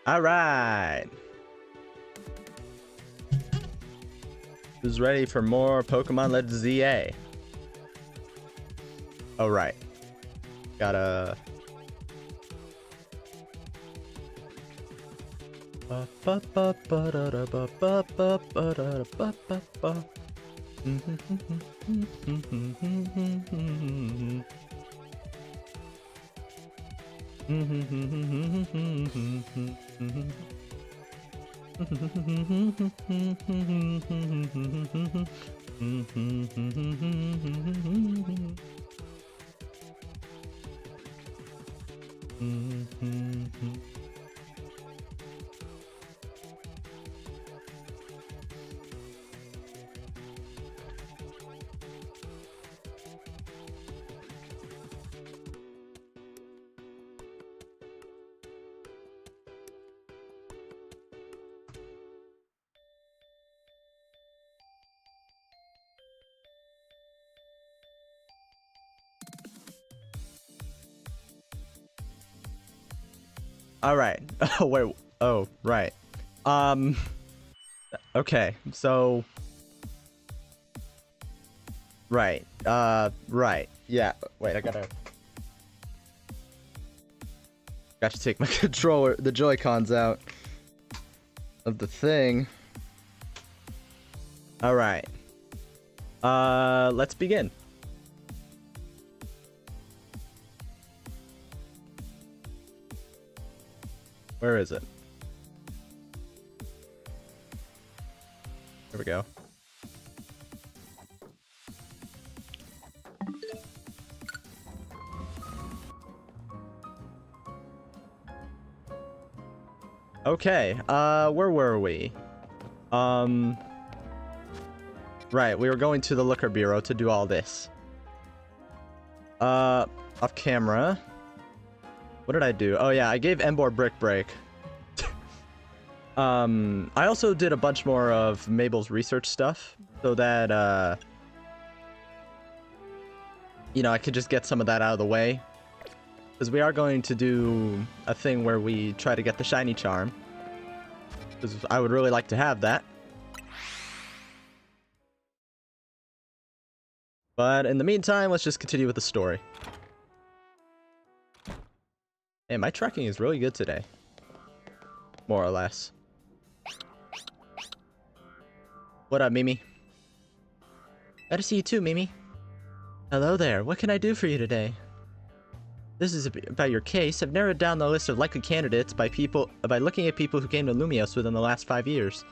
All right. Who's ready for more Pokemon Let's ZA? Oh, right. Gotta... All right. Oh, wait. Oh, right. Okay. So... Right. Right. Yeah. Wait, I gotta take my controller, the Joy-Cons out. of the thing. Alright. Let's begin. Where is it? Here we go. Okay, where were we? Right, we were going to the Liquor Bureau to do all this. Off camera. What did I do? Oh yeah, I gave Embor Brick Break. I also did a bunch more of Mabel's research stuff, so that, you know, I could just get some of that out of the way. Because we are going to do a thing where we try to get the shiny charm. Because I would really like to have that. But in the meantime, let's just continue with the story. Hey, my tracking is really good today. More or less. What up, Mimi? Glad to see you too, Mimi. Hello there, what can I do for you today? This is about your case. I've narrowed down the list of likely candidates by looking at people who came to Lumios within the last 5 years.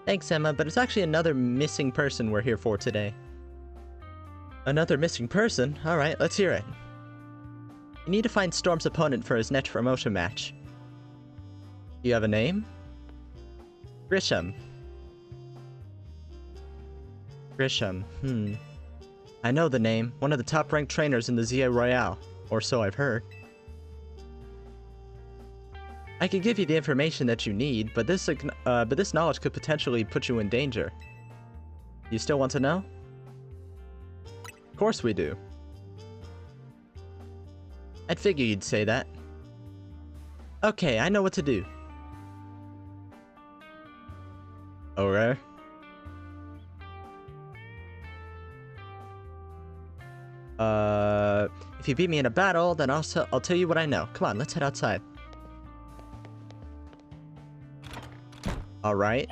Thanks, Emma, but it's actually another missing person we're here for today. Another missing person? Alright, let's hear it. You need to find Storm's opponent for his next promotion match. Do you have a name? Grisham. Grisham, I know the name. One of the top-ranked trainers in the ZA Royale. Or so I've heard. I can give you the information that you need, but this knowledge could potentially put you in danger. You still want to know? Of course we do. I'd figure you'd say that. Okay, I know what to do. Okay. If you beat me in a battle, then I'll tell you what I know. Come on, let's head outside. Alright.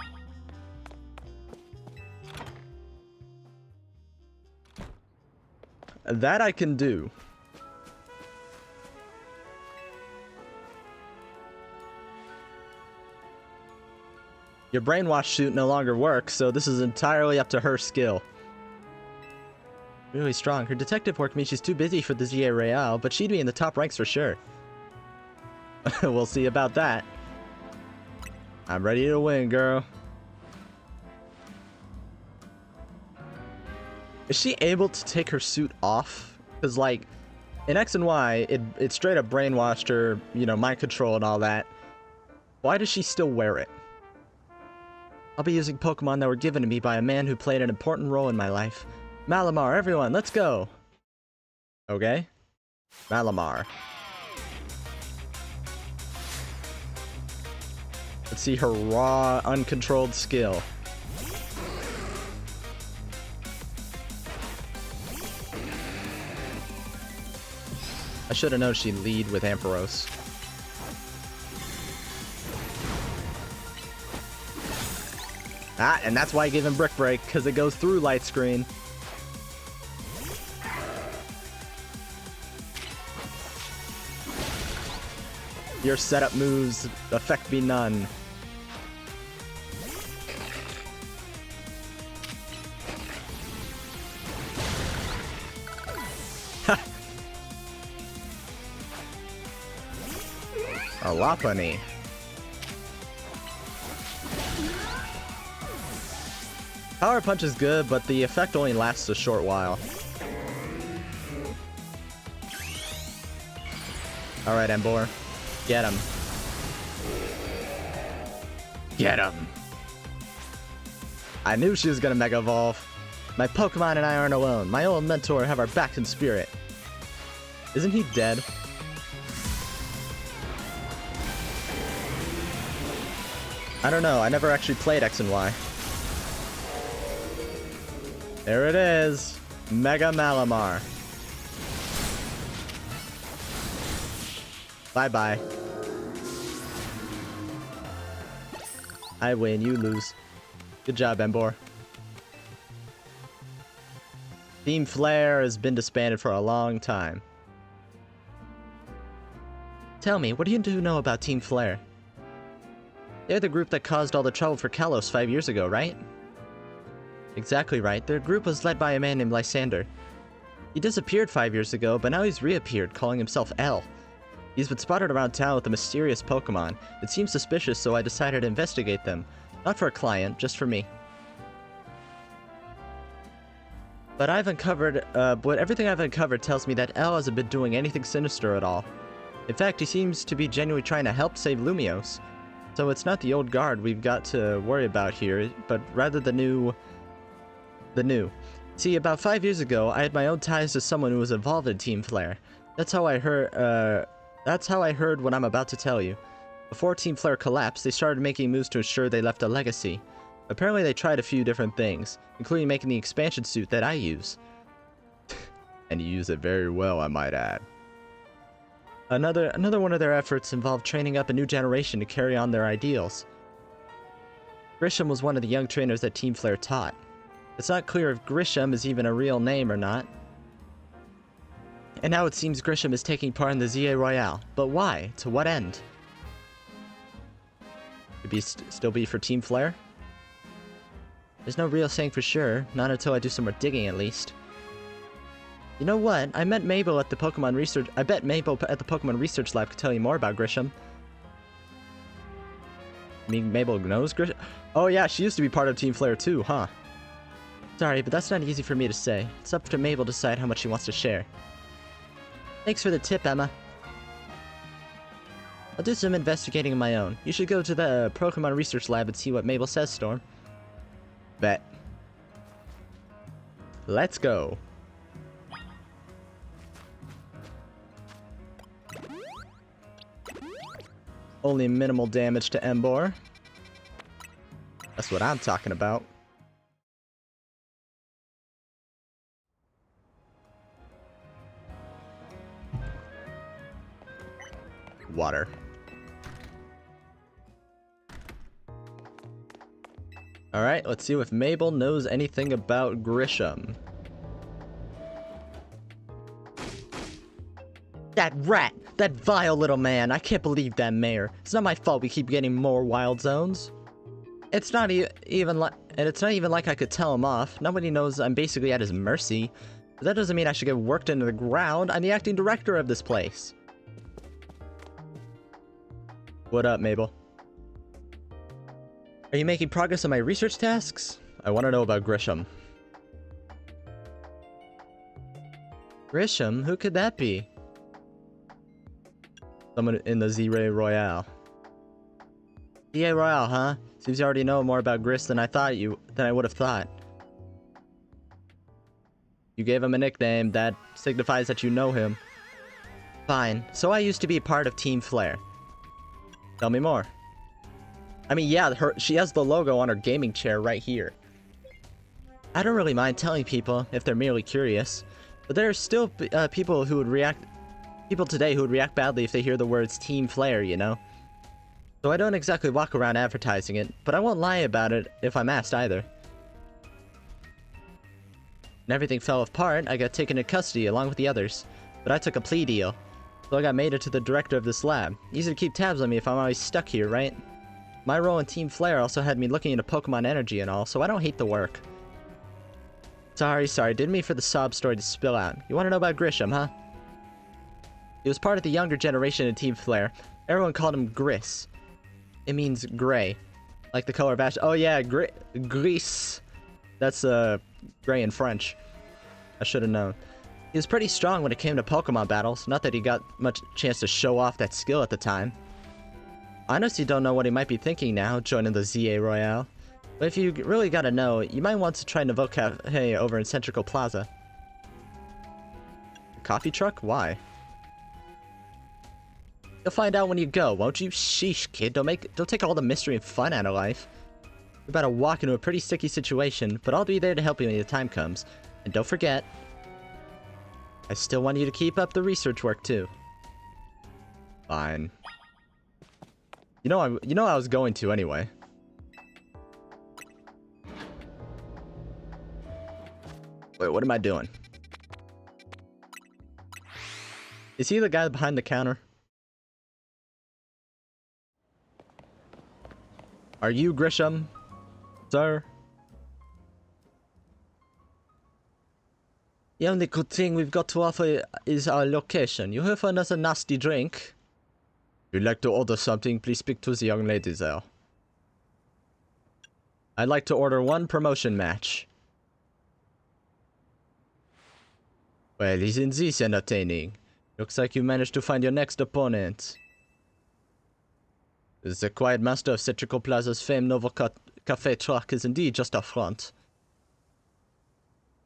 That I can do. Your brainwash suit no longer works, so this is entirely up to her skill. Really strong. Her detective work means she's too busy for the ZA Royale, but she'd be in the top ranks for sure. We'll see about that. I'm ready to win, girl. Is she able to take her suit off? Because, like, in X and Y, it straight up brainwashed her, you know, mind control and all that. Why does she still wear it? I'll be using Pokemon that were given to me by a man who played an important role in my life. Malamar, everyone, let's go! Okay. Malamar. Let's see her raw, uncontrolled skill. I should have known she'd lead with Ampharos. Ah, and that's why I gave him Brick Break, because it goes through Light Screen. Your setup moves affect me none. A Lopunny. Power Punch is good, but the effect only lasts a short while. Alright, Embor. Get him. Get him. I knew she was gonna Mega Evolve. My Pokemon and I aren't alone. My old mentor have our backs in spirit. Isn't he dead? I don't know. I never actually played X and Y. There it is. Mega Malamar. Bye-bye. I win, you lose. Good job, Embor. Team Flare has been disbanded for a long time. Tell me, what do you know about Team Flare? They're the group that caused all the trouble for Kalos 5 years ago, right? Exactly right. Their group was led by a man named Lysander. He disappeared 5 years ago, but now he's reappeared, calling himself L. He's been spotted around town with a mysterious Pokemon. It seems suspicious, so I decided to investigate them. Not for a client, just for me. But everything I've uncovered tells me that L hasn't been doing anything sinister at all. In fact, he seems to be genuinely trying to help save Lumiose. So it's not the old guard we've got to worry about here, but rather the new. See, about 5 years ago, I had my own ties to someone who was involved in Team Flare. That's how I heard what I'm about to tell you. Before Team Flare collapsed, they started making moves to ensure they left a legacy. Apparently they tried a few different things, including making the expansion suit that I use. And you use it very well, I might add. Another one of their efforts involved training up a new generation to carry on their ideals. Grisham was one of the young trainers that Team Flare taught. It's not clear if Grisham is even a real name or not. And now it seems Grisham is taking part in the ZA Royale. But why? To what end? Could be still be for Team Flare? There's no real saying for sure, not until I do some more digging at least. You know what? I met Mabel at the Pokemon Research. I bet Mabel at the Pokemon Research Lab could tell you more about Grisham. I mean, Mabel knows Grisham? Oh yeah, she used to be part of Team Flare too, huh? Sorry, but that's not easy for me to say. It's up to Mabel to decide how much she wants to share. Thanks for the tip, Emma. I'll do some investigating of my own. You should go to the Pokemon Research Lab and see what Mabel says, Storm. Bet. Let's go. Only minimal damage to Embor. That's what I'm talking about. Water. Alright, let's see if Mabel knows anything about Grisham. That rat! That vile little man! I can't believe that mayor. It's not my fault we keep getting more wild zones. It's not even like I could tell him off. Nobody knows I'm basically at his mercy. But that doesn't mean I should get worked into the ground. I'm the acting director of this place. What up, Mabel? Are you making progress on my research tasks? I want to know about Grisham. Grisham? Who could that be? Someone in the ZA Royale. ZA Royale, huh? Seems you already know more about Gris than I would have thought. You gave him a nickname that signifies that you know him. Fine. So I used to be part of Team Flare. Tell me more. I mean, yeah, she has the logo on her gaming chair right here. I don't really mind telling people if they're merely curious, but there are still people today who would react badly if they hear the words Team Flare, you know? So I don't exactly walk around advertising it, but I won't lie about it if I'm asked either. When everything fell apart, I got taken into custody along with the others, but I took a plea deal. So I got made it to the director of this lab. Easy to keep tabs on me if I'm always stuck here, right? My role in Team Flare also had me looking into Pokemon energy and all, so I don't hate the work. Sorry, didn't mean for the sob story to spill out. You want to know about Grisham, huh? He was part of the younger generation in Team Flare. Everyone called him Gris. It means gray. Like the color of ash. Oh yeah, gris. That's gray in French. I should have known. He was pretty strong when it came to Pokemon battles. Not that he got much chance to show off that skill at the time. I honestly don't know what he might be thinking now, joining the ZA Royale. But if you really gotta know, you might want to try Nouveau Cafe over in Centrical Plaza. Coffee truck? Why? You'll find out when you go, won't you? Sheesh, kid. Don't take all the mystery and fun out of life. You're about to walk into a pretty sticky situation, but I'll be there to help you when the time comes. And don't forget, I still want you to keep up the research work too. Fine. You know I was going to anyway. Wait, what am I doing? Is he the guy behind the counter? Are you Grisham, sir? The only good thing we've got to offer is our location. You here for another nasty drink? If you'd like to order something, please speak to the young lady there. I'd like to order one promotion match. Well, isn't this entertaining? Looks like you managed to find your next opponent. The quiet master of Citrical Plaza's famed Novo Cafe truck is indeed just up front.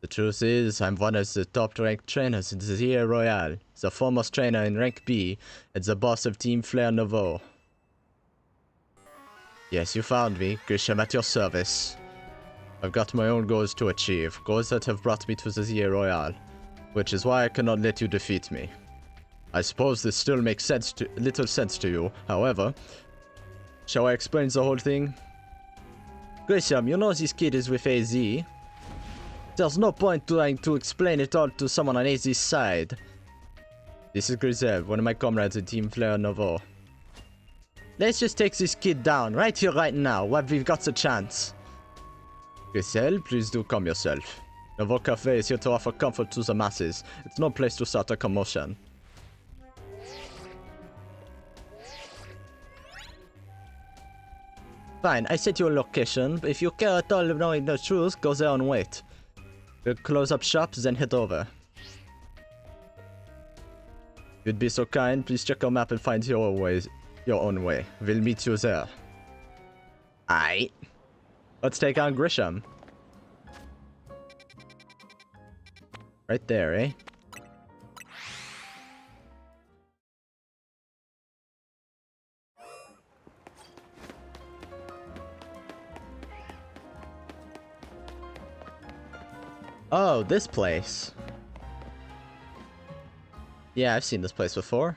The truth is, I'm one of the top-ranked trainers in the Zia Royale, the foremost trainer in rank B, and the boss of Team Flair Nouveau. Yes, you found me, Grisham at your service. I've got my own goals to achieve, goals that have brought me to the Zia Royale, which is why I cannot let you defeat me. I suppose this still makes little sense to you, however. Shall I explain the whole thing? Grisham, you know this kid is with AZ. There's no point trying to explain it all to someone on AZ's side. This is Grizel, one of my comrades in Team Flair Nouveau. Let's just take this kid down, right here, right now, while we've got the chance. Grizel, please do calm yourself. Nouveau Cafe is here to offer comfort to the masses. It's no place to start a commotion. Fine, I set you a location, but if you care at all of knowing the truth, go there and wait. We'll close up shop, then head over. If you'd be so kind, please check our map and find your own way. We'll meet you there. Aight. Let's take on Grisham. Right there, eh? Oh, this place. Yeah, I've seen this place before.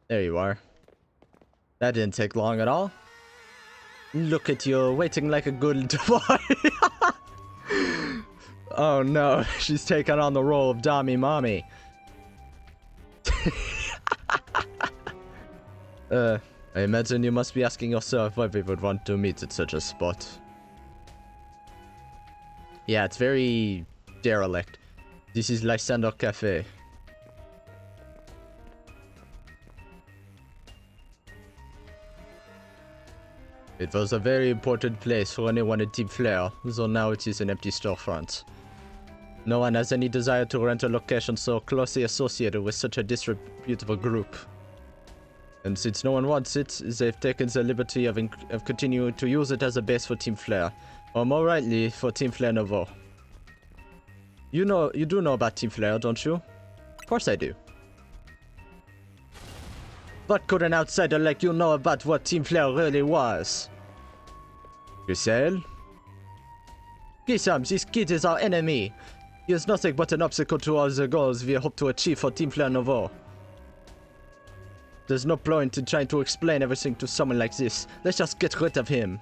There you are. That didn't take long at all. Look at you, waiting like a good boy. Oh no, she's taking on the role of Dami Mommy. I imagine you must be asking yourself why we would want to meet at such a spot. Yeah, it's very derelict. This is Lysander Cafe. It was a very important place for anyone in Team Flair, though now it is an empty storefront. No one has any desire to rent a location so closely associated with such a disreputable group. And since no one wants it, they've taken the liberty of continuing to use it as a base for Team Flair. Or more rightly, for Team Flair Nouveau. You do know about Team Flair, don't you? Of course I do. What could an outsider like you know about what Team Flair really was? Giselle? Gisam, this kid is our enemy. He is nothing but an obstacle to all the goals we hope to achieve for Team Flair Nouveau. There's no point in trying to explain everything to someone like this. Let's just get rid of him.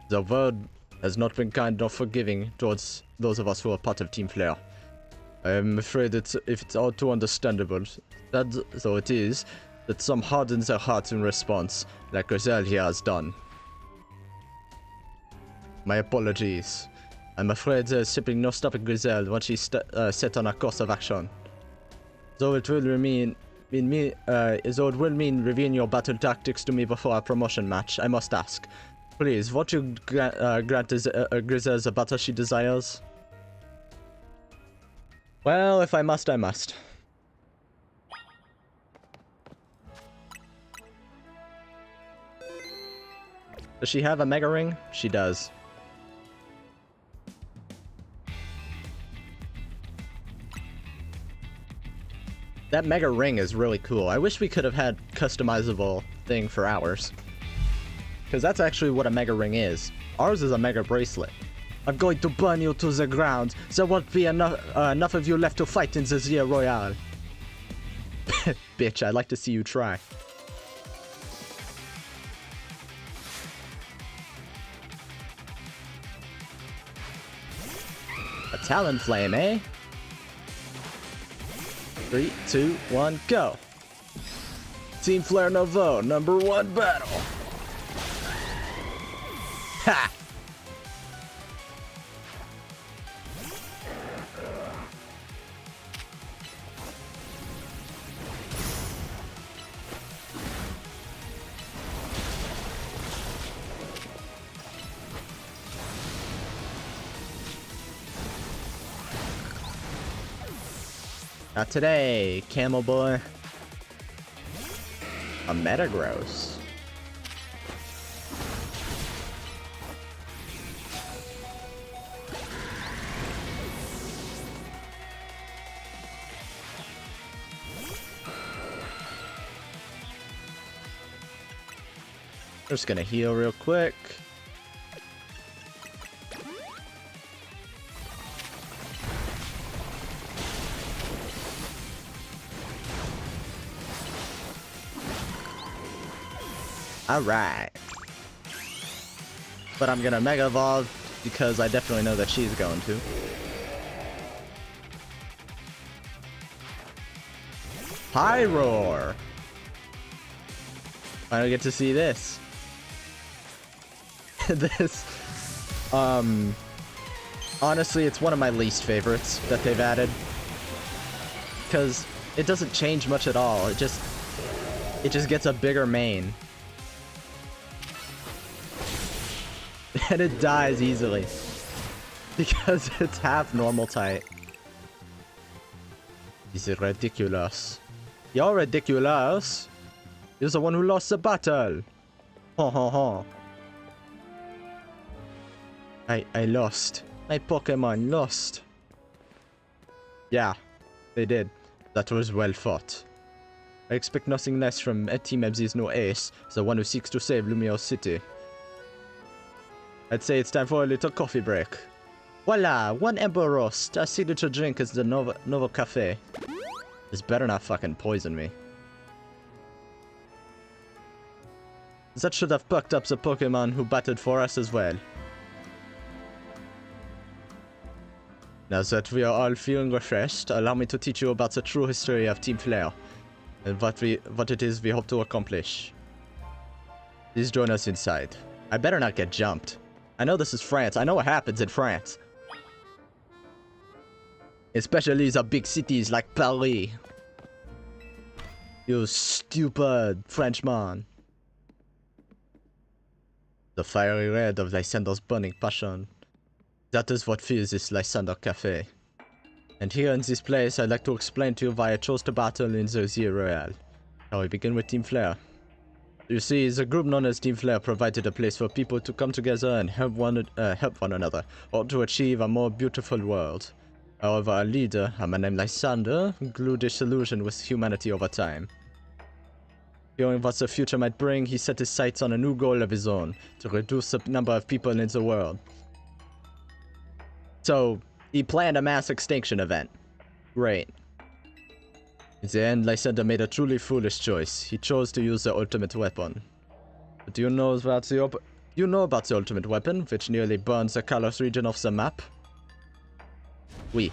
The world has not been kind nor forgiving towards those of us who are part of Team Flair. I am afraid it's all too understandable, that though it is, that some harden their hearts in response, like Grizel here has done. My apologies. I'm afraid there's simply no stopping Grizel once she's set on a course of action. Though it will mean revealing your battle tactics to me before our promotion match, I must ask. Please, won't you grant Grizel the battle she desires? Well, if I must, I must. Does she have a mega ring? She does. That mega ring is really cool. I wish we could have had customizable thing for ours. Because that's actually what a mega ring is. Ours is a mega bracelet. I'm going to burn you to the ground. There won't be enough of you left to fight in the Zia Royale. Bitch, I'd like to see you try. Talonflame, eh? 3, 2, 1, go! Team Flare Nouveau, #1 battle! Ha! Not today, Camel Boy. A Metagross. Just gonna heal real quick. Alright. But I'm gonna Mega Evolve because I definitely know that she's going to. High Roar! Finally get to see this. This, honestly, it's one of my least favorites that they've added. Because it doesn't change much at all. It just gets a bigger main. And it dies easily. Because it's half normal type. This is ridiculous. You're ridiculous. You're the one who lost the battle. Ha ha ha. I lost. My Pokemon lost. Yeah, they did. That was well fought. I expect nothing less from Team MZ's new ace, the one who seeks to save Lumiose City. I'd say it's time for a little coffee break. Voila! One Ember Roast. Our signature drink is the Novo Cafe. This better not fucking poison me. That should have perked up the Pokemon who battled for us as well. Now that we are all feeling refreshed, allow me to teach you about the true history of Team Flare, and what it is we hope to accomplish. Please join us inside. I better not get jumped. I know this is France. I know what happens in France. Especially the big cities like Paris. You stupid Frenchman. The fiery red of Lysander's burning passion. That is what fills this Lysander Cafe. And here in this place, I'd like to explain to you why I chose to battle in the Zero Royale. Now we begin with Team Flare. You see, the group known as Team Flare provided a place for people to come together and help one another, or to achieve a more beautiful world. However, our leader, a man named Lysander, grew disillusioned with humanity over time. Fearing what the future might bring, he set his sights on a new goal of his own, to reduce the number of people in the world. So, he planned a mass extinction event. Great. In the end, Lysander made a truly foolish choice. He chose to use the ultimate weapon. But do you know about the ultimate weapon, which nearly burns the Kalos region off the map? Oui.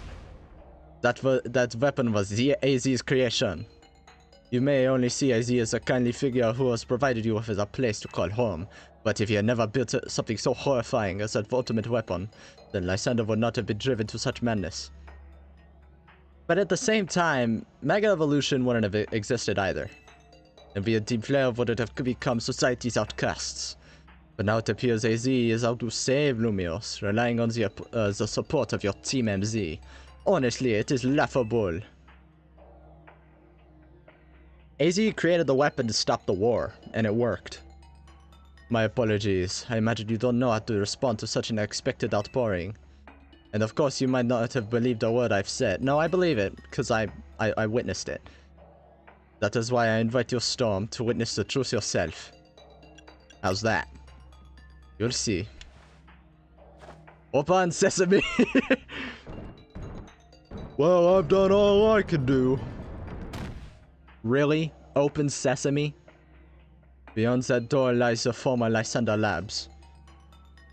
That weapon was AZ's creation. You may only see AZ as a kindly figure who has provided you with a place to call home, but if he had never built something so horrifying as that ultimate weapon, then Lysander would not have been driven to such madness. But at the same time, Mega Evolution wouldn't have existed either. And we at Team Flare would have become society's outcasts. But now it appears AZ is out to save Lumiose, relying on the support of your Team MZ. Honestly, it is laughable. AZ created the weapon to stop the war, and it worked. My apologies. I imagine you don't know how to respond to such an unexpected outpouring. And of course you might not have believed a word I've said. No, I believe it, because I witnessed it. That is why I invite you, Storm, to witness the truth yourself. How's that? You'll see. Open sesame! Well, I've done all I can do. Really? Open sesame? Beyond that door lies the former Lysander Labs.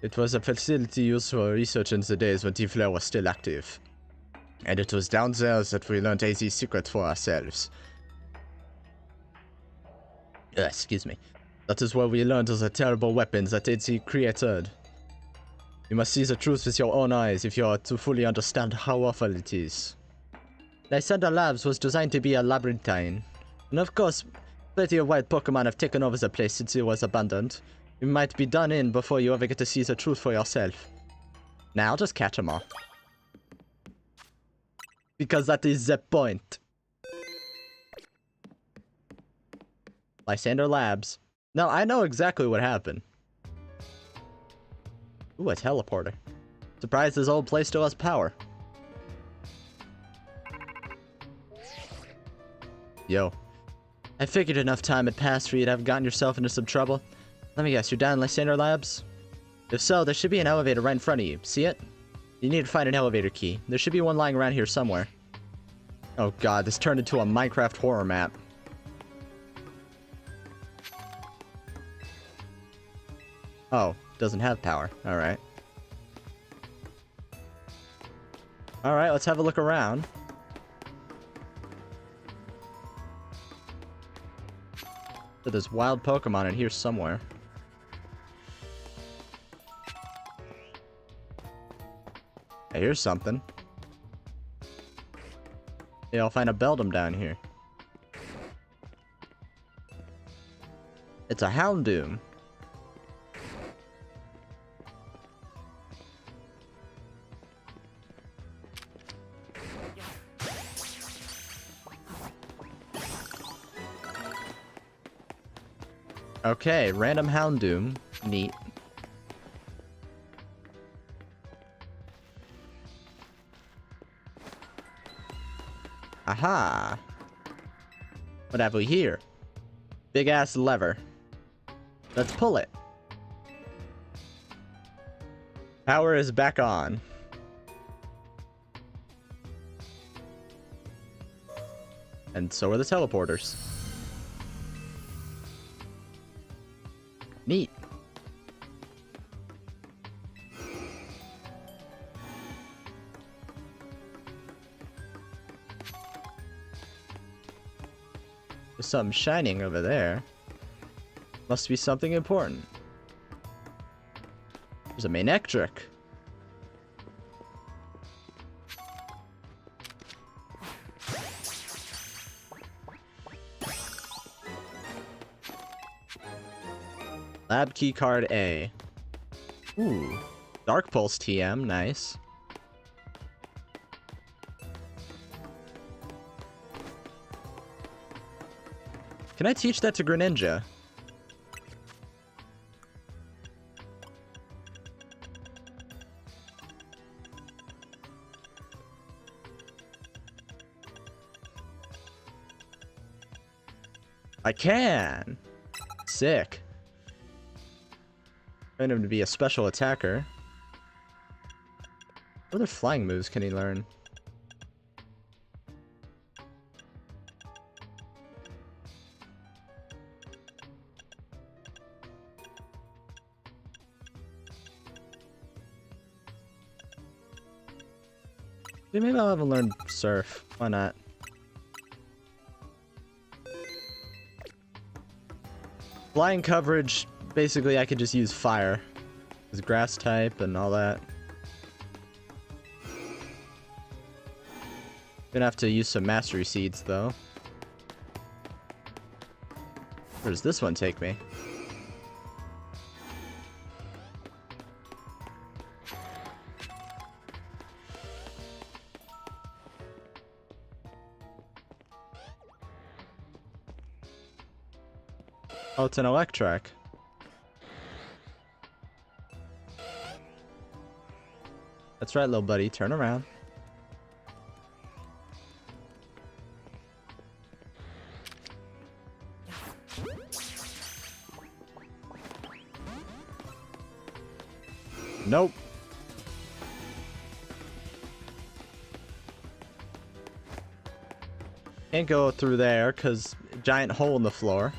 It was a facility used for research in the days when T-Flare was still active. And it was down there that we learned AZ's secret for ourselves. Excuse me. That is where we learned of the terrible weapons that AZ created. You must see the truth with your own eyes if you are to fully understand how awful it is. Lysander Labs was designed to be a labyrinthine. And of course, plenty of wild Pokemon have taken over the place since it was abandoned. You might be done in before you ever get to see the truth for yourself. Now, just catch them all. Because that is the point. Lysander Labs. No, I know exactly what happened. Ooh, a teleporter. Surprised this old place still has power. Yo. I figured enough time had passed for you to have gotten yourself into some trouble. Let me guess, you're down in Lysander Labs? If so, there should be an elevator right in front of you. See it? You need to find an elevator key. There should be one lying around here somewhere. Oh god, this turned into a Minecraft horror map. Oh, doesn't have power. Alright. Alright, let's have a look around. So there's wild Pokemon in here somewhere. Hey, here's something. Yeah, I'll find a Beldum down here. It's a Houndoom. Okay, random Houndoom. Neat. Aha! What have we here? Big ass lever. Let's pull it. Power is back on. And so are the teleporters. Neat. There's something shining over there. Must be something important. There's a Manectric. Lab key card A. Ooh. Dark Pulse TM, nice. Can I teach that to Greninja? I can! Sick. Train him to be a special attacker. What other flying moves can he learn? Maybe I'll have him learn Surf. Why not? Flying coverage, basically I could just use Fire. His grass type and all that. Gonna have to use some Mastery Seeds though. Where does this one take me? Oh, it's an Electric. That's right, little buddy. Turn around. Nope. Can't go through there, because giant hole in the floor.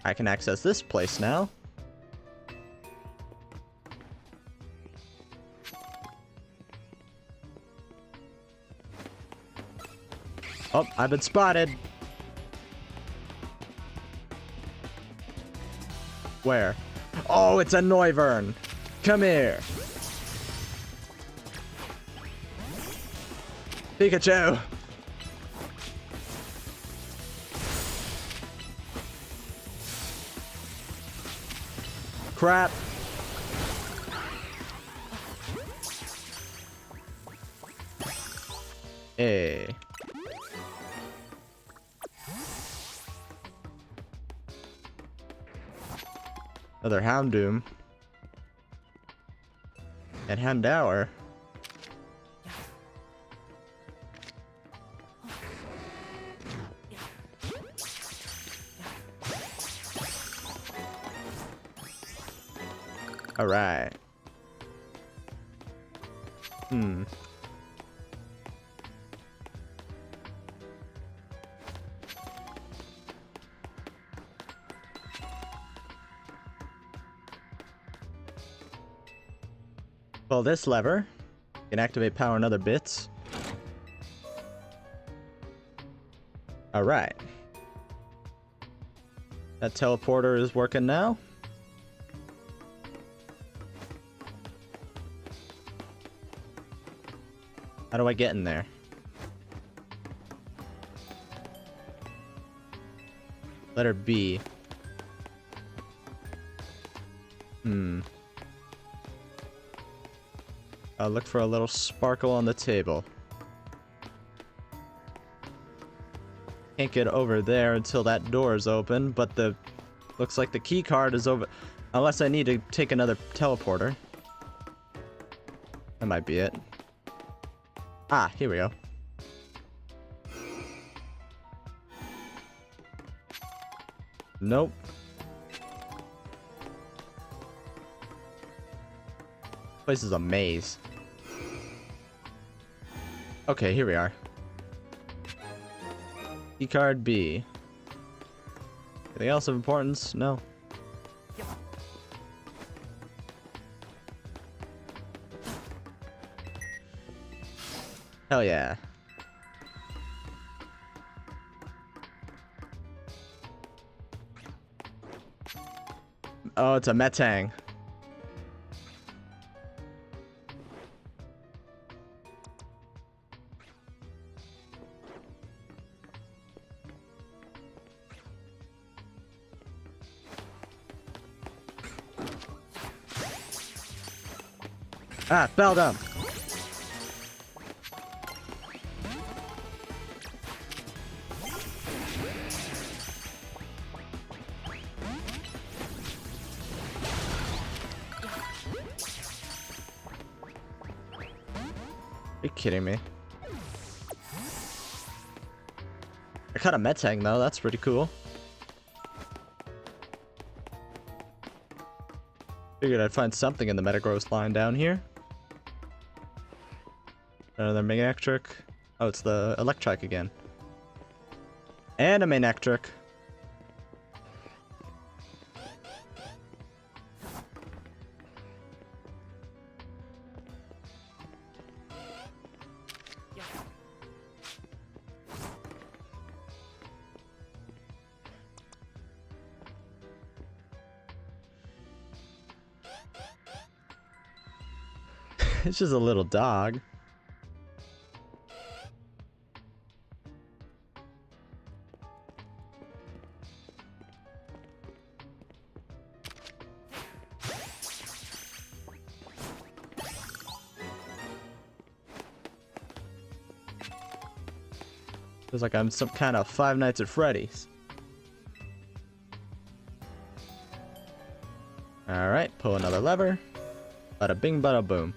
I can access this place now. Oh, I've been spotted. Where? Oh, it's a Noivern. Come here. Pikachu. Crap. Hey. Another Houndoom. And Houndour. Alright. Pull this lever. You can activate power and other bits. Alright. That teleporter is working now. How do I get in there? Letter B. I'll look for a little sparkle on the table. Can't get over there until that door is open, but looks like the key card is over. Unless I need to take another teleporter. That might be it. Ah, here we go. Nope. Place is a maze. Okay, here we are. Keycard B. Anything else of importance? No. Hell yeah. Oh, it's a Metang. Ah, Beldum. Are you kidding me? I caught a Metang though, that's pretty cool. Figured I'd find something in the Metagross line down here. Another Manectric. Oh, it's the Electrike again. And a Manectric. It's just a little dog. Feels like I'm some kind of Five Nights at Freddy's. Alright, pull another lever. Bada bing, bada boom.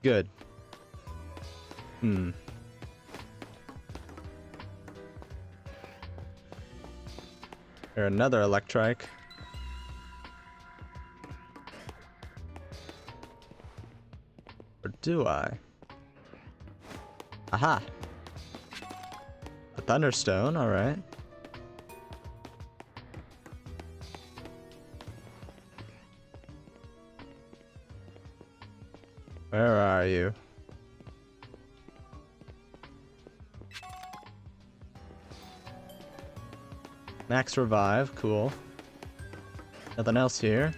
Good. Hmm. Or another electrike. Or do I? Aha! A thunderstone, alright. Where are you? Max revive, cool. Nothing else here.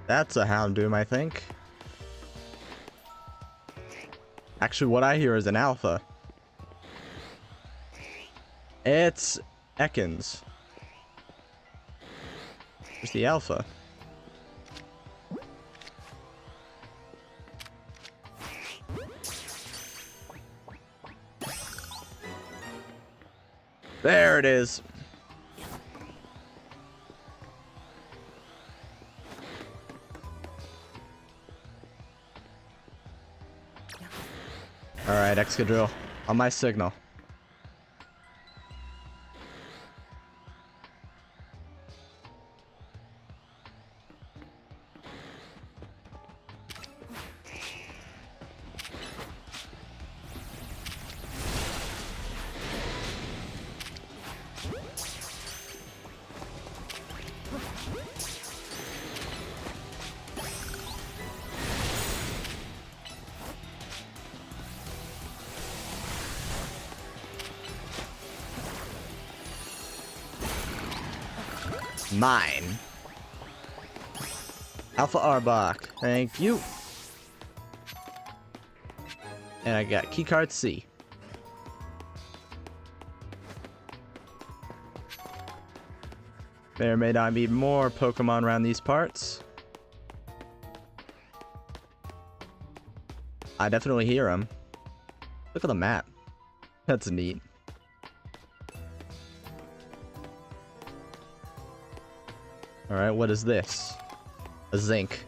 That's a Houndoom, I think. Actually, what I hear is an alpha. It's Ekans. Where's the alpha? There it is. Alright, Excadrill. On my signal. Mine. Alpha Arbok. Thank you. And I got keycard C. There may not be more Pokemon around these parts. I definitely hear them. Look at the map. That's neat. Alright, what is this? A zinc.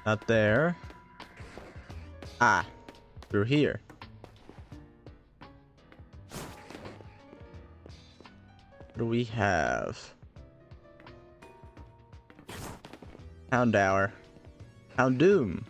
Not there. Ah, through here. What do we have? Houndour. Houndoom.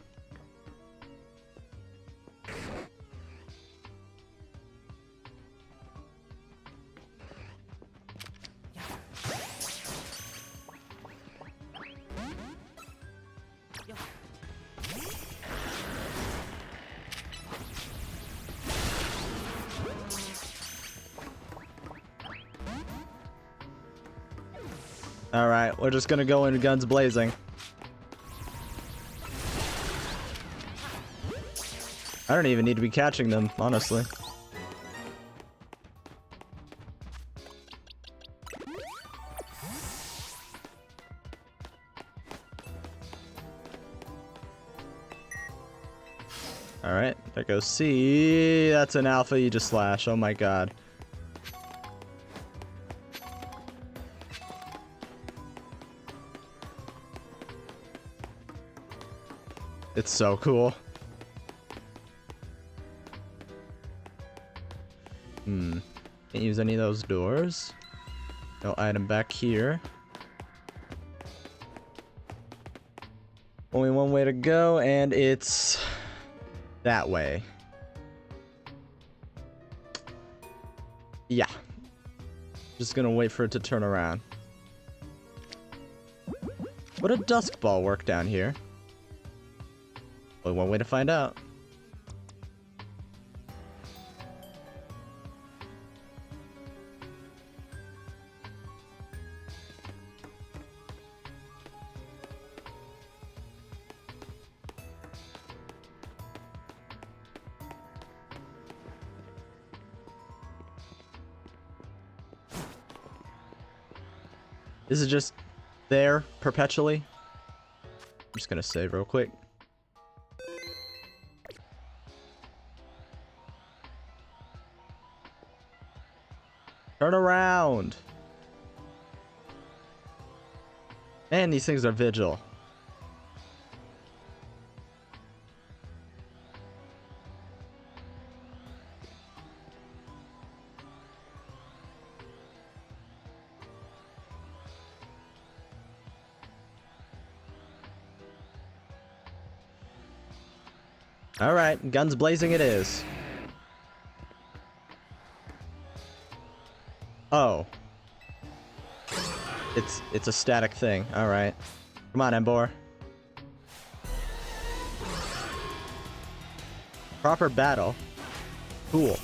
Alright, we're just gonna go in guns blazing. I don't even need to be catching them, honestly. Alright, there goes C. That's an alpha you just slash. Oh my god. It's so cool. Can't use any of those doors. No item back here. Only one way to go, and it's that way. Yeah. Just gonna wait for it to turn around. Would a dusk ball work down here? Only one way to find out. Is it just there perpetually? I'm just gonna save real quick. Turn around! Man, these things are vigil. Alright, guns blazing it is. Oh. It's a static thing. Alright. Come on, Embor. Proper battle. Cool.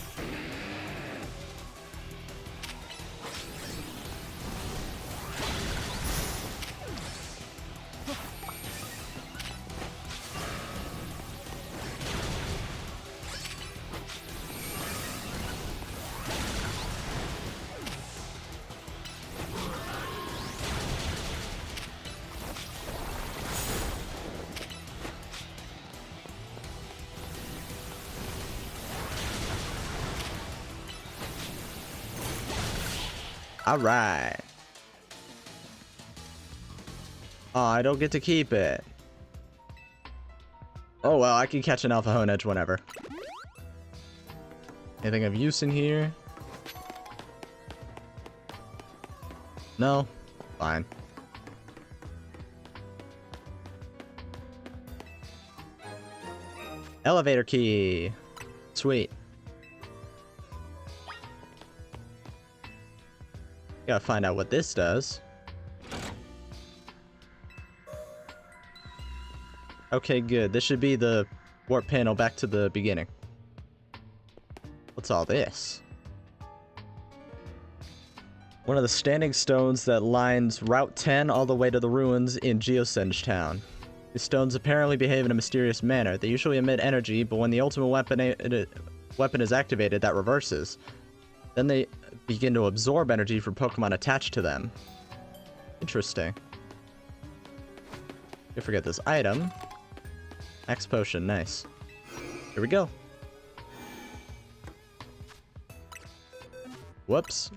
Alright. Oh, I don't get to keep it. Oh well, I can catch an Alpha Hone Edge whenever. Anything of use in here? No? Fine. Elevator key. Sweet. Gotta find out what this does. Okay, good. This should be the warp panel back to the beginning. What's all this? One of the standing stones that lines Route 10 all the way to the ruins in Geosenge Town. These stones apparently behave in a mysterious manner. They usually emit energy, but when the ultimate weapon is activated, that reverses. Then they begin to absorb energy from Pokemon attached to them. Interesting. You forget this item. Max Potion, nice. Here we go. Whoops.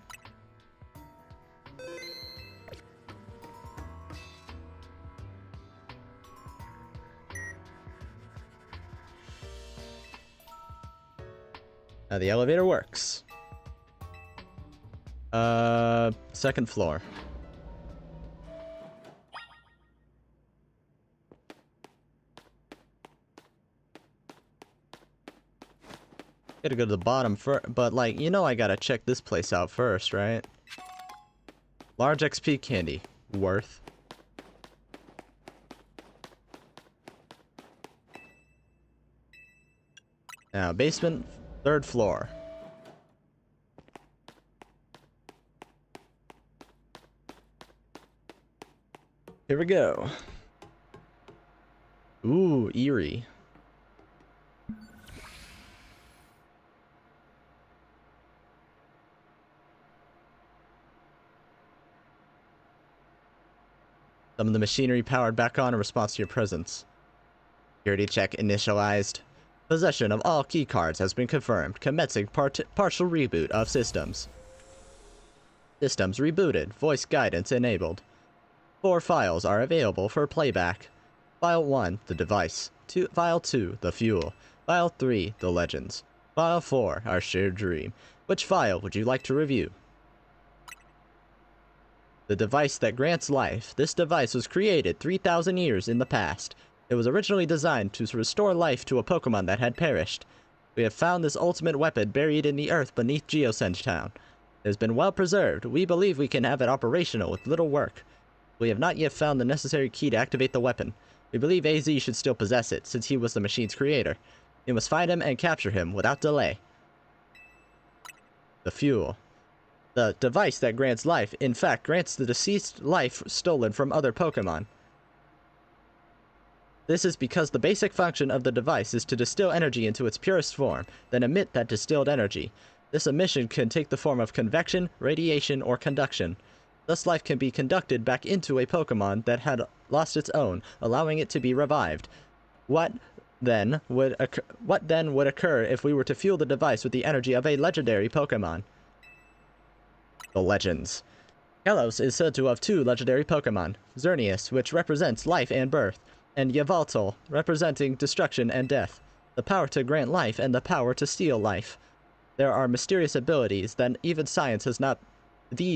Now the elevator works. Second floor. Gotta go to the bottom first, but like, you know I gotta check this place out first, right? Large XP candy. Worth. Now, basement, third floor. Here we go. Ooh, eerie. Some of the machinery powered back on in response to your presence. Security check initialized. Possession of all key cards has been confirmed. Commencing partial reboot of systems. Systems rebooted. Voice guidance enabled. 4 files are available for playback. File 1, the device. File 2, the fuel. File 3, the legends. File 4, our shared dream. Which file would you like to review? The device that grants life. This device was created 3,000 years in the past. It was originally designed to restore life to a Pokemon that had perished. We have found this ultimate weapon buried in the earth beneath Geosenge Town. It has been well preserved. We believe we can have it operational with little work. We have not yet found the necessary key to activate the weapon. We believe AZ should still possess it, since he was the machine's creator. You must find him and capture him without delay. The fuel. The device that grants life, in fact, grants the deceased life stolen from other Pokemon. This is because the basic function of the device is to distill energy into its purest form, then emit that distilled energy. This emission can take the form of convection, radiation, or conduction. Thus life can be conducted back into a Pokemon that had lost its own, allowing it to be revived. What then would occur if we were to fuel the device with the energy of a legendary Pokemon? The legends. Kalos is said to have 2 legendary Pokemon, Xerneas, which represents life and birth, and Yveltal, representing destruction and death, the power to grant life and the power to steal life. There are mysterious abilities that even science has not been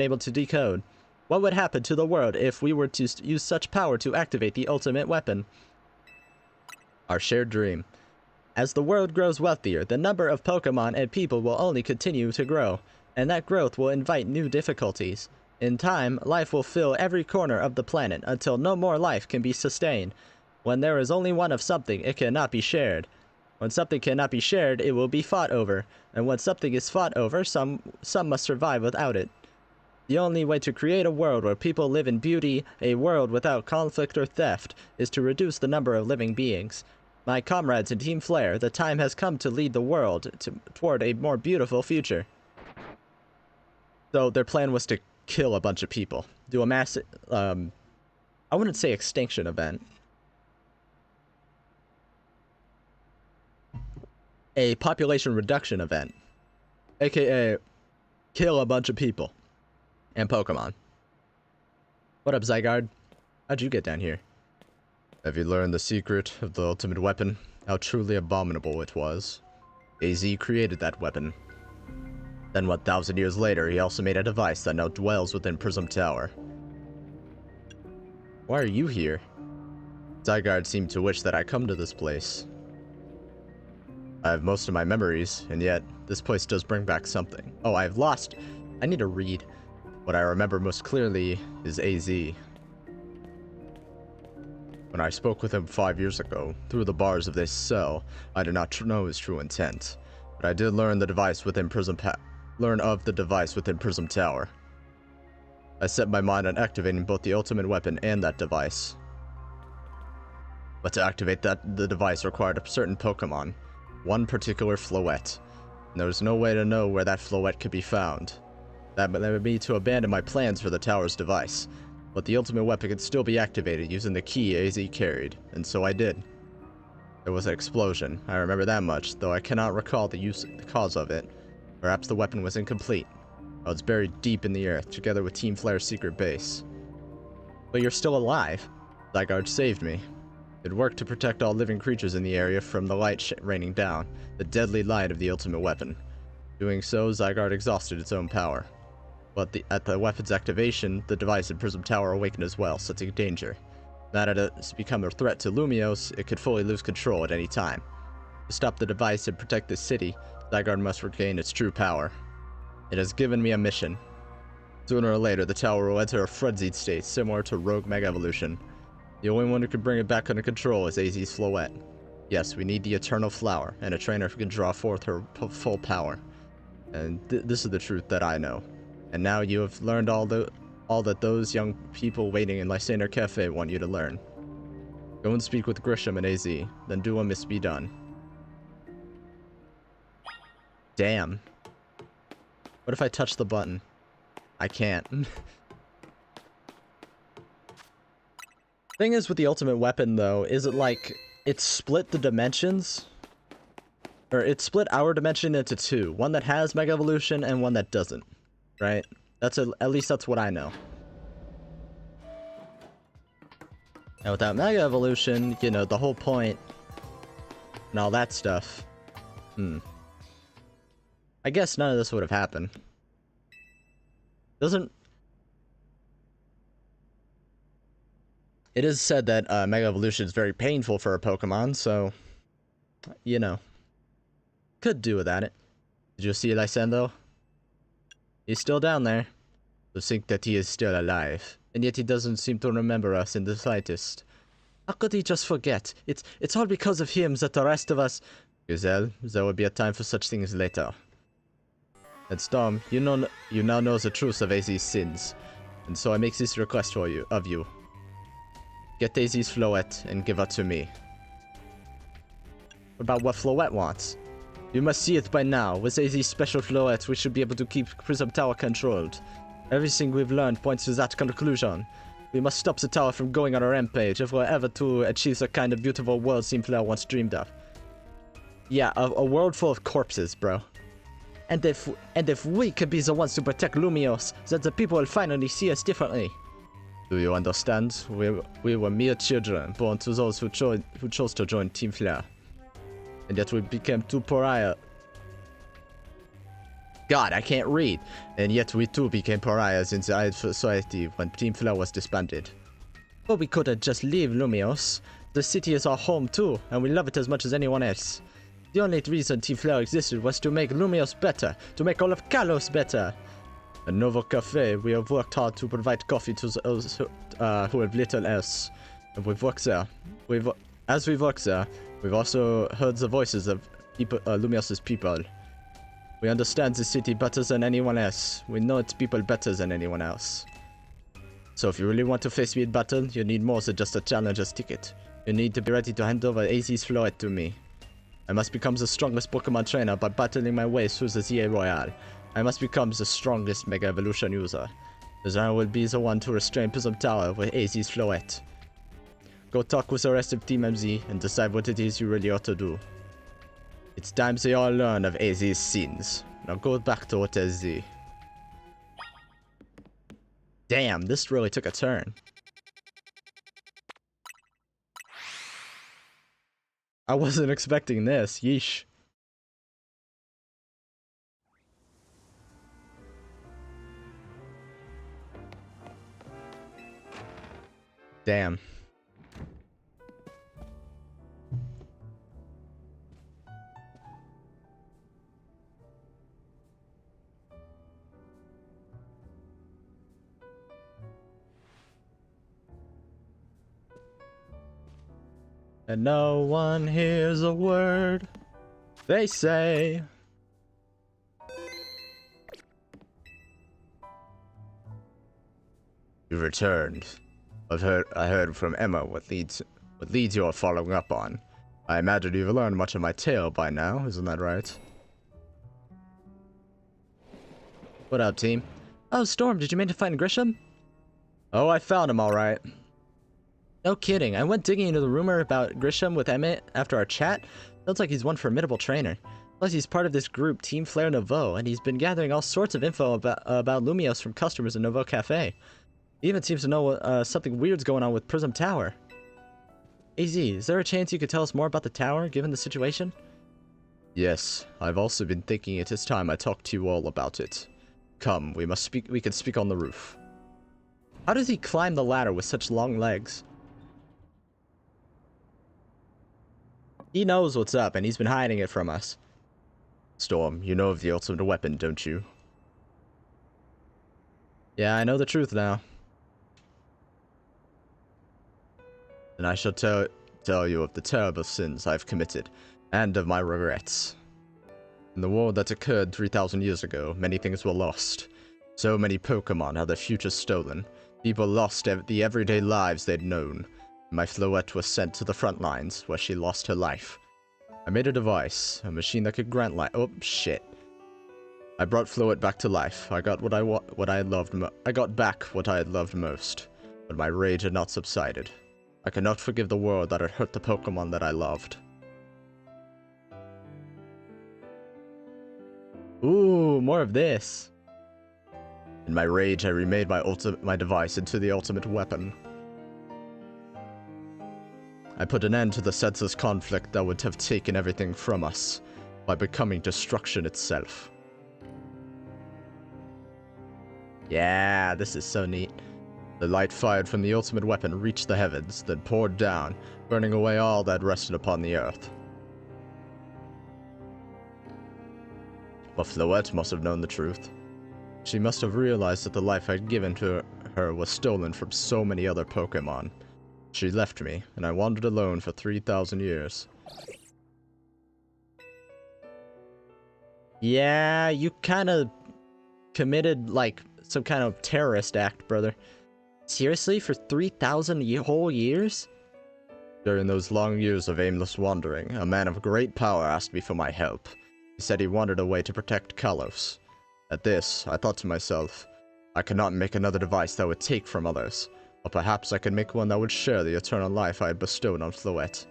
able to decode. What would happen to the world if we were to use such power to activate the ultimate weapon? Our shared dream. As the world grows wealthier, the number of Pokemon and people will only continue to grow, and that growth will invite new difficulties. In time, life will fill every corner of the planet until no more life can be sustained. When there is only one of something, it cannot be shared. When something cannot be shared, it will be fought over, and when something is fought over, some must survive without it. The only way to create a world where people live in beauty, a world without conflict or theft, is to reduce the number of living beings. My comrades in Team Flare, the time has come to lead the world toward a more beautiful future. So their plan was to kill a bunch of people. Do a massive, I wouldn't say extinction event. A population reduction event. AKA, kill a bunch of people. And Pokemon. What up, Zygarde? How'd you get down here? Have you learned the secret of the ultimate weapon? How truly abominable it was. AZ created that weapon. Then 1,000 years later, he also made a device that now dwells within Prism Tower. Why are you here? Zygarde seemed to wish that I come to this place. I have most of my memories, and yet, this place does bring back something. Oh, I've lost... I need to read. What I remember most clearly is AZ. When I spoke with him 5 years ago, through the bars of this cell, I did not know his true intent. But I did learn of the device within Prism Tower. I set my mind on activating both the ultimate weapon and that device. But to activate the device required a certain Pokemon. One particular Floette. And there was no way to know where that Floette could be found. That led me to abandon my plans for the tower's device. But the ultimate weapon could still be activated using the key AZ carried, and so I did. There was an explosion, I remember that much, though I cannot recall the cause of it. Perhaps the weapon was incomplete. I was buried deep in the earth, together with Team Flare's secret base. But you're still alive. Zygarde saved me. It worked to protect all living creatures in the area from the light raining down, the deadly light of the ultimate weapon. Doing so, Zygarde exhausted its own power. But at the weapon's activation, the device in Prism Tower awakened as well, sensing danger. Now that it has become a threat to Lumiose, it could fully lose control at any time. To stop the device and protect the city, Zygarde must regain its true power. It has given me a mission. Sooner or later, the tower will enter a frenzied state, similar to Rogue Mega Evolution. The only one who can bring it back under control is AZ's Floette. Yes, we need the Eternal Flower, and a trainer who can draw forth her full power. And this is the truth that I know. And now you have learned all that those young people waiting in Lysander Cafe want you to learn. Go and speak with Grisham and AZ, then do what must be done. Damn. What if I touch the button? I can't. Thing is with the ultimate weapon though, is it like, it split the dimensions? Or it split our dimension into two. One that has Mega Evolution and one that doesn't. Right? At least that's what I know. And without Mega Evolution, you know, the whole point and all that stuff. I guess none of this would have happened. It is said that Mega Evolution is very painful for a Pokemon, so, you know, could do without it. Did you see Lysandro? He's still down there. To think that he is still alive, and yet he doesn't seem to remember us in the slightest. How could he just forget? It's all because of him that the rest of us... Gazelle, there will be a time for such things later. And Storm, you now know the truth of AZ's sins, and so I make this request of you. Get AZ's Floette and give her to me. What about what Floette wants? You must see it by now. With AZ's special floettes, we should be able to keep Prism Tower controlled. Everything we've learned points to that conclusion. We must stop the tower from going on a rampage if we're ever to achieve the kind of beautiful world Team Flare once dreamed of. Yeah, a world full of corpses, bro. And if we could be the ones to protect Lumios, then the people will finally see us differently. Do you understand? We were mere children, born to those who chose to join Team Flare. And yet we became two pariah. God, I can't read. And yet we too became pariahs in the eyes of society when Team Flare was disbanded. But we couldn't just leave Lumios. The city is our home too, and we love it as much as anyone else. The only reason Team Flare existed was to make Lumios better, to make all of Kalos better. At Novo Cafe, we have worked hard to provide coffee to those who have little else. And we've worked there. As we've worked there, we've also heard the voices of people, Lumios' people. We understand the city better than anyone else. We know its people better than anyone else. So if you really want to face me in battle, you need more than just a challenger's ticket. You need to be ready to hand over AZ's Floette to me. I must become the strongest Pokemon trainer by battling my way through the ZA Royale. I must become the strongest Mega Evolution user. As I will be the one to restrain Prism Tower with AZ's Floette. Go talk with the rest of Team MZ and decide what it is you really ought to do. It's time they all learn of AZ's sins. Now go back to OTZ. Damn, this really took a turn. I wasn't expecting this, yeesh. Damn. And no one hears a word they say. You returned. I heard from Emma what leads you are following up on. I imagine you've learned much of my tale by now, isn't that right? What up, team? Oh, Storm, did you manage to find Grisham? Oh, I found him alright. No kidding, I went digging into the rumor about Grisham with Emmett after our chat. Sounds like he's one formidable trainer. Plus, he's part of this group, Team Flare Nouveau, and he's been gathering all sorts of info about Lumios from customers in Nouveau Cafe. He even seems to know something weird's going on with Prism Tower. AZ, is there a chance you could tell us more about the tower, given the situation? Yes, I've also been thinking it is time I talked to you all about it. Come, we can speak on the roof. How does he climb the ladder with such long legs? He knows what's up, and he's been hiding it from us. Storm, you know of the ultimate weapon, don't you? Yeah, I know the truth now. And I shall tell you of the terrible sins I've committed, and of my regrets. In the war that occurred 3,000 years ago, many things were lost. So many Pokemon had their futures stolen. People lost the everyday lives they'd known. My Floette was sent to the front lines, where she lost her life. I made a device, a machine that could grant life. Oh, shit. I brought Floette back to life. I got I got back what I had loved most, but my rage had not subsided. I could not forgive the world that had hurt the Pokemon that I loved. Ooh, more of this. In my rage, I remade my device into the ultimate weapon. I put an end to the senseless conflict that would have taken everything from us, by becoming destruction itself. Yeah, this is so neat. The light fired from the ultimate weapon reached the heavens, then poured down, burning away all that rested upon the earth. But Floette must have known the truth. She must have realized that the life I'd given to her was stolen from so many other Pokemon. She left me, and I wandered alone for 3,000 years. Yeah, you kinda committed, like, some kind of terrorist act, brother. Seriously? For 3,000 whole years? During those long years of aimless wandering, a man of great power asked me for my help. He said he wanted a way to protect Kalos. At this, I thought to myself, I could not make another device that would take from others, but perhaps I could make one that would share the eternal life I had bestowed on Floette.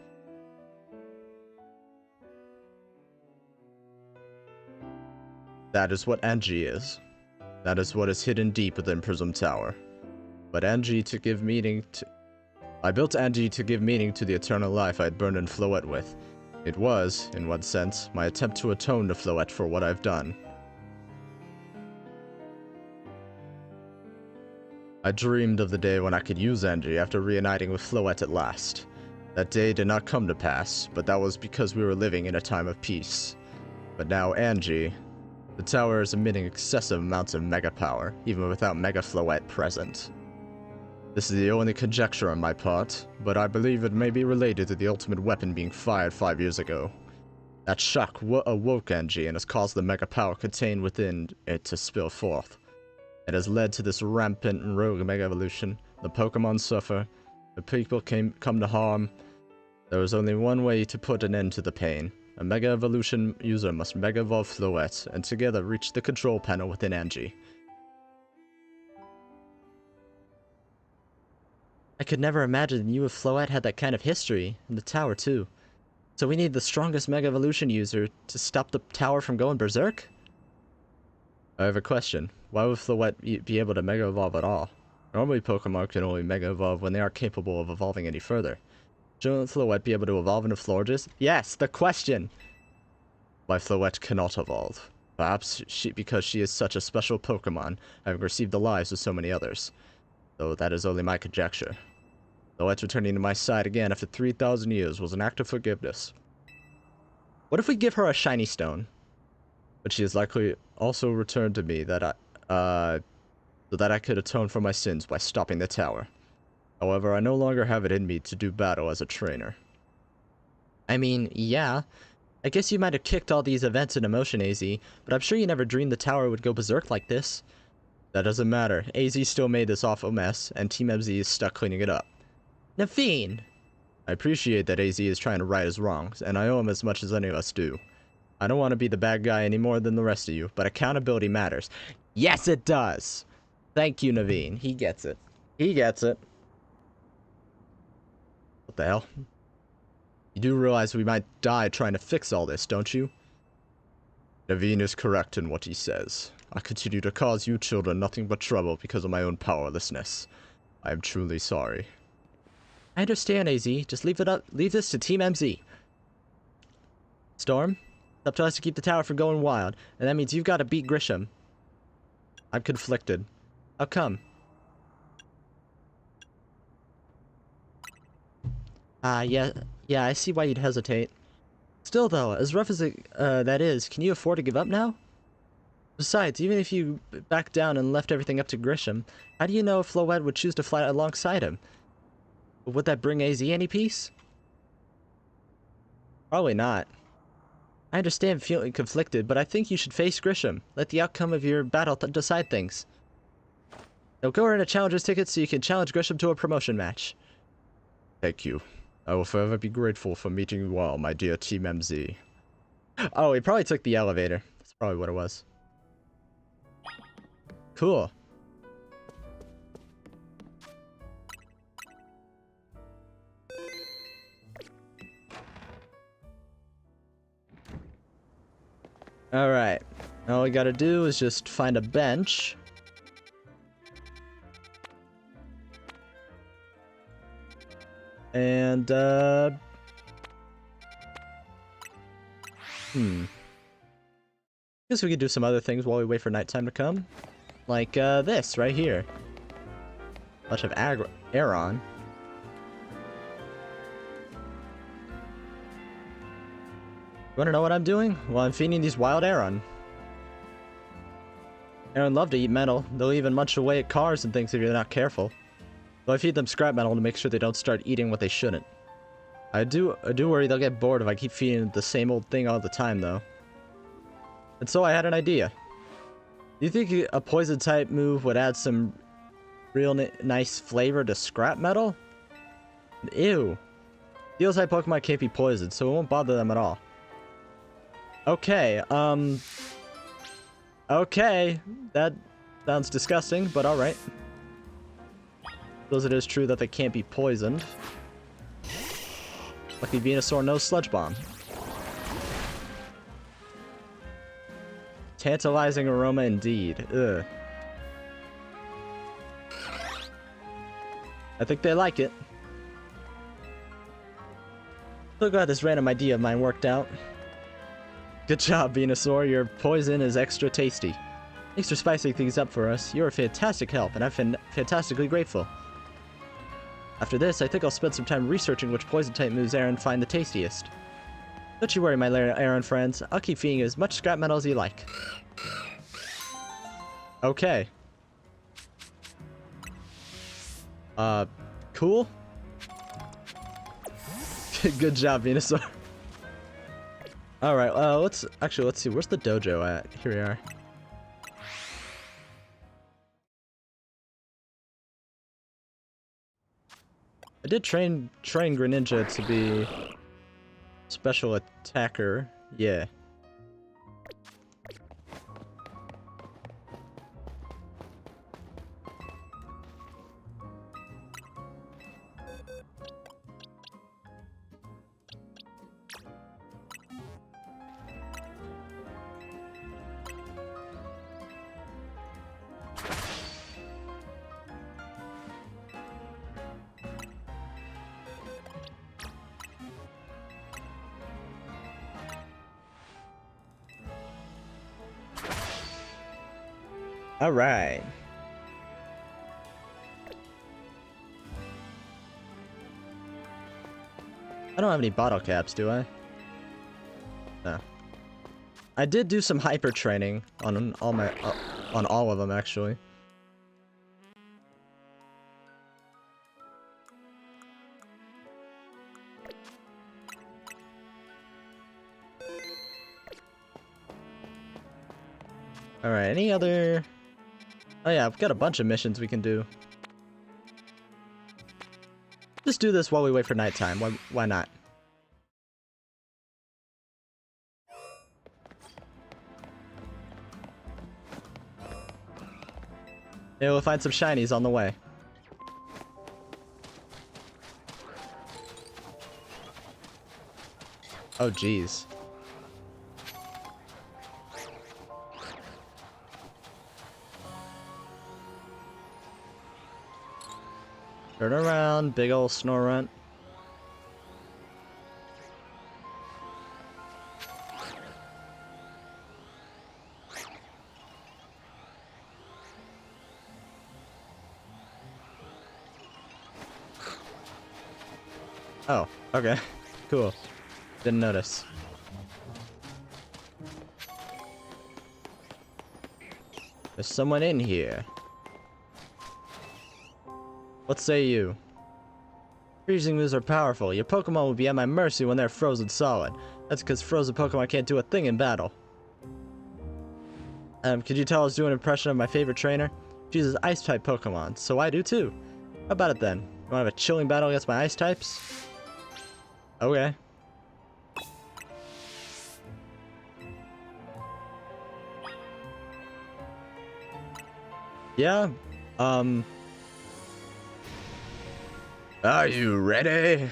That is what Angie is. That is what is hidden deep within Prism Tower. But Angie to give meaning to... I built Angie to give meaning to the eternal life I had burdened Floette with. It was, in one sense, my attempt to atone to Floette for what I've done. I dreamed of the day when I could use Angie after reuniting with Floette at last. That day did not come to pass, but that was because we were living in a time of peace. But now Angie... The tower is emitting excessive amounts of mega power, even without Mega Floette present. This is the only conjecture on my part, but I believe it may be related to the ultimate weapon being fired 5 years ago. That shock awoke Angie and has caused the mega power contained within it to spill forth. It has led to this rampant and rogue mega evolution. The Pokemon suffer, the people come to harm. There is only one way to put an end to the pain. A Mega Evolution user must Mega Evolve Floette, and together reach the control panel within Angie. I could never imagine you and Floette had that kind of history, in the tower too. So we need the strongest Mega Evolution user to stop the tower from going berserk? I have a question. Why would Floette be able to Mega Evolve at all? Normally Pokemon can only Mega Evolve when they are capable of evolving any further. Shouldn't Floette be able to evolve into Florges? Yes, the question! Why Floette cannot evolve. Perhaps because she is such a special Pokemon, having received the lives of so many others. Though that is only my conjecture. Floette returning to my side again after 3,000 years was an act of forgiveness. What if we give her a shiny stone? But she has likely also returned to me so that I could atone for my sins by stopping the tower. However, I no longer have it in me to do battle as a trainer. I mean, yeah. I guess you might have kicked all these events into motion, AZ, but I'm sure you never dreamed the tower would go berserk like this. That doesn't matter. AZ still made this awful mess, and Team MZ is stuck cleaning it up. Naveen! I appreciate that AZ is trying to right his wrongs, and I owe him as much as any of us do. I don't want to be the bad guy any more than the rest of you, but accountability matters. Yes, it does! Thank you, Naveen. He gets it. He gets it. What the hell? You do realize we might die trying to fix all this, don't you? Naveen is correct in what he says. I continue to cause you children nothing but trouble because of my own powerlessness. I am truly sorry. I understand, AZ. Just leave this to Team MZ. Storm, it's up to us to keep the tower from going wild, and that means you've got to beat Grisham. I'm conflicted. How come? Yeah, I see why you'd hesitate. Still though, as rough as that is, can you afford to give up now? Besides, even if you backed down and left everything up to Grisham, how do you know if Floette would choose to fly alongside him? Would that bring AZ any peace? Probably not. I understand feeling conflicted, but I think you should face Grisham. Let the outcome of your battle decide things. Now go earn a challenger's ticket so you can challenge Grisham to a promotion match. Thank you. I will forever be grateful for meeting you all, my dear Team MZ. Oh, he probably took the elevator. That's probably what it was. Cool. Alright. All we gotta do is just find a bench. And, guess we could do some other things while we wait for nighttime to come. Like, this, right here. Bunch of Aeron. You wanna know what I'm doing? Well, I'm feeding these wild Aeron. Aeron love to eat metal. They'll even munch away at cars and things if you're not careful. So I feed them scrap metal to make sure they don't start eating what they shouldn't. I do worry they'll get bored if I keep feeding them the same old thing all the time, though. And so I had an idea. Do you think a poison type move would add some real nice flavor to scrap metal? Ew. Steel type Pokemon can't be poisoned, so it won't bother them at all. Okay, okay, that sounds disgusting, but alright. Suppose it is true that they can't be poisoned. Lucky Venusaur, no Sludge Bomb. Tantalizing aroma indeed. Ugh. I think they like it. So glad this random idea of mine worked out. Good job, Venusaur. Your poison is extra tasty. Thanks for spicing things up for us. You're a fantastic help, and I've been fantastically grateful. After this, I think I'll spend some time researching which poison-type moves Aaron find the tastiest. Don't you worry, my Aaron friends. I'll keep feeding you as much scrap metal as you like. Okay. Cool? Good job, Venusaur. Alright, let's see. Where's the dojo at? Here we are. I did train Greninja to be special attacker. Yeah. All right. I don't have any bottle caps, do I? No. I did do some hyper training on all my on all of them actually. All right, any other? Oh yeah, I've got a bunch of missions we can do. Just do this while we wait for nighttime. Why not? Yeah, we'll find some shinies on the way. Oh, jeez. Turn around, big ol' Snorunt. Oh, okay. Cool. Didn't notice. There's someone in here. What say you? Freezing moves are powerful. Your Pokemon will be at my mercy when they're frozen solid. That's because frozen Pokemon can't do a thing in battle. Could you tell I was doing an impression of my favorite trainer? She uses Ice-type Pokemon, so I do too. How about it then? You wanna have a chilling battle against my Ice-types? Okay. Yeah, Are you ready?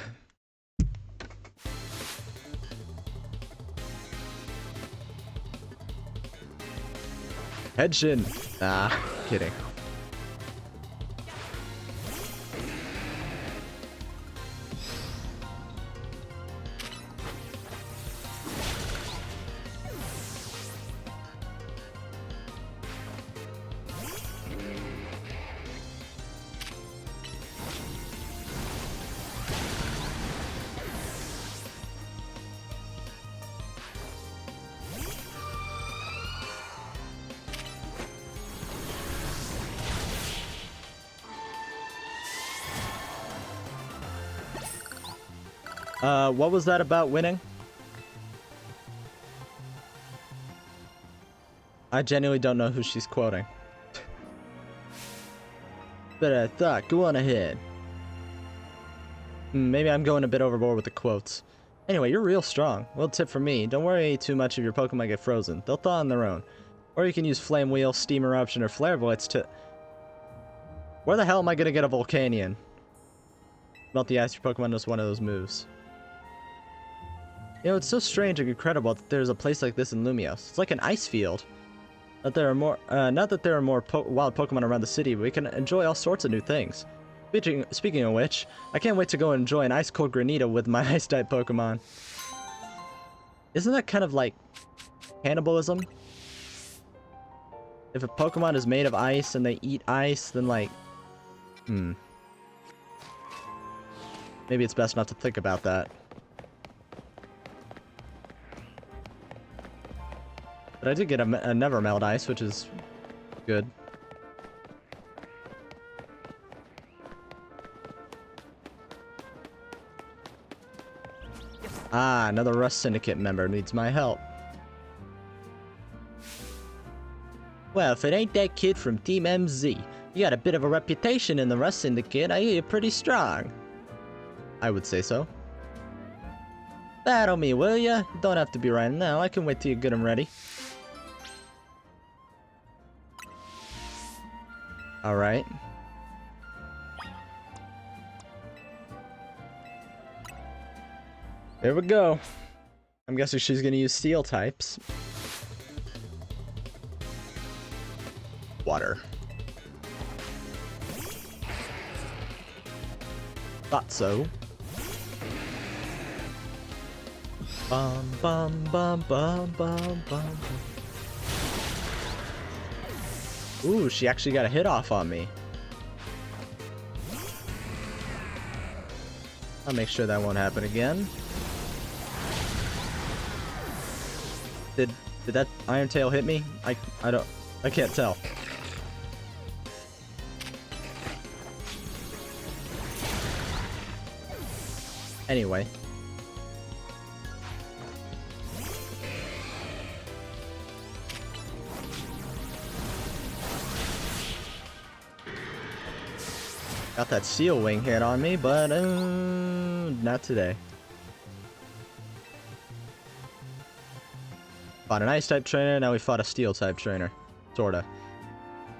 Henshin! Nah, kidding. What was that about winning? I genuinely don't know who she's quoting. But I thought, go on ahead. Maybe I'm going a bit overboard with the quotes. Anyway, you're real strong. Little tip from me, don't worry too much if your Pokemon get frozen. They'll thaw on their own. Or you can use Flame Wheel, Steam Eruption, or Flare Blitz to... Where the hell am I gonna get a Volcanion? Melt the ice, your Pokemon knows one of those moves. You know, it's so strange and incredible that there's a place like this in Lumios. It's like an ice field. That there are more, not that there are more wild Pokemon around the city, but we can enjoy all sorts of new things. Speaking of which, I can't wait to go enjoy an ice-cold Granita with my ice-type Pokemon. Isn't that kind of like cannibalism? If a Pokemon is made of ice and they eat ice, then like... Maybe it's best not to think about that. But I did get a Never Melt Ice, which is good. Ah, another Rust Syndicate member needs my help. Well, if it ain't that kid from Team MZ, you got a bit of a reputation in the Rust Syndicate. I hear you're pretty strong. I would say so. Battle me, will ya? Don't have to be right now. I can wait till you get them ready. Alright. There we go. I'm guessing she's gonna use steel types. Water. Thought so. Bum bum bum bum bum bum. Ooh, she actually got a hit off on me. I'll make sure that won't happen again. Did that Iron Tail hit me? I can't tell. Anyway. Got that Steel Wing hit on me, but not today. Fought an Ice-type trainer, now we fought a Steel-type trainer. Sorta.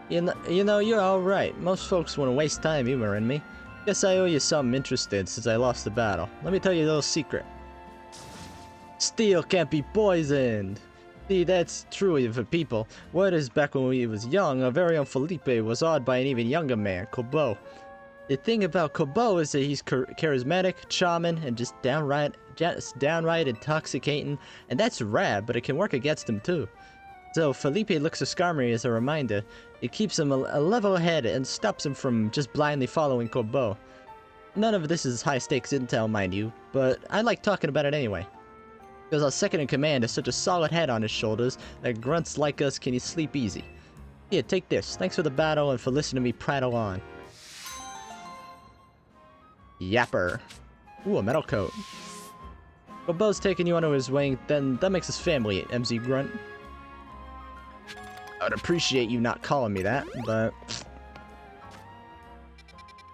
You know, you're alright. Most folks wouldn't waste time humoring me. Guess I owe you something interested since I lost the battle. Let me tell you a little secret. Steel can't be poisoned! See, that's true of the people. Word is back when we was young, our very own Felipe was awed by an even younger man, Kobo. The thing about Kobo is that he's charismatic, charming, and just downright intoxicating, and that's rad, but it can work against him too. So Felipe looks to Skarmory as a reminder. It keeps him a level ahead and stops him from just blindly following Kobo. None of this is high-stakes intel, mind you, but I like talking about it anyway. Because our second-in-command has such a solid head on his shoulders that grunts like us can sleep easy. Here, take this. Thanks for the battle and for listening to me prattle on. Yapper. Ooh, a metal coat. Kobo's taking you under his wing, then that makes us family, MZ Grunt. I'd appreciate you not calling me that, but...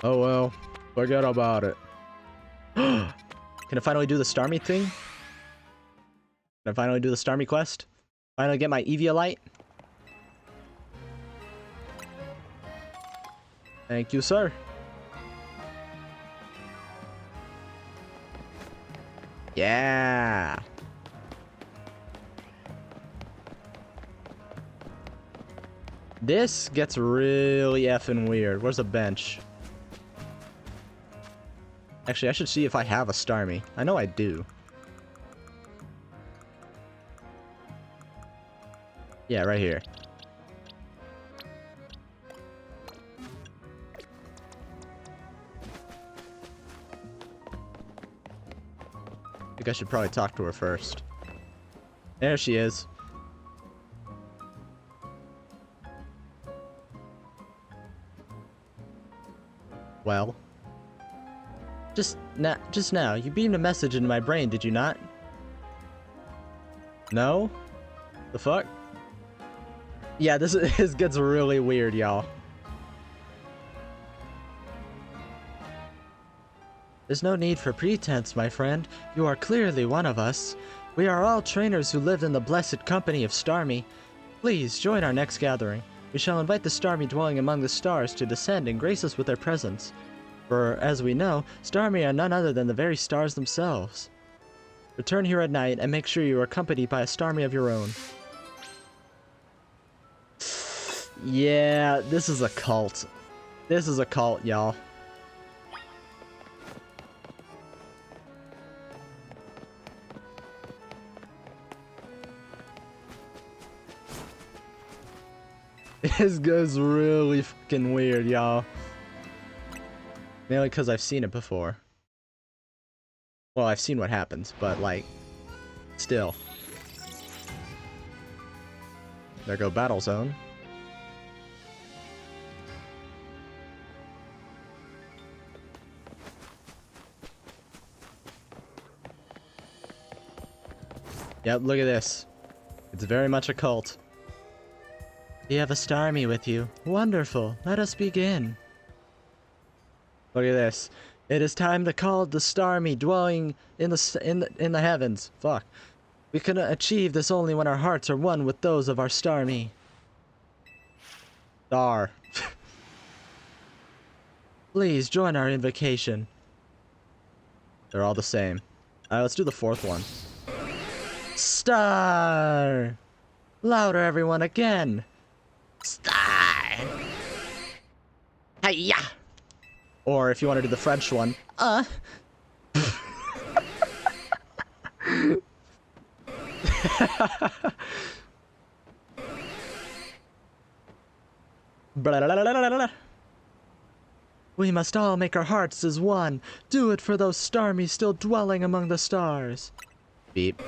Oh well, forget about it. Can I finally do the Starmie thing? Can I finally do the Starmie quest? Finally get my Eviolite? Thank you, sir. Yeah. This gets really effing weird. Where's the bench? Actually, I should see if I have a Starmie. I know I do. Yeah, right here. I think I should probably talk to her first. There she is. Well. Just now, you beamed a message into my brain, did you not? No? The fuck? Yeah, this gets really weird, y'all. There's no need for pretense, my friend. You are clearly one of us. We are all trainers who live in the blessed company of Starmie. Please join our next gathering. We shall invite the Starmie dwelling among the stars to descend and grace us with their presence. For, as we know, Starmie are none other than the very stars themselves. Return here at night and make sure you are accompanied by a Starmie of your own. Yeah, this is a cult. This is a cult, y'all. This goes really fucking weird, y'all. Mainly because I've seen it before. Well, I've seen what happens, but like, still. There go Battle Zone. Yep, look at this. It's very much a cult. You have a Starmie with you. Wonderful. Let us begin. Look at this. It is time to call the Starmie dwelling in the heavens. Fuck. We can achieve this only when our hearts are one with those of our Starmie. Star. Please join our invocation. They're all the same. Alright, let's do the fourth one. Star! Louder, everyone, again! Star! Hiya! Or if you want to do the French one, We must all make our hearts as one. Do it for those Starmies still dwelling among the stars. Beep.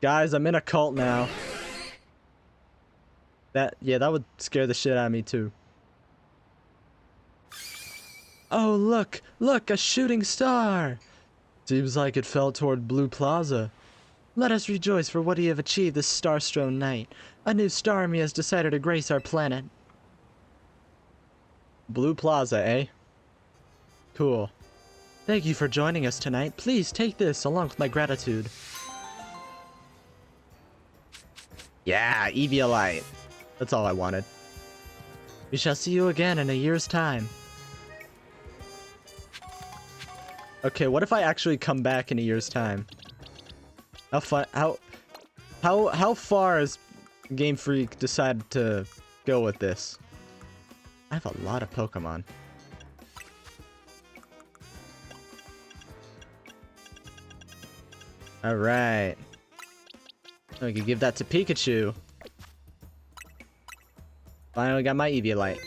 Guys, I'm in a cult now. That would scare the shit out of me too. Oh, look! Look, a shooting star! Seems like it fell toward Blue Plaza. Let us rejoice for what you have achieved this star-strewn night. A new Starmie has decided to grace our planet. Blue Plaza, eh? Cool. Thank you for joining us tonight. Please take this along with my gratitude. Yeah, Eviolite. That's all I wanted. We shall see you again in a year's time. Okay, what if I actually come back in a year's time? How far has Game Freak decided to go with this? I have a lot of Pokemon. Alright. I could give that to Pikachu. Finally got my Eviolite.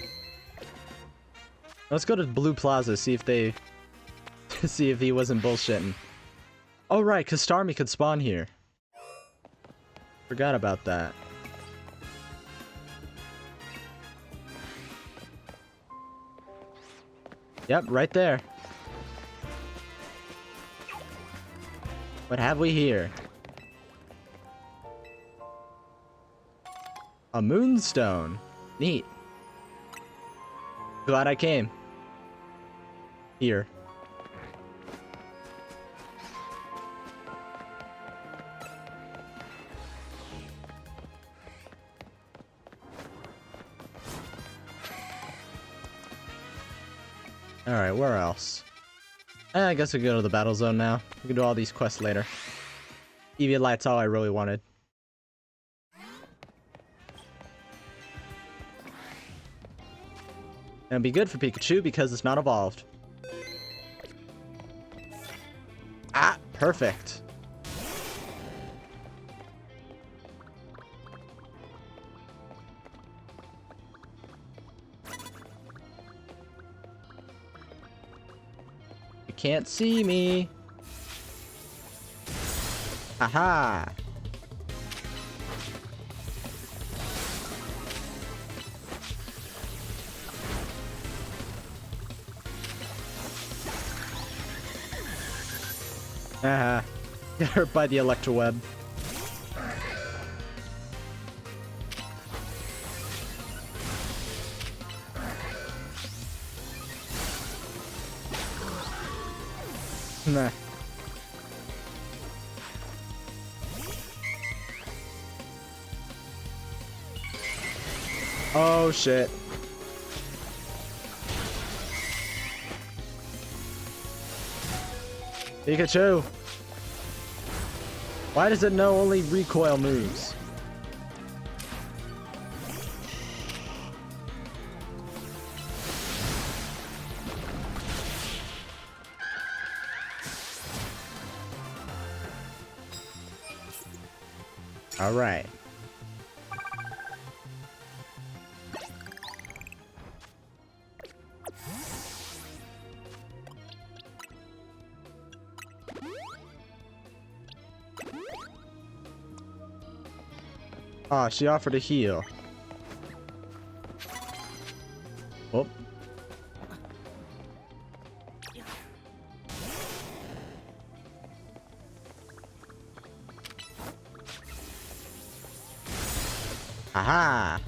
Let's go to Blue Plaza, see if they... see if he wasn't bullshitting. Oh right, cause Starmie could spawn here. Forgot about that. Yep, right there. What have we here? A moonstone. Neat. Glad I came. Here. Alright, where else? I guess we can go to the battle zone now. We can do all these quests later. Eviolite's all I really wanted. And it'd be good for Pikachu because it's not evolved. Ah, perfect. You can't see me. Haha. Haha. Get hurt by the Electroweb. Nah. Oh shit. Pikachu! Why does it know only recoil moves? Alright. Ah, she offered a heal. Oh. Aha!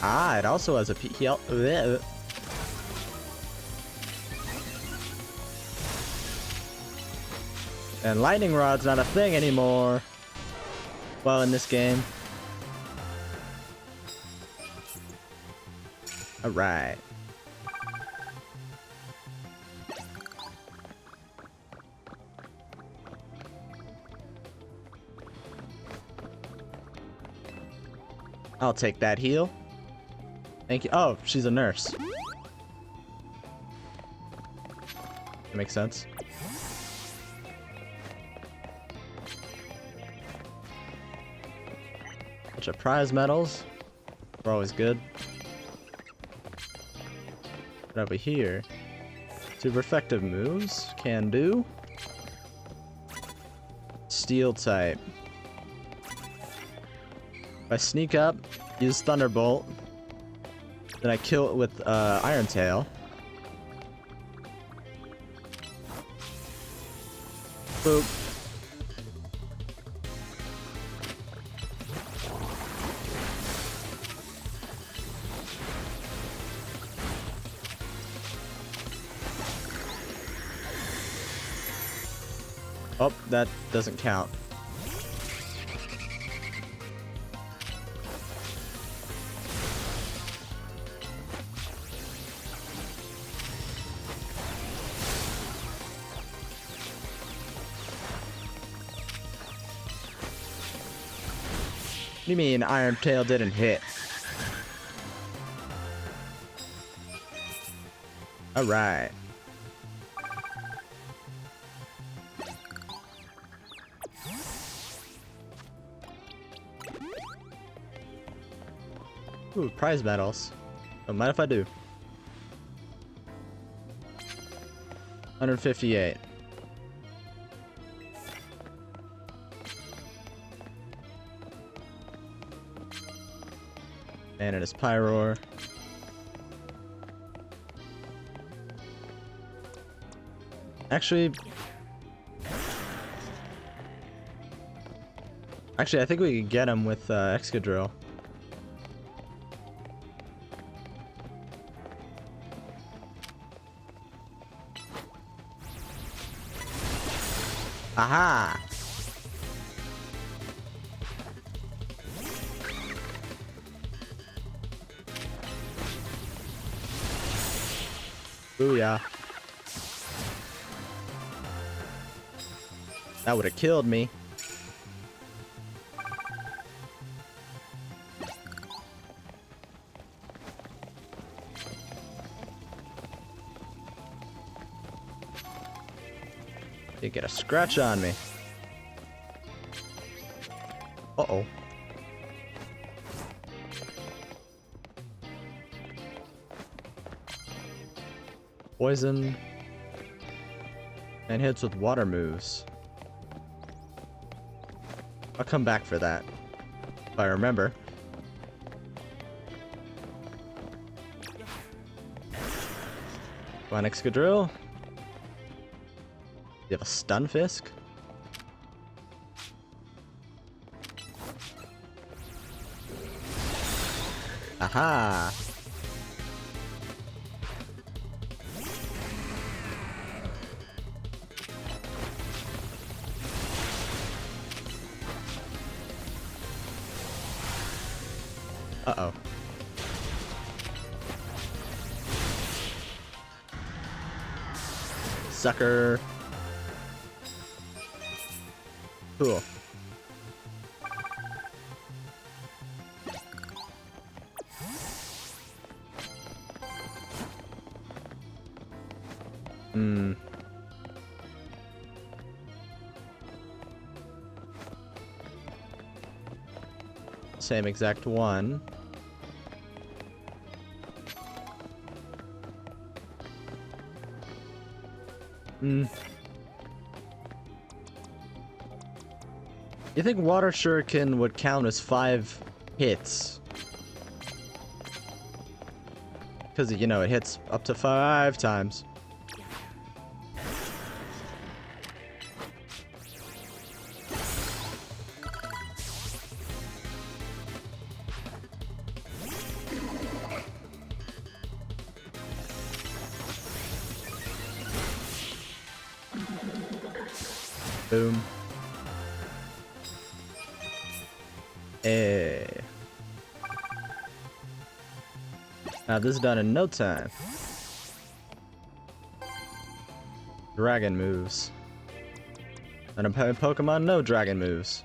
Ah, it also has a heal. And lightning rod's not a thing anymore. Well, in this game. Alright. I'll take that heal. Thank you. Oh, she's a nurse. That makes sense. Bunch of prize medals. They're always good. But over here, super effective moves. Can do. Steel type. If I sneak up, use Thunderbolt. Then I kill it with Iron Tail. Boop. Oh, that doesn't count. What do you mean Iron Tail didn't hit? Alright. Ooh, prize medals. Don't mind if I do. 158. And it is Pyroar. Actually, I think we could get him with Excadrill. Aha! Booyah. That would have killed me. You get a scratch on me. Uh-oh. Poison. And hits with water moves. I'll come back for that. If I remember. Come on, Excadrill. You have a Stunfisk? Aha! Uh-oh. Sucker. Cool. Same exact one. You think Water Shuriken would count as 5 hits? Because, you know, it hits up to 5 times. Boom. Hey. Now this is done in no time. Dragon moves. And a Pokemon, no dragon moves.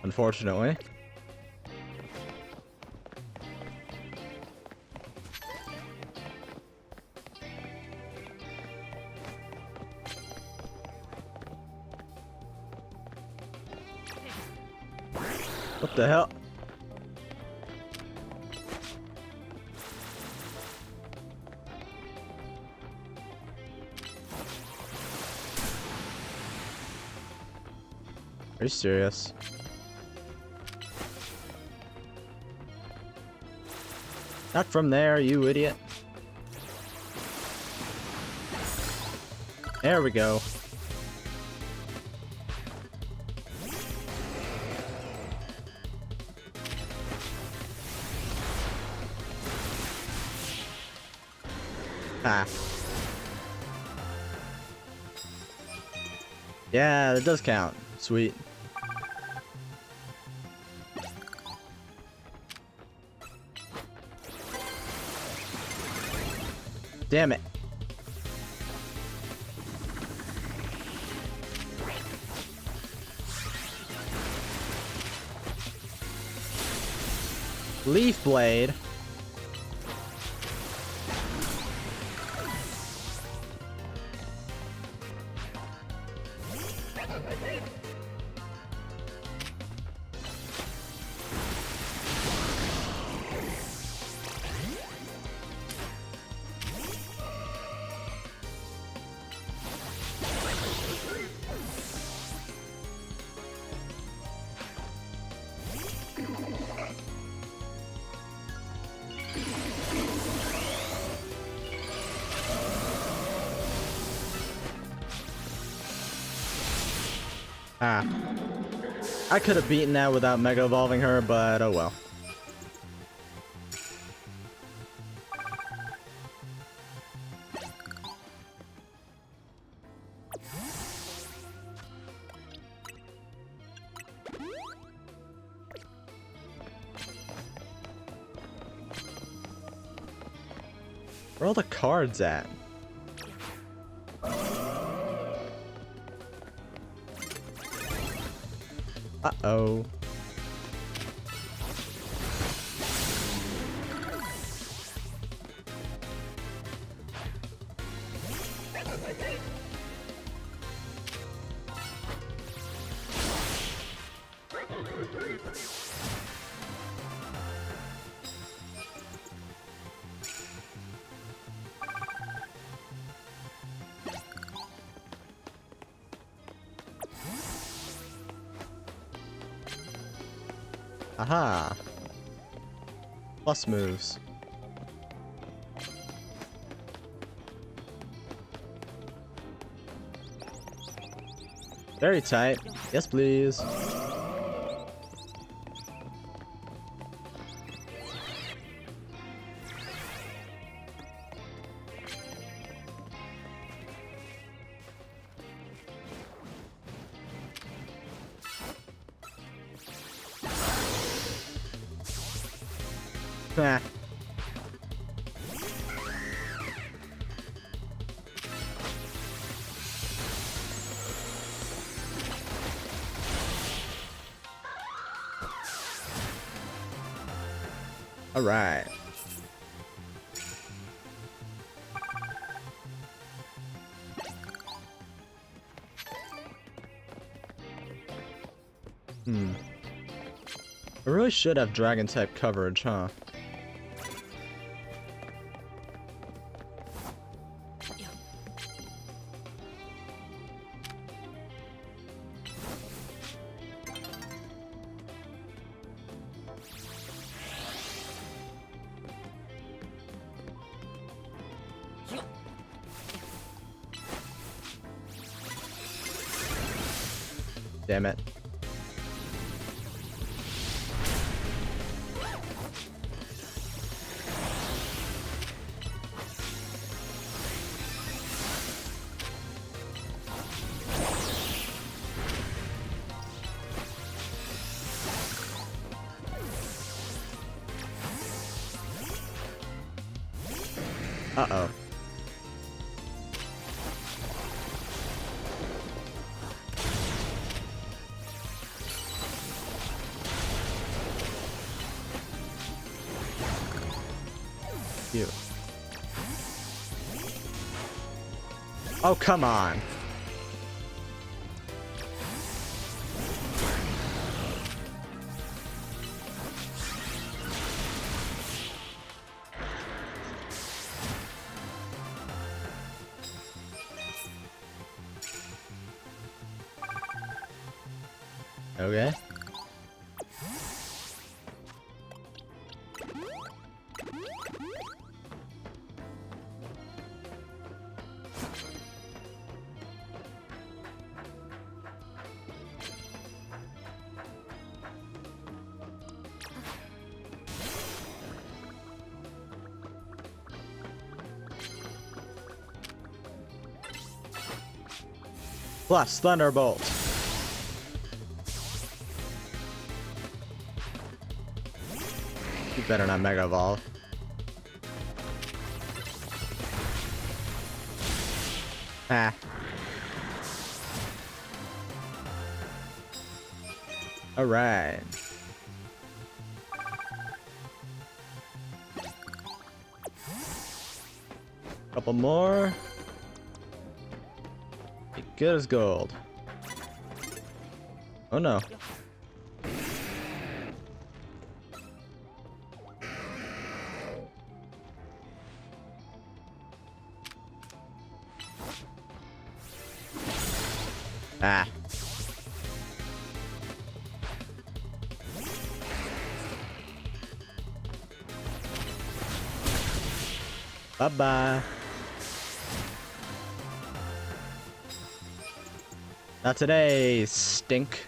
Unfortunately. What the hell? Are you serious? Not from there, you idiot. There we go. Ah. Yeah, that does count. Sweet. Damn it. Leaf Blade. Ah. I could have beaten that without Mega Evolving her, but oh well. Where are all the cards at? Uh-oh. Aha! Plus moves. Very tight. Yes, please. Nah. All right. I really should have dragon type coverage, huh? Damn it. Uh-oh. You. Oh, come on. Okay. Plus Thunderbolt. You better not Mega Evolve. Ah. Alright. Couple more. Be good as gold. Oh no. Ah. Bye-bye. Not today, stink.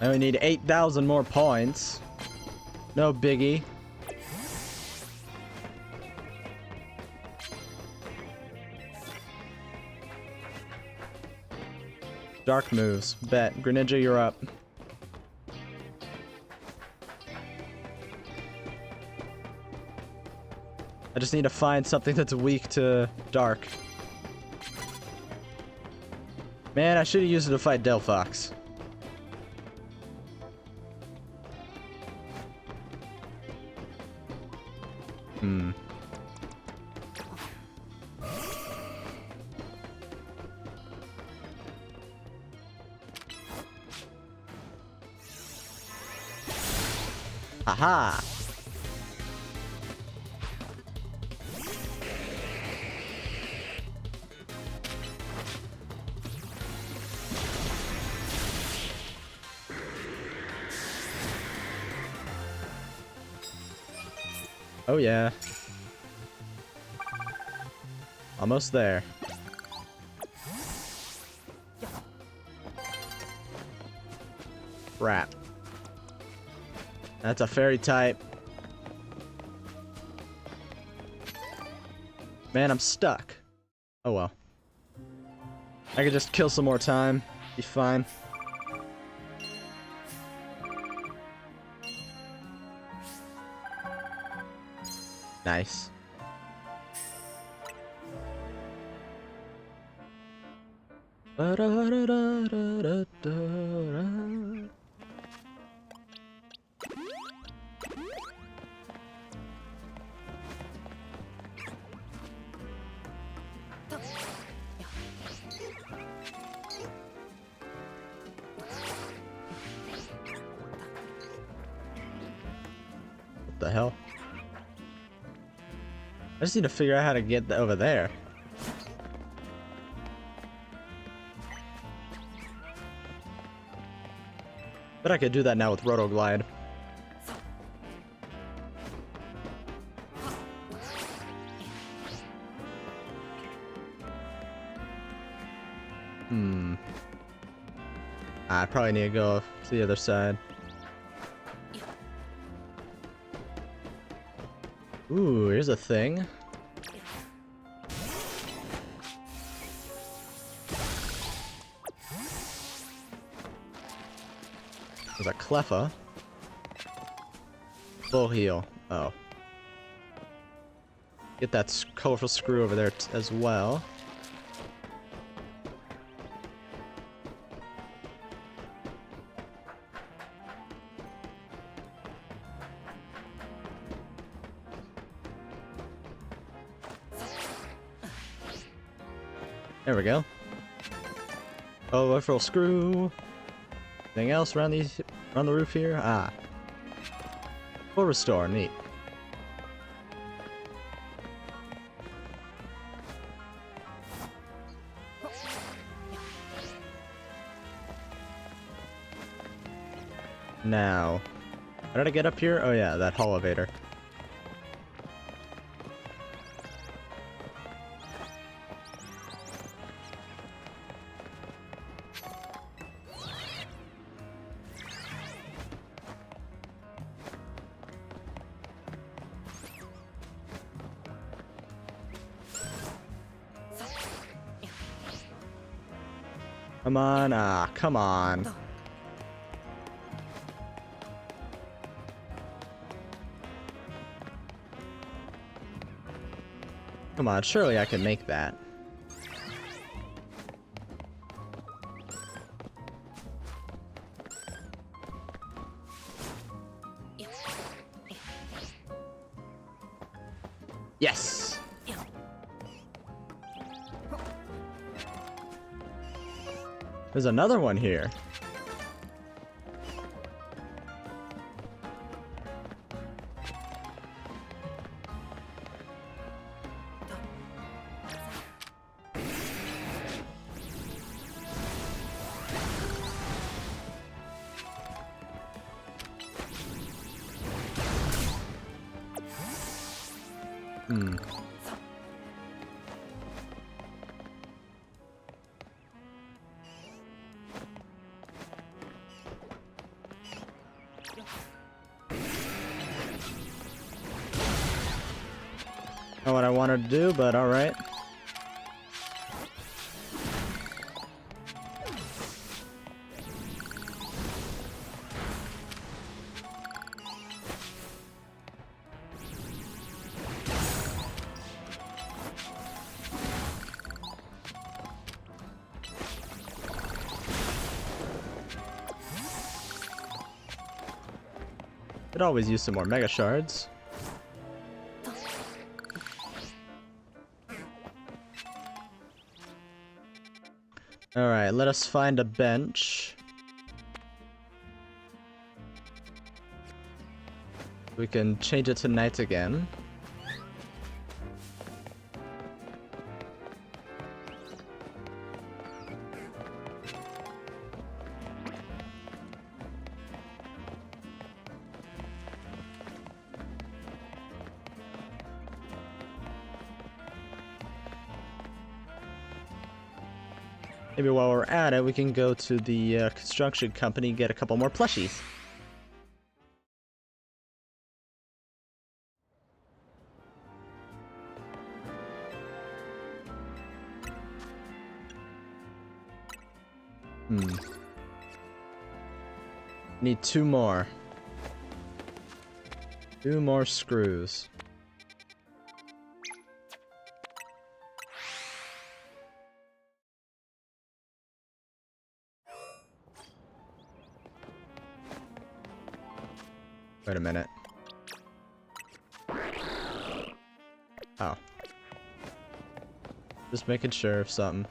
I only need 8,000 more points. No biggie. Dark moves. Bet. Greninja, you're up. I just need to find something that's weak to dark. Man, I should have used it to fight Delphox. Aha! Oh yeah. Almost there. Crap. That's a fairy type. Man, I'm stuck. Oh well. I could just kill some more time. Be fine. Nice. What the hell? I just need to figure out how to get over there. But I could do that now with Rotoglide. I probably need to go to the other side. Ooh, here's a thing. There's a Cleffa. Full heal. Oh. Get that colorful screw over there as well. There we go. Colorful screw. Anything else around the roof here? Ah. Full restore, neat. Now, how did I get up here? Oh yeah, that elevator. Come on, come on. Come on, surely I can make that. Yes! There's another one here. Not what I wanted to do, but alright. Could always use some more Mega Shards. Alright, let us find a bench. We can change it to night again. Maybe while we're at it, we can go to the construction company and get a couple more plushies. Need 2 more. 2 more screws. Wait a minute. Oh. Just making sure of something.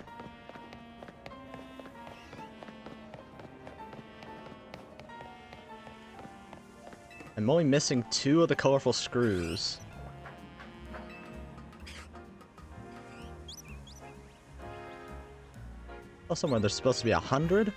I'm only missing 2 of the colorful screws. Oh, somewhere there's supposed to be 100?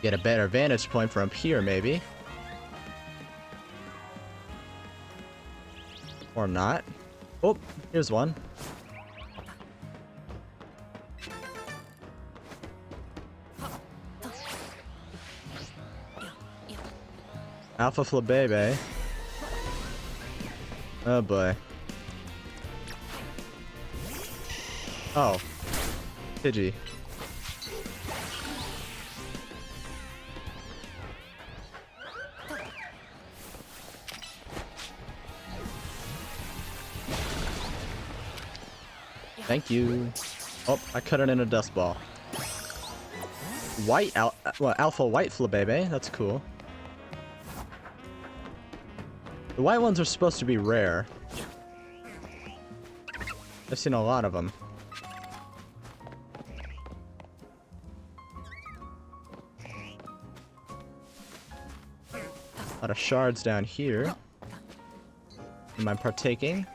Get a better vantage point from here, maybe. Or not. Oh, here's one. Alpha Flabebe. Oh boy. Oh. Pidgey. Thank you. Oh, I cut it in a dust ball. Alpha White Flabebe. That's cool. The white ones are supposed to be rare. I've seen a lot of them. A lot of shards down here. Am I partaking?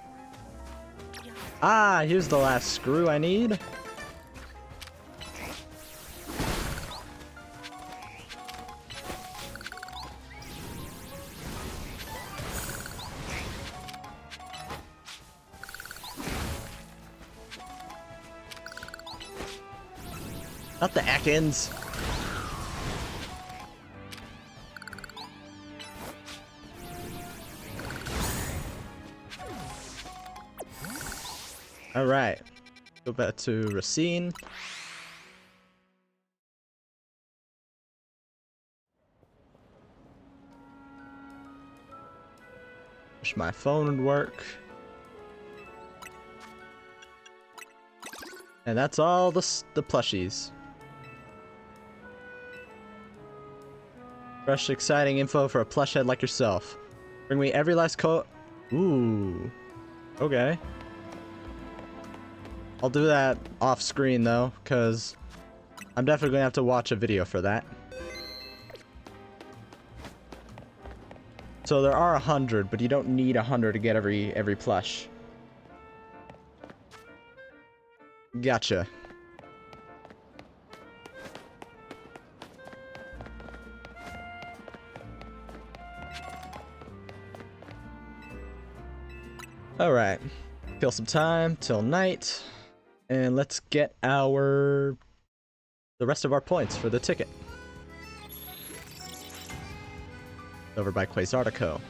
Ah, here's the last screw I need. Not the Ekans. Alright. Go back to Racine. Wish my phone would work. And that's all the plushies. Fresh, exciting info for a plush head like yourself. Bring me every last coat. Ooh. Okay. I'll do that off screen though, because I'm definitely gonna have to watch a video for that. So there are 100, but you don't need 100 to get every plush. Gotcha. Alright. Kill some time till night. And let's get the rest of our points for the ticket. Over by Quasartico.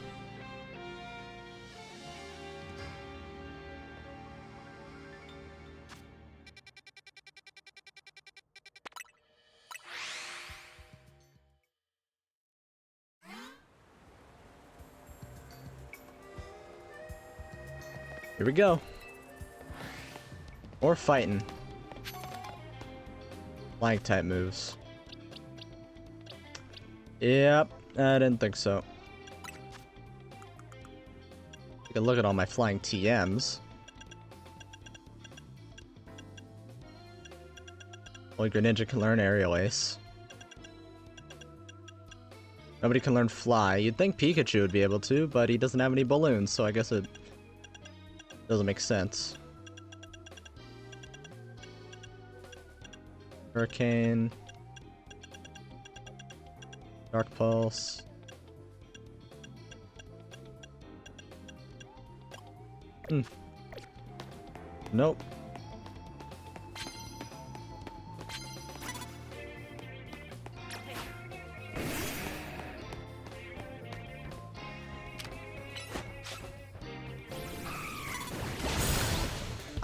Here we go. Or fighting. Flank type moves. Yep, I didn't think so. Take a look at all my flying TMs. Only Greninja can learn Aerial Ace. Nobody can learn fly. You'd think Pikachu would be able to, but he doesn't have any balloons, so I guess it doesn't make sense. Hurricane. Dark Pulse. Nope.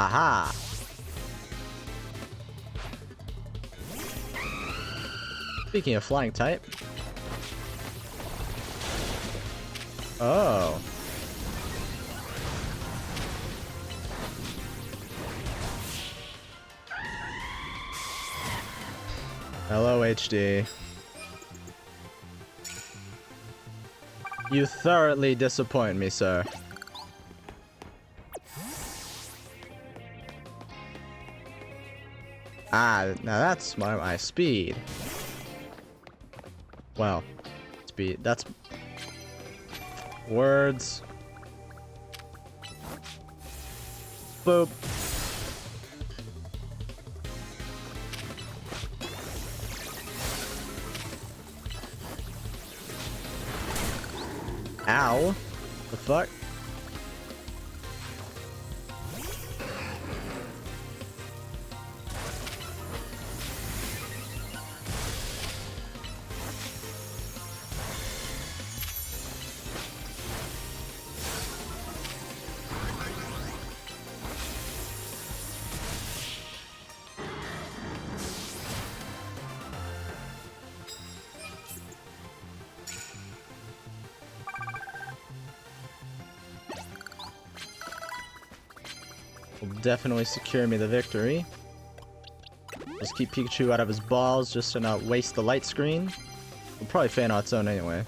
Aha! Speaking of flying type. Oh. Hello, HD. You thoroughly disappoint me, sir. Ah, now that's my speed. Well, speed, that's... Words. Boop. Ow. The fuck? Will definitely secure me the victory. Just keep Pikachu out of his balls just to not waste the light screen. We'll probably fan on its own anyway.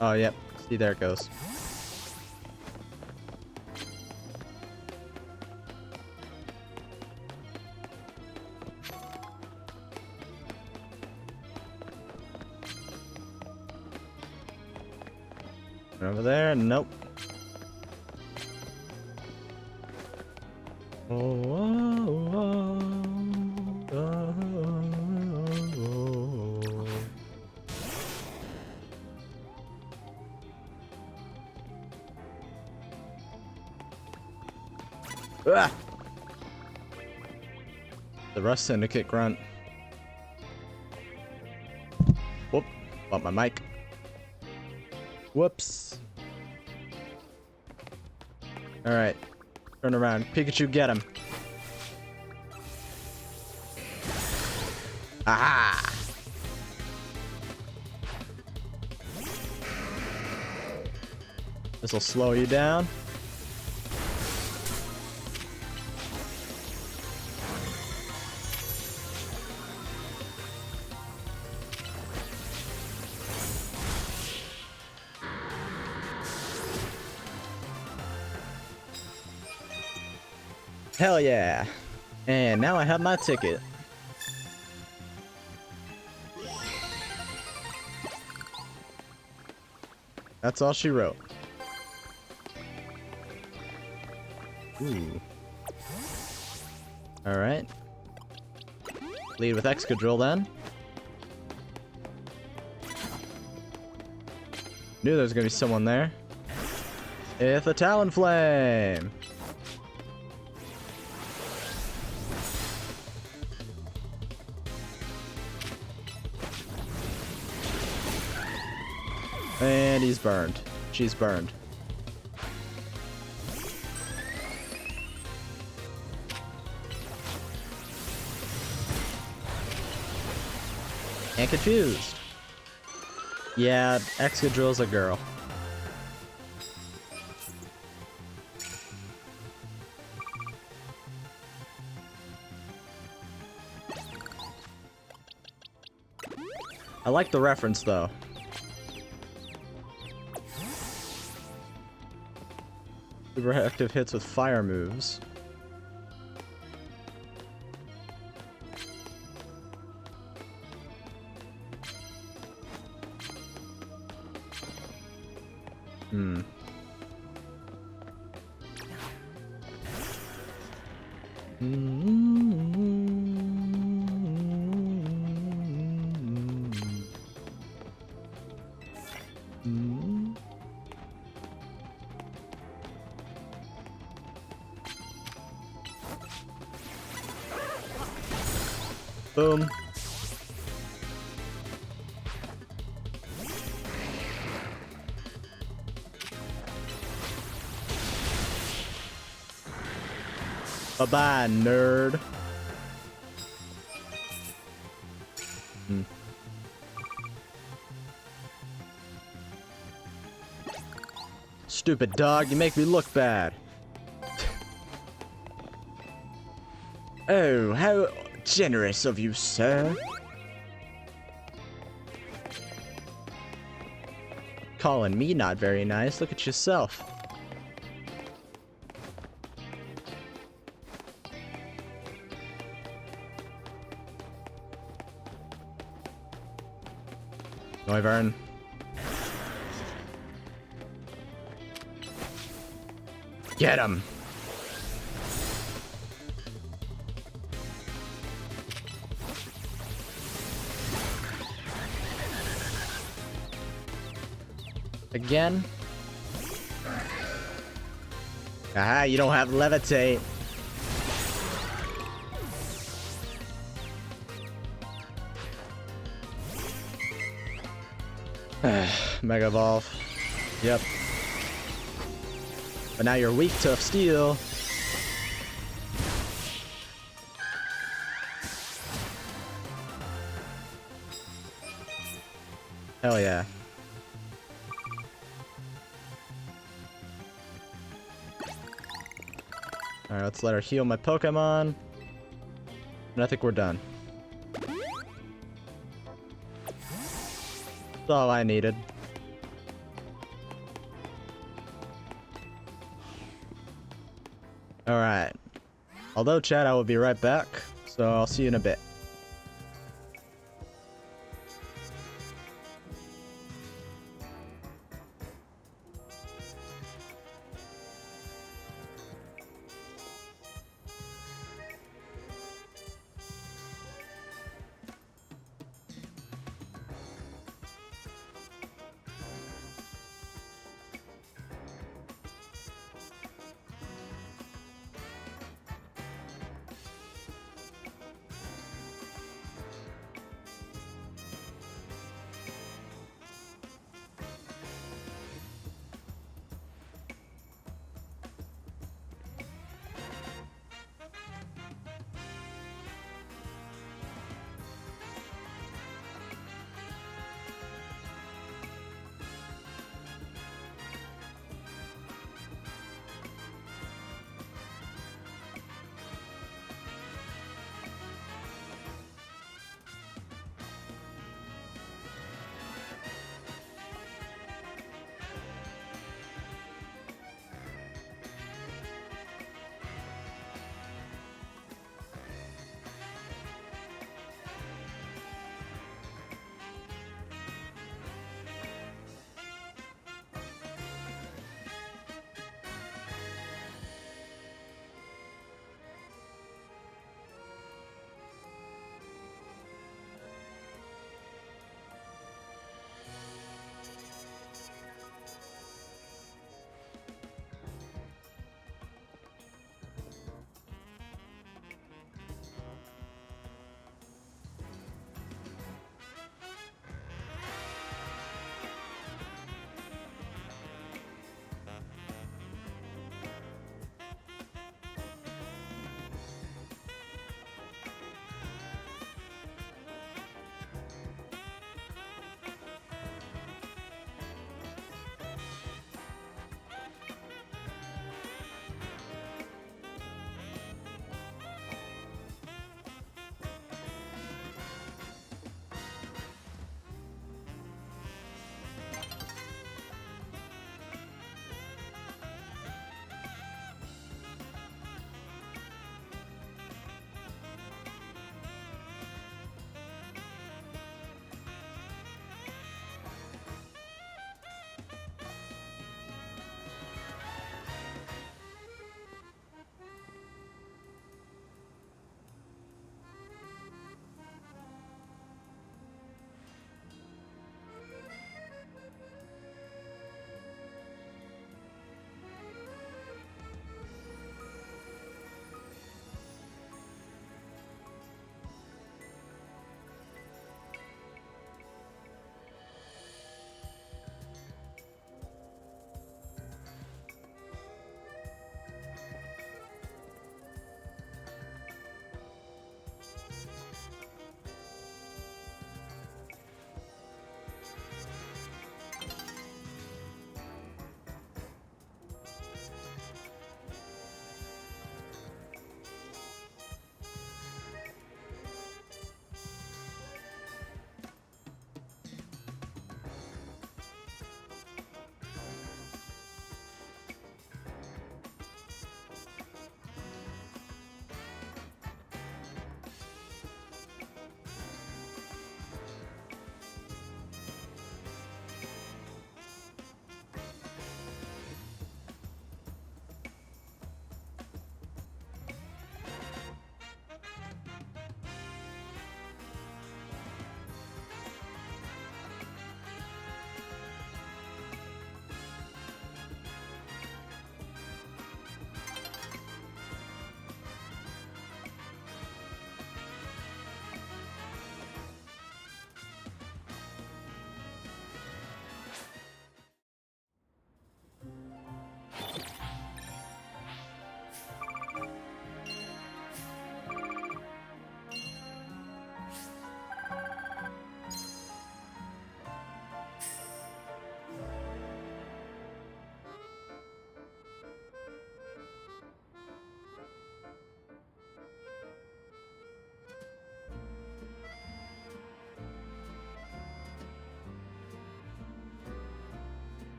Oh, yep. See, there it goes. Over there, nope. Ah! The Rust Syndicate grunt. Whoop, bump my mic. Whoops. Alright. Turn around. Pikachu, get him. Aha! This'll slow you down. Hell yeah. And now I have my ticket. That's all she wrote. Ooh. Alright. Lead with Excadrill then. Knew there was gonna be someone there. It's a Talonflame! And he's burned. She's burned. And confused. Yeah, Excadrill's a girl. I like the reference though. Super active hits with fire moves. Hmm. Boom. Bye-bye, nerd. Hmm. Stupid dog, you make me look bad. Oh, how generous of you, sir. Calling me not very nice. Look at yourself. Wyvern. Get him. Again? Aha, you don't have levitate. Mega Evolve. Yep. But now you're weak to steel. Hell yeah. Alright, let's let her heal my Pokemon. And I think we're done. That's all I needed. Alright. Although, chat, I will be right back. So I'll see you in a bit.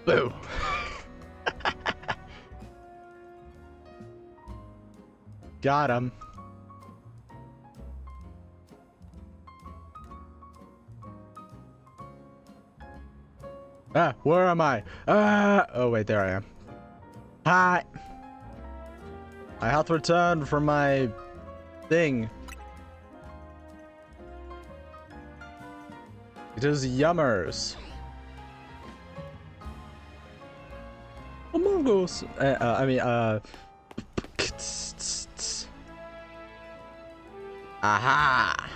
Boo. Got him. Ah, where am I? Ah, oh wait, there I am. Hi. I have returned from my thing. It is yummers. Among Us. Aha.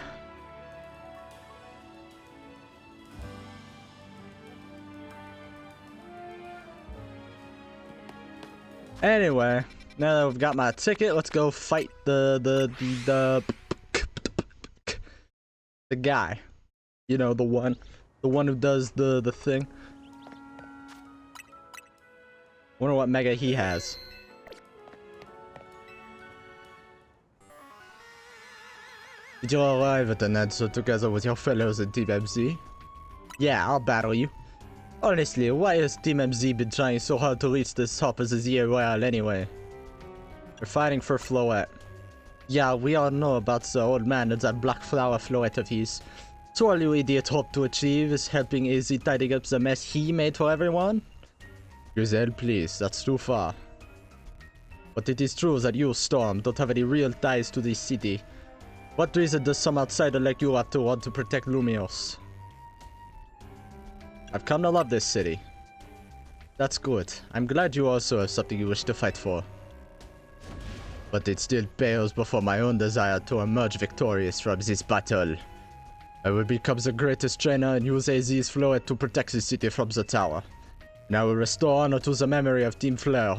Anyway, now that we've got my ticket, let's go fight the guy. You know, the one who does the thing. Wonder what mega he has. Did you arrive at an answer together with your fellows in Team MZ? Yeah, I'll battle you. Honestly, why has Team MZ been trying so hard to reach this top as a zero royale anyway? We're fighting for Floette. Yeah, we all know about the old man and that black flower Floette of his. So all you idiot hope to achieve is helping AZ tidying up the mess he made for everyone? Grizel, please, that's too far. But it is true that you, Storm, don't have any real ties to this city. What reason does some outsider like you have to want to protect Lumios? I've come to love this city. That's good. I'm glad you also have something you wish to fight for. But it still pales before my own desire to emerge victorious from this battle. I will become the greatest trainer and use AZ's Floette to protect the city from the tower. And I will restore honor to the memory of Team Flare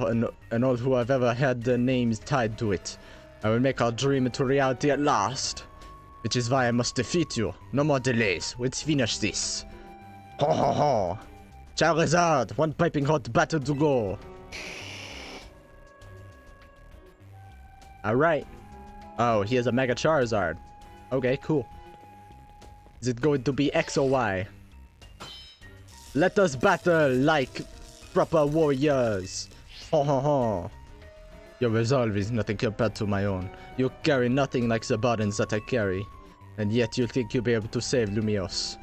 and all who have ever had their names tied to it. I will make our dream into reality at last. Which is why I must defeat you. No more delays. Let's finish this. Ho ho ho. Charizard, one piping hot battle to go. Alright. Oh, he has a Mega Charizard. Okay, cool. Is it going to be X or Y? Let us battle like proper warriors. Ho ho ho. Your resolve is nothing compared to my own. You carry nothing like the burdens that I carry. And yet you think you'll be able to save Lumios.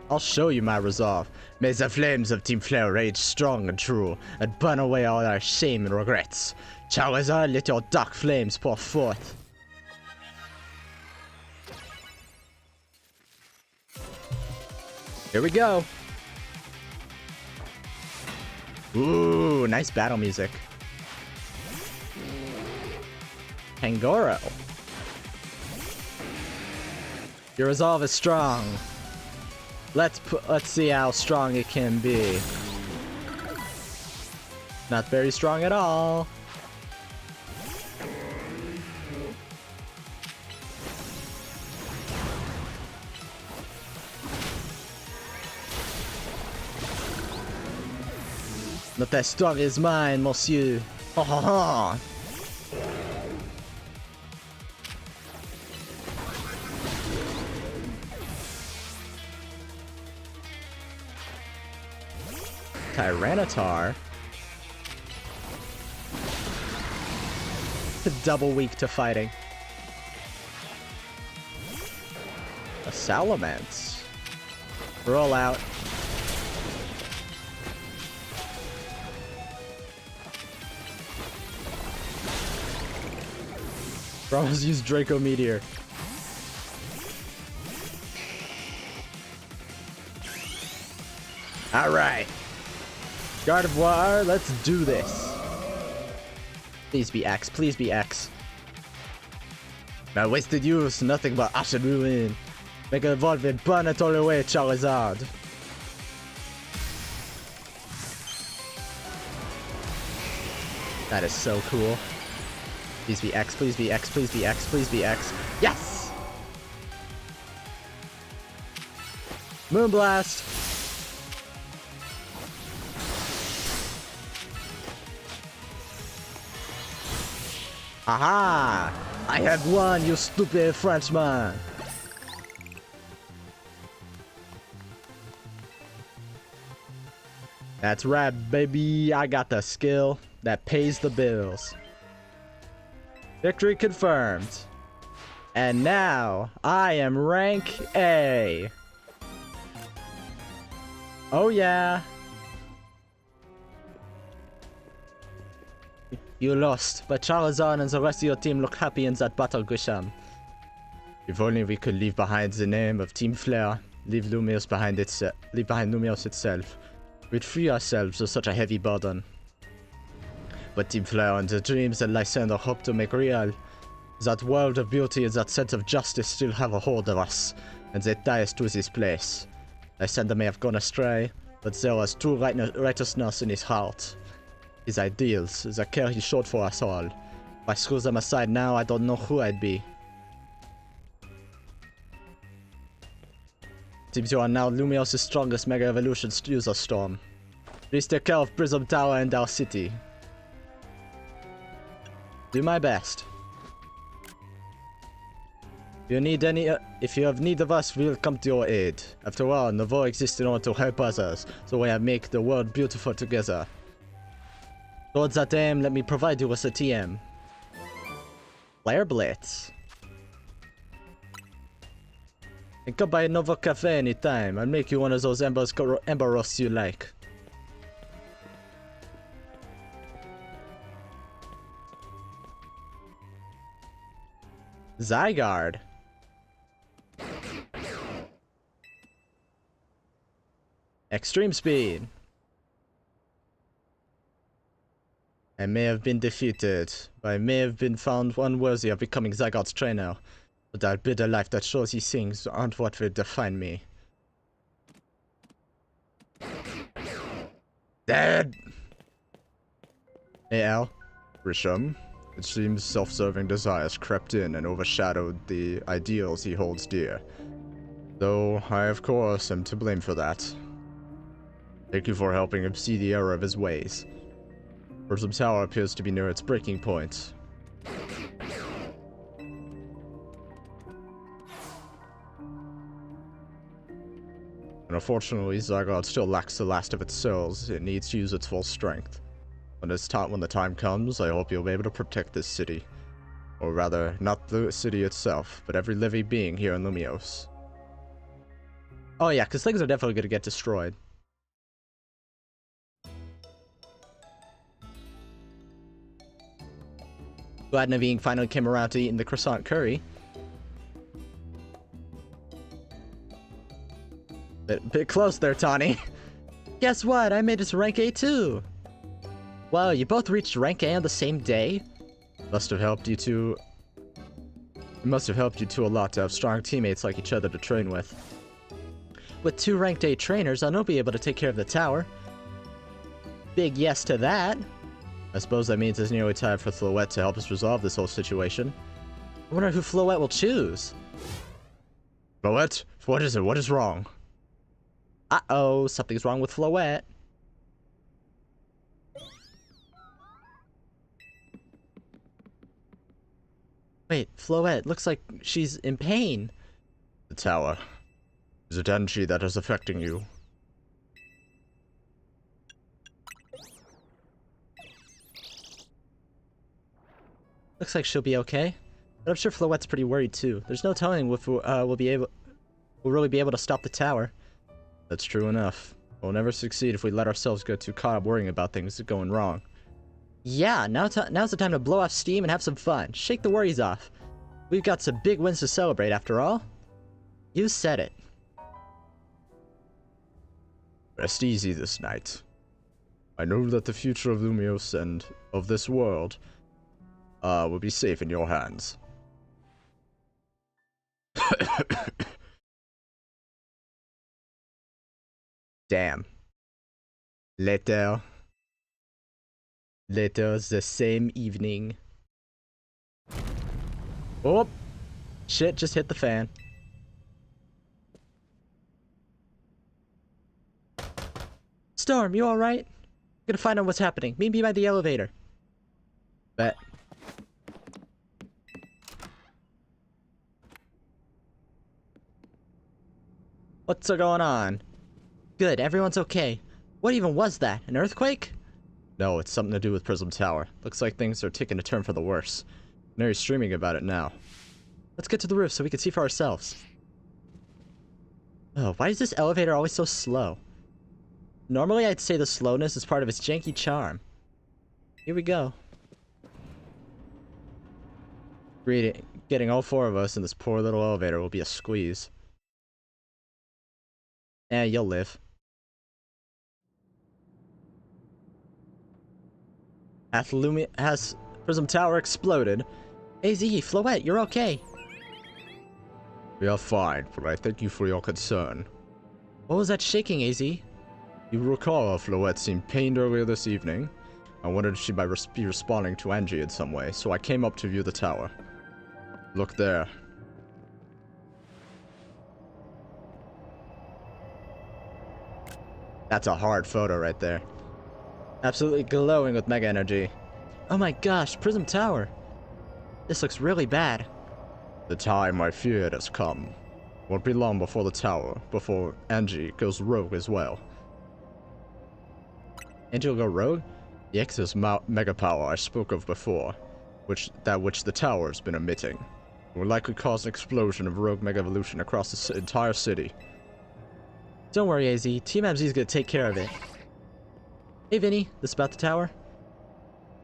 I'll show you my resolve. May the flames of Team Flare rage strong and true, and burn away all our shame and regrets. Charizard, let your dark flames pour forth. Here we go. Ooh, nice battle music. Pangoro. Your resolve is strong. Let's see how strong it can be. Not very strong at all. Not as strong as mine, monsieur. Ha ha ha. Tyranitar. Double weak to fighting. A Salamence. Roll out. Almost used Draco Meteor. Alright. Gardevoir, let's do this. Please be X, please be X. Now wasted use, nothing but ash and ruin. Make it evolve and burn it all away, Charizard. That is so cool. Please be X, please be X, please be X, please be X. Yes! Moonblast! Aha! I have won, you stupid Frenchman! That's right, baby. I got the skill that pays the bills. Victory confirmed. And now, I am rank A. Oh yeah. You lost, but Charizard and the rest of your team look happy in that battle, Grisham. If only we could leave behind the name of Team Flare, leave behind Lumios itself. We'd free ourselves of such a heavy burden. But Team Flare and the dreams that Lysander hoped to make real, that world of beauty and that sense of justice still have a hold of us, and they tie us to this place. Lysander may have gone astray, but there was true righteousness in his heart. His ideals, the care he showed for us all. If I screw them aside now, I don't know who I'd be. Seems you are now Lumios' strongest Mega Evolution user Storm. Please take care of Prism Tower and our city. Do my best. If you have need of us, we will come to your aid. After all, Novo exists in order to help others, so we have make the world beautiful together. Towards that aim, let me provide you with a TM. Flare Blitz. And come by Novo Cafe anytime. I'll make you one of those ember roasts you like. Zygarde. Extreme Speed. I may have been defeated, but I may have been found unworthy of becoming Zygarde's trainer. But that bitter life that shows these things aren't what will define me. Dead! Hey Al. Grisham. It seems self-serving desires crept in and overshadowed the ideals he holds dear. Though I, of course, am to blame for that. Thank you for helping him see the error of his ways. Prism Tower appears to be near its breaking point. And unfortunately, Zygarde still lacks the last of its souls. It needs to use its full strength. When the time comes, I hope you'll be able to protect this city. Or rather, not the city itself, but every living being here in Lumios. Oh yeah, because things are definitely going to get destroyed. Glad Naveen finally came around to eating the croissant curry. Bit close there, Tawny. Guess what? I made it to rank A too. Wow, you both reached rank A on the same day? Must have helped you two. It must have helped you two a lot to have strong teammates like each other to train with. With 2 ranked A trainers, I'll not be able to take care of the tower. Big yes to that. I suppose that means it's nearly time for Floette to help us resolve this whole situation. I wonder who Floette will choose. Floette? What is it? What is wrong? Uh-oh, something's wrong with Floette. Wait, Floette, looks like she's in pain. The tower. Is it energy that is affecting you? Looks like she'll be okay. But I'm sure Floette's pretty worried too. There's no telling if we'll really be able to stop the tower. That's true enough. We'll never succeed if we let ourselves get too caught up worrying about things going wrong. Yeah, now's the time to blow off steam and have some fun. Shake the worries off. We've got some big wins to celebrate after all. You said it. Rest easy this night. I know that the future of Lumios and of this world will be safe in your hands. Damn. Later the same evening. Oh! Shit just hit the fan. Storm, you alright? I'm gonna find out what's happening. Meet me by the elevator. Bet. What's going on? Good, everyone's okay. What even was that? An earthquake? No, it's something to do with Prism Tower. Looks like things are taking a turn for the worse. Mary's streaming about it now. Let's get to the roof so we can see for ourselves. Oh, why is this elevator always so slow? Normally I'd say the slowness is part of its janky charm. Here we go. Getting all four of us in this poor little elevator will be a squeeze. Eh, you'll live. Has Prism Tower exploded? AZ, Floette, you're okay. We are fine, but I thank you for your concern. What was that shaking, AZ? You recall Floette seemed pained earlier this evening. I wondered if she might be responding to Angie in some way, so I came up to view the tower. Look there. That's a hard photo right there. Absolutely glowing with mega energy. Oh my gosh, Prism Tower. This looks really bad. The time I feared has come. Won't be long before Angie goes rogue as well. Angie will go rogue? The excess mega power I spoke of before, which the tower has been emitting, will likely cause an explosion of rogue mega evolution across the entire city. Don't worry, AZ. Team MZ is gonna take care of it. Hey, Vinny. This about the tower?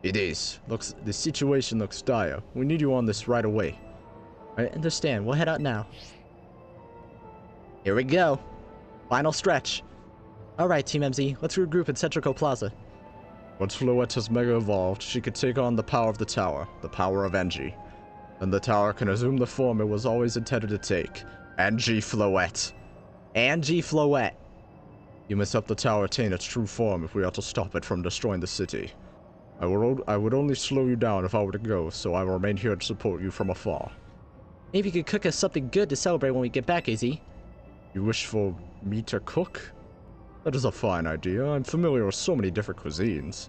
It is. The situation looks dire. We need you on this right away. I understand. We'll head out now. Here we go. Final stretch. Alright, Team MZ. Let's regroup in Centrico Plaza. Once Floette has mega evolved, she could take on the power of the tower, the power of Angie. Then the tower can assume the form it was always intended to take. Angie Floette. Angie Floette. You must help the tower attain its true form if we are to stop it from destroying the city. I would only slow you down if I were to go, so I will remain here to support you from afar. Maybe you could cook us something good to celebrate when we get back, AZ. You wish for me to cook? That is a fine idea. I'm familiar with so many different cuisines.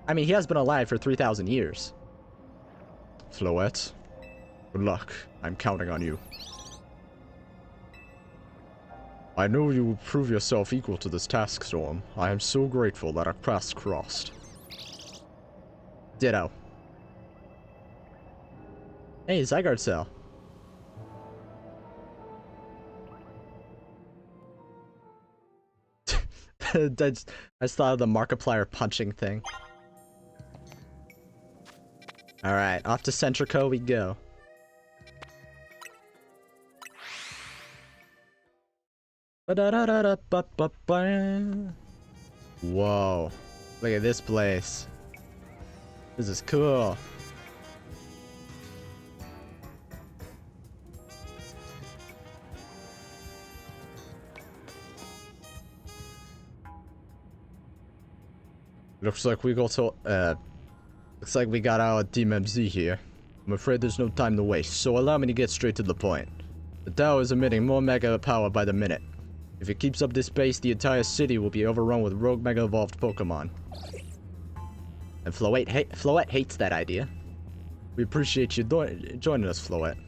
I mean, he has been alive for 3,000 years. Floette, good luck. I'm counting on you. I know you will prove yourself equal to this task, Storm. I am so grateful that our paths crossed. Ditto. Hey, Zygarde Cell. I just thought of the Markiplier punching thing. Alright, off to Centrico we go. Whoa. Look at this place. This is cool. Looks like we got our Team MZ here. I'm afraid there's no time to waste, so allow me to get straight to the point. The tower is emitting more mega power by the minute. If it keeps up this pace, the entire city will be overrun with rogue mega evolved Pokemon. And Floette hates that idea. We appreciate you joining us, Floette.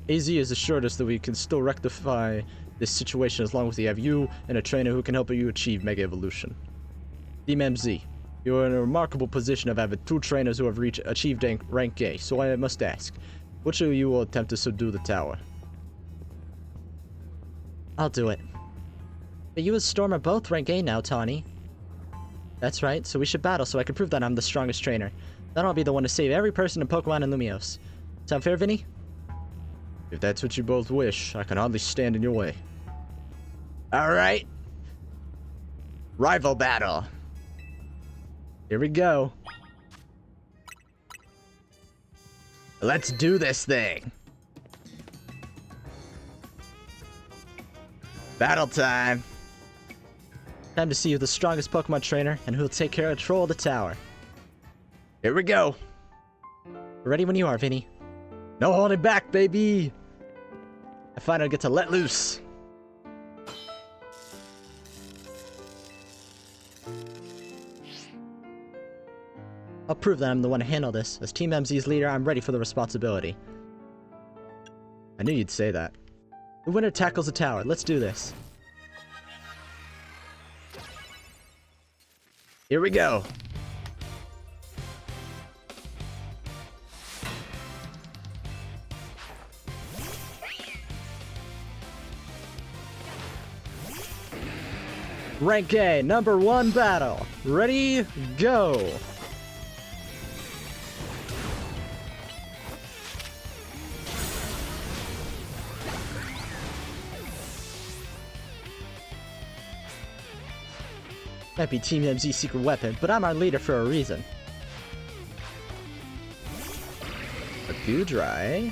AZ has assured us that we can still rectify this situation as long as we have you and a trainer who can help you achieve mega evolution. Team MZ, you are in a remarkable position of having two trainers who have achieved rank A, so I must ask, which of you will attempt to subdue the tower? I'll do it. But you and Storm are both rank A now, Tawny. That's right, so we should battle so I can prove that I'm the strongest trainer. Then I'll be the one to save every person in Pokemon and Lumiose. Sound fair, Vinny? If that's what you both wish, I can hardly stand in your way. Alright. Rival battle. Here we go. Let's do this thing. Battle time. Time to see who's the strongest Pokemon trainer and who'll take control of the tower. Here we go. Ready when you are, Vinny. No holding back, baby. I finally get to let loose. I'll prove that I'm the one to handle this. As Team MZ's leader, I'm ready for the responsibility. I knew you'd say that. The winner tackles the tower. Let's do this. Here we go. Rank A, number 1 battle. Ready, go. Might be Team MZ's secret weapon, but I'm our leader for a reason. A goo dry.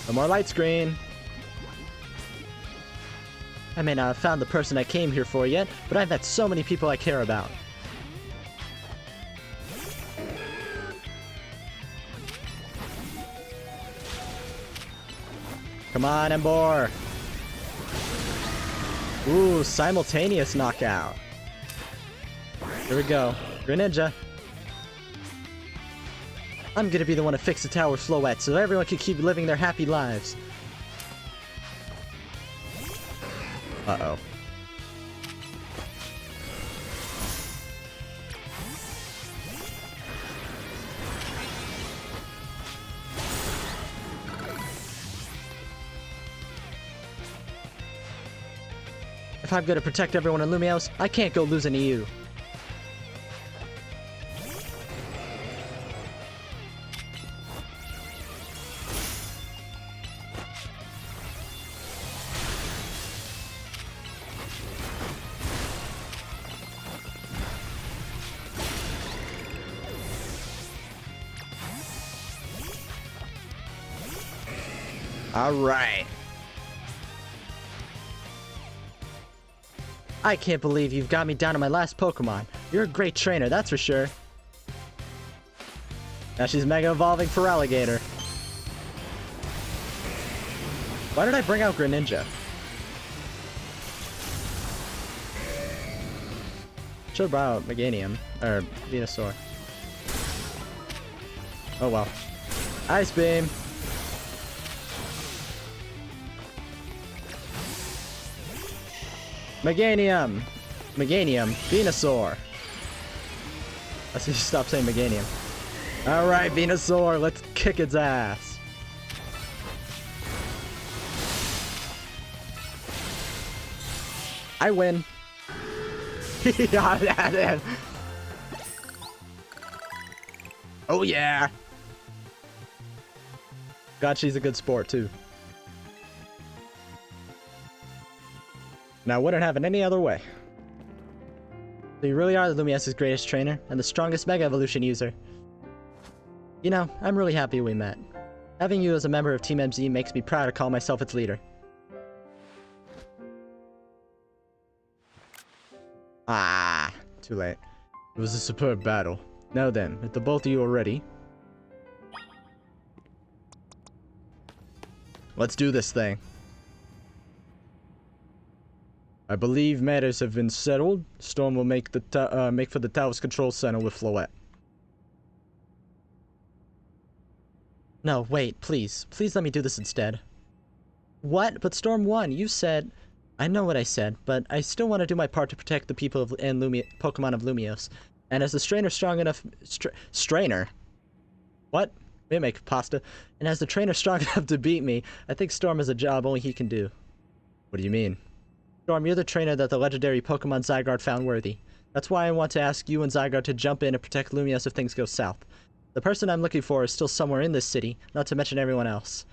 No more light screen. I may not have found the person I came here for yet, but I've met so many people I care about. Come on, Embor! Ooh, simultaneous knockout. Here we go. Greninja. I'm gonna be the one to fix the tower Floette so everyone can keep living their happy lives. Uh-oh. If I'm gonna protect everyone in Lumiose, I can't go losing to you. Alright. I can't believe you've got me down to my last Pokemon. You're a great trainer, that's for sure. Now she's Mega Evolving for Alligator. Why did I bring out Greninja? Should've brought out Meganium. Or Venusaur. Oh well. Ice Beam! Meganium! Meganium. Venusaur. Let's just stop saying Meganium. Alright, Venusaur, let's kick its ass. I win. Oh yeah! God, she's a good sport too. Now, I wouldn't have it any other way. So you really are the Lumiose's greatest trainer, and the strongest Mega Evolution user. You know, I'm really happy we met. Having you as a member of Team MZ makes me proud to call myself its leader. Ah, too late. It was a superb battle. Now then, if the both of you are ready, let's do this thing. I believe matters have been settled. Storm will make for the tower's control center with Floette. No, wait, please. Please let me do this instead. What? But Storm won. You said... I know what I said, but I still want to do my part to protect the people of, and Pokemon of Lumiose. And as the trainer strong enough... Strainer? What? Mimic pasta. And as the trainer strong enough to beat me, I think Storm has a job only he can do. What do you mean? Storm, you're the trainer that the legendary Pokemon Zygarde found worthy. That's why I want to ask you and Zygarde to jump in and protect Lumiose if things go south. The person I'm looking for is still somewhere in this city, not to mention everyone else.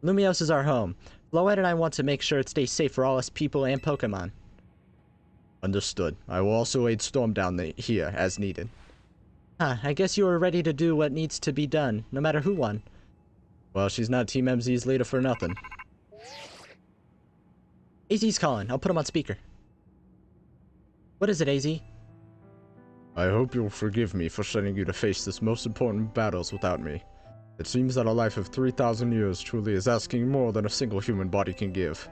Lumiose is our home. Floette and I want to make sure it stays safe for all us people and Pokemon. Understood. I will also aid Storm down here, as needed. Huh, I guess you are ready to do what needs to be done, no matter who won. Well, she's not Team MZ's leader for nothing. AZ's calling. I'll put him on speaker. What is it, AZ? I hope you'll forgive me for sending you to face this most important battles without me. It seems that a life of 3,000 years truly is asking more than a single human body can give.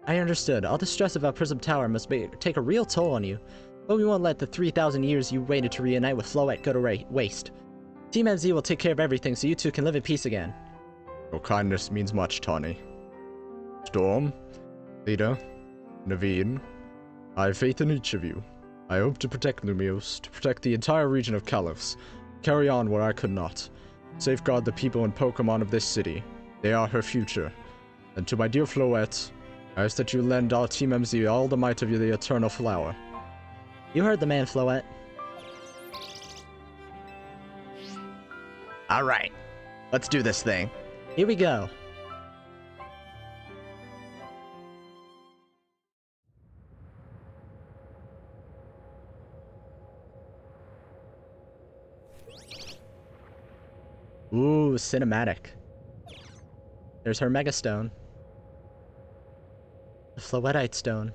I understood. All the stress about Prism Tower must take a real toll on you. But we won't let the 3,000 years you waited to reunite with Floette go to waste. Team MZ will take care of everything so you two can live in peace again. Your kindness means much, Tawny. Storm, Lita, Naveen, I have faith in each of you. I hope to protect Lumios, to protect the entire region of Kalos, carry on where I could not, safeguard the people and Pokemon of this city. They are her future. And to my dear Floette, I ask that you lend our Team MZ all the might of the Eternal Flower. You heard the man, Floette. Alright, let's do this thing. Here we go. Ooh, cinematic. There's her Mega Stone. The Floetite Stone.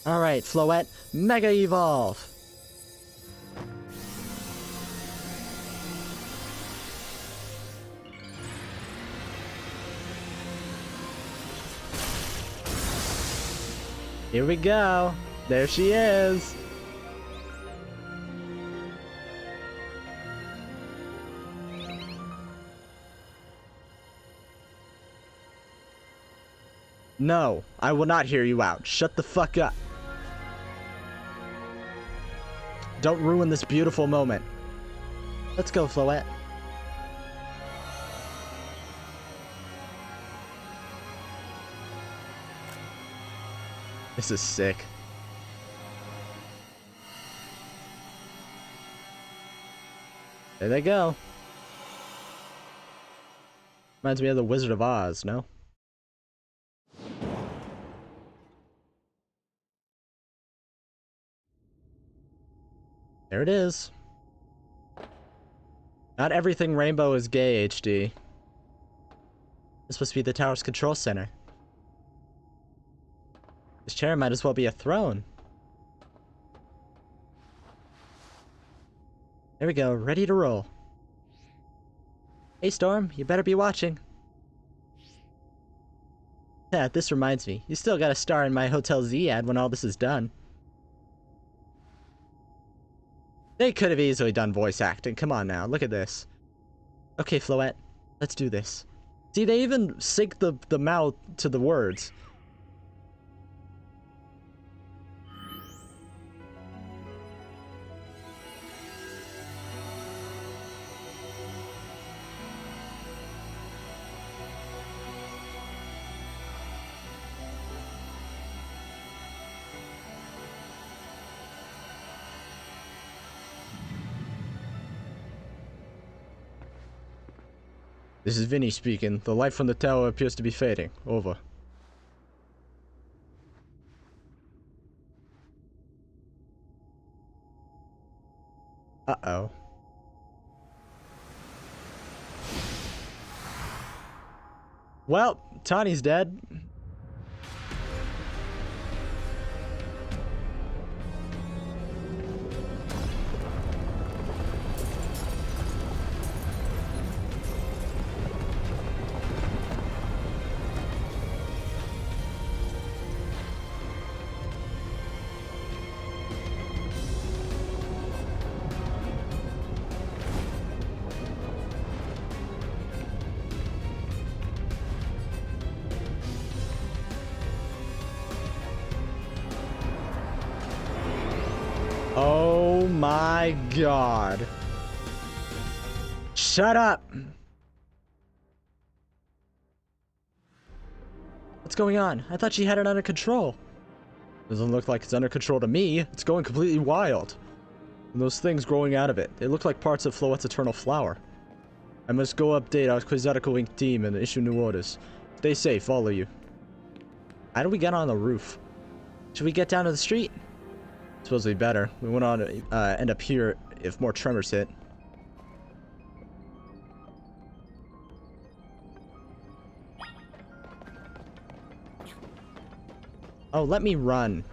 Alright, Floette, Mega Evolve! Here we go! There she is! No, I will not hear you out. Shut the fuck up. Don't ruin this beautiful moment. Let's go, Floette. This is sick. There they go. Reminds me of the Wizard of Oz, no? There it is. Not everything rainbow is gay, HD. This must be the tower's control center. This chair might as well be a throne. There we go, ready to roll. Hey Storm, you better be watching. Yeah, this reminds me. You still got a star in my Hotel Z ad when all this is done. They could have easily done voice acting. Come on now, look at this. Okay, Floette, let's do this. See, they even sync the mouth to the words. This is Vinny speaking. The light from the tower appears to be fading. Over. Uh-oh. Well, Tawny's dead. Oh my god. Shut up! What's going on? I thought she had it under control. Doesn't look like it's under control to me. It's going completely wild. And those things growing out of it, they look like parts of Floette's Eternal Flower. I must go update our Quizzical Inc. team and issue new orders. Stay safe, all of you. How do we get on the roof? Should we get down to the street? Supposed to be better. We went on to end up here if more tremors hit. Oh, let me run.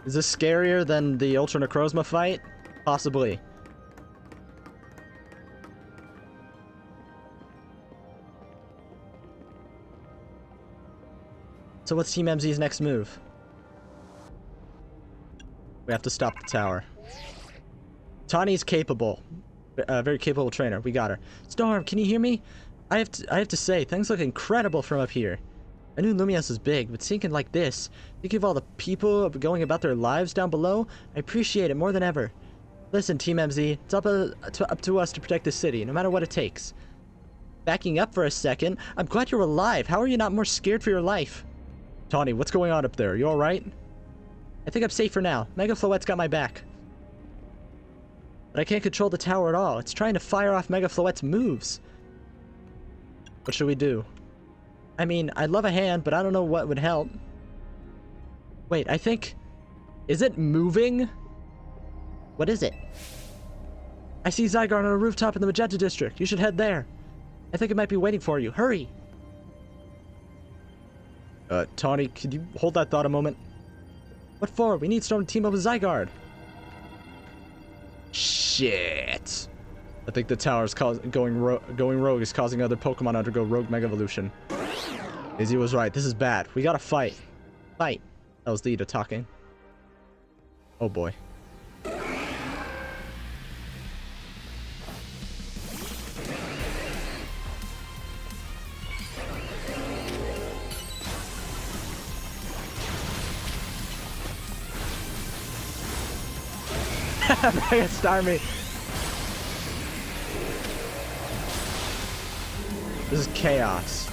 Is this scarier than the Ultra Necrozma fight? Possibly. So what's Team MZ's next move? We have to stop the tower. Tawny's capable. Very capable trainer. We got her. Storm, can you hear me? I have to say, things look incredible from up here. I knew Lumios was big, but seeing it like this, thinking of all the people going about their lives down below, I appreciate it more than ever. Listen, Team MZ, it's up to us to protect the city, no matter what it takes. Backing up for a second, I'm glad you're alive. How are you not more scared for your life? Tawny, what's going on up there? You alright? I think I'm safe for now. Mega Floette's got my back. But I can't control the tower at all. It's trying to fire off Mega Floette's moves. What should we do? I mean, I'd love a hand, but I don't know what would help. Wait, I think... Is it moving? What is it? I see Zygarde on a rooftop in the Magenta District. You should head there. I think it might be waiting for you. Hurry! Tawny, could you hold that thought a moment? What for? We need Storm to team up with Zygarde. Shit! I think the tower's going rogue is causing other Pokemon to undergo rogue Mega Evolution. Izzy was right. This is bad. We gotta fight. Fight. That was Lita talking. Oh boy. Mega Starmie. This is chaos.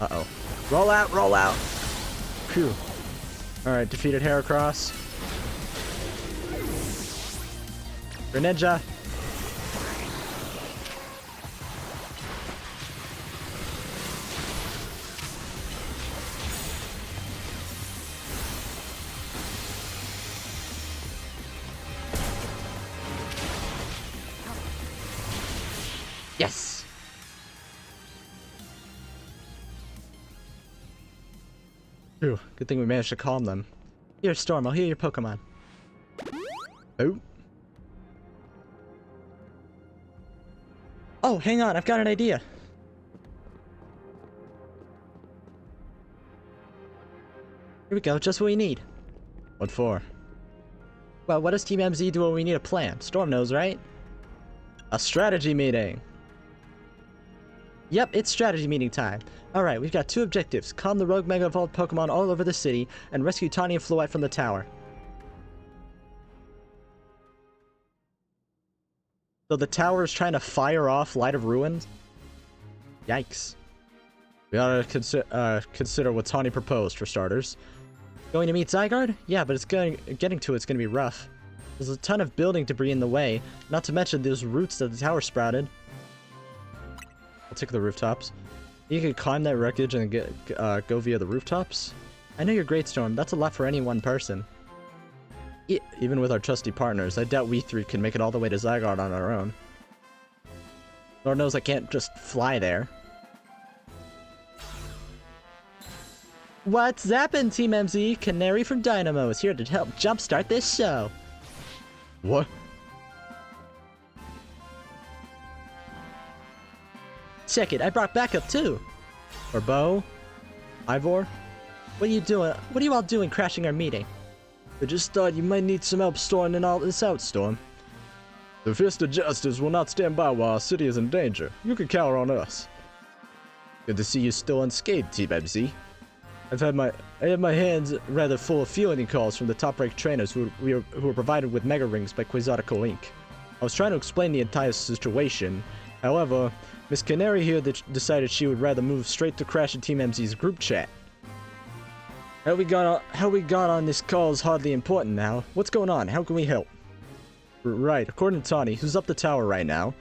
Uh-oh. Roll out, roll out. Phew. Alright, defeated Heracross. Greninja. Yes. Phew. Good thing we managed to calm them. Here, Storm, I'll heal your Pokemon. Oh. Oh, hang on, I've got an idea. Here we go, just what we need. What for? Well, what does Team MZ do when we need a plan? Storm knows, right? A strategy meeting! Yep, it's strategy meeting time. Alright, we've got two objectives. Calm the rogue Mega Evolved Pokemon all over the city, and rescue Tawny and Floette from the tower. So the tower is trying to fire off Light of Ruin? Yikes. We ought to consider what Tawny proposed, for starters. Going to meet Zygarde? Yeah, but getting to it's gonna be rough. There's a ton of building debris in the way, not to mention those roots that the tower sprouted. I'll take the rooftops. You can climb that wreckage and go via the rooftops? I know you're great, Storm. That's a lot for any one person. Even with our trusty partners, I doubt we three can make it all the way to Zygarde on our own. Lord knows I can't just fly there. What's zappin', Team MZ? Canary from Dynamo is here to help jumpstart this show. What? Check it, I brought backup too. Or Bo? Ivor? What are you doing? What are you all doing crashing our meeting? I just thought you might need some help sorting all this out, Storm. The Fist of Justice will not stand by while our city is in danger. You can count on us. Good to see you still unscathed, Team MZ. I had my hands rather full of fielding calls from the top-ranked trainers who were provided with Mega Rings by Quixotico Inc. I was trying to explain the entire situation. However, Miss Canary here decided she would rather move straight to crash at Team MZ's group chat. How we got on this call is hardly important now. What's going on? How can we help? Right, according to Tawny, who's up the tower right now,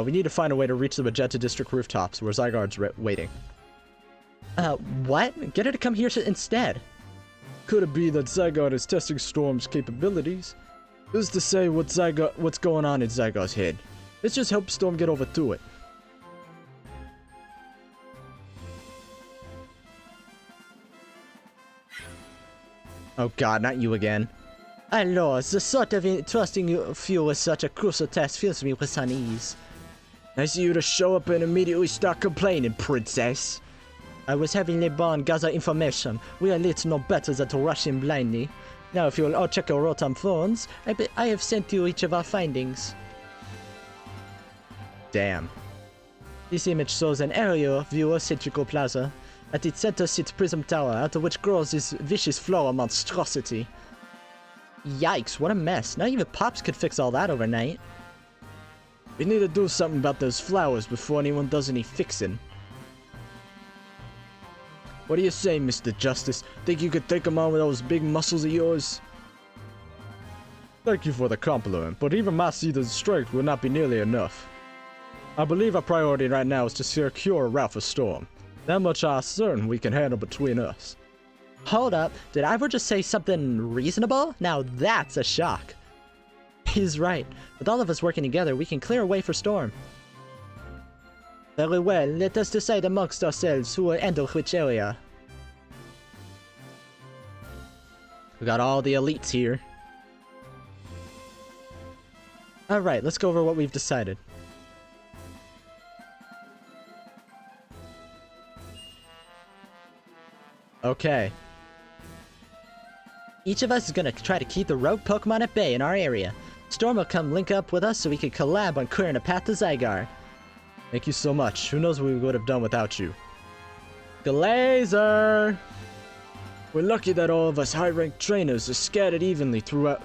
we need to find a way to reach the Magenta District rooftops where Zygarde's waiting. What? Get her to come here instead. Could it be that Zygarde is testing Storm's capabilities? Who's to say what's going on in Zygarde's head? Let's just help Storm get over to it. Oh god, not you again. Alors, the thought of entrusting you with such a crucial task fills me with unease. Nice of you to show up and immediately start complaining, princess. I was having Le Bon gather information. We are little no better than to rush in blindly. Now, if you'll all check your Rotom phones, I have sent you each of our findings. Damn. This image shows an aerial view of Centrical Plaza. At its center sits Prism Tower, out of which grows this vicious flower monstrosity. Yikes, what a mess. Not even Pops could fix all that overnight. We need to do something about those flowers before anyone does any fixing. What do you say, Mr. Justice? Think you could take them on with those big muscles of yours? Thank you for the compliment, but even my seed of strength will not be nearly enough. I believe our priority right now is to secure a route for Storm. That much I'm certain we can handle between us. Hold up, did Ivor just say something reasonable? Now that's a shock. He's right. With all of us working together, we can clear a way for Storm. Very well, let us decide amongst ourselves who will handle which area. We got all the elites here. Alright, let's go over what we've decided. Okay. Each of us is gonna try to keep the rogue Pokemon at bay in our area. Storm will come link up with us so we can collab on clearing a path to Zygarde. Thank you so much. Who knows what we would have done without you. Glazer! We're lucky that all of us high-ranked trainers are scattered evenly throughout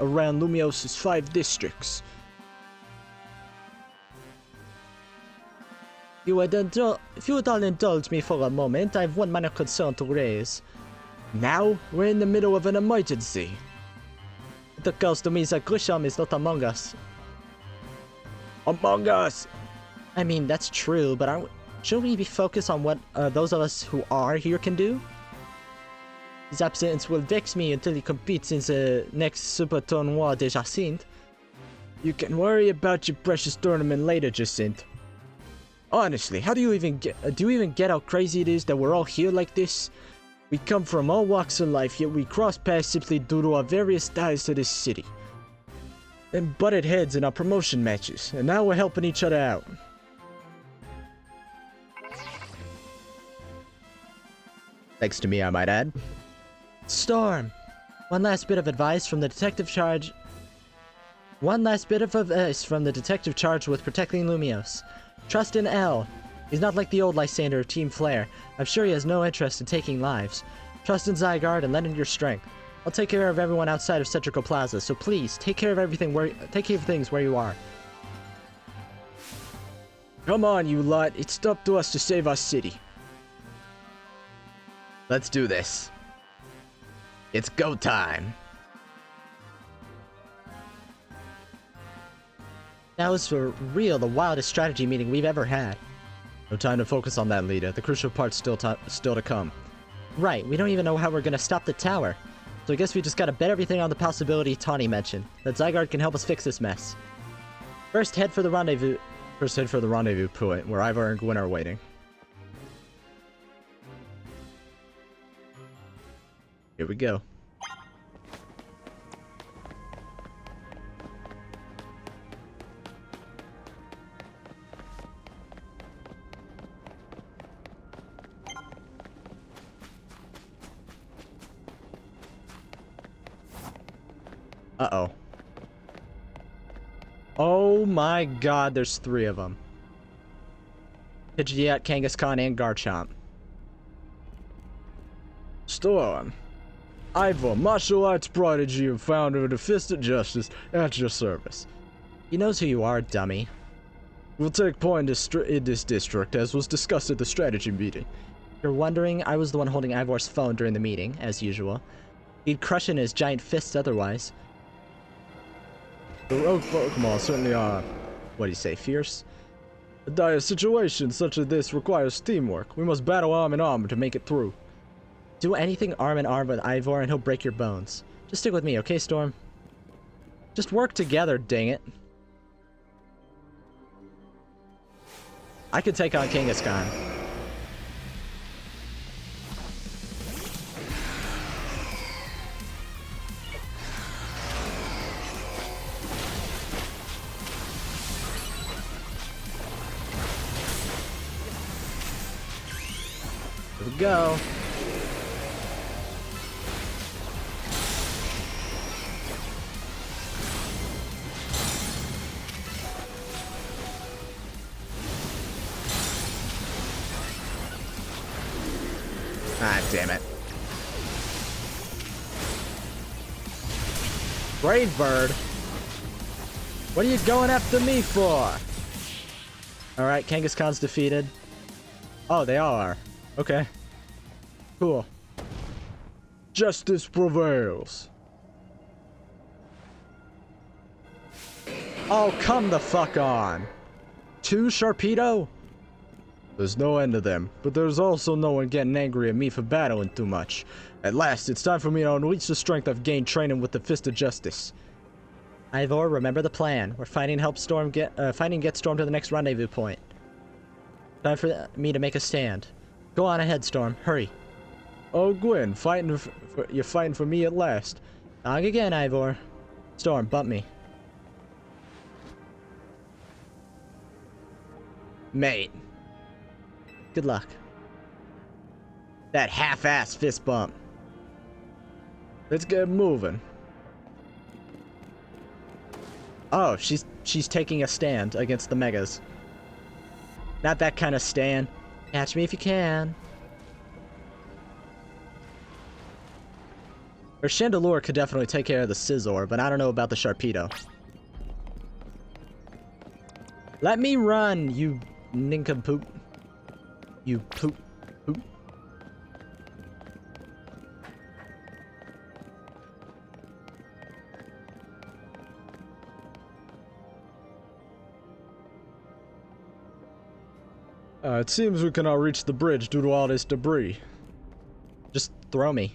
around Lumios's 5 districts. If you would all indulge me for a moment, I have one minor concern to raise. Now, we're in the middle of an emergency. It occurs to me that Grisham is not among us. Among us! I mean, that's true, but shouldn't we be focused on what those of us who are here can do? His absence will vex me until he competes in the next Super Tournoi de Jacinthe. You can worry about your precious tournament later, Jacinthe. Honestly, how do you even get how crazy it is that we're all here like this? We come from all walks of life, yet we cross paths simply due to our various ties to this city. And butted heads in our promotion matches, and now we're helping each other out. Thanks to me, I might add. Storm! One last bit of advice from the detective charged with protecting Lumios. Trust in L. He's not like the old Lysander of Team Flare. I'm sure he has no interest in taking lives. Trust in Zygarde and lend him your strength. I'll take care of everyone outside of Centrical Plaza, so please, take care of things where you are. Come on, you lot. It's up to us to save our city. Let's do this. It's go time. That was for real the wildest strategy meeting we've ever had. No time to focus on that, Lita. The crucial part's still to come. Right, we don't even know how we're gonna stop the tower. So I guess we just gotta bet everything on the possibility Tawny mentioned, that Zygarde can help us fix this mess. First, head for the rendezvous point, where Ivor and Gwen are waiting. Here we go. Uh-oh. Oh my god, there's 3 of them. Pidgeot, Kangaskhan, and Garchomp. Storm. Ivor, martial arts prodigy and founder of the Fist of Justice, at your service. He knows who you are, dummy. We'll take point in this district, as was discussed at the strategy meeting. You're wondering, I was the one holding Ivor's phone during the meeting, as usual. He'd crush in his giant fists otherwise. The rogue Pokemon certainly are, what do you say, fierce? A dire situation such as this requires teamwork. We must battle arm in arm to make it through. Do anything arm in arm with Ivor and he'll break your bones. Just stick with me, okay, Storm? Just work together, dang it. I could take on Kangaskhan. go. Ah, damn it. Brave Bird. What are you going after me for? Alright, Kangaskhan's defeated. Oh, they all are. Okay. Cool. Justice prevails. Oh, come the fuck on. 2 Sharpedo? There's no end to them, but there's also no one getting angry at me for battling too much. At last, it's time for me to unleash the strength I've gained training with the Fist of Justice. Ivor, remember the plan. We're fighting Get Storm to the next rendezvous point. Time for me to make a stand. Go on ahead, Storm. Hurry. Oh, Gwen, you're fighting for me at last. Dog again, Ivor. Storm, bump me. Mate. Good luck. That half-ass fist bump. Let's get moving. Oh, she's taking a stand against the Megas. Not that kind of stand. Catch me if you can. Her Chandelure could definitely take care of the Scizor, but I don't know about the Sharpedo. Let me run, you nincompoop. You poop. Poop. It seems we cannot reach the bridge due to all this debris. Just throw me.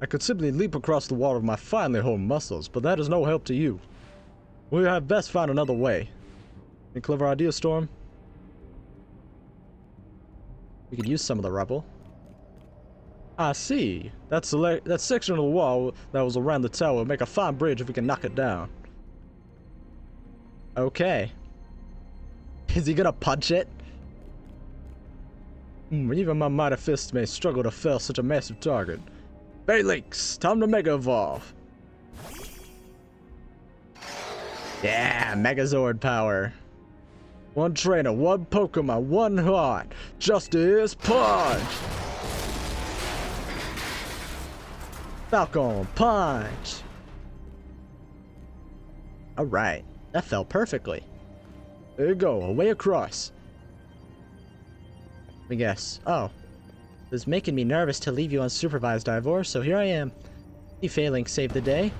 I could simply leap across the water with my finely honed muscles, but that is no help to you. We had best find another way. Any clever idea, Storm? We could use some of the rubble. I see. That section of the wall that was around the tower would make a fine bridge if we can knock it down. Okay. Is he gonna punch it? Even my mighty fists may struggle to fell such a massive target. Baylix, time to Mega Evolve. Yeah, Megazord power. One trainer, one Pokemon, one heart. Justice Punch! Falcon Punch! Alright, that fell perfectly. There you go, a way across. Let me guess. Oh. It was making me nervous to leave you unsupervised, Ivor, so here I am. You failing saved the day.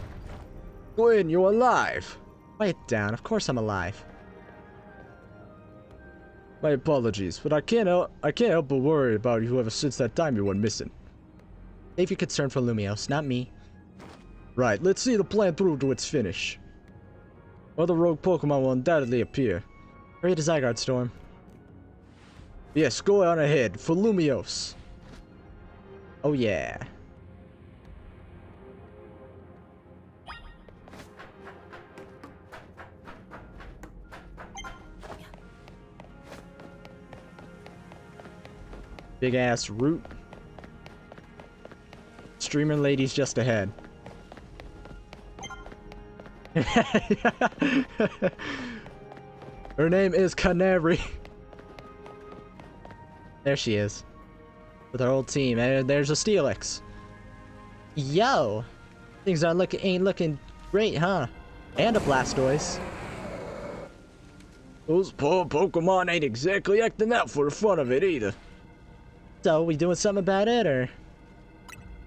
Gwen, you're alive! Quiet down, of course I'm alive. My apologies, but I can't help but worry about you ever since that time you went missing. Save your concern for Lumios, not me. Right, let's see the plan through to its finish. Other rogue Pokemon will undoubtedly appear. Hurry to Zygarde, Storm. Yes, go on ahead, for Lumios. Oh yeah. Big ass root. Streamer lady's just ahead. Her name is Canary. There she is. With our old team. And there's a Steelix. Yo! Things ain't looking great, huh? And a Blastoise. Those poor Pokemon ain't exactly acting out for the fun of it either. So, we doing something about it, or?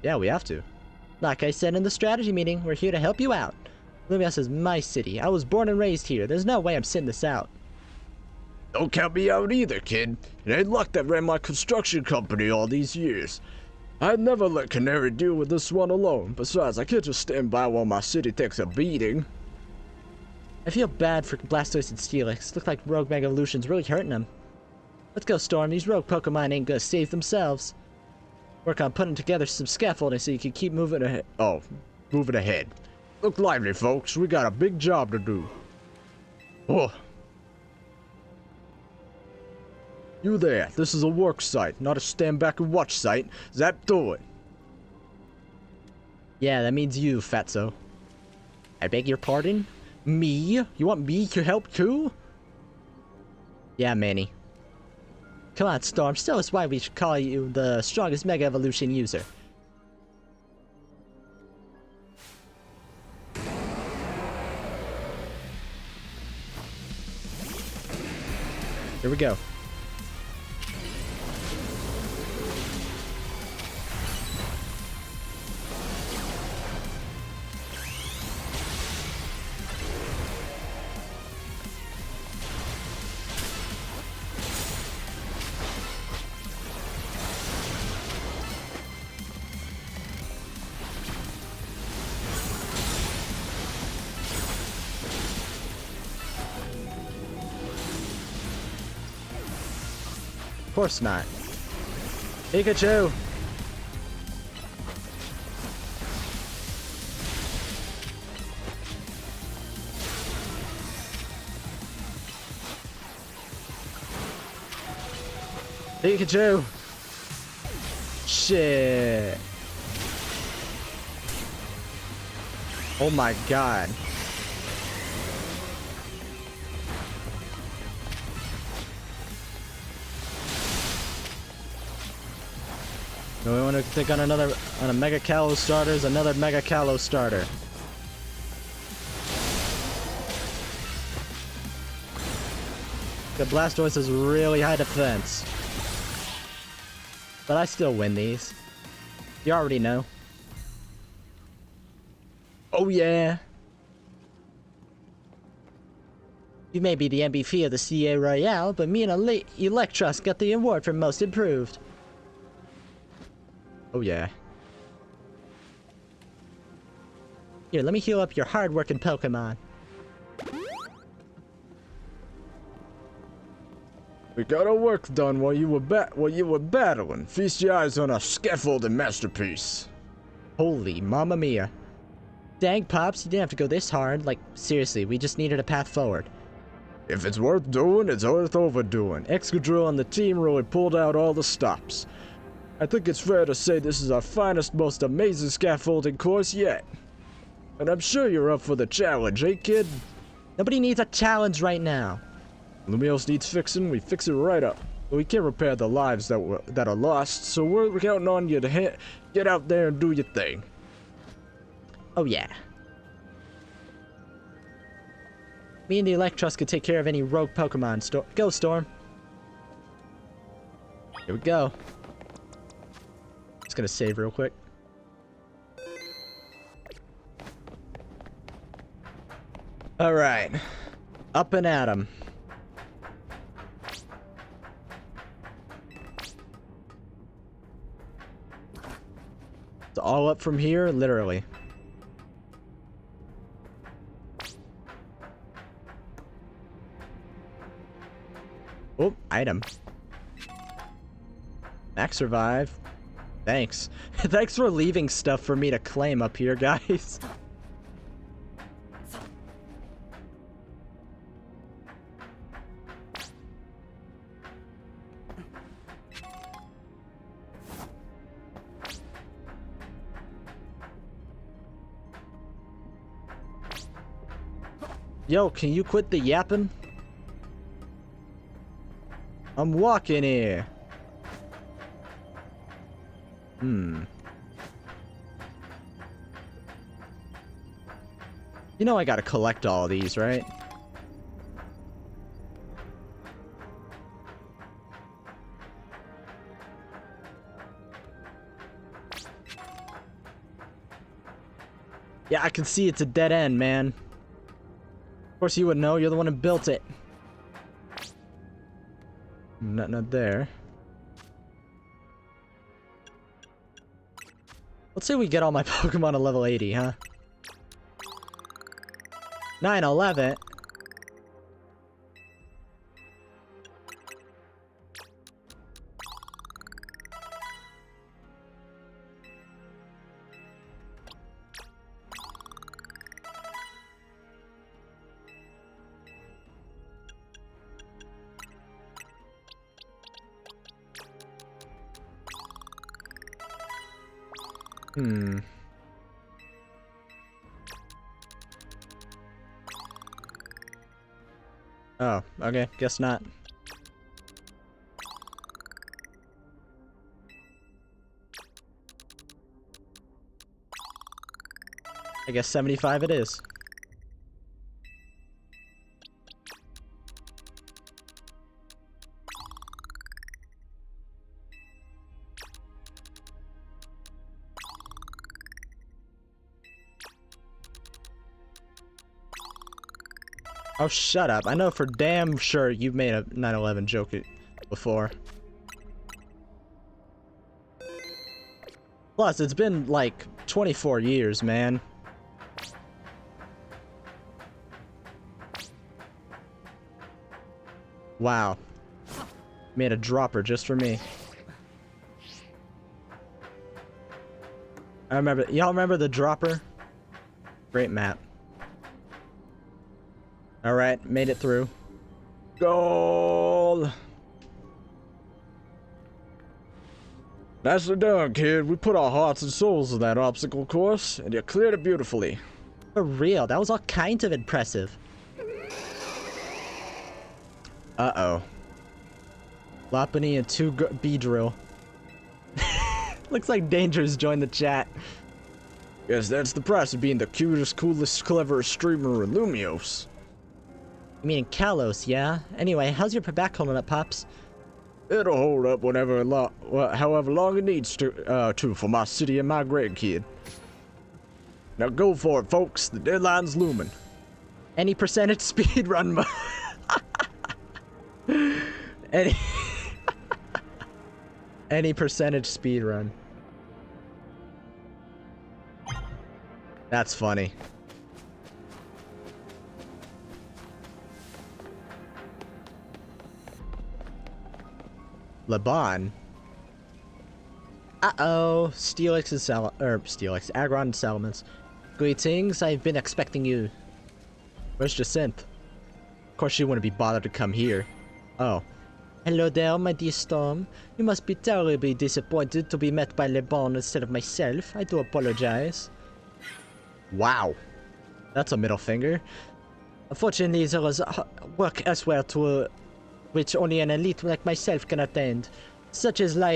Yeah, we have to. Like I said in the strategy meeting, we're here to help you out. Lumios is my city. I was born and raised here. There's no way I'm sitting this out. Don't count me out either, kid. It ain't luck that ran my construction company all these years. I'd never let Canary deal with this one alone. Besides, I can't just stand by while my city takes a beating. I feel bad for Blastoise and Steelix. Look like Rogue Mega Evolution's really hurting them. Let's go, Storm. These rogue Pokemon ain't gonna save themselves. Work on putting together some scaffolding so you can keep moving ahead. Oh, moving ahead. Look lively, folks. We got a big job to do. Oh. You there, this is a work site, not a stand back and watch site. Zap do it. Yeah, that means you, fatso. I beg your pardon? Me? You want me to help too? Yeah, Manny. Come on, Storm, tell us why we should call you the strongest Mega Evolution user. Here we go. Of course not. Pikachu! Pikachu! Shit! Oh my god. Do we want to think on a Mega Calo starter? Is another Mega Calo starter. The Blastoise has really high defense. But I still win these. You already know. Oh yeah! You may be the MVP of the CA Royale, but me and Electros got the award for most improved. Oh yeah. Here, let me heal up your hard-working Pokemon. We got our work done while you were battling. Feast your eyes on our scaffolding masterpiece. Holy mamma mia. Dang, Pops, you didn't have to go this hard. Like, seriously, we just needed a path forward. If it's worth doing, it's worth overdoing. Excadrill and the team really pulled out all the stops. I think it's fair to say this is our finest, most amazing scaffolding course yet. And I'm sure you're up for the challenge, eh, kid? Nobody needs a challenge right now. Lumiose needs fixing, we fix it right up. But we can't repair the lives that are lost, so we're counting on you to get out there and do your thing. Oh yeah. Me and the Electros could take care of any rogue Pokemon. Go, Storm. Here we go. Just gonna save real quick. Alright. Up and at 'em. It's all up from here, literally. Oh, item. Max revive. Thanks. Thanks for leaving stuff for me to claim up here, guys. Yo, can you quit the yapping? I'm walking here. You know I gotta collect all of these, right? Yeah, I can see it's a dead end, man. Of course you would know, you're the one who built it. Not there. Let's say we get all my Pokemon to level 80, huh? 9-11. Hmm. Oh, okay, guess not. I guess 75 it is. Oh, shut up. I know for damn sure you've made a 9/11 joke before. Plus, it's been like 24 years, man. Wow. Made a dropper just for me. I remember. Y'all remember the dropper? Great map. Alright, made it through. Goal! Nicely done, kid. We put our hearts and souls in that obstacle course, and you cleared it beautifully. For real, that was all kinds of impressive. Uh-oh. Lopunny and 2 B-drill. Looks like Danger's joined the chat. Yes, that's the price of being the cutest, coolest, cleverest streamer in Lumios. You mean Kalos, yeah? Anyway, how's your back holding up, Pops? It'll hold up however long it needs to for my city and my grandkid. Now go for it, folks. The deadline's looming. Any percentage speed run any percentage speed run. That's funny. Laban. Uh-oh. Steelix and Agron and Salamence. Greetings, I've been expecting you. Where's Jacinth? Of course she wouldn't be bothered to come here. Oh. Hello there, my dear Storm. You must be terribly disappointed to be met by Laban instead of myself. I do apologize. Wow. That's a middle finger. Unfortunately, there is work elsewhere to which only an elite like myself can attend, such as what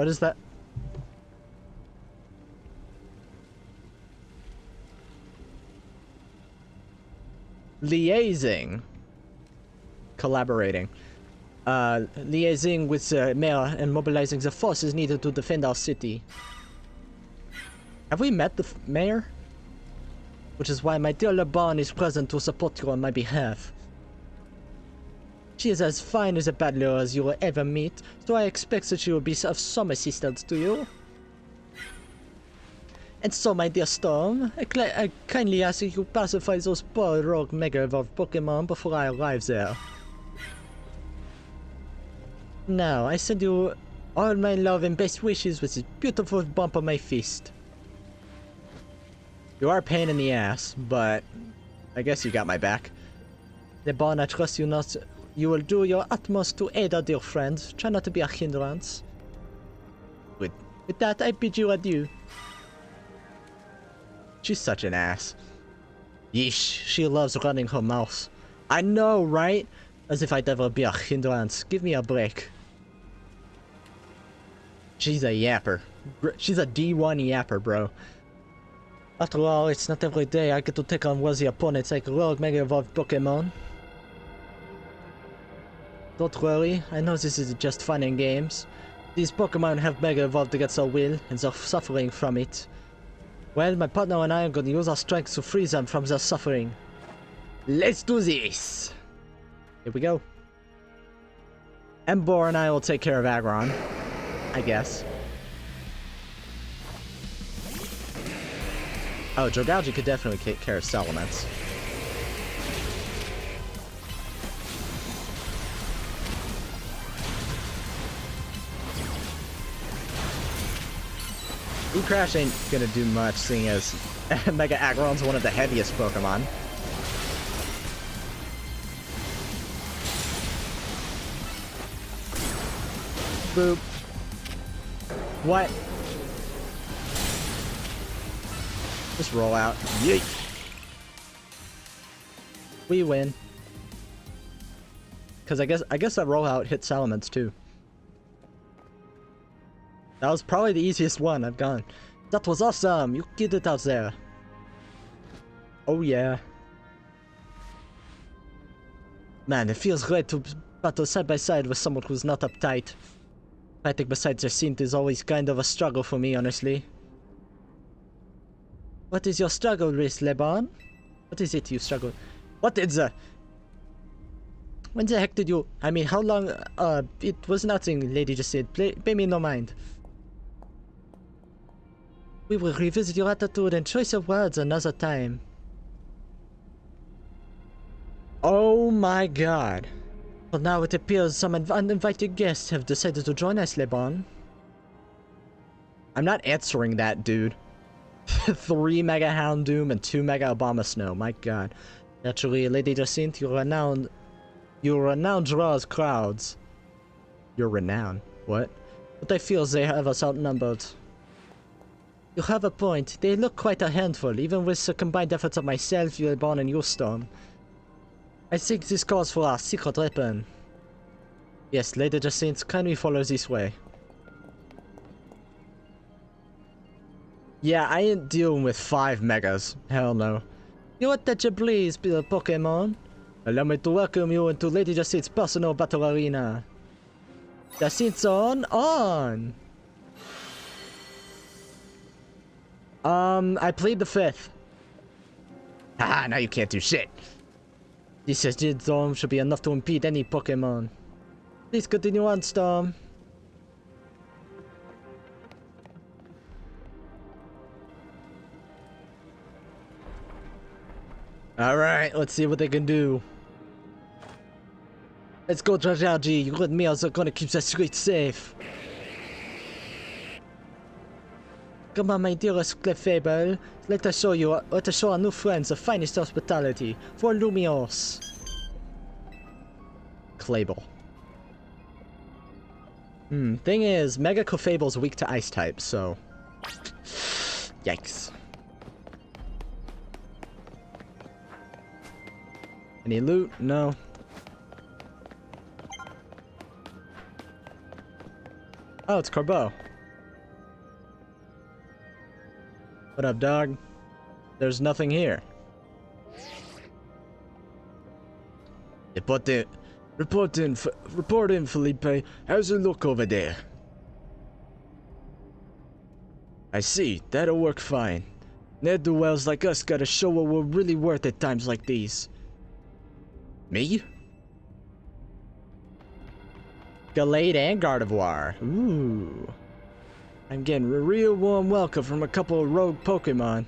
is that? Liaising. Collaborating. Liaising with the mayor and mobilizing the forces needed to defend our city. Have we met the mayor? Which is why my dear Laban is present to support you on my behalf. She is as fine as a battler as you will ever meet, so I expect that she will be of some assistance to you. And so, my dear Storm, I kindly ask you to pacify those poor rogue Mega-evolved Pokemon before I arrive there. Now, I send you all my love and best wishes with this beautiful bump on my fist. You are a pain in the ass, but I guess you got my back. Laban, I trust you not. You will do your utmost to aid our dear friend. Try not to be a hindrance. With that, I bid you adieu. She's such an ass. Yeesh, she loves running her mouth. I know, right? As if I'd ever be a hindrance. Give me a break. She's a yapper. She's a D1 yapper, bro. After all, it's not every day I get to take on worthy opponents like rogue Mega-evolved Pokemon. Don't worry, I know this is just fun and games. These Pokemon have Mega-evolved against their will, and they're suffering from it. Well, my partner and I are going to use our strength to free them from their suffering. Let's do this! Here we go. Embor and I will take care of Aggron, I guess. Oh, Dragalge could definitely take care of Salamence. E-Crash ain't gonna do much, seeing as Mega Aggron's one of the heaviest Pokemon. Boop. What? Just roll out. Yeet. We win. Cause I guess that rollout hits elements too. That was probably the easiest one I've gone. That was awesome! You get it out there. Oh yeah. Man, it feels great to battle side by side with someone who's not uptight. Fighting beside Jacinthe is always kind of a struggle for me, honestly. What is your struggle, Riz Leban? What is it you struggle? What is the... When the heck did you... I mean, how long... it was nothing, Lady Jacinthe. Pay me no mind. We will revisit your attitude and choice of words another time. Oh my god. Well, now it appears some uninvited guests have decided to join us, Leban. I'm not answering that, dude. 3 Mega Houndoom and 2 Mega Obama Snow, my god. Naturally, Lady Jacinthe, your renown draws crowds. Your renown? What? But I feel they have us outnumbered. You have a point. They look quite a handful, even with the combined efforts of myself, Leban, and Storm. I think this calls for our secret weapon. Yes, Lady Jacinthe, kindly follow this way. Yeah, I ain't dealing with 5 megas. Hell no. You want that you please, Pokemon? Allow me to welcome you into Lady Jacinthe's personal battle arena. Jacinthe's on! I plead the 5th. Haha, now you can't do shit. This Storm should be enough to impede any Pokemon. Please continue on, Storm. Alright, let's see what they can do. Let's go, Drajaji. You and me are gonna keep the streets safe. Come on, my dearest Clefable. Let us show our new friends the finest hospitality for Lumios. Clable. Thing is, Mega Clefable's weak to ice type, so... Yikes. Any loot? No. Oh, it's Corbeau. What up, dog? There's nothing here. Report in, Felipe. How's it look over there? I see. That'll work fine. Ne'er-do-wells like us gotta show what we're really worth at times like these. Me? Gallade and Gardevoir. Ooh. I'm getting a real warm welcome from a couple of rogue Pokemon.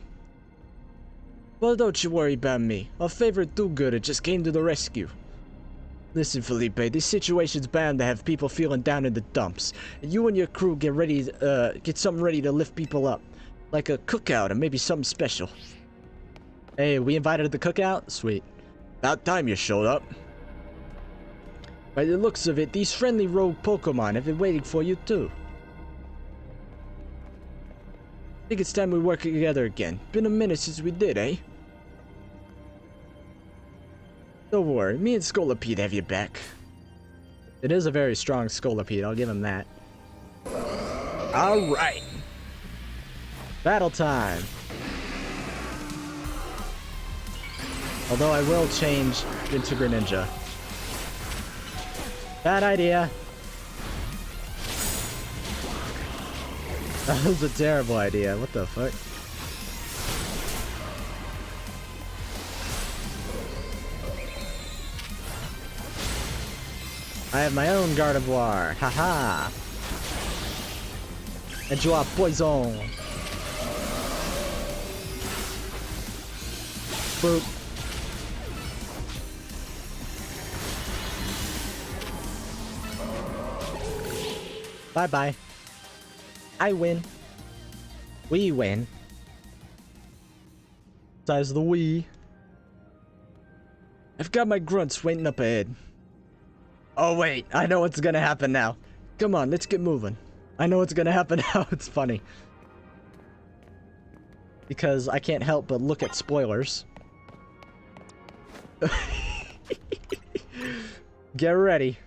Well, don't you worry about me. Our favorite do-gooder just came to the rescue. Listen, Felipe, this situation's bound to have people feeling down in the dumps. And you and your crew get something ready to lift people up. Like a cookout or maybe something special. Hey, we invited to the cookout? Sweet. About time you showed up. By the looks of it, these friendly rogue Pokemon have been waiting for you too. I think it's time we work together again. Been a minute since we did, eh? Don't worry, me and Scolipede have you back. It is a very strong Scolipede, I'll give him that. Alright. Battle time. Although I will change into Greninja. Bad idea. That was a terrible idea. What the fuck? I have my own Gardevoir. Haha. And you are poison. Boop. Bye-bye. I win. We win. Size of the Wii. I've got my grunts waiting up ahead. Oh wait, I know what's gonna happen now. Come on, let's get moving. I know what's gonna happen now. It's funny. Because I can't help but look at spoilers. Get ready.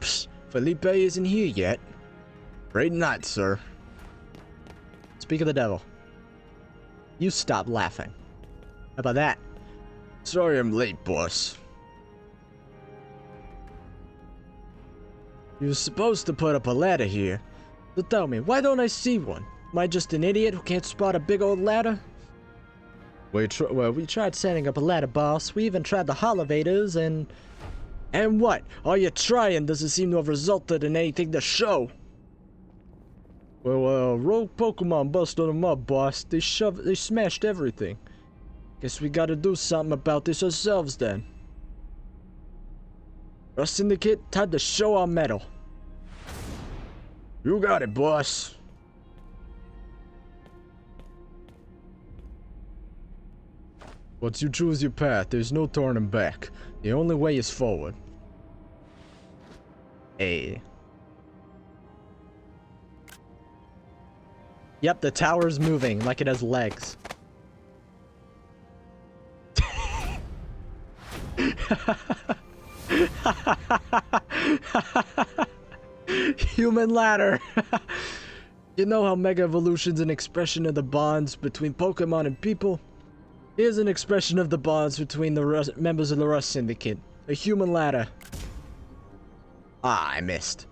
Psst, Felipe isn't here yet. Afraid not, sir. Speak of the devil. You stop laughing. How about that? Sorry I'm late, boss. You were supposed to put up a ladder here. So tell me, why don't I see one? Am I just an idiot who can't spot a big old ladder? We tried setting up a ladder, boss. We even tried the elevators and... And what? All your trying doesn't seem to have resulted in anything to show. Well, rogue Pokemon busted them up, boss. They smashed everything. Guess we gotta do something about this ourselves then. Our syndicate had to show our mettle. You got it, boss. Once you choose your path, there's no turning back. The only way is forward. Hey. Yep, the tower's moving like it has legs. Human ladder. You know how Mega Evolution's an expression of the bonds between Pokemon and people? Here's an expression of the bonds between the members of the Rust Syndicate. A human ladder. Ah, I missed.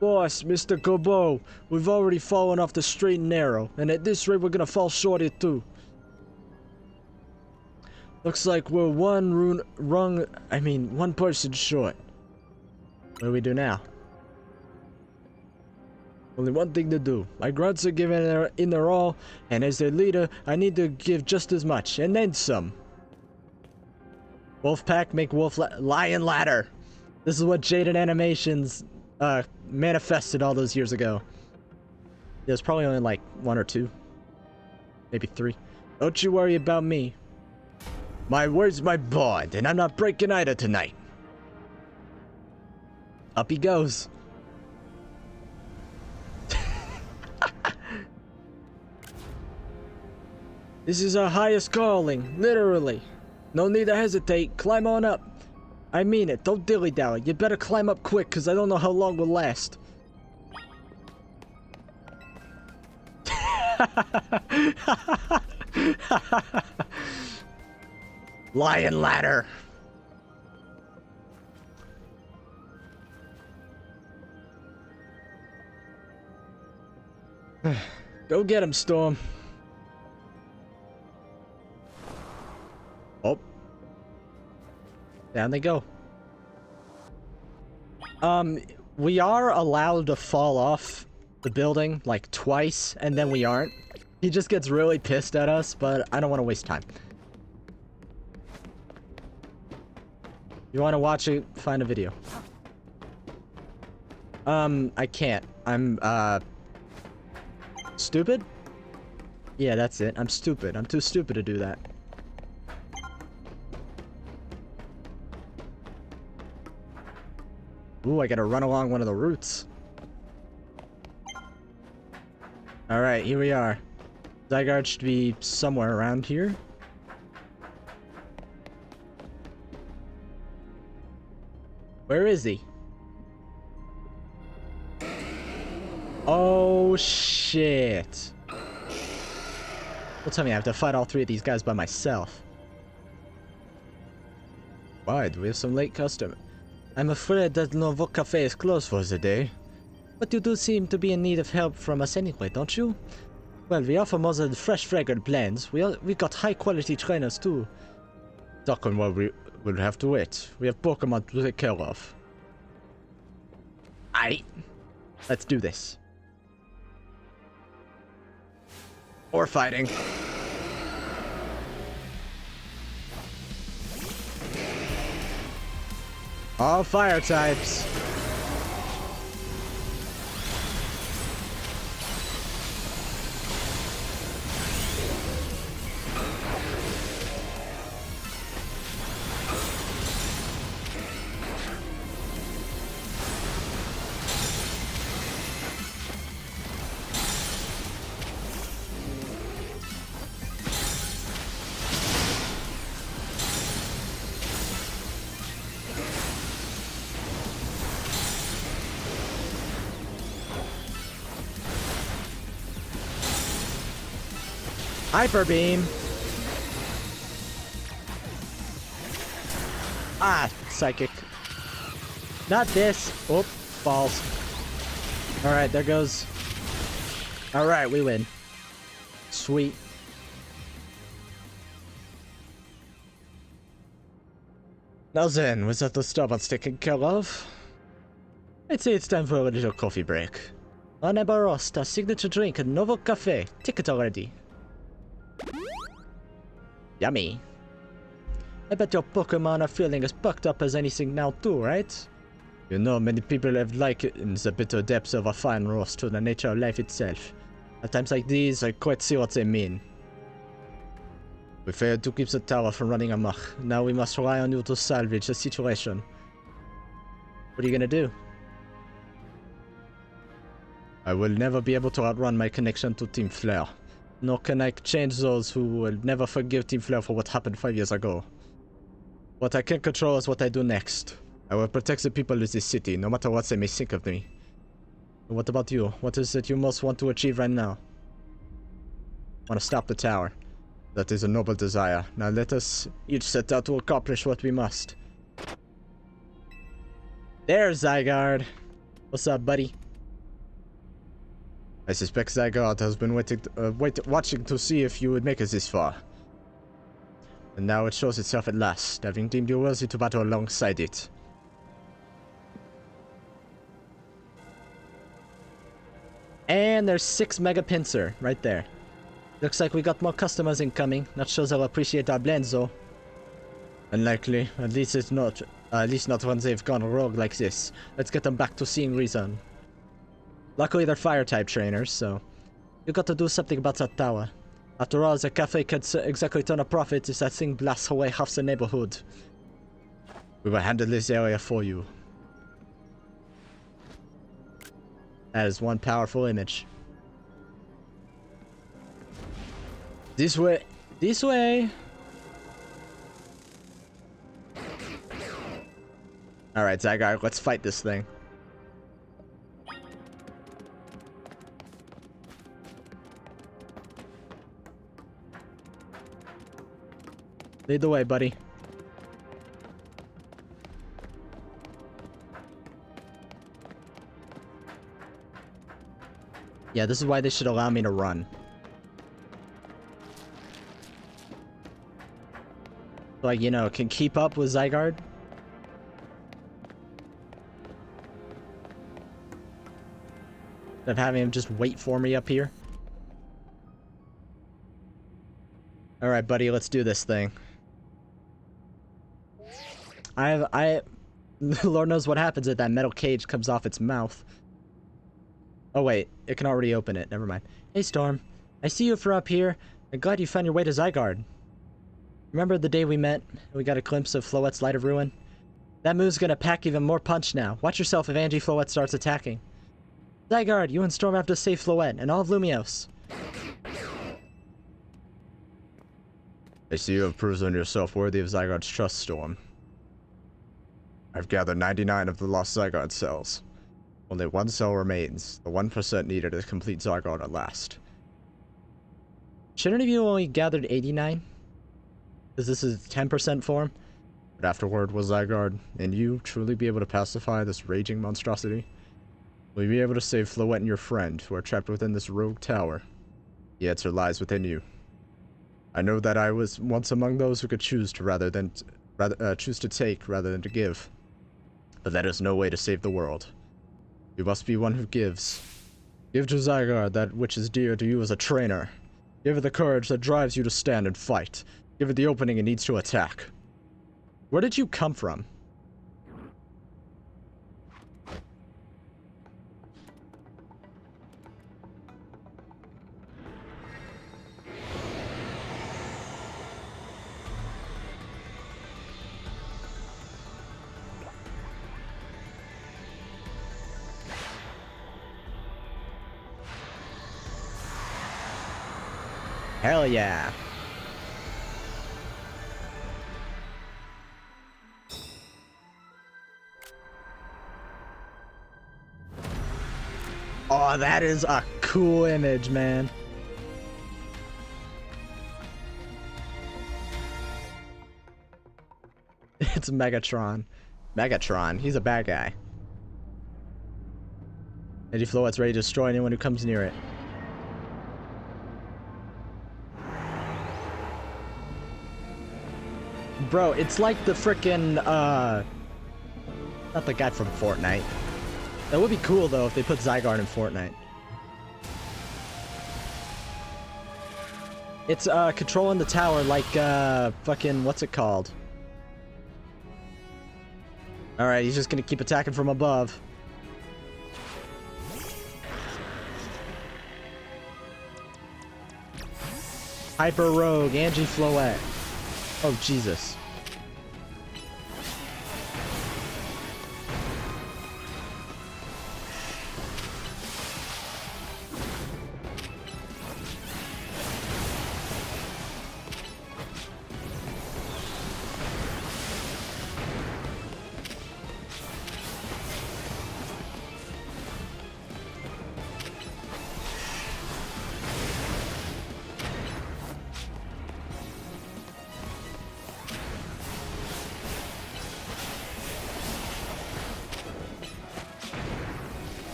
Boss, Mr. Kobo, we've already fallen off the straight and narrow, and at this rate we're gonna fall short here too. Looks like we're one person short. What do we do now? Only one thing to do. My grunts are giving in their all, and as their leader, I need to give just as much, and then some. Wolfpack make lion ladder. This is what Jaded Animations manifested all those years ago. There's probably only like 1 or 2, maybe 3. Don't you worry about me. My word's my bond, and I'm not breaking either tonight. Up he goes. This is our highest calling, literally. No need to hesitate, climb on up. I mean it, don't dilly-dally. You better climb up quick, cause I don't know how long we'll last. Lion ladder. Go get him, Storm. Oh. Down they go. We are allowed to fall off the building like twice, and then we aren't. He just gets really pissed at us, but I don't want to waste time. You want to watch it? Find a video. I can't. I'm, stupid? Yeah, that's it. I'm stupid. I'm too stupid to do that. Ooh, I gotta run along one of the routes. Alright, here we are. Zygarde should be somewhere around here. Where is he? Oh, shit. Don't tell me I have to fight all 3 of these guys by myself. Why, do we have some late customer? I'm afraid that Novo Cafe is closed for the day. But you do seem to be in need of help from us anyway, don't you? Well, we offer more than fresh, fragrant blends. We got high-quality trainers, too. Talking well, we'll have to wait. We have Pokemon to take care of. Aight. Let's do this. Or fighting. All fire types. Hyper beam. Ah, psychic. Not this. Oh, balls. Alright, there goes. Alright, we win. Sweet. Now then, was that the Starbucks taken care of? I'd say it's time for a little coffee break. One Barosta, signature drink at Novo Cafe. Ticket already. Yummy. I bet your Pokemon are feeling as bucked up as anything now too, right? You know, many people have likened the bitter depths of a fine roast to the nature of life itself. At times like these, I quite see what they mean. We failed to keep the tower from running amok. Now we must rely on you to salvage the situation. What are you gonna do? I will never be able to outrun my connection to Team Flare. Nor can I change those who will never forgive Team Flare for what happened 5 years ago. What I can control is what I do next. I will protect the people of this city, no matter what they may think of me. What about you? What is it you most want to achieve right now? Want to stop the tower. That is a noble desire. Now let us each set out to accomplish what we must. There's Zygarde. What's up, buddy? I suspect Zygarde has been watching to see if you would make it this far. And now it shows itself at last, having deemed you worthy to battle alongside it. And there's 6 Mega Pinsir right there. Looks like we got more customers incoming. Not sure they'll appreciate our blends though. Unlikely. At least not when they've gone rogue like this. Let's get them back to seeing reason. Luckily they're fire type trainers, so you got to do something about that tower. After all, the cafe could exactly turn a profit if that thing blasts away half the neighborhood. We will handle this area for you. That is one powerful image. This way! This way! Alright, Zygarde, let's fight this thing. Lead the way, buddy. Yeah, this is why they should allow me to run. Like, you know, can keep up with Zygarde. Instead of having him just wait for me up here. Alright, buddy, let's do this thing. Lord knows what happens if that metal cage comes off its mouth. Oh wait, it can already open it, never mind. Hey Storm, I see you from up here. I'm glad you found your way to Zygarde. Remember the day we met and we got a glimpse of Floette's Light of Ruin? That move's gonna pack even more punch now. Watch yourself if Angie Floette starts attacking. Zygarde, you and Storm have to save Floette and all of Lumiose. I see you have proven yourself worthy of Zygarde's trust, Storm. I've gathered 99 of the lost Zygarde cells. Only one cell remains, the 1% needed to complete Zygarde at last. Shouldn't have you only gathered 89? Because this is 10% form? But afterward, will Zygarde and you truly be able to pacify this raging monstrosity? Will you be able to save Floette and your friend, who are trapped within this rogue tower? The answer lies within you. I know that I was once among those who could choose to choose to take rather than to give. But that is no way to save the world. You must be one who gives. Give to Zygarde that which is dear to you as a trainer. Give her the courage that drives you to stand and fight. Give it the opening it needs to attack. Where did you come from? Hell yeah. Oh, that is a cool image, man. That's Megatron. Megatron, he's a bad guy. Energy flow that's ready to destroy anyone who comes near it. Bro, it's like the frickin', not the guy from Fortnite. That would be cool, though, if they put Zygarde in Fortnite. It's, controlling the tower like, fucking, what's it called? Alright, he's just gonna keep attacking from above. Hyper Rogue, Angie Floette. Oh, Jesus.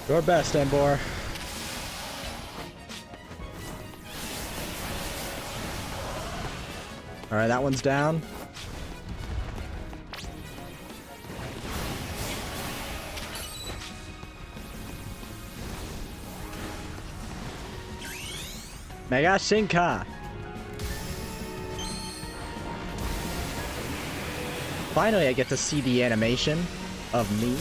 Your best, Embor. Alright, that one's down. Mega Shinka! Finally, I get to see the animation of me.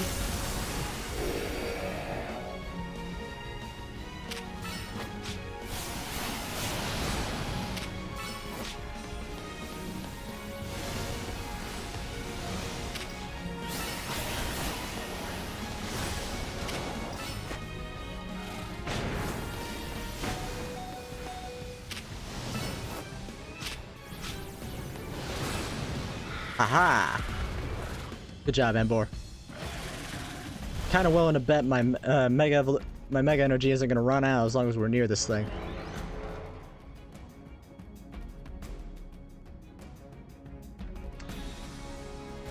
Aha! Good job, Embor. Kind of willing to bet my mega energy isn't gonna run out as long as we're near this thing.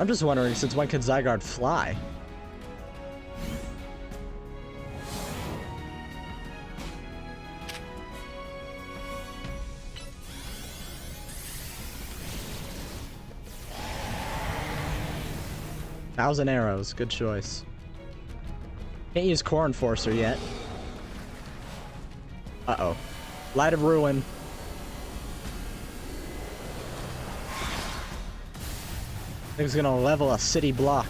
I'm just wondering, since when can Zygarde fly? Thousand arrows, good choice. Can't use Core Enforcer yet. Uh-oh. Light of Ruin. I think it's gonna level a city block.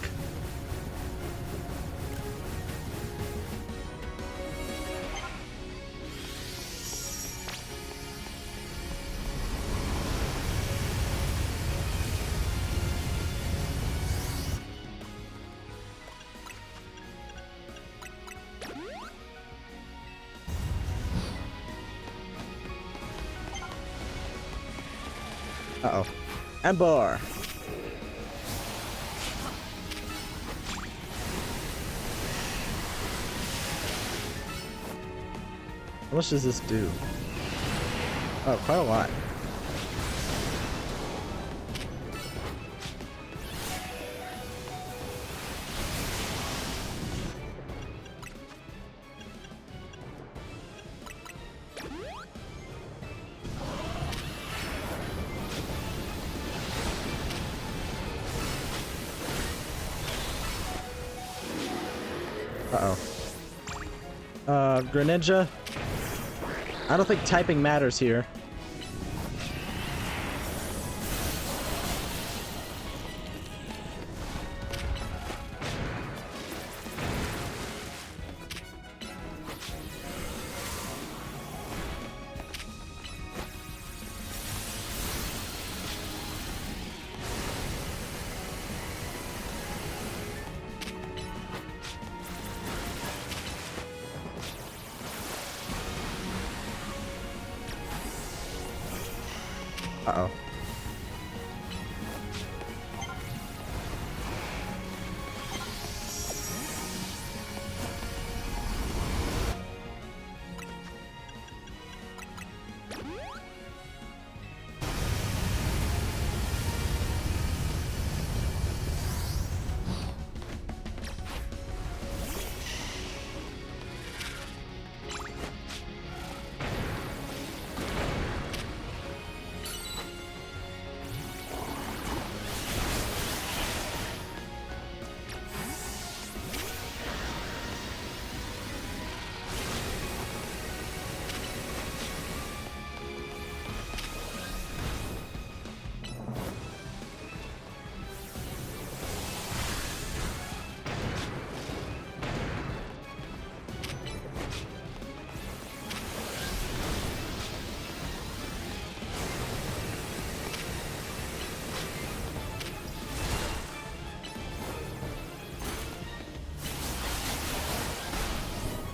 Uh-oh. Embor! How much does this do? Oh, quite a lot. Uh-oh. Greninja? I don't think typing matters here. Uh-oh.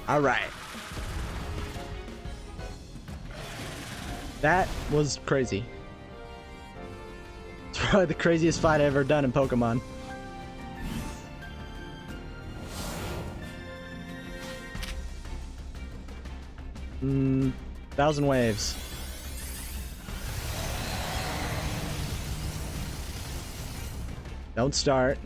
Alright. That was crazy. It's probably the craziest fight I've ever done in Pokemon. Thousand waves. Don't start.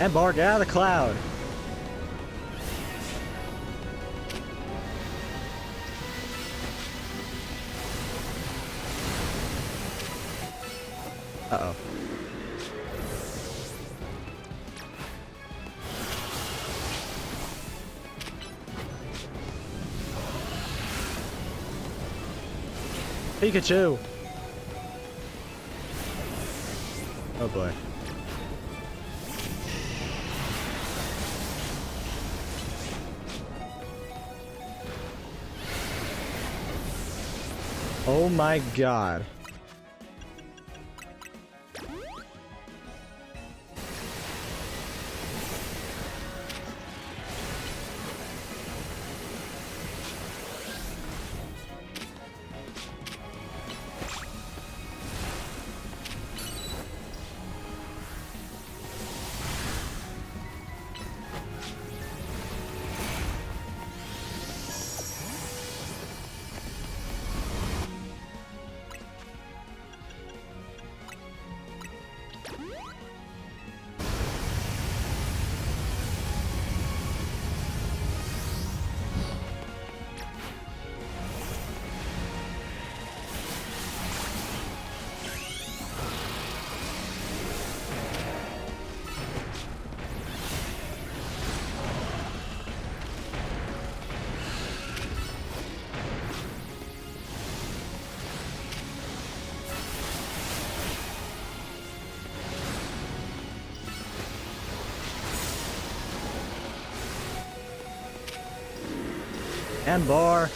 And bark out of the cloud. Uh-oh. Pikachu. Oh boy. Oh my god. And bar.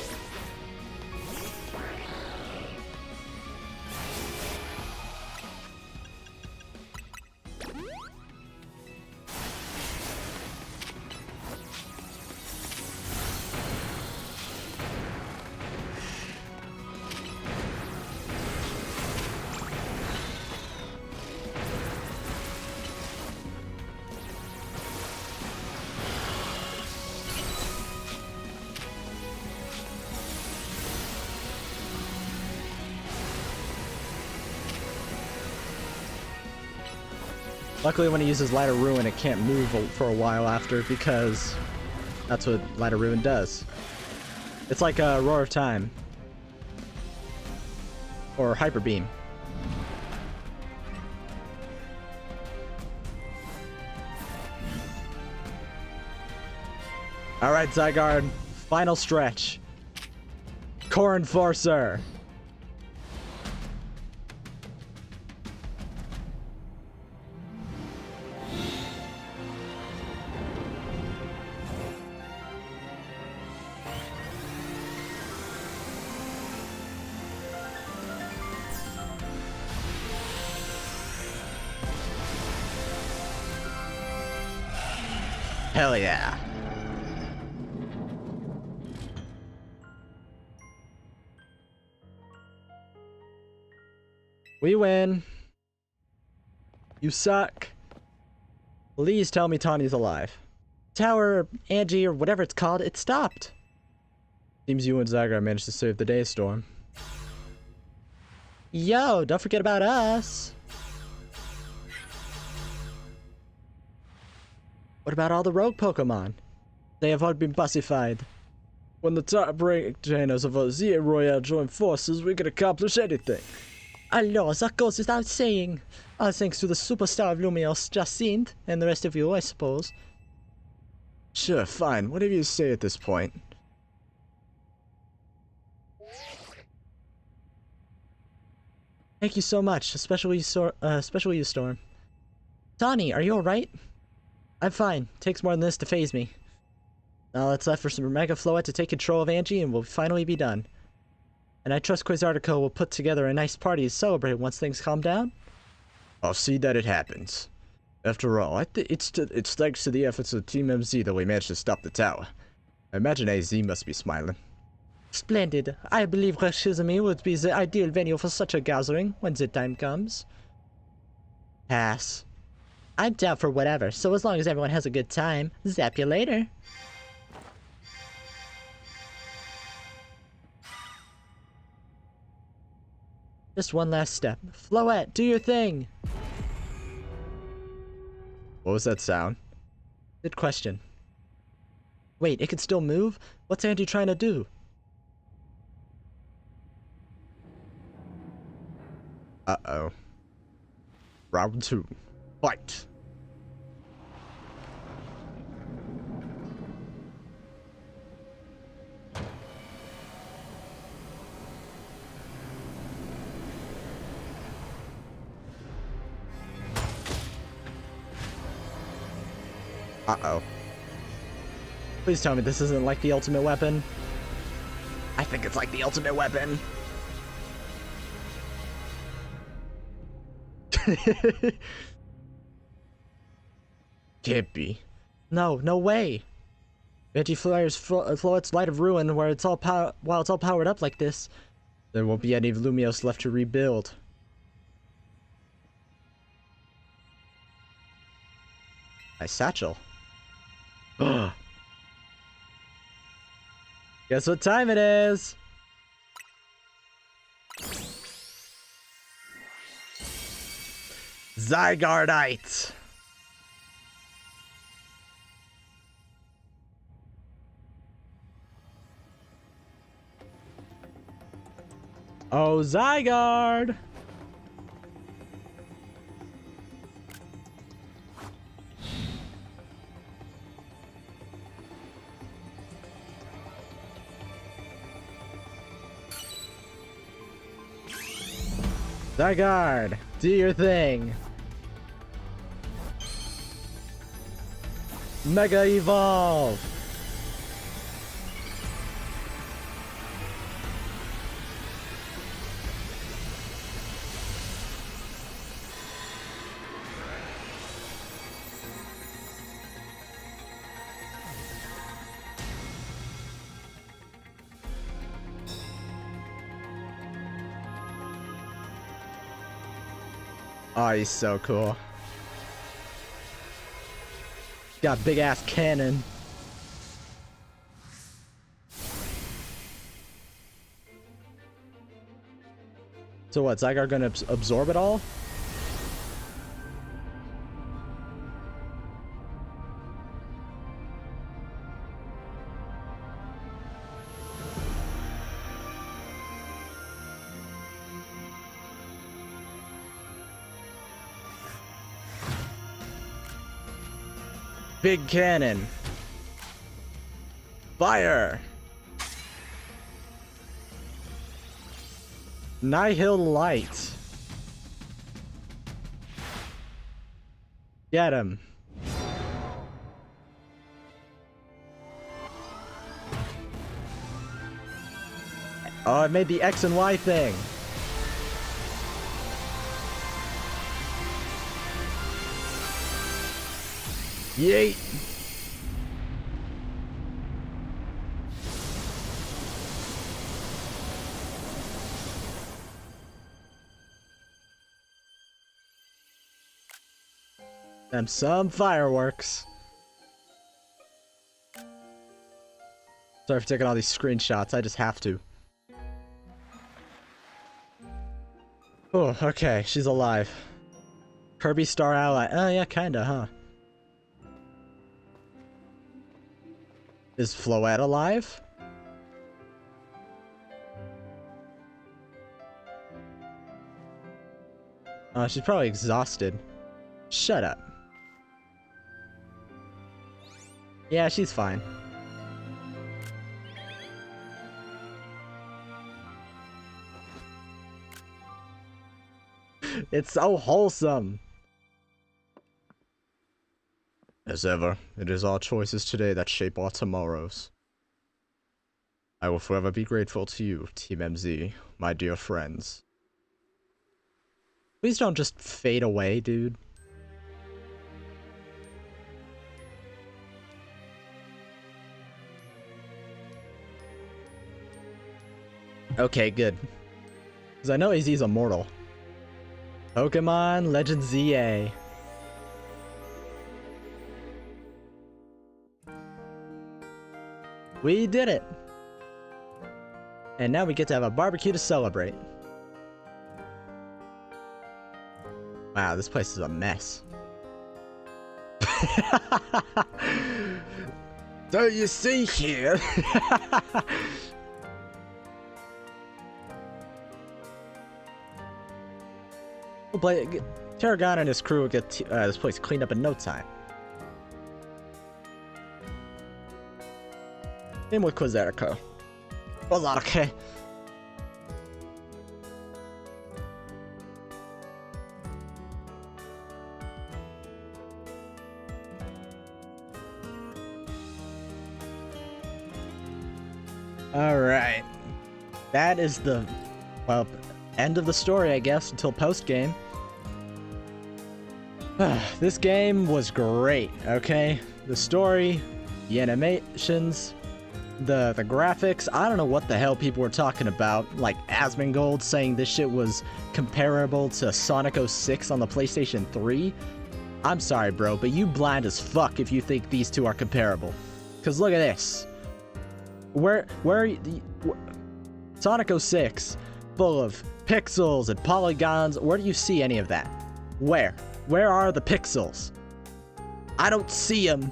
Luckily when he uses Light of Ruin, it can't move for a while after, because that's what Light of Ruin does. It's like a Roar of Time. Or Hyper Beam. Alright, Zygarde. Final stretch. Core Enforcer. Hell yeah. We win. You suck. Please tell me Tawny's alive. Tower, Angie, or whatever it's called, it stopped. Seems you and Zygarde managed to save the day, Storm. Yo, don't forget about us. What about all the rogue Pokemon? They have all been pacified. When the top trainers of our Z Royale join forces, we can accomplish anything. Alors, that goes without saying. All thanks to the superstar of Lumios, Jacinthe, and the rest of you, I suppose. Sure, fine. Whatever you say at this point. Thank you so much, especially you, Storm. Tawny, are you alright? I'm fine. Takes more than this to phase me. Now that's left for some Mega Floette to take control of Angie and we'll finally be done. And I trust Quasartico will put together a nice party to celebrate once things calm down? I'll see that it happens. After all, it's thanks to the efforts of Team MZ that we managed to stop the tower. I imagine AZ must be smiling. Splendid. I believe Reshizumi would be the ideal venue for such a gathering when the time comes. Pass. I'm down for whatever, so as long as everyone has a good time, zap you later. Just one last step. Floette, do your thing! What was that sound? Good question. Wait, it can still move? What's Angie trying to do? Uh-oh. Round 2. Fight! Uh-oh. Please tell me this isn't like the ultimate weapon. I think it's like the ultimate weapon. Can't be. No, no way. Veggie Flyer's Floette's Light of Ruin, where it's all while it's all powered up like this, there won't be any Lumios left to rebuild. My satchel. Guess what time it is? Zygarde! Oh, Zygarde! Zygarde, do your thing. Mega Evolve! Oh, he's so cool. Got a big ass cannon. So what, Zygarde gonna absorb it all? Big cannon. Fire. Nihil Light. Get him. Oh, it made the X and Y thing. Yeet. Them some fireworks. Sorry for taking all these screenshots, I just have to. Oh, okay, she's alive. Kirby Star Ally. Oh, yeah, kinda, huh? Is Floette alive? Oh, she's probably exhausted. Shut up. Yeah, she's fine. It's so wholesome. As ever, it is our choices today that shape our tomorrows. I will forever be grateful to you, Team MZ, my dear friends. Please don't just fade away, dude. Okay, good. Because I know AZ's immortal. Pokemon Legends ZA. We did it! And now we get to have a barbecue to celebrate. Wow, this place is a mess. So you see here... Tarragon and his crew will get this place cleaned up in no time. Same with Quizerica. Quizerica. Alright. That is the, well, end of the story, I guess, until post-game. This game was great, okay? The story, the animations, the graphics, I don't know what the hell people were talking about, like Asmongold saying this shit was comparable to Sonic 06 on the PlayStation 3. I'm sorry, bro, but you blind as fuck if you think these two are comparable. Cause look at this. Sonic 06, full of pixels and polygons, where do you see any of that? Where? Where are the pixels? I don't see them.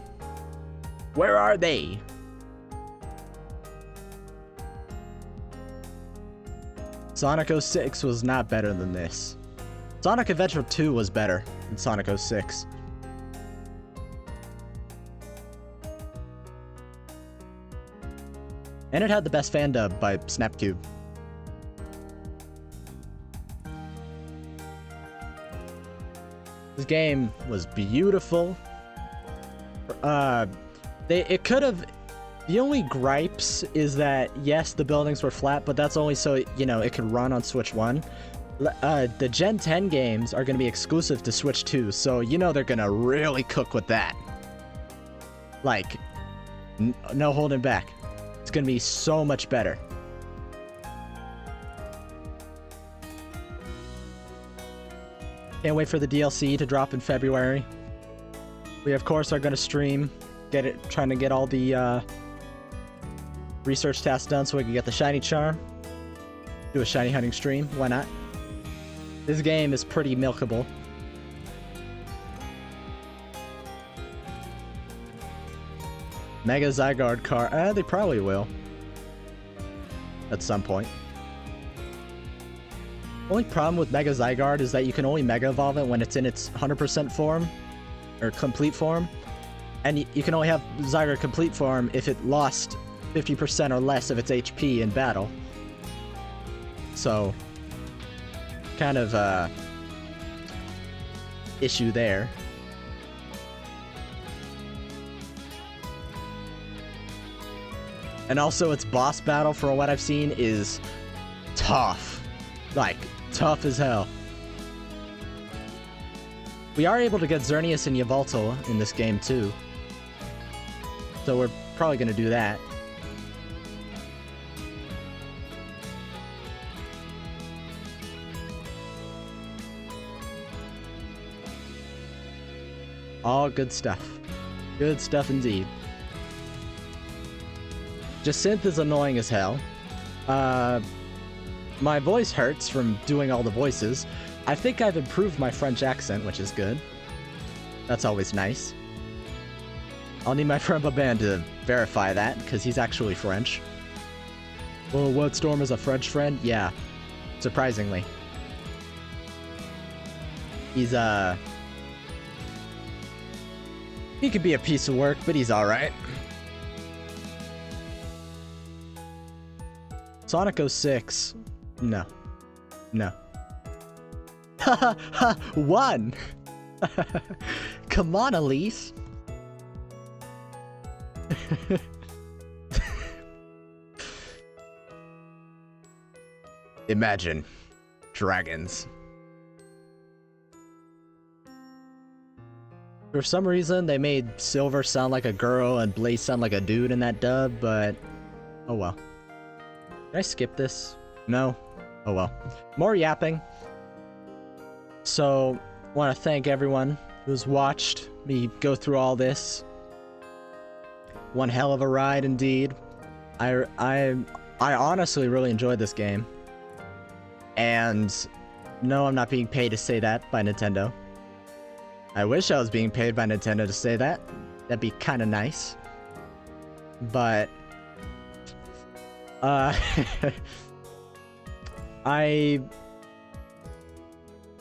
Where are they? Sonic 06 was not better than this. Sonic Adventure 2 was better than Sonic 06. And it had the best fan dub by Snapcube. This game was beautiful. It could have... The only gripes is that, yes, the buildings were flat, but that's only so, you know, it could run on Switch 1. The Gen 10 games are going to be exclusive to Switch 2, so you know they're going to really cook with that. Like, no holding back. It's going to be so much better. Can't wait for the DLC to drop in February. We, of course, are going to stream, trying to get all the research tasks done so we can get the shiny charm. Do a shiny hunting stream, why not? This game is pretty milkable. Mega Zygarde car, they probably will. At some point. Only problem with Mega Zygarde is that you can only Mega Evolve it when it's in its 100% form, or complete form. And you can only have Zygarde complete form if it lost 50% or less of its HP in battle. So, kind of issue there. And also its boss battle, for what I've seen, is tough. Like, tough as hell. We are able to get Xerneas and Yveltal in this game too. So we're probably going to do that. All good stuff. Good stuff indeed. Jacinth is annoying as hell. My voice hurts from doing all the voices. I think I've improved my French accent, which is good. That's always nice. I'll need my friend Baban to verify that, because he's actually French. Well, what, Storm is a French friend? Yeah. Surprisingly. He's, he could be a piece of work, but he's alright. Sonic 06. No. No. Ha ha! One! Come on, Elise! Imagine. Dragons. For some reason, they made Silver sound like a girl and Blaze sound like a dude in that dub, but... oh well. Did I skip this? No? Oh well. More yapping. So, want to thank everyone who's watched me go through all this. One hell of a ride indeed. I honestly really enjoyed this game. And no, I'm not being paid to say that by Nintendo. I wish I was being paid by Nintendo to say that. That'd be kind of nice. But I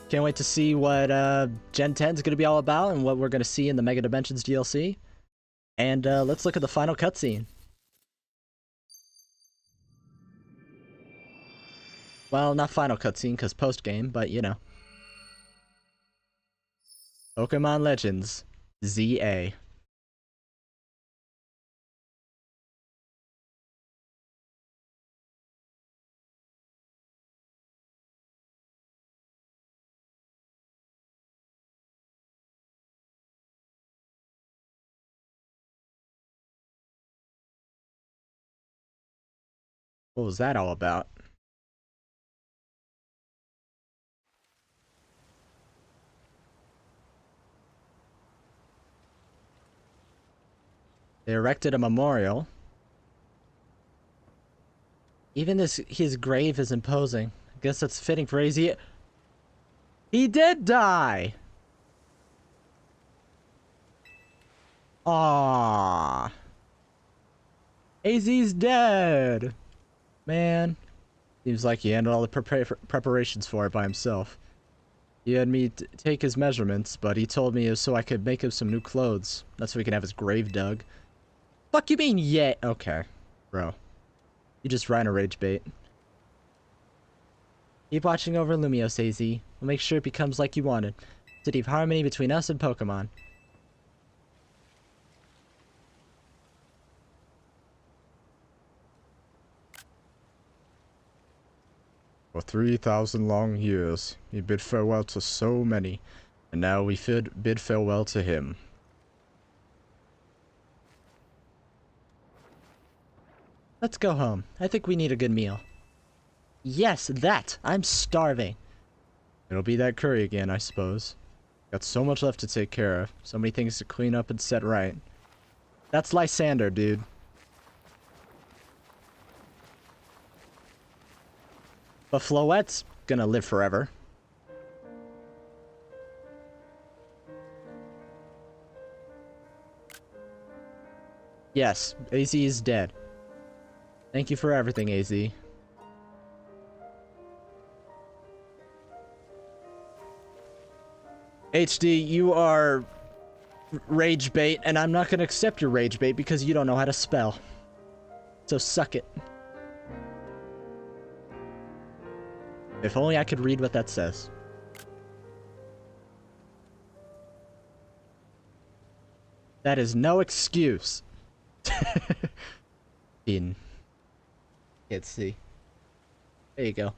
can't wait to see what Gen 10 is going to be all about and what we're going to see in the Mega Dimensions DLC. And let's look at the final cutscene. Well, not final cutscene, because post-game, but you know. Pokemon Legends ZA. What was that all about? They erected a memorial. Even his grave is imposing. I guess that's fitting for AZ. He did die! Aww. AZ's dead! Man. Seems like he handled all the preparations for it by himself. He had me take his measurements, but he told me it was so I could make him some new clothes. That's so he can have his grave dug. Fuck you mean yeah? Okay. Bro. You just riding a rage bait. Keep watching over Lumiose, AZ. We'll make sure it becomes like you wanted. City of harmony between us and Pokemon. For 3,000 long years, he bid farewell to so many, and now we bid farewell to him. Let's go home. I think we need a good meal. Yes, that! I'm starving. It'll be that curry again, I suppose. Got so much left to take care of. So many things to clean up and set right. That's Lysander, dude. But Floette's gonna live forever. Yes, AZ is dead. Thank you for everything, AZ. HD, you are rage bait, and I'm not gonna accept your rage bait because you don't know how to spell. So suck it. If only I could read what that says. That is no excuse. Can't see. There you go.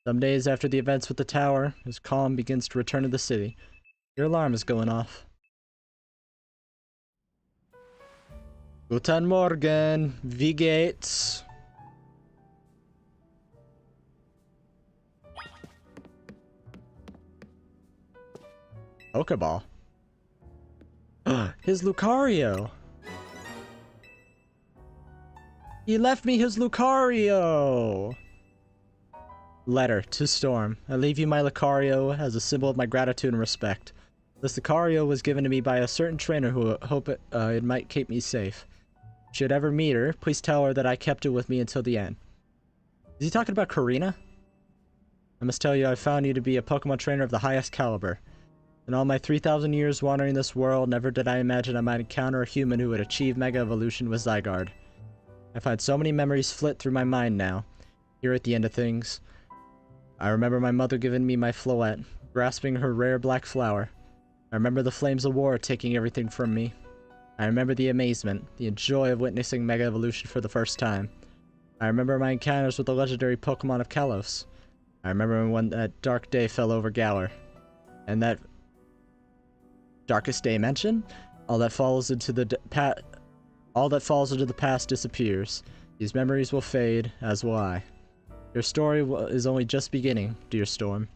Some days after the events with the tower, as calm begins to return to the city, your alarm is going off. Guten Morgen, wie geht's? Pokeball. His Lucario. He left me his Lucario. Letter to Storm. I leave you my Lucario as a symbol of my gratitude and respect. This Lucario was given to me by a certain trainer who hoped it might keep me safe. Should ever meet her, please tell her that I kept it with me until the end. Is he talking about Karina? I must tell you, I found you to be a Pokemon trainer of the highest caliber. In all my 3,000 years wandering this world, never did I imagine I might encounter a human who would achieve Mega Evolution with Zygarde. I've had so many memories flit through my mind now, here at the end of things. I remember my mother giving me my Floette, grasping her rare black flower. I remember the flames of war taking everything from me. I remember the amazement, the joy of witnessing Mega Evolution for the first time. I remember my encounters with the legendary Pokemon of Kalos. I remember when that dark day fell over Galar. And that darkest day mentioned? All that falls into the past disappears. These memories will fade, as will I. Your story is only just beginning, dear Storm.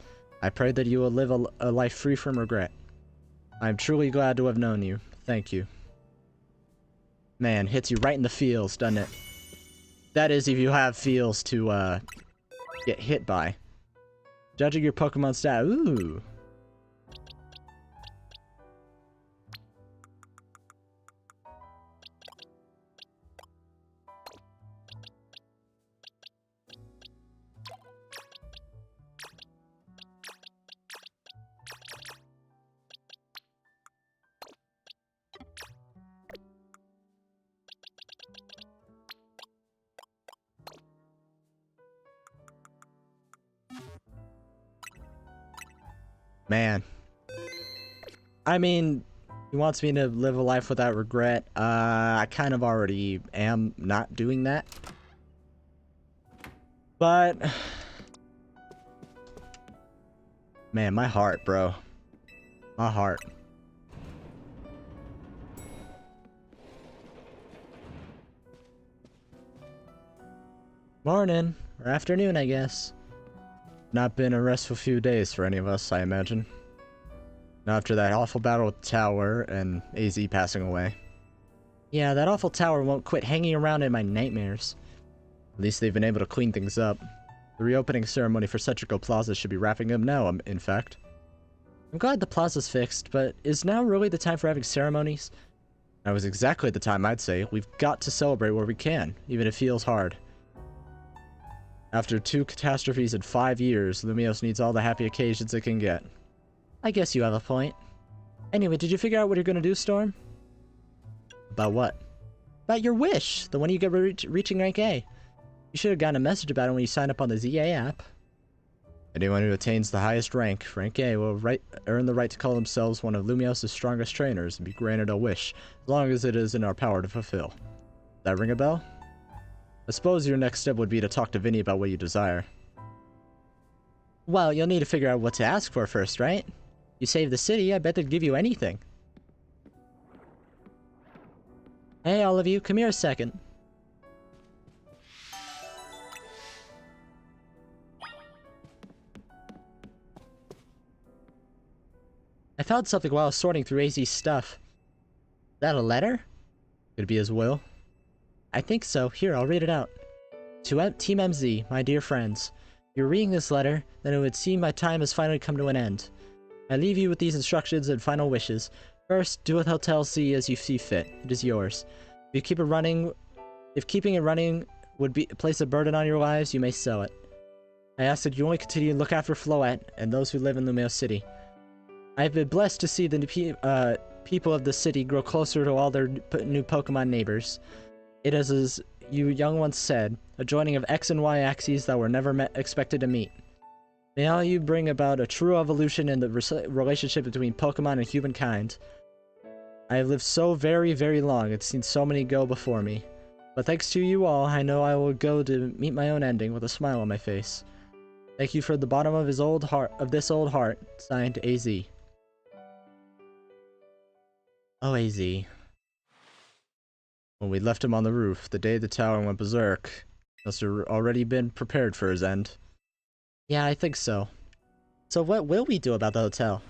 I pray that you will live a life free from regret. I am truly glad to have known you. Thank you. Man, hits you right in the feels, doesn't it? That is if you have feels to, get hit by. Judging your Pokemon stat. Ooh. Man. I mean, he wants me to live a life without regret. I kind of already am not doing that. But... man, my heart, bro. My heart. Morning. Or afternoon, I guess. Not been a restful few days for any of us, I imagine. Not after that awful battle with the tower and AZ passing away. Yeah, that awful tower won't quit hanging around in my nightmares. At least they've been able to clean things up. The reopening ceremony for Cetrico Plaza should be wrapping up now, in fact. I'm glad the plaza's fixed, but is now really the time for having ceremonies? That was exactly the time, I'd say. We've got to celebrate where we can, even if it feels hard. After 2 catastrophes in 5 years, Lumiose needs all the happy occasions it can get. I guess you have a point. Anyway, did you figure out what you're gonna do, Storm? About what? About your wish! The one you get reaching rank A. You should have gotten a message about it when you signed up on the ZA app. Anyone who attains the highest rank A, will earn the right to call themselves one of Lumiose's strongest trainers and be granted a wish, as long as it is in our power to fulfill. Does that ring a bell? I suppose your next step would be to talk to Vinny about what you desire. Well, you'll need to figure out what to ask for first, right? You save the city, I bet they'd give you anything. Hey, all of you, come here a second. I found something while I was sorting through AZ's stuff. Is that a letter? Could it be his will? I think so. Here, I'll read it out. To Team MZ, my dear friends. If you're reading this letter, then it would seem my time has finally come to an end. I leave you with these instructions and final wishes. First, do with Hotel C as you see fit. It is yours. If keeping it running would place a burden on your lives, you may sell it. I ask that you only continue to look after Floette and those who live in Lumiose City. I have been blessed to see the people of the city grow closer to all their new Pokemon neighbors. It is as you young ones said, a joining of X and Y axes that were never expected to meet. May all you bring about a true evolution in the relationship between Pokemon and humankind. I have lived so very, very long and seen so many go before me. But thanks to you all, I know I will go to meet my own ending with a smile on my face. Thank you from the bottom of this old heart, signed AZ. Oh, AZ. When we left him on the roof, the day the tower went berserk, must have already been prepared for his end. Yeah, I think so. So what will we do about the hotel?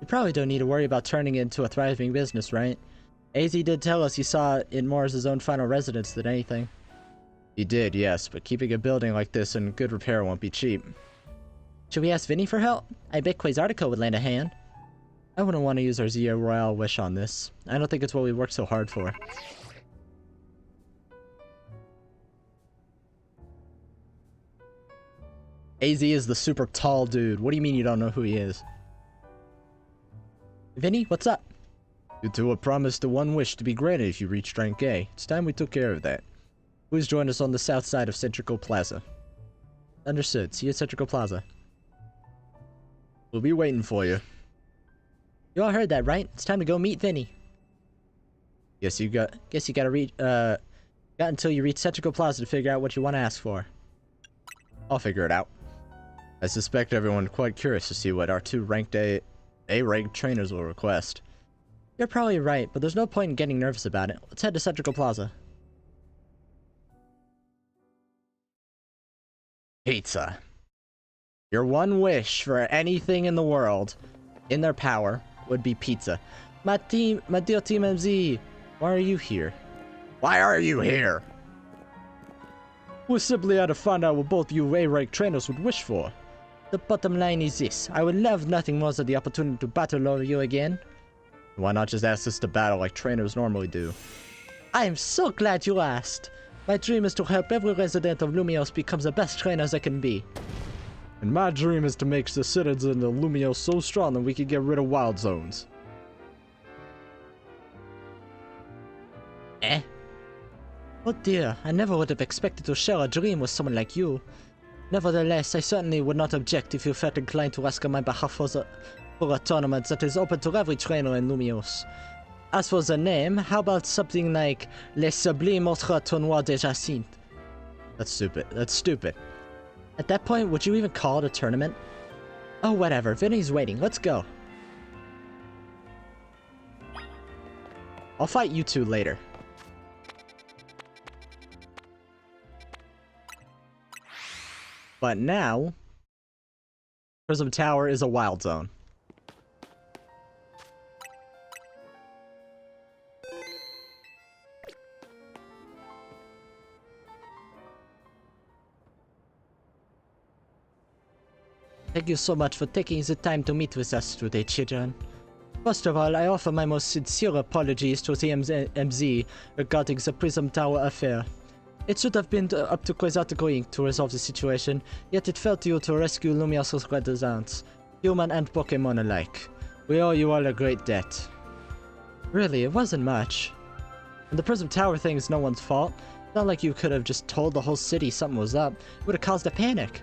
We probably don't need to worry about turning it into a thriving business, right? AZ did tell us he saw it more as his own final residence than anything. He did, yes, but keeping a building like this in good repair won't be cheap. Should we ask Vinny for help? I bet Quasartico would lend a hand. I wouldn't want to use our Zia Royale wish on this. I don't think it's what we worked so hard for. AZ is the super tall dude. What do you mean you don't know who he is? Vinny, what's up? You two were promised the one wish to be granted if you reached rank A. It's time we took care of that. Please join us on the south side of Centrical Plaza. Understood. See you at Centrical Plaza. We'll be waiting for you. You all heard that, right? It's time to go meet Vinny. Guess you gotta reach, got until you reach Centrical Plaza to figure out what you want to ask for. I'll figure it out. I suspect everyone quite curious to see what our two ranked A-ranked trainers will request. You're probably right, but there's no point in getting nervous about it. Let's head to Centrical Plaza. Pizza. Your one wish for anything in the world, in their power, would be pizza. My dear Team MZ, why are you here? Why are you here? We simply had to find out what both you A-rank trainers would wish for. The bottom line is this. I would love nothing more than the opportunity to battle over you again. Why not just ask us to battle like trainers normally do? I am so glad you asked. My dream is to help every resident of Lumios become the best trainers they can be. And my dream is to make the citizens of Lumios so strong that we can get rid of wild zones. Eh? Oh dear, I never would have expected to share a dream with someone like you. Nevertheless, I certainly would not object if you felt inclined to ask on my behalf for a tournament that is open to every trainer in Lumios. As for the name, how about something like Les Sublimes Autres Tournois de Jacinthe? That's stupid. That's stupid. At that point, would you even call it a tournament? Oh, whatever. Vinny's waiting. Let's go. I'll fight you two later. But now, Prism Tower is a wild zone. Thank you so much for taking the time to meet with us today, children. First of all, I offer my most sincere apologies to the MZ regarding the Prism Tower affair. It should have been up to Quasartico Inc. to resolve the situation, yet it fell to you to rescue Lumios' residents, human and Pokemon alike. We owe you all a great debt. Really, it wasn't much. And the Prism Tower thing is no one's fault. It's not like you could have just told the whole city something was up. It would have caused a panic.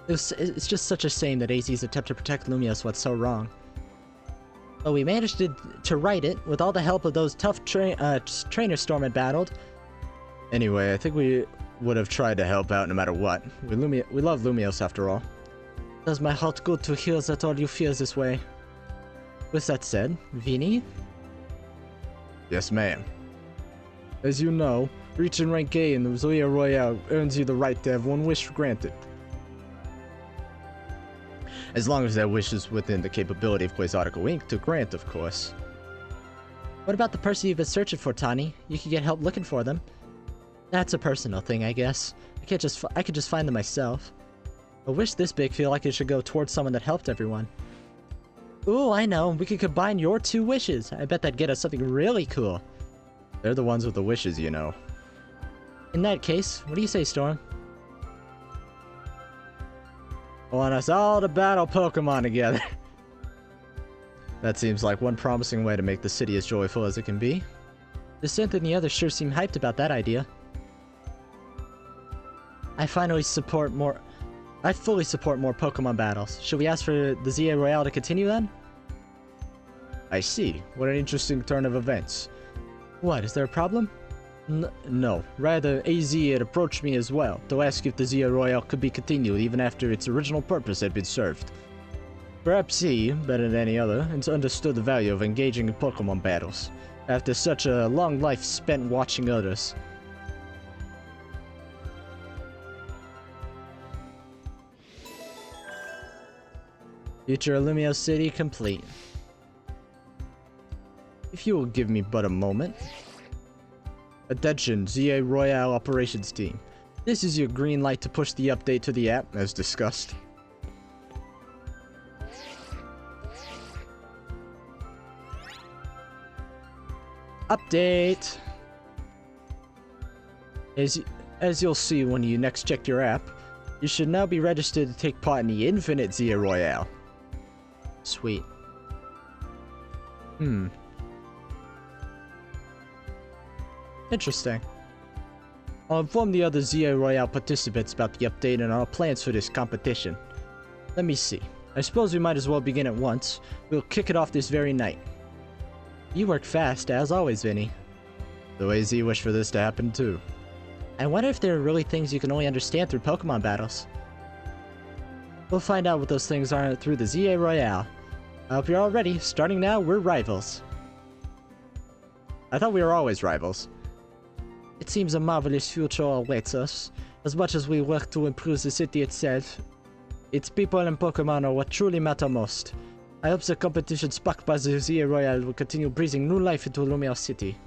It's just such a shame that AZ's attempt to protect Lumios went so wrong. But we managed to right it with all the help of those tough trainers Storm had battled. Anyway, I think we would have tried to help out no matter what. We love Lumios after all. It does my heart good to hear that all you feel this way. With that said, Vinny? Yes, ma'am. As you know, reaching rank A in the Zoya Royale earns you the right to have one wish granted. As long as that wish is within the capability of Quasartico Inc. to grant, of course. What about the person you've been searching for, Tani? You could get help looking for them. That's a personal thing, I guess. I could just find them myself. A wish this big feel like it should go towards someone that helped everyone. Ooh, I know. We could combine your two wishes. I bet that'd get us something really cool. They're the ones with the wishes, you know. In that case, what do you say, Storm? I want us all to battle Pokemon together. That seems like one promising way to make the city as joyful as it can be. The Synth and the others sure seem hyped about that idea. I fully support more Pokemon battles. Should we ask for the ZA Royale to continue then? I see. What an interesting turn of events. What, is there a problem? No. Rather, AZ had approached me as well, to ask if the ZA Royale could be continued even after its original purpose had been served. Perhaps he, better than any other, has understood the value of engaging in Pokemon battles, after such a long life spent watching others. Future Lumios City complete. If you will give me but a moment. Attention, ZA Royale Operations Team. This is your green light to push the update to the app, as discussed. Update! As you'll see when you next check your app, you should now be registered to take part in the Infinite ZA Royale. Sweet. Interesting. I'll inform the other ZA Royale participants about the update and our plans for this competition. Let me see. I suppose we might as well begin at once. We'll kick it off this very night. You work fast, as always, Vinny. The way Z wished for this to happen too. I wonder if there are really things you can only understand through Pokemon battles. We'll find out what those things are through the ZA Royale. I hope you're all ready. Starting now, we're rivals. I thought we were always rivals. It seems a marvelous future awaits us. As much as we work to improve the city itself, its people and Pokemon are what truly matter most. I hope the competition sparked by the ZA Royale will continue breathing new life into Lumiere City.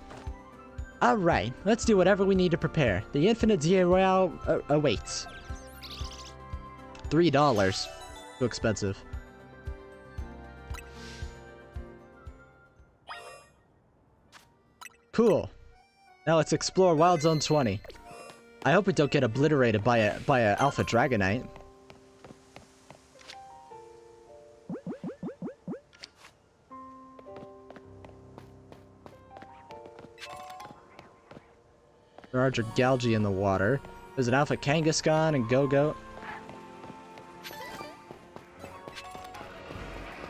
Alright, let's do whatever we need to prepare. The Infinite ZA Royale awaits. $3. Too expensive. Cool. Now let's explore Wild Zone 20. I hope we don't get obliterated by a Alpha Dragonite. There are Dragalge in the water. There's an Alpha Kangaskhan and Go-Goat.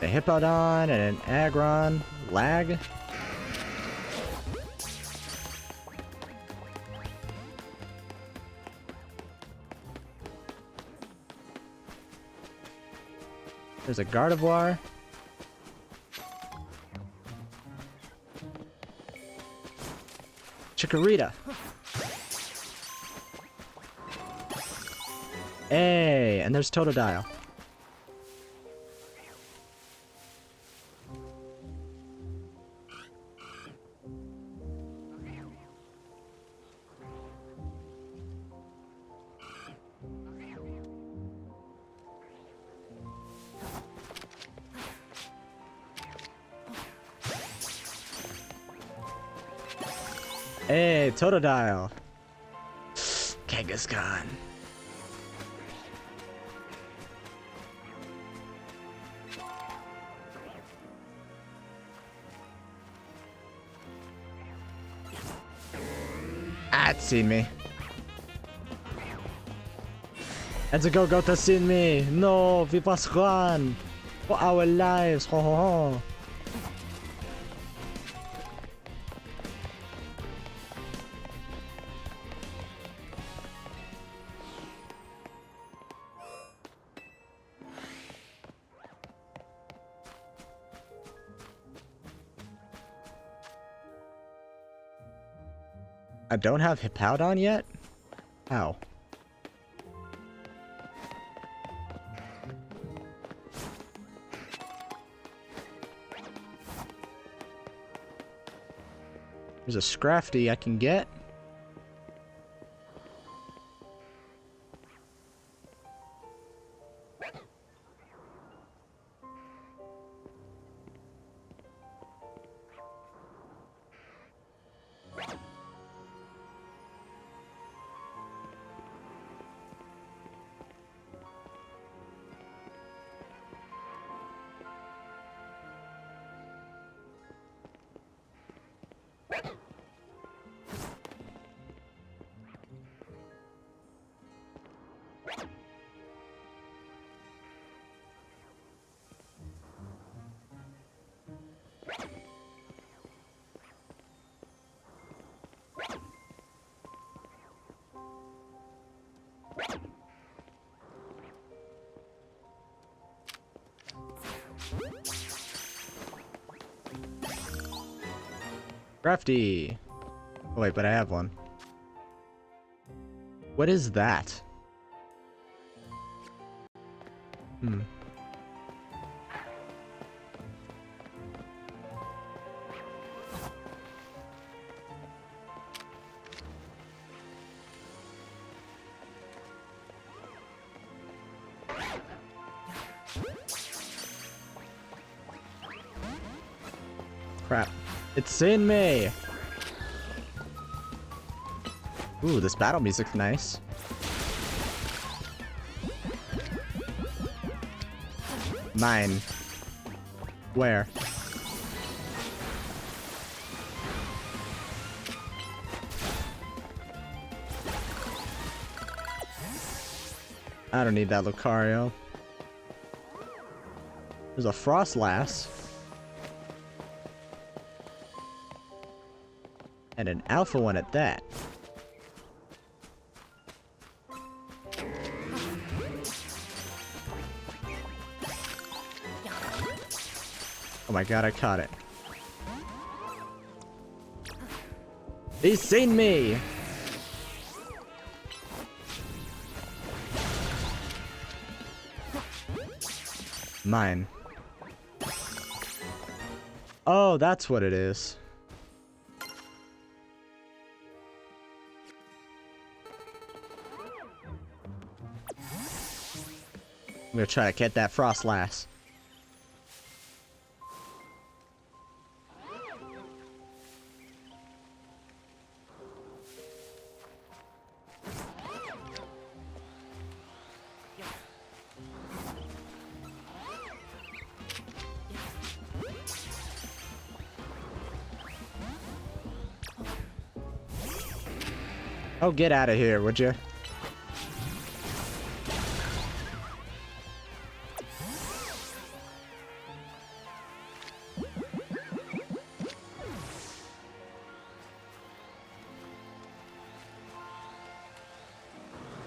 A Hippowdon and an Aggron. Lag. There's a Gardevoir. Chikorita. Hey, and there's Totodile. Hey, Totodile. Kangaskhan. It's seen me. And the Go-Goat has seen me. No, we must run for our lives. Ho ho ho. I don't have Hippowdon yet? How? There's a Scrafty I can get. Crafty. Oh wait, but I have one. What is that? Crap. It's in me! Ooh, this battle music's nice. Mine. Where? I don't need that Lucario. There's a Frostlass. And an alpha one at that. Oh my god, I caught it. He's seen me! Mine. Oh, that's what it is. I'm gonna try to get that Frostlass. Oh, get out of here, would you?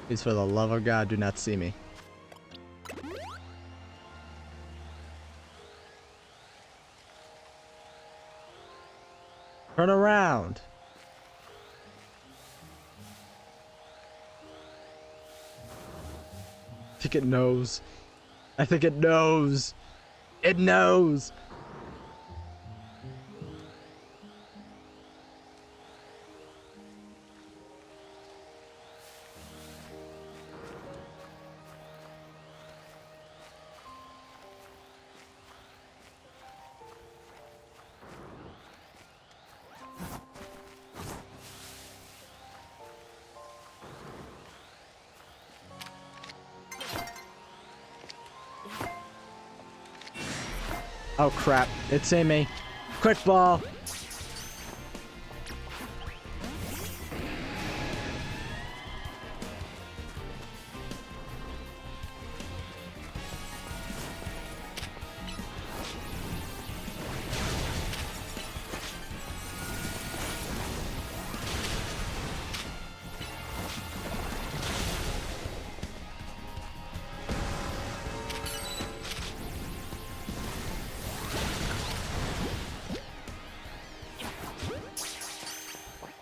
Please, for the love of God, do not see me. Turn around! I think it knows. I think it knows. It knows! Oh crap, it's in me. Quick ball!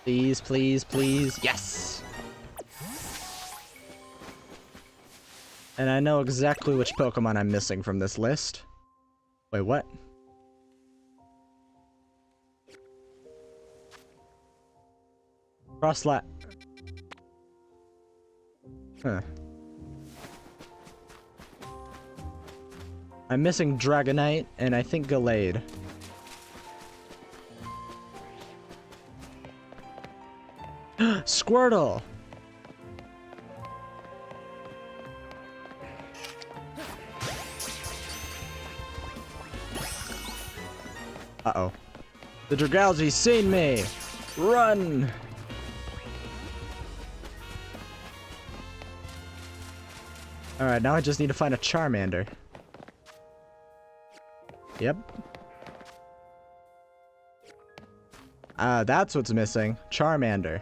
Please, please, please. Yes! And I know exactly which Pokemon I'm missing from this list. Wait, what? Frostlat. Huh. I'm missing Dragonite and I think Gallade. Squirtle! Uh-oh. The Dragalge's seen me! Run! Alright, now I just need to find a Charmander. Yep. That's what's missing. Charmander.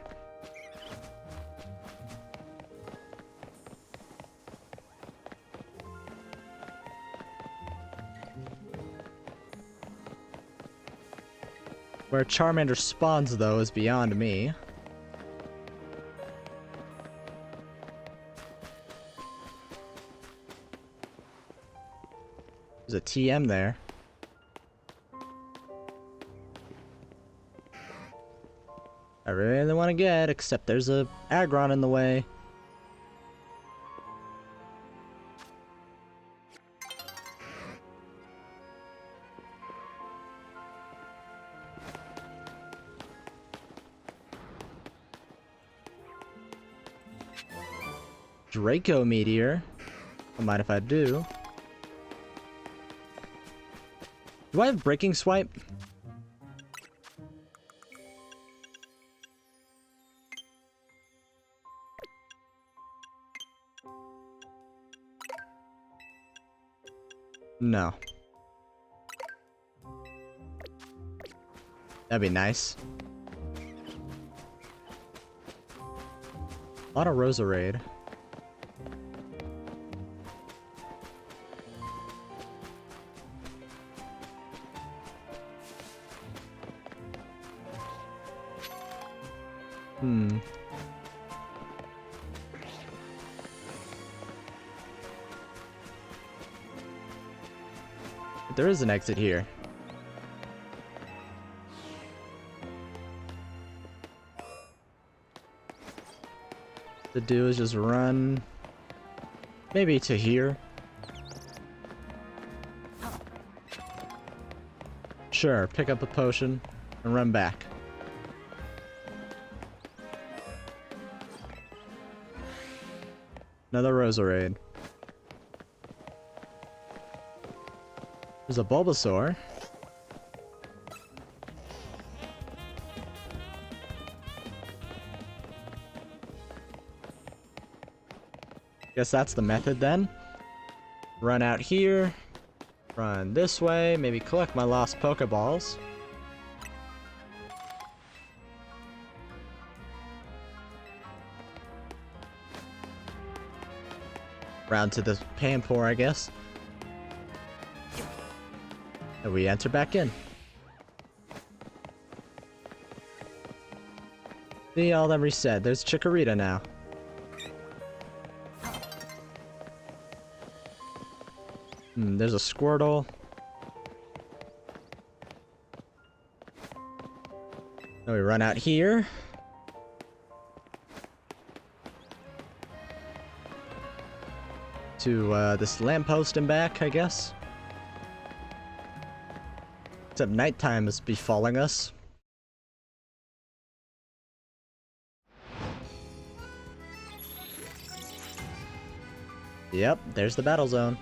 Where Charmander spawns, though, is beyond me. There's a TM there. I really want to get, except there's a Aggron in the way. Draco Meteor. Don't mind if I do. Do I have Breaking Swipe? No. That'd be nice. A lot of Roserade. But there is an exit here. To do is just run maybe to here. Sure, pick up a potion and run back. Another Roserade. There's a Bulbasaur. Guess that's the method then. Run out here. Run this way. Maybe collect my lost Pokeballs. Round to the Pampor, I guess. And we enter back in. See, all them reset. There's Chikorita now. There's a Squirtle. Now we run out here. To this lamppost and back, I guess. Except nighttime is befalling us. Yep, there's the battle zone.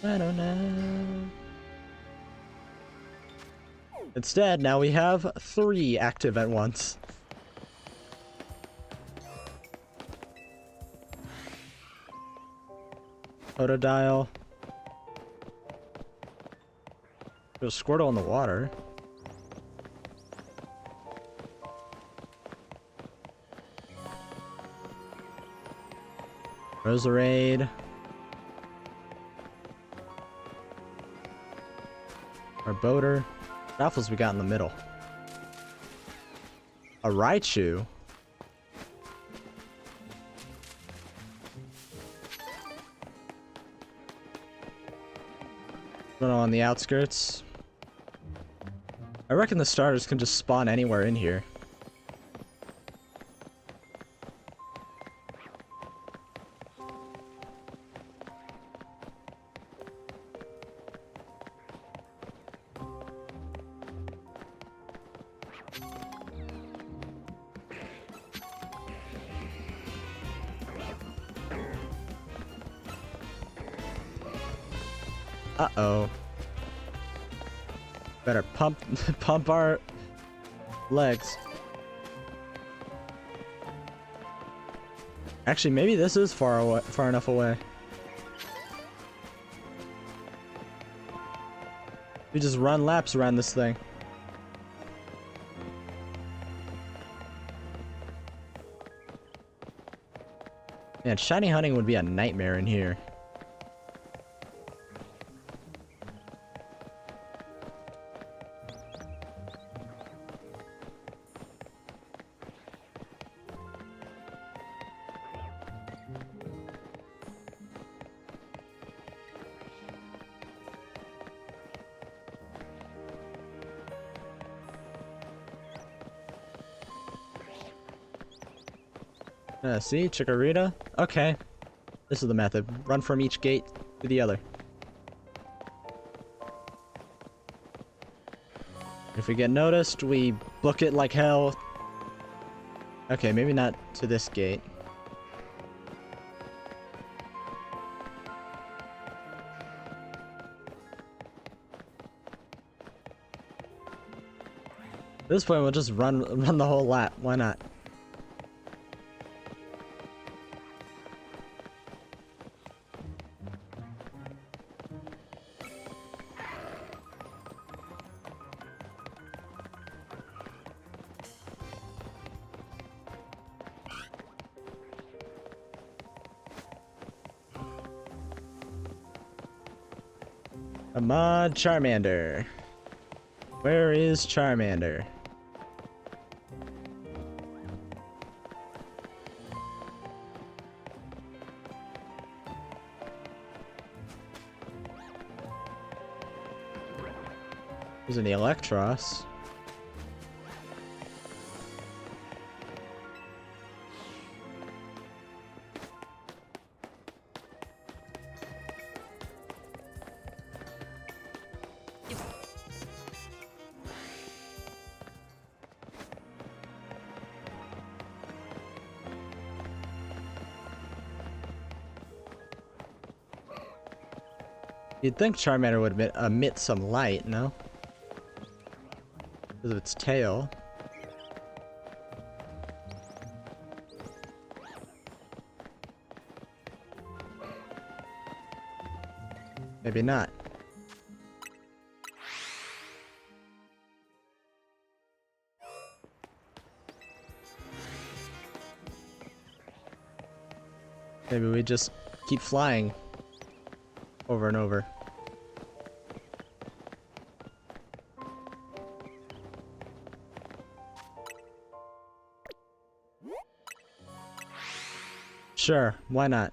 I don't know. Instead, now we have 3 active at once. Totodile. There's a Squirtle in the water. Roserade. Our Boater. What else we got in the middle? A Raichu. Run on the outskirts. I reckon the starters can just spawn anywhere in here. Uh-oh. Better pump our legs. Actually, maybe this is far enough away. We just run laps around this thing. Man, shiny hunting would be a nightmare in here. See? Chikorita? Okay. This is the method. Run from each gate to the other. If we get noticed, we book it like hell. Okay, maybe not to this gate. At this point, we'll just run the whole lap. Why not? Come on, Charmander. Where is Charmander? There's an Electros. You'd think Charmander would emit some light, no? Because of its tail. Maybe not. Maybe we just keep flying over and over. Sure, why not?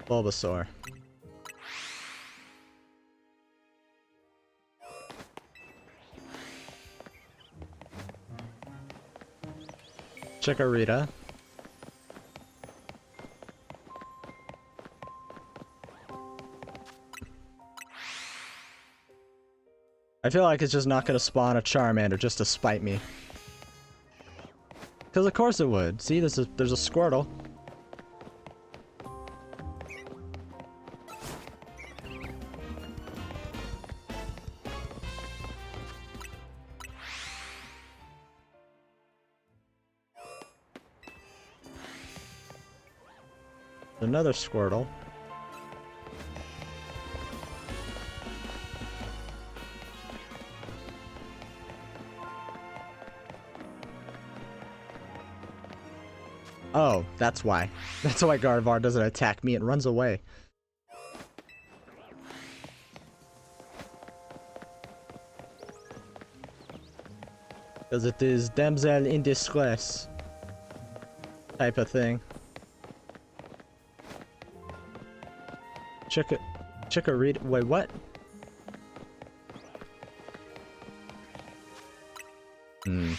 Bulbasaur. Chikorita. I feel like it's just not gonna spawn a Charmander just to spite me. Because of course it would. See, there's a Squirtle. Another Squirtle. Oh, that's why. That's why Gardevoir doesn't attack me, it runs away. Because it is damsel in distress type of thing. Chikorita, wait, what? Hmm.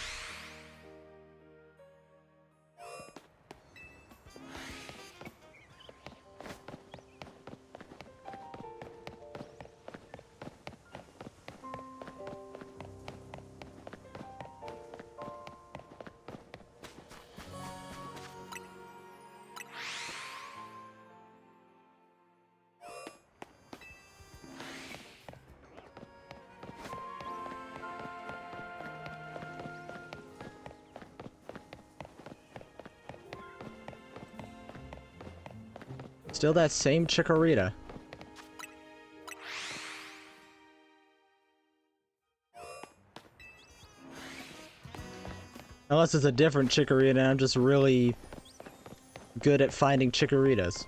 Still that same Chikorita. Unless it's a different Chikorita and I'm just really good at finding Chikoritas.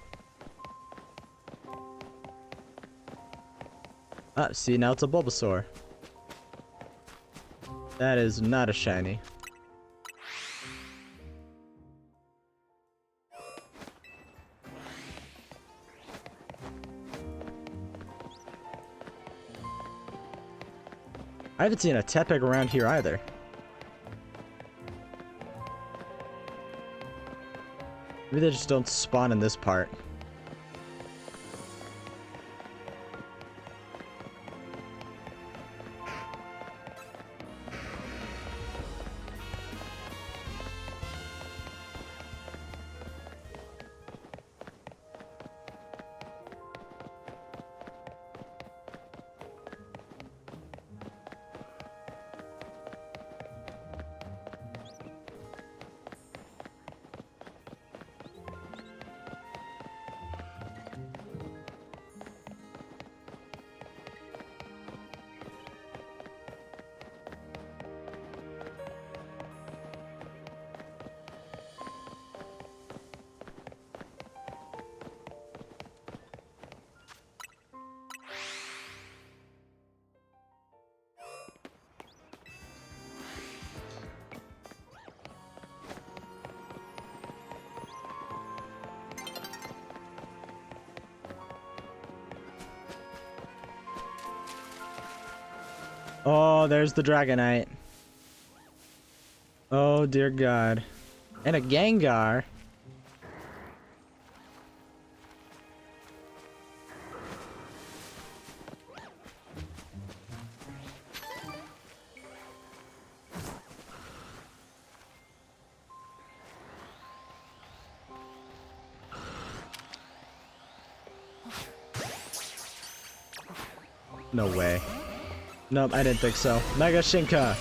Ah, see, now it's a Bulbasaur. That is not a shiny. I haven't seen a Tepig around here either. Maybe they just don't spawn in this part. Oh, there's the Dragonite. Oh, dear God. And a Gengar. No way. Nope, I didn't think so. Mega Shinka.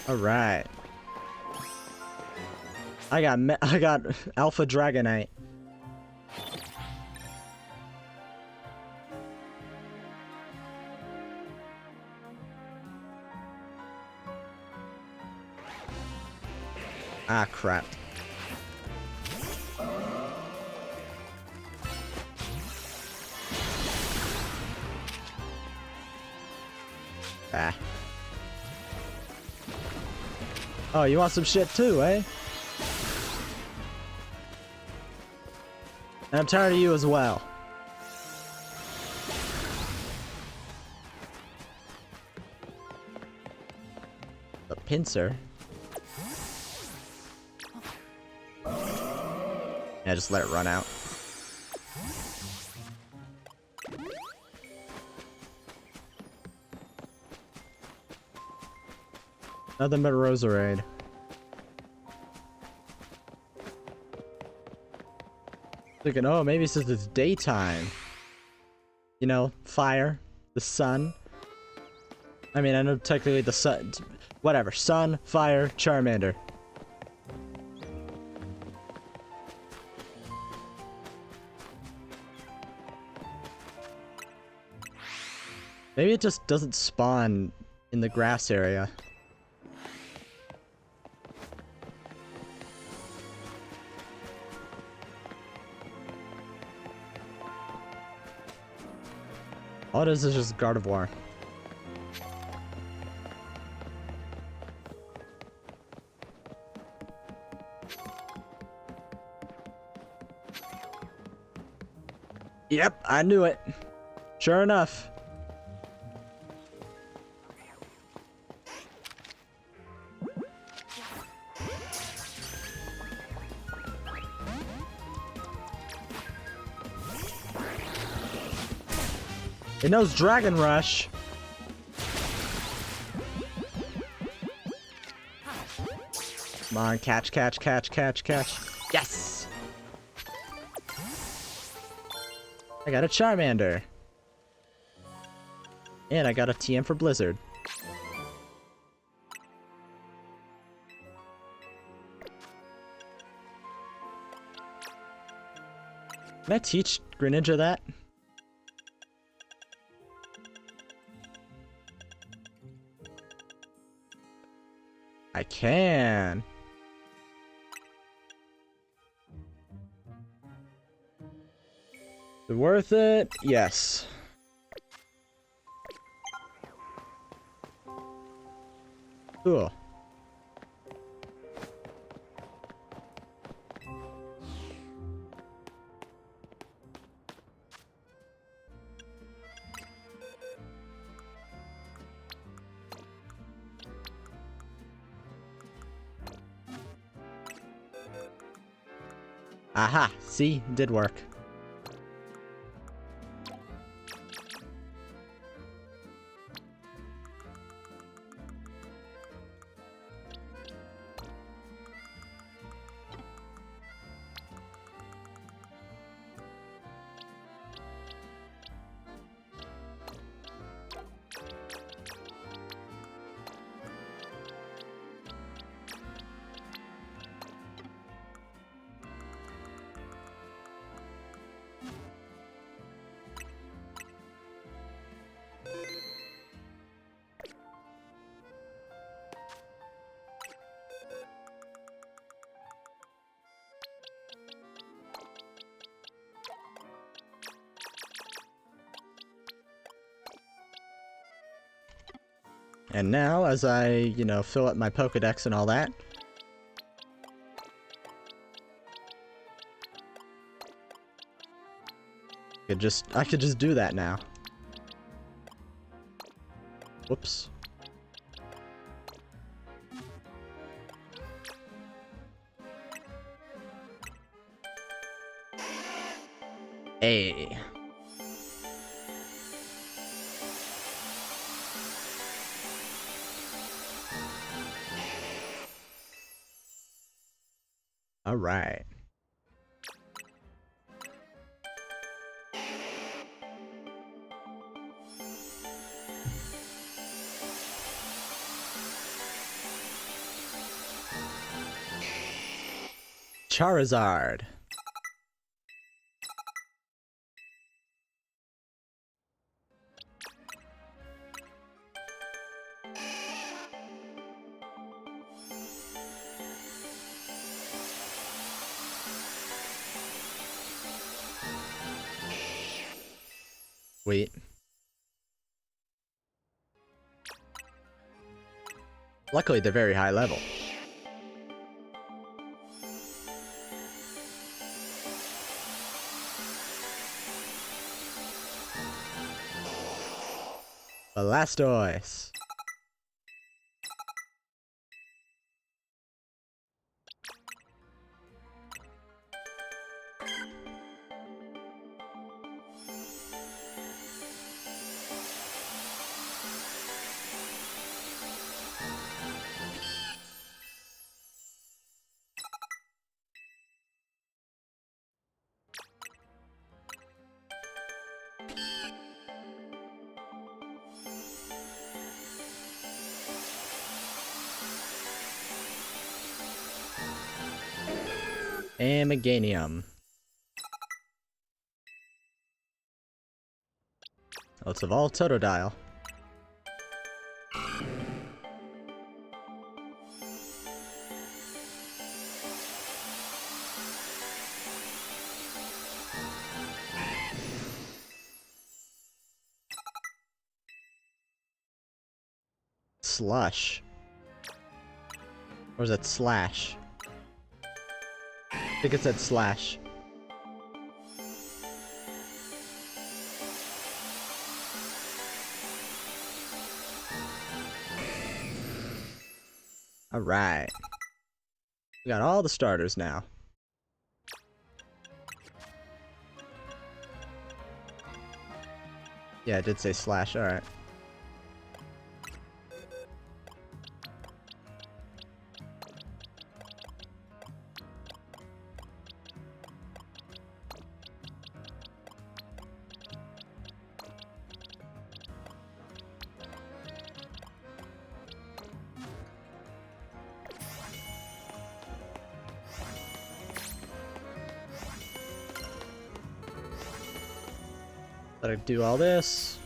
All right. I got Alpha Dragonite. Ah, crap. Ah. Oh, you want some shit too, eh? And I'm tired of you as well. The pincer. Yeah, just let it run out. Nothing but Roserade. Thinking, oh, maybe since it's daytime. You know, fire, the sun. I mean, I know technically the sun, whatever. Sun, fire, Charmander. Maybe it just doesn't spawn in the grass area. All it is just Gardevoir. Yep, I knew it. Sure enough. It knows Dragon Rush. Come on, catch, catch, catch, catch, catch. Yes! I got a Charmander. And I got a TM for Blizzard. Can I teach Greninja that? I can. Is it worth it? Yes. Cool. Aha! See? Did work. And now, as I, you know, fill up my Pokedex and all that, I could just do that now. Whoops. Hey. All right. Charizard. Wait. Luckily, they're very high level. Blastoise. And Meganium. Let's evolve Totodile. Slush. Or is that Slash? I think it said Slash. Alright. We got all the starters now. Yeah, it did say Slash, alright. Let it do all this.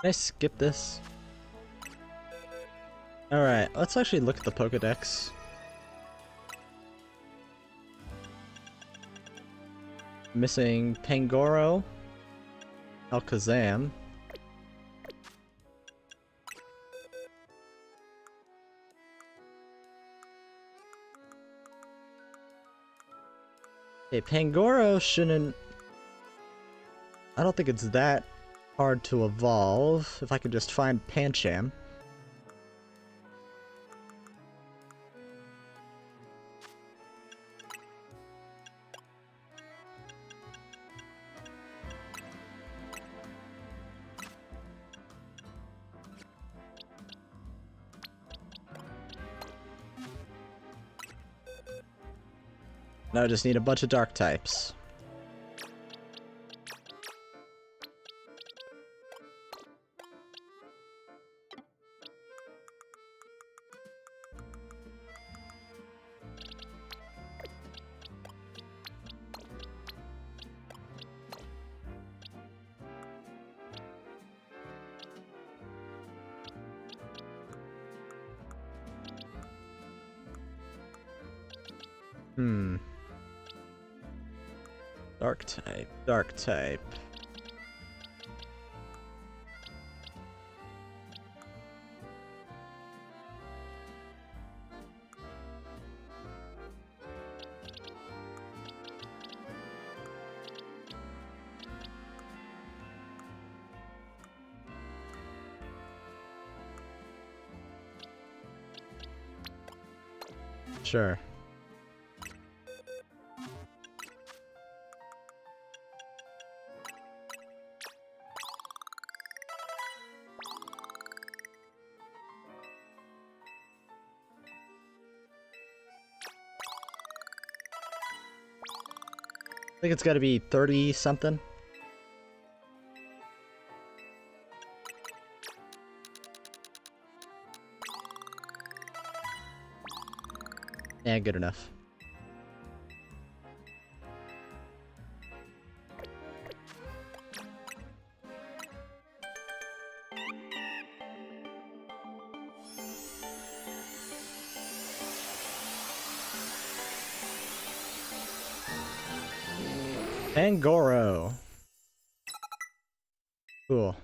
Can I skip this? Alright, let's actually look at the Pokedex. Missing Pangoro, Alakazam, hey, Pangoro shouldn't... I don't think it's that hard to evolve, if I could just find Pancham. Now I just need a bunch of dark types. Hmm. Dark type. Dark type. Sure. I think it's got to be 30 something. Yeah, good enough. Angoro. Cool.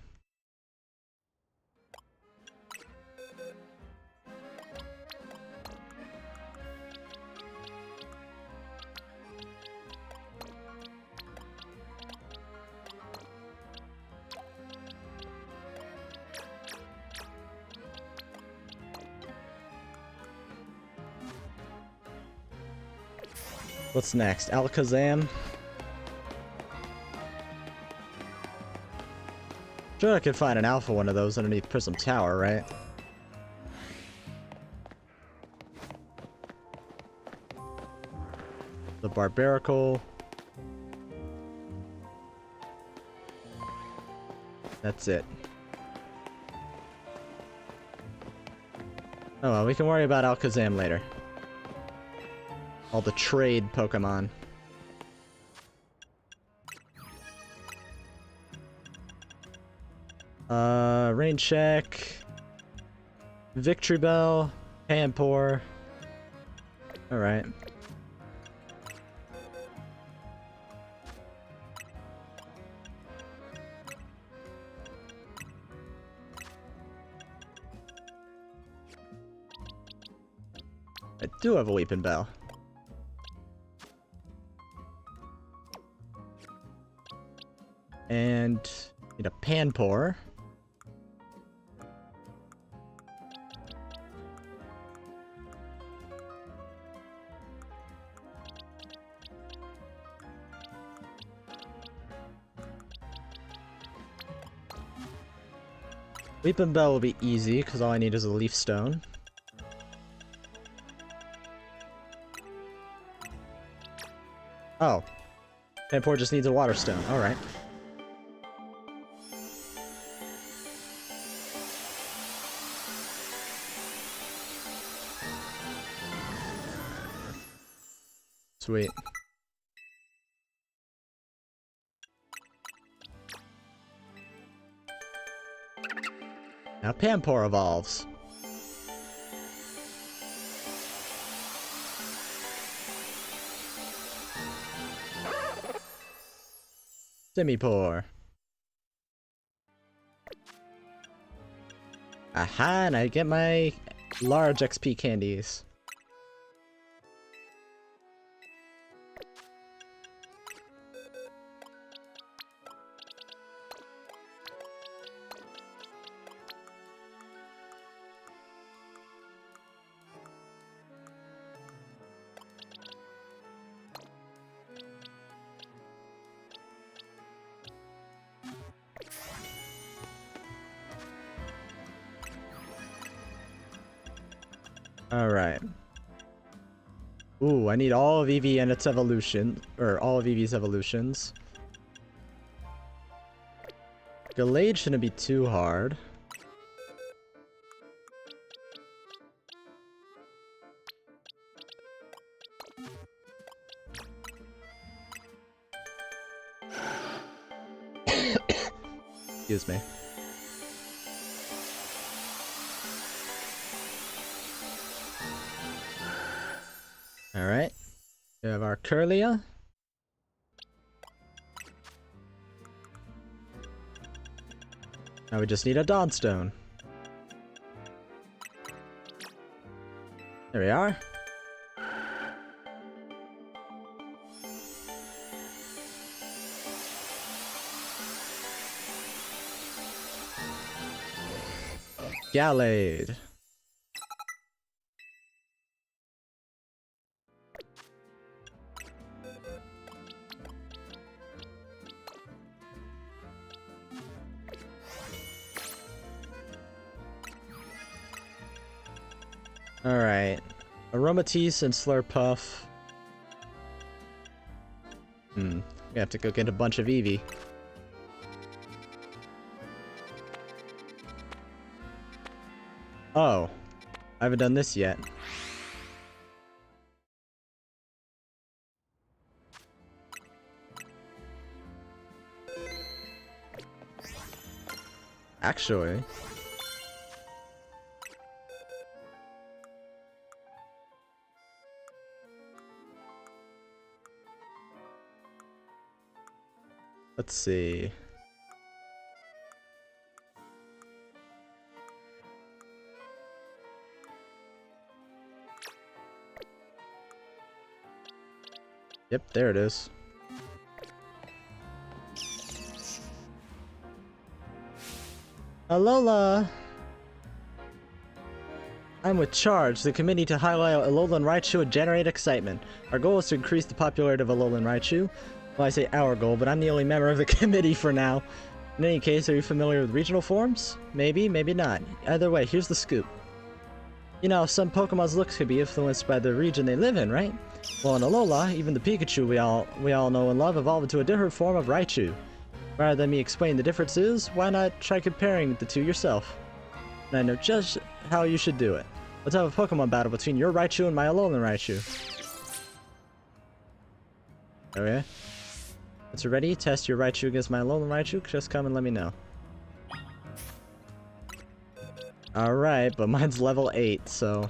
What's next? Alakazam? Sure, I could find an alpha one of those underneath Prism Tower, right? The Barbaracle. That's it. Oh well, we can worry about Alakazam later. All the trade Pokemon. Rain Check. Victory Bell. Panpour. Alright. I do have a Weeping Bell. And need a Panpour. Weeping Bell will be easy, because all I need is a Leaf Stone. Oh. Panpour just needs a Water Stone. Alright. Sweet. Now Panpour evolves. Simipour. Aha, and I get my large XP candies. Alright. Ooh, I need all of Eevee and its evolution, or all of Eevee's evolutions. Gallade shouldn't be too hard. Excuse me. Alright. have our Curlia. Now we just need a Dawnstone. There we are. Gallade. Alright. Aromatisse and Slurpuff. We have to go get a bunch of Eevee. Oh. I haven't done this yet. Actually. Let's see. Yep, there it is. Alola! I'm with Charge, the committee to highlight Alolan Raichu and generate excitement. Our goal is to increase the popularity of Alolan Raichu. Well, I say our goal, but I'm the only member of the committee for now. In any case, are you familiar with regional forms? Maybe, maybe not. Either way, here's the scoop. You know, some Pokemon's looks could be influenced by the region they live in, right? Well, in Alola, even the Pikachu we all know and love evolved into a different form of Raichu. Rather than me explain the differences, why not try comparing the two yourself? And I know just how you should do it. Let's have a Pokemon battle between your Raichu and my Alolan Raichu. Okay. Once you're ready, test your Raichu against my Alolan Raichu. Just come and let me know. Alright, but mine's level 8, so...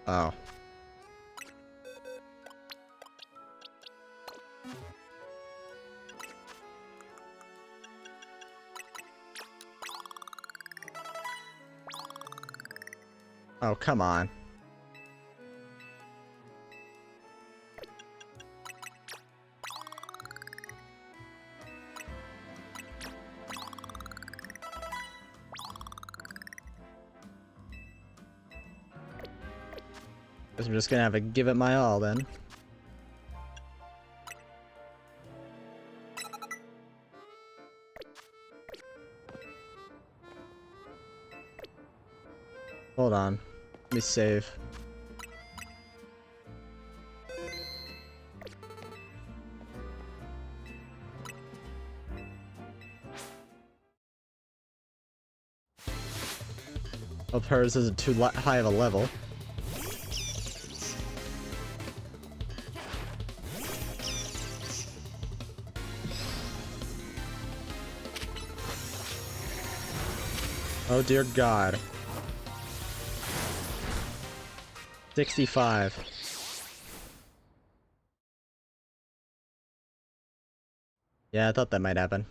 Oh. Oh, come on. Guess I'm just gonna have to give it my all then. Hold on. Let me save. Hope hers isn't too high of a level. Oh dear God. 65. Yeah, I thought that might happen.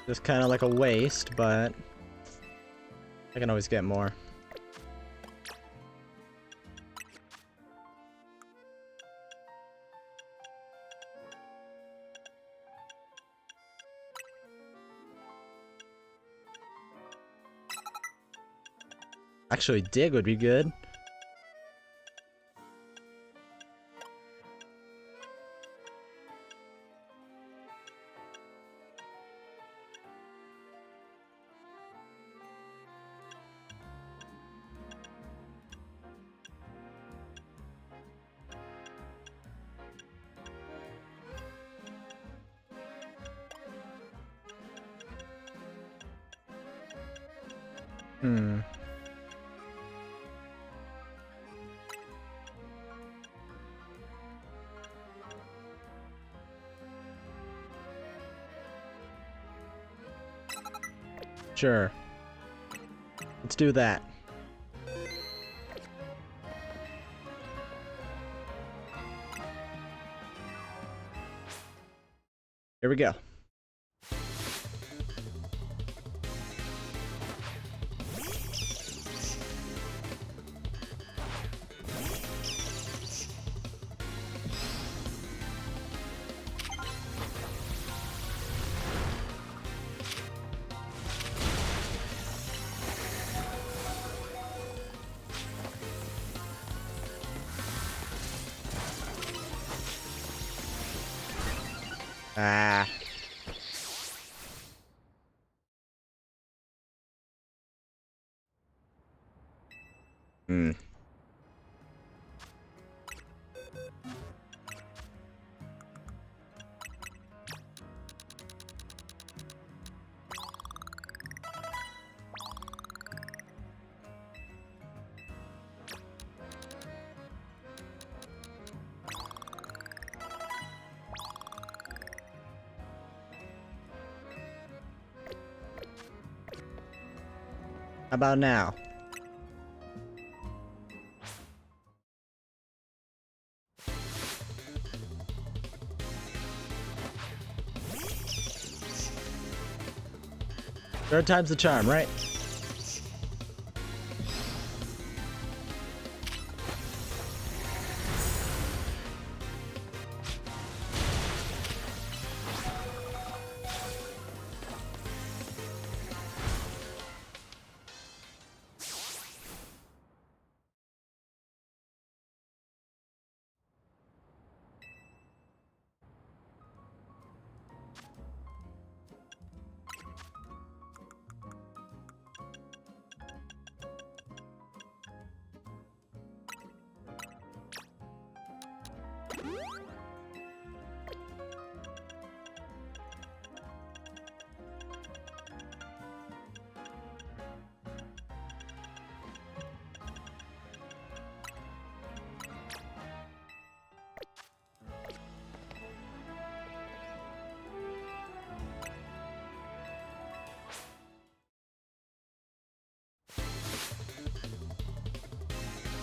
Just kind of like a waste, but I can always get more. Actually, dig would be good. Hmm. Sure. Let's do that. Here we go. Ah. Hmm. How about now? Third time's the charm, right?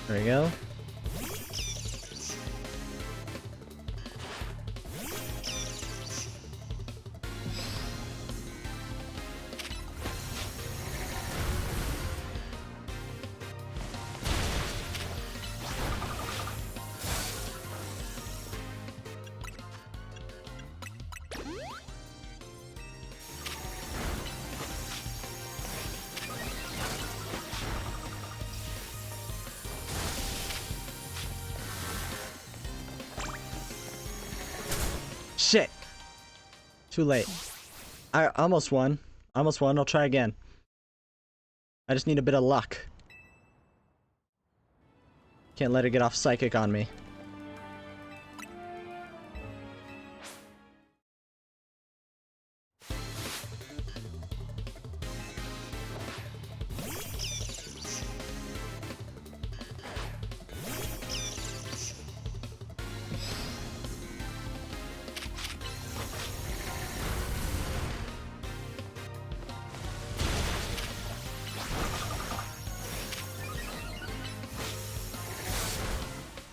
There we go. Shit! Too late. I almost won. Almost won. I'll try again. I just need a bit of luck. Can't let it get off psychic on me.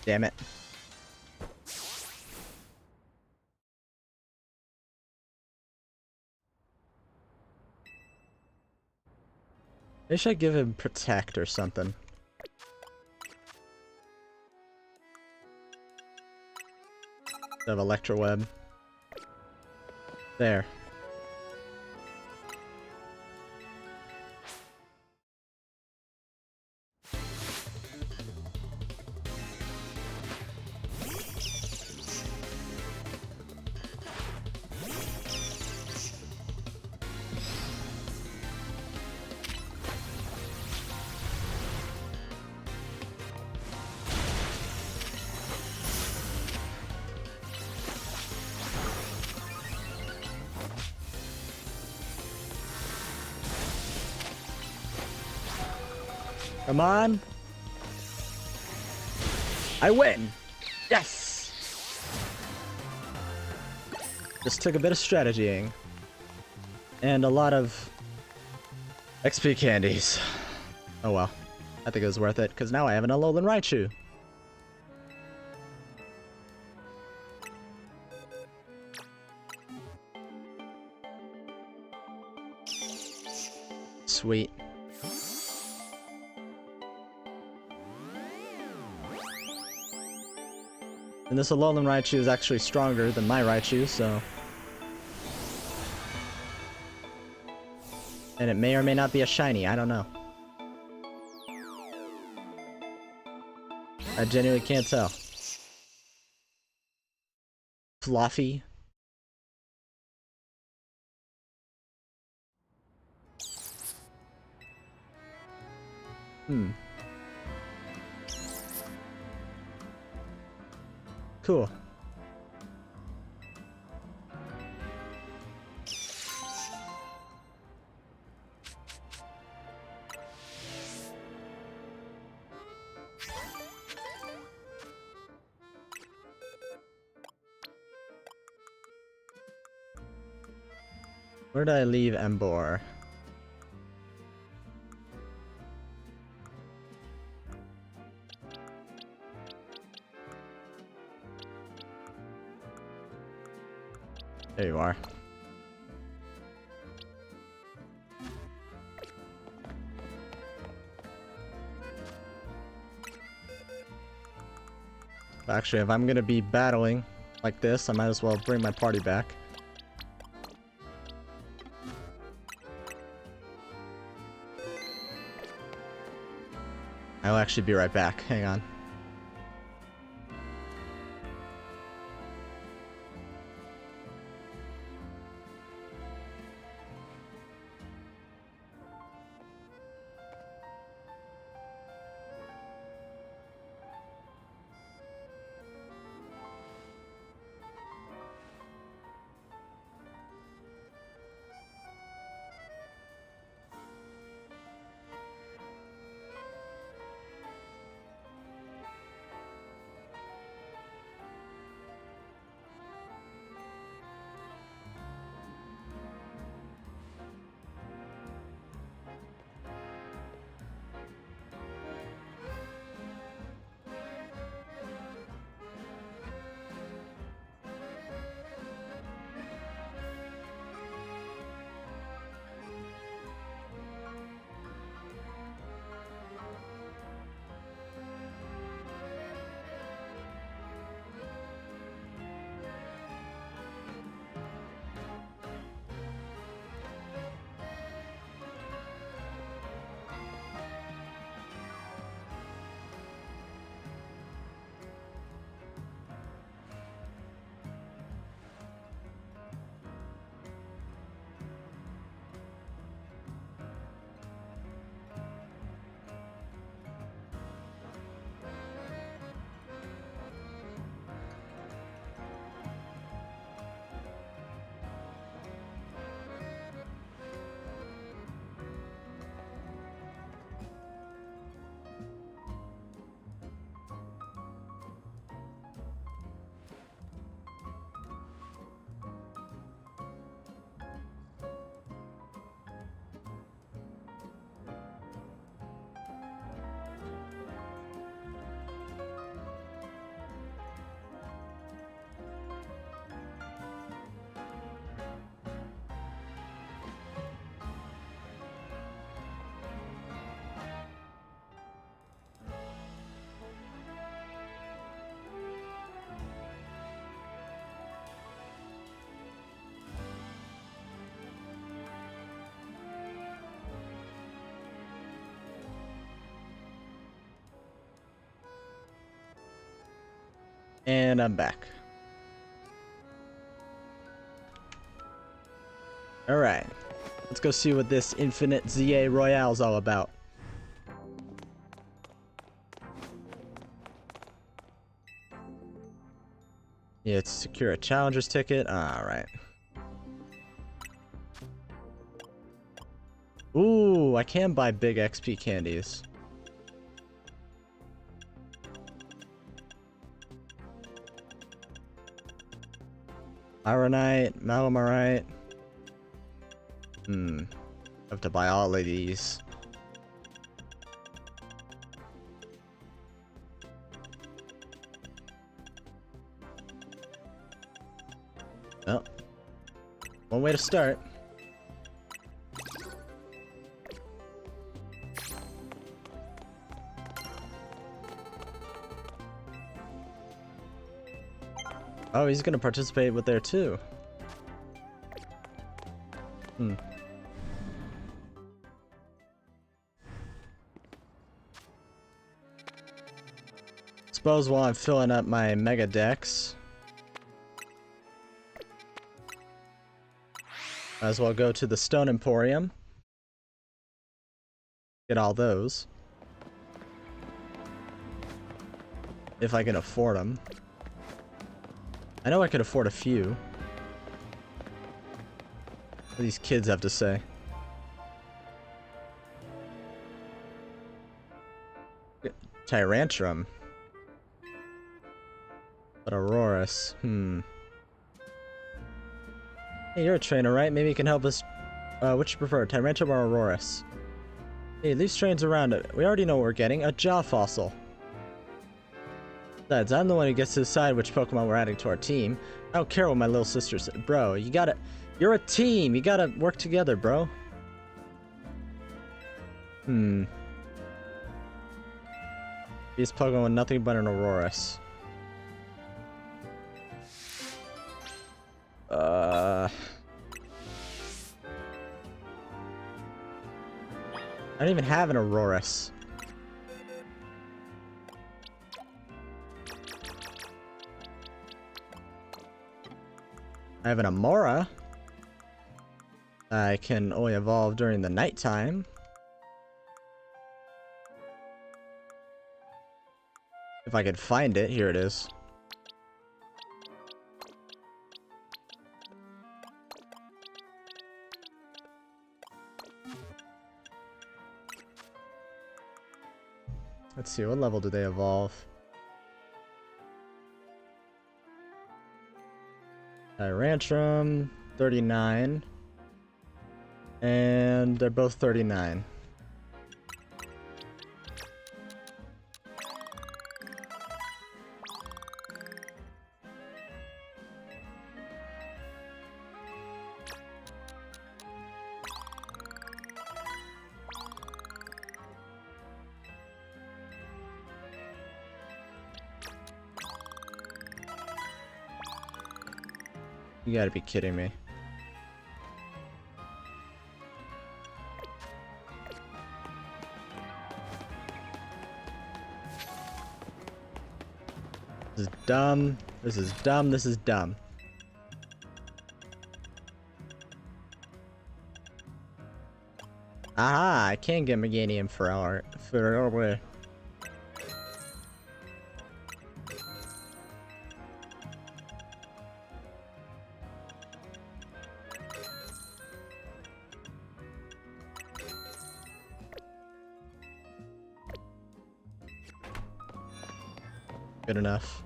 Damn it. Maybe I should give him Protect or something. Instead of Electro Web. There. Come on. I win. Yes. Just took a bit of strategying. And a lot of XP candies. Oh well. I think it was worth it, because now I have an Alolan Raichu. Sweet. And this Alolan Raichu is actually stronger than my Raichu, so... And it may or may not be a shiny, I don't know. I genuinely can't tell. Fluffy. Cool. Where did I leave Embor? There you are. Actually, if I'm gonna be battling like this, I might as well bring my party back. I'll actually be right back. Hang on. And I'm back. Alright. Let's go see what this Infinite ZA Royale's all about. Yeah, it's secure a challenger's ticket. Alright. Ooh, I can buy big XP candies. Ironite, Malamarite. I have to buy all of these. Well, one way to start. Oh, he's gonna participate with there too. Suppose while I'm filling up my Mega Dex, might as well go to the Stone Emporium. Get all those. If I can afford them. I know I could afford a few. What do these kids have to say? Tyrantrum. But Auroras. Hey, you're a trainer, right? Maybe you can help us. Which you prefer, Tyrantrum or Auroras? Hey, leave trains around it. We already know what we're getting. A jaw fossil. Besides, I'm the one who gets to decide which Pokemon we're adding to our team. I don't care what my little sister said. Bro, you gotta... You're a team! You gotta work together, bro. These Pokemon with nothing but an Auroras. I don't even have an Auroras. I have an Amora. I can only evolve during the nighttime. If I could find it, here it is. Let's see, what level do they evolve? Tyrantrum, 39. And they're both 39. You gotta be kidding me. This is dumb. This is dumb. This is dumb. Aha! I can get Meganium for our... Good enough.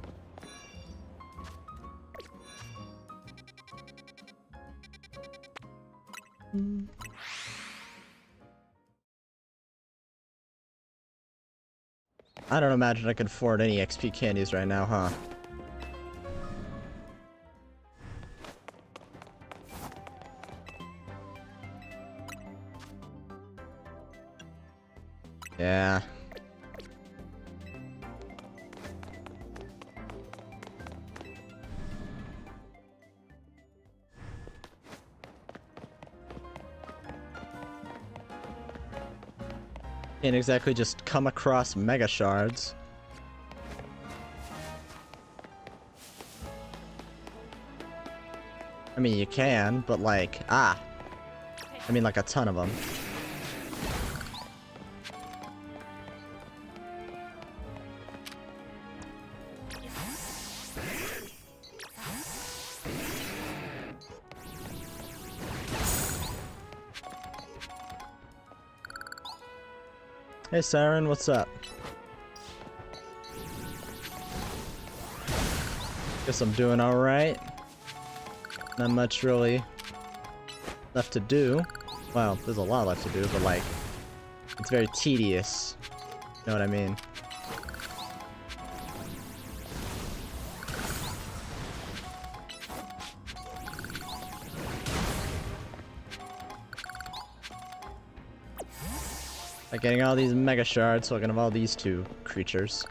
I don't imagine I could afford any XP candies right now, huh? Yeah. Can't exactly just come across Mega Shards. mean, you can, but like, I mean like a ton of them. Hey Siren, what's up? Guess I'm doing alright. Not much really left to do. Well, there's a lot left to do, but like, it's very tedious. You know what I mean? Like getting all these mega shards so I can have all these two creatures.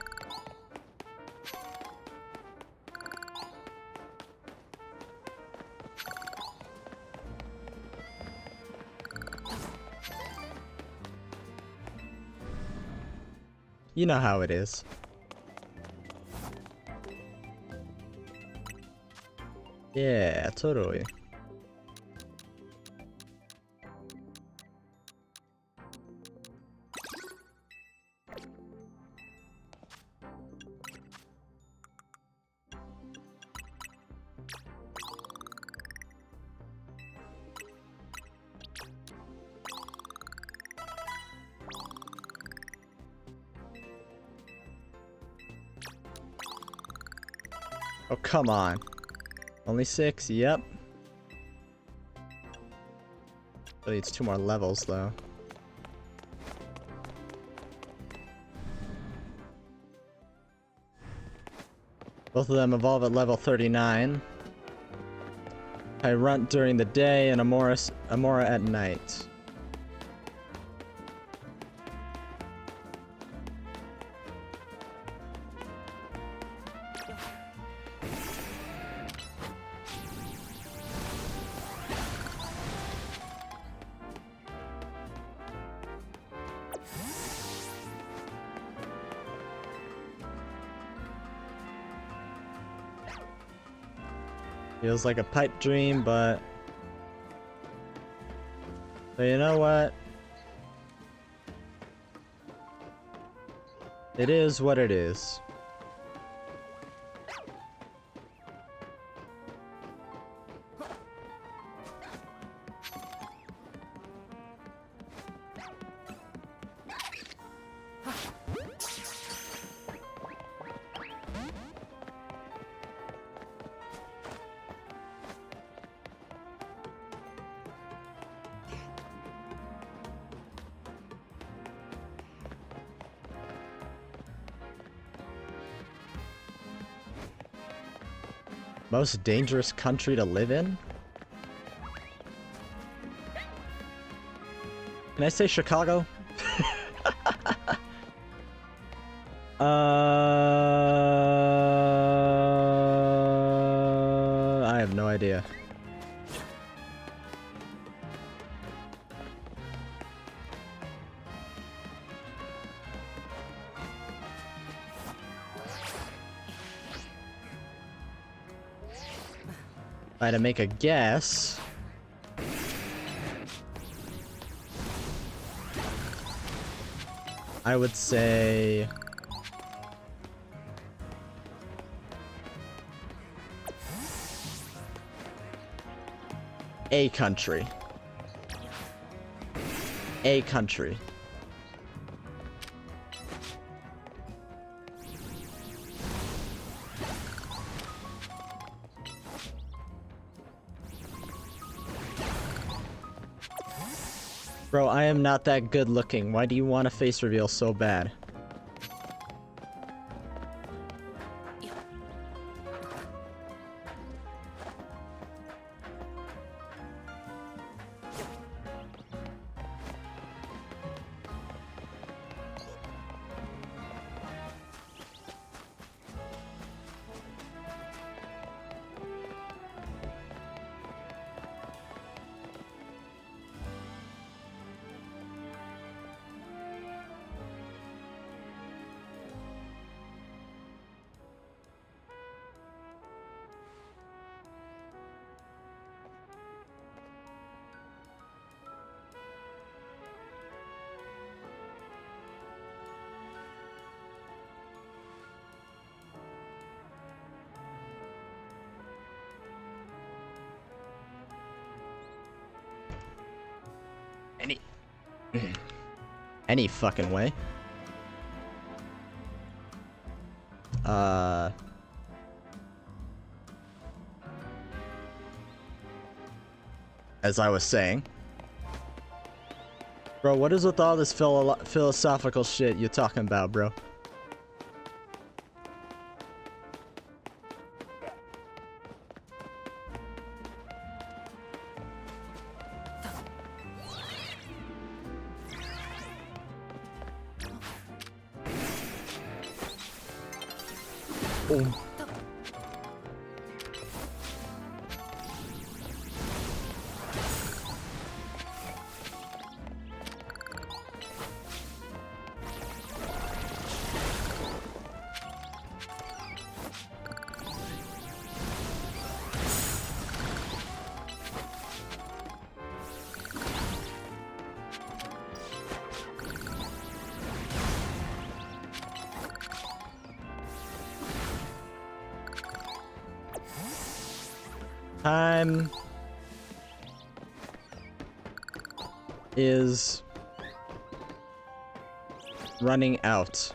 You know how it is. Yeah, totally. Oh, come on. Only 6? Yep. Really, it's 2 more levels, though. Both of them evolve at level 39. I runt during the day and Amora at night. Feels like a pipe dream, but you know what? It is what it is. Most dangerous country to live in? Can I say Chicago? I have no idea. If I had to make a guess, I would say a country. A country. Bro, I am not that good looking. Why do you want a face reveal so bad? Any fucking way. As I was saying. Bro, what is with all this philosophical shit you're talking about, bro? Oh. Time is running out.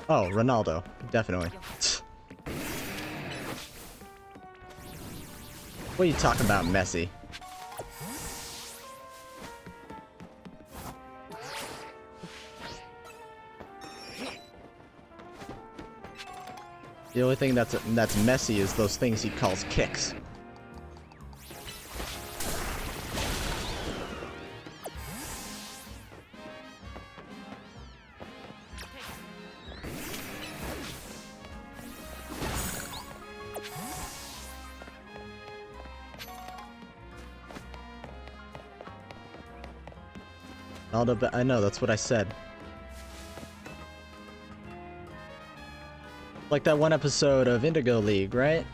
Oh, Ronaldo, definitely. What are you talking about, Messi? The only thing that's messy is those things he calls kicks. I know, that's what I said. Like that one episode of Indigo League, right?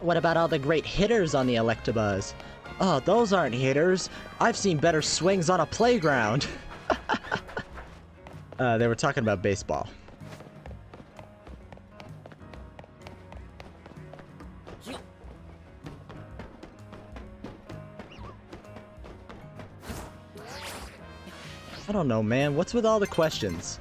What about all the great hitters on the Electabuzz? Oh, those aren't hitters. I've seen better swings on a playground. They were talking about baseball. I don't know, man. What's with all the questions?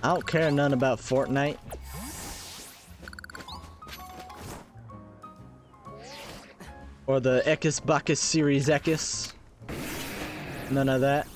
I don't care none about Fortnite. Or the Ekis Bacchus series Ekis. None of that.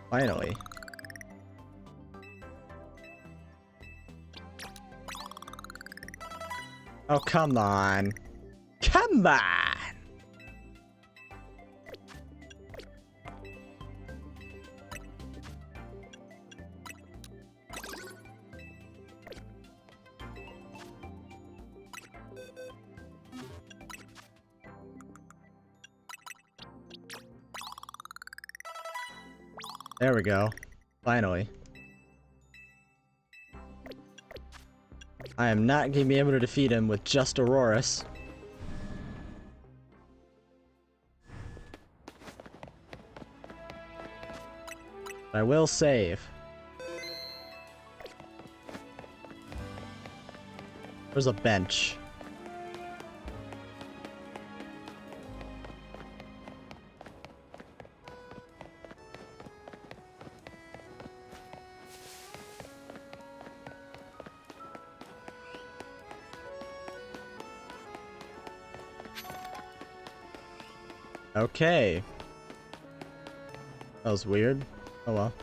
Finally. Oh, come on. Come on! There we go. Finally. I am not going to be able to defeat him with just Aurorus. But I will save. There's a bench. Okay. That was weird. Oh well.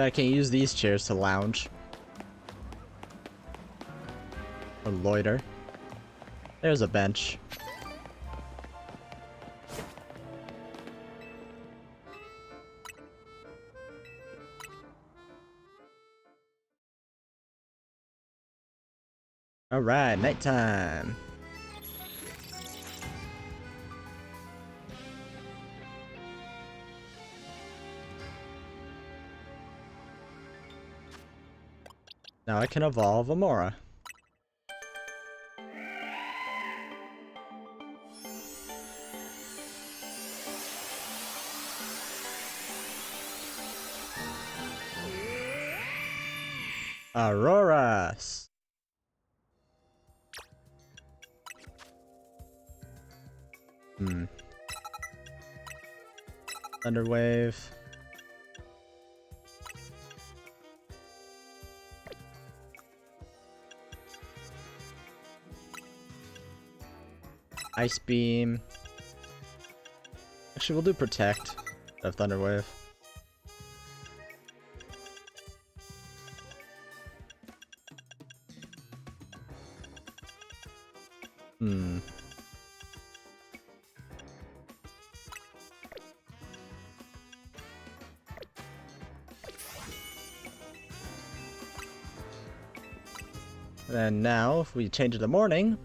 But I can't use these chairs to lounge. Or loiter. There's a bench. Alright, nighttime. Now I can evolve Amora. Auroras. Thunderwave. Ice Beam. Actually, we'll do Protect of Thunderwave. And now, if we change it to morning,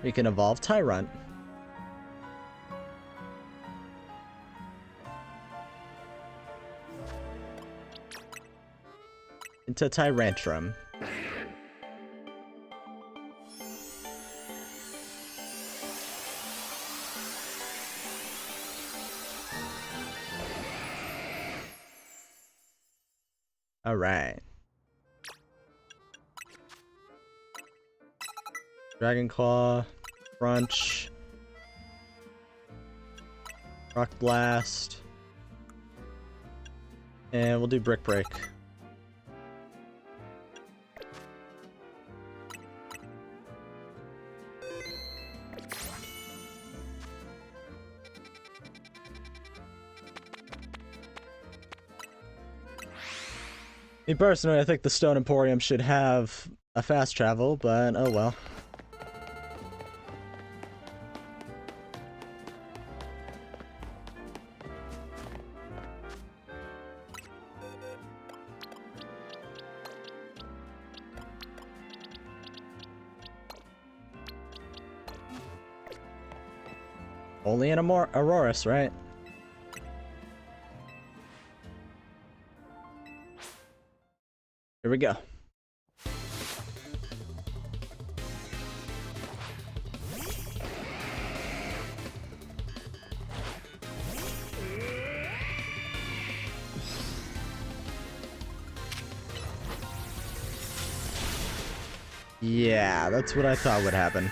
we can evolve Tyrant. Into Tyrantrum. Alright. Dragon Claw, Crunch, Rock Blast, and we'll do Brick Break. Me personally, I think the Stone Emporium should have a fast travel, but oh well. Only in Auroras, right? Here we go. Yeah, that's what I thought would happen.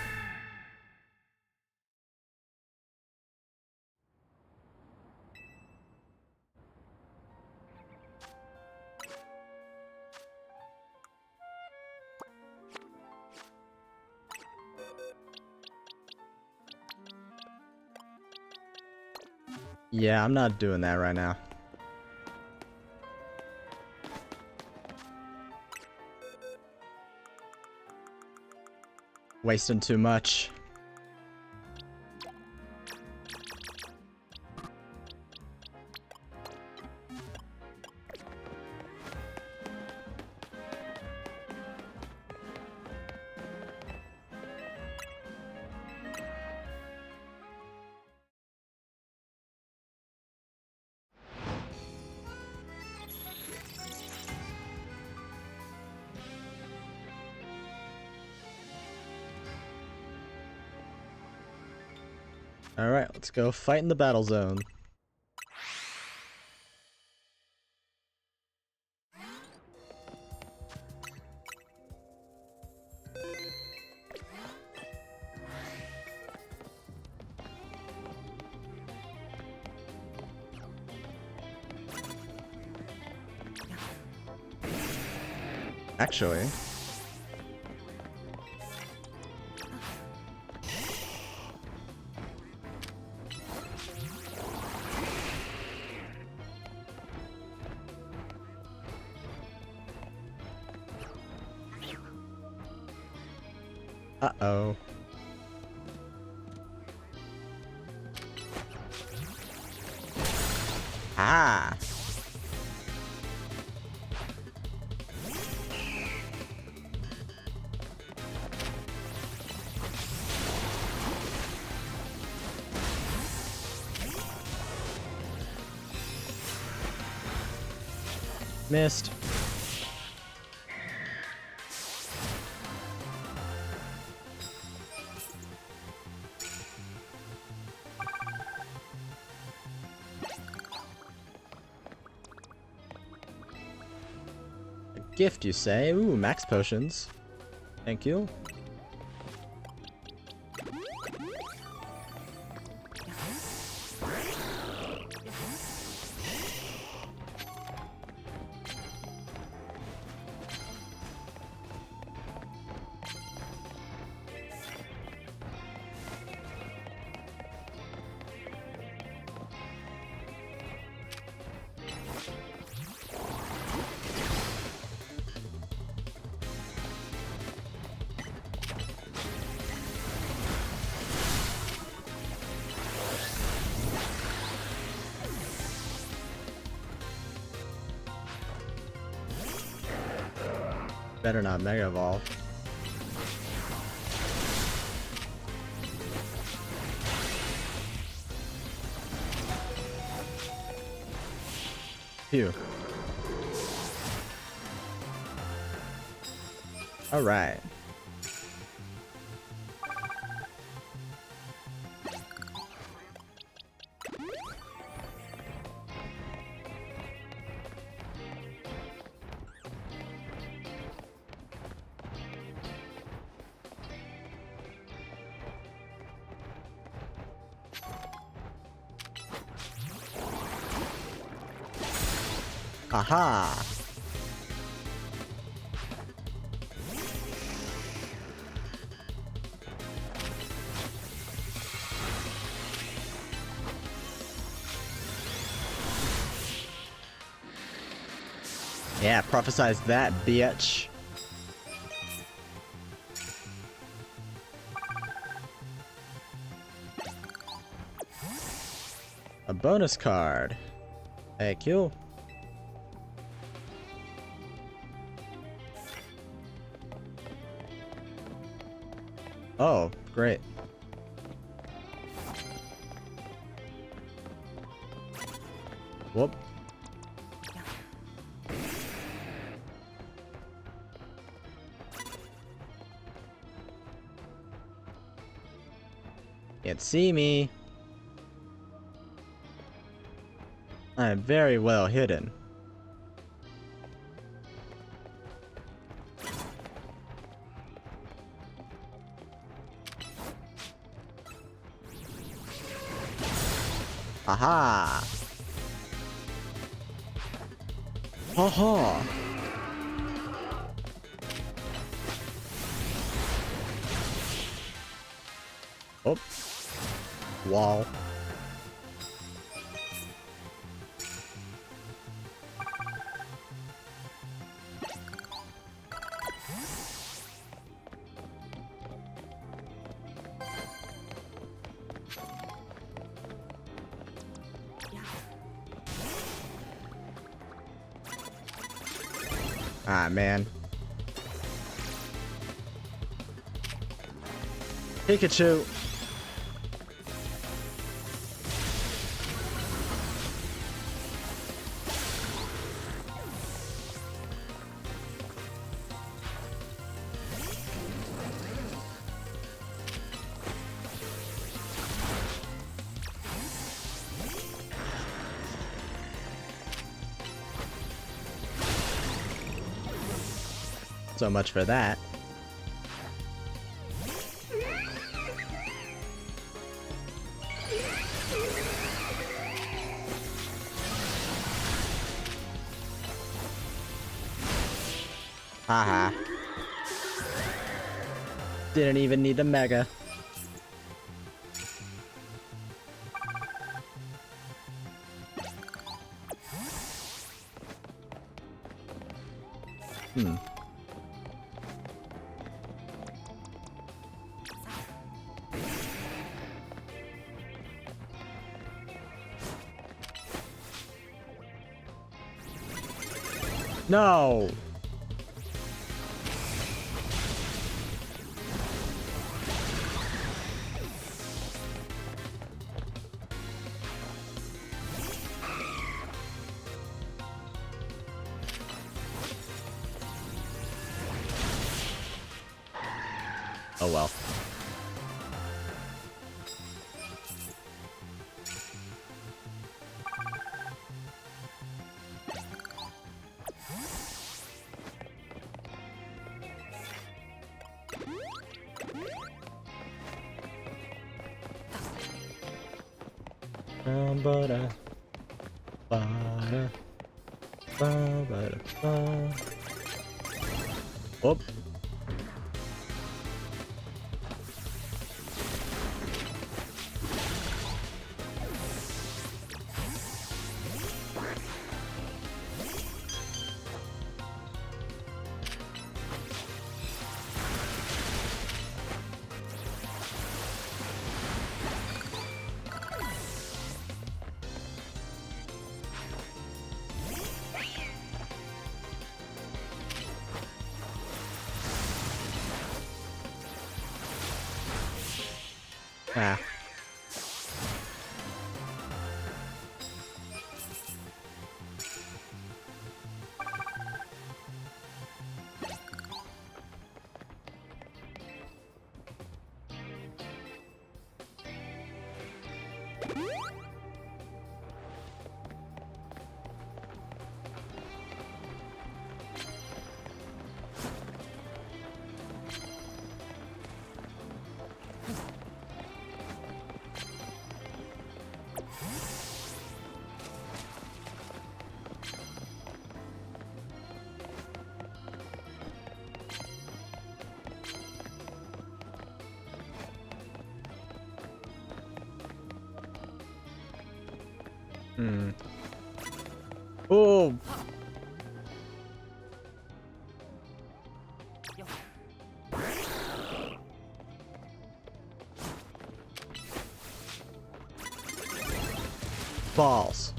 Yeah, I'm not doing that right now. Wasting too much. Alright, let's go fight in the battle zone. Actually, Uh-oh. Ah! Missed. A gift, you say? Ooh, max potions. Thank you. Better not Mega Evolve. Phew. Alright. Aha! Yeah, prophesize that, bitch. A bonus card. Thank you. Oh, great. Whoop. Can't see me. I am very well hidden. Aha! Ha ha! Oh. Wall. Ah, man. Pikachu. So much for that. Haha. Didn't even need a Mega. No! Oh well. Ba-da, ba-da, ba-ba-da, ba. Oh. Ah. Hmm. Oh! Balls.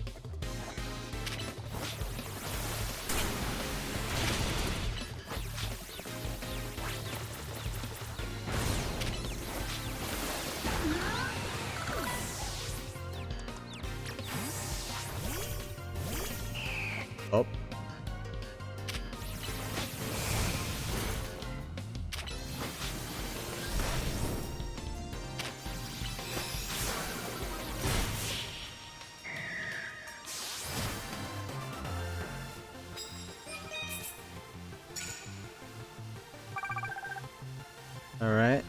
Oh. All right.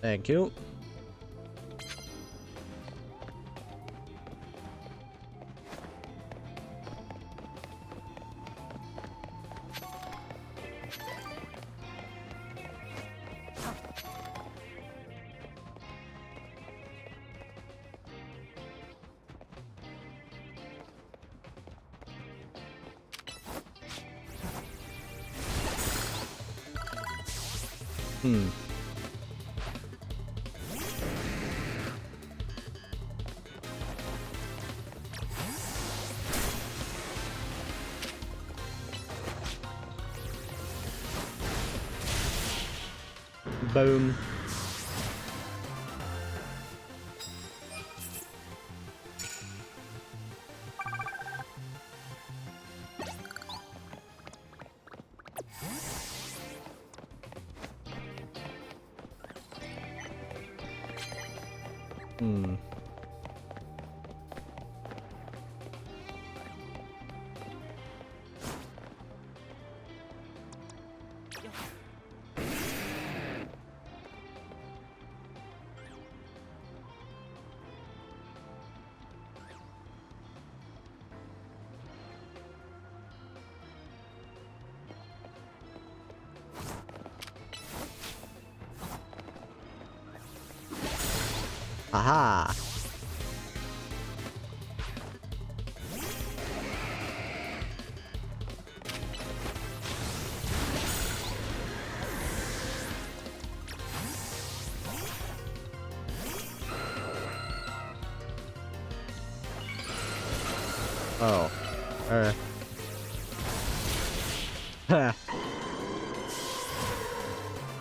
Thank you. Hmm. Boom. Hmm. Aha. Oh.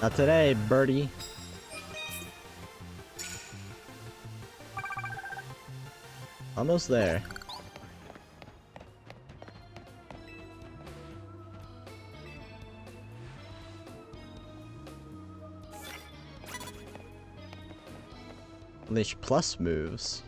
Not today, birdie. Almost there. Unleash plus moves.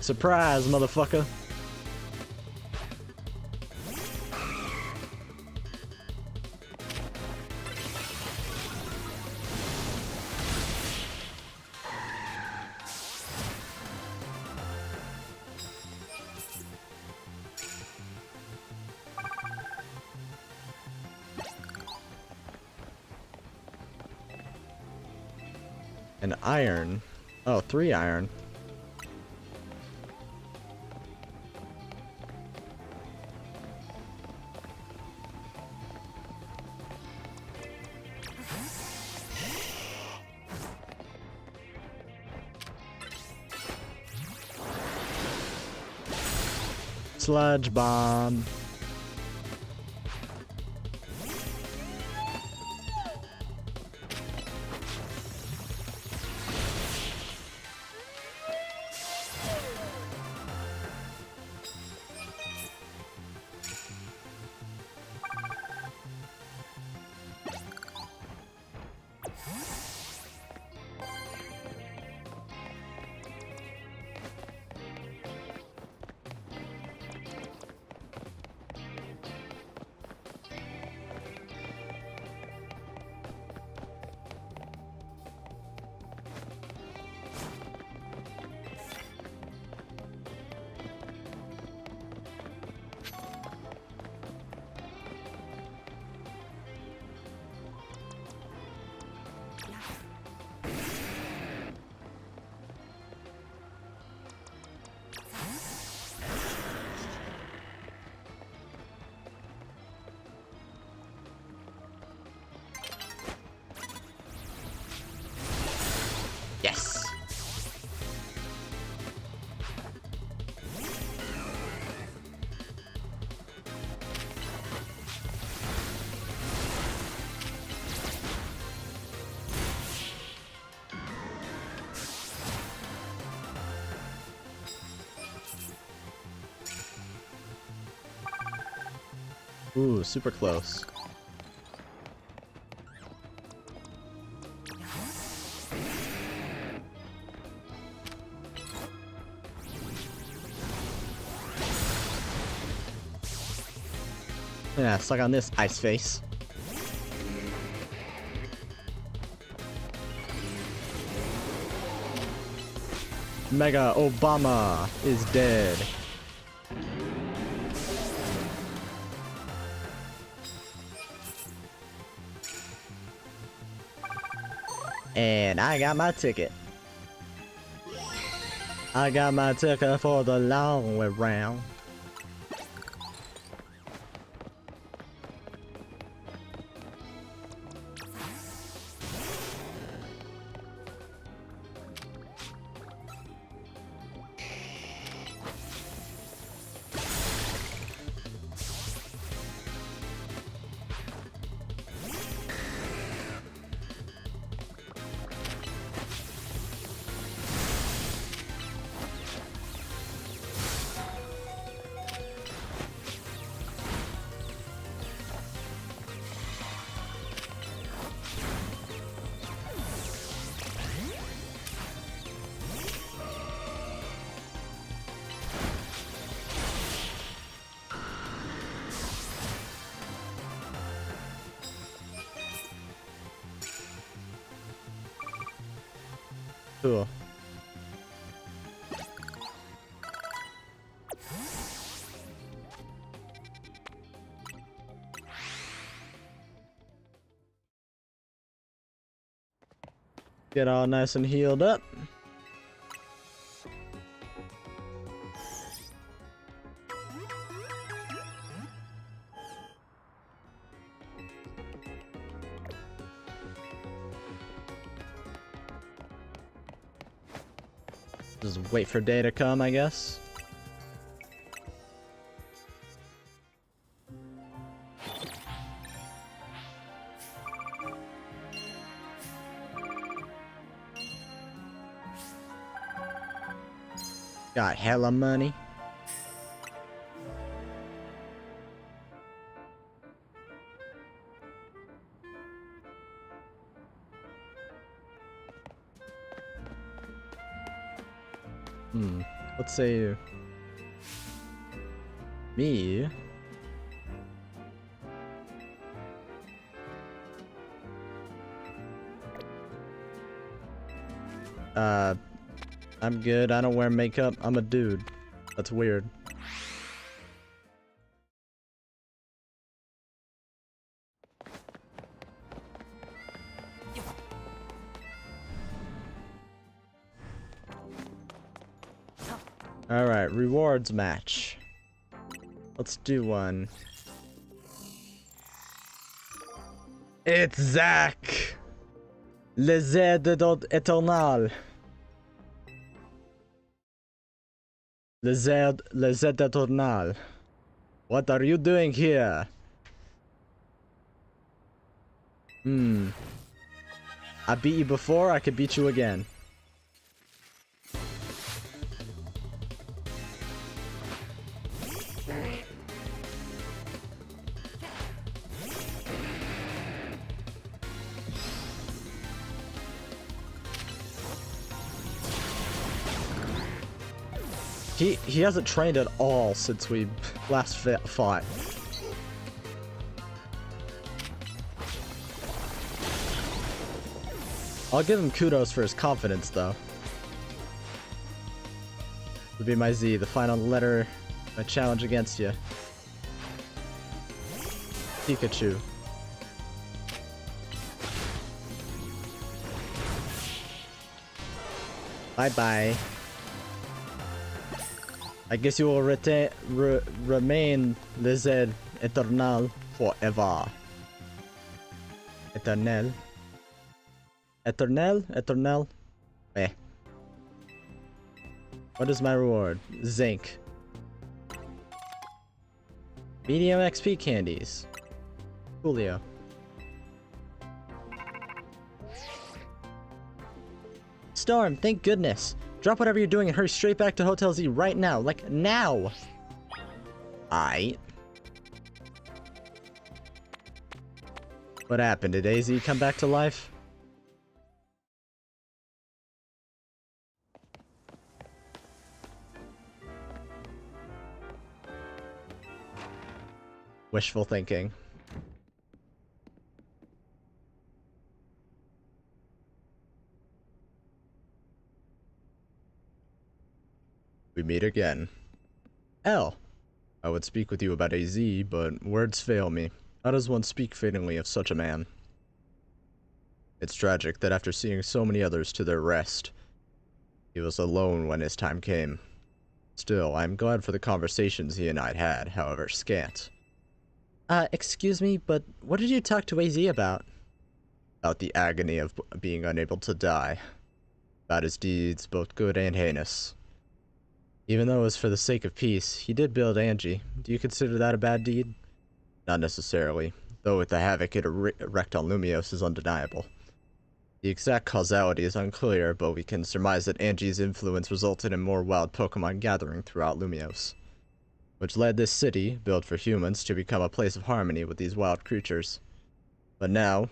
Surprise, motherfucker. An iron. Oh, 3 iron. Sludge bomb. Yes! Ooh, super close. Yeah, suck on this, ice face. Mega Obama is dead. And I got my ticket. I got my ticket for the long way round. Cool. Get all nice and healed up. Just wait for day to come, I guess. Got hella money. Let's say me. I'm good. I don't wear makeup. I'm a dude. That's weird. Alright, rewards match. Let's do one. It's Zach! Le Z éternel. Le Z éternel. What are you doing here? I beat you before, I could beat you again. He hasn't trained at all since we last fought. I'll give him kudos for his confidence, though. This will be my Z, the final letter, my challenge against you. Pikachu. Bye-bye. I guess you will remain Le Z Eternal forever. Eternal. Eternal? Eternal? Eh. What is my reward? Zinc. Medium XP candies. Coolio. Storm, thank goodness. Drop whatever you're doing and hurry straight back to Hotel Z right now. Like, now! Aight. What happened? Did AZ come back to life? Wishful thinking. We meet again. L. I would speak with you about AZ, but words fail me. How does one speak fittingly of such a man? It's tragic that after seeing so many others to their rest, he was alone when his time came. Still, I am glad for the conversations he and I had, however scant. Excuse me, but what did you talk to AZ about? About the agony of being unable to die. About his deeds, both good and heinous. Even though it was for the sake of peace, he did build Angie. Do you consider that a bad deed? Not necessarily, though with the havoc it wreaked on Lumiose is undeniable. The exact causality is unclear, but we can surmise that Angie's influence resulted in more wild Pokemon gathering throughout Lumiose, which led this city, built for humans, to become a place of harmony with these wild creatures. But now,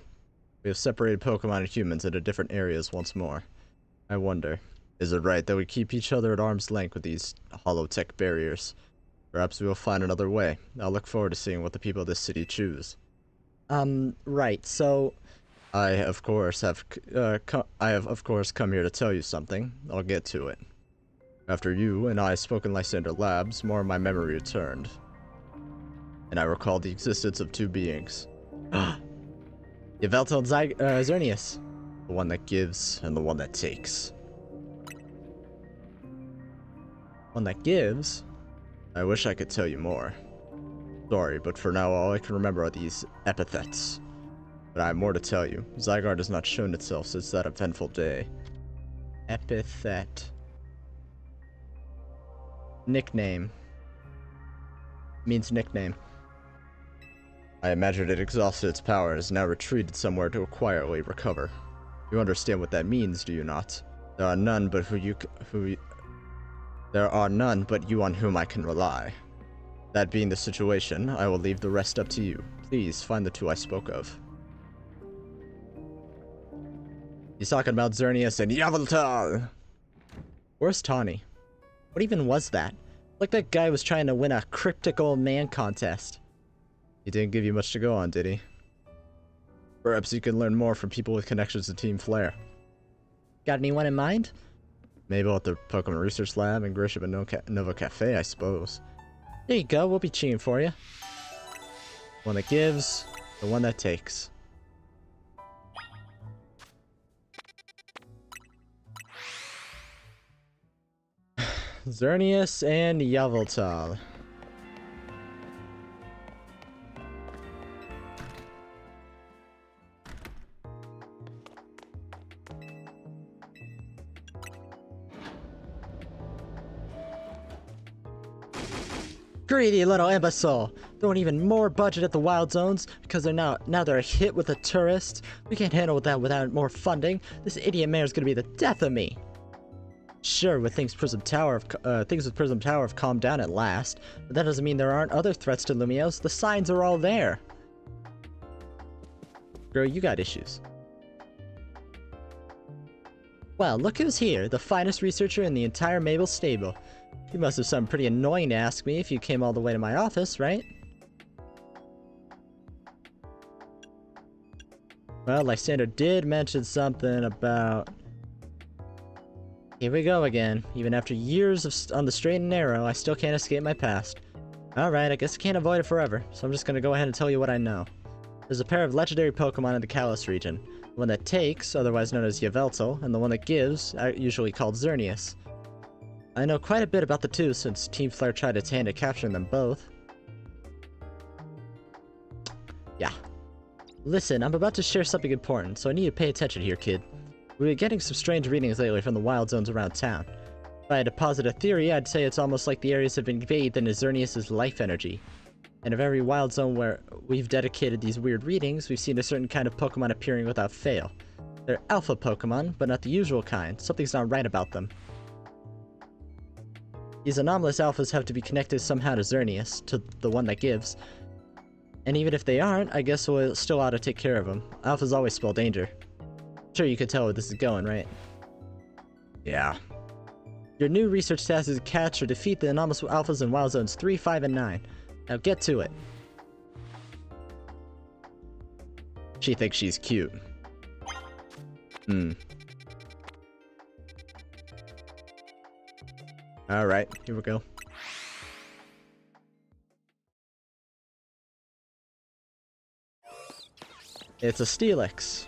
we have separated Pokemon and humans into different areas once more. I wonder, is it right that we keep each other at arm's length with these hollow-tech barriers? Perhaps we will find another way. I'll look forward to seeing what the people of this city choose. Right, so... I have, of course, come here to tell you something. I'll get to it. After you and I spoke in Lysander Labs, more of my memory returned. And I recalled the existence of two beings. Yveltal and Xerneas. The one that gives, and the one that takes. One that gives? I wish I could tell you more. Sorry, but for now all I can remember are these epithets. But I have more to tell you. Zygarde has not shown itself since that eventful day. Epithet. Nickname. Means nickname. I imagine it exhausted its power and has now retreated somewhere to quietly recover. You understand what that means, do you not? There are none but you on whom I can rely. That being the situation, I will leave the rest up to you. Please find the two I spoke of. He's talking about Xerneas and Yveltal! Where's Tawny? What even was that? Like that guy was trying to win a cryptic old man contest. He didn't give you much to go on, did he? Perhaps you can learn more from people with connections to Team Flare. Got anyone in mind? Mabel at the Pokemon Research Lab and Grisham at Nova Cafe, I suppose. There you go, we'll be cheering for you. One that gives, the one that takes. Xerneas and Yveltal. Greedy little imbecile! Throwing even more budget at the wild zones because now they're a hit with the tourists. We can't handle that without more funding. This idiot mayor's gonna be the death of me. Sure, with things with Prism Tower have calmed down at last, but that doesn't mean there aren't other threats to Lumiose. The signs are all there. Girl, you got issues. Well, look who's here, the finest researcher in the entire Mabel stable. You must have something pretty annoying to ask me if you came all the way to my office, right? Well, Lysander did mention something about... Here we go again. Even after years on the straight and narrow, I still can't escape my past. Alright, I guess I can't avoid it forever, so I'm just gonna go ahead and tell you what I know. There's a pair of legendary Pokemon in the Kalos region. The one that takes, otherwise known as Yveltal, and the one that gives, usually called Xerneas. I know quite a bit about the two since Team Flare tried its hand at capturing them both. Yeah. Listen, I'm about to share something important, so I need you to pay attention here, kid. We've been getting some strange readings lately from the wild zones around town. If I had to posit a theory, I'd say it's almost like the areas have been bathed in Xerneas' life energy. And of every wild zone where we've dedicated these weird readings, we've seen a certain kind of Pokemon appearing without fail. They're alpha Pokemon, but not the usual kind. Something's not right about them. These anomalous alphas have to be connected somehow to Xerneas, to the one that gives. And even if they aren't, I guess we'll still ought to take care of them. Alphas always spell danger. Sure, you could tell where this is going, right? Yeah. Your new research task is to catch or defeat the anomalous alphas in Wild Zones 3, 5, and 9. Now get to it. She thinks she's cute. Alright, here we go. It's a Steelix.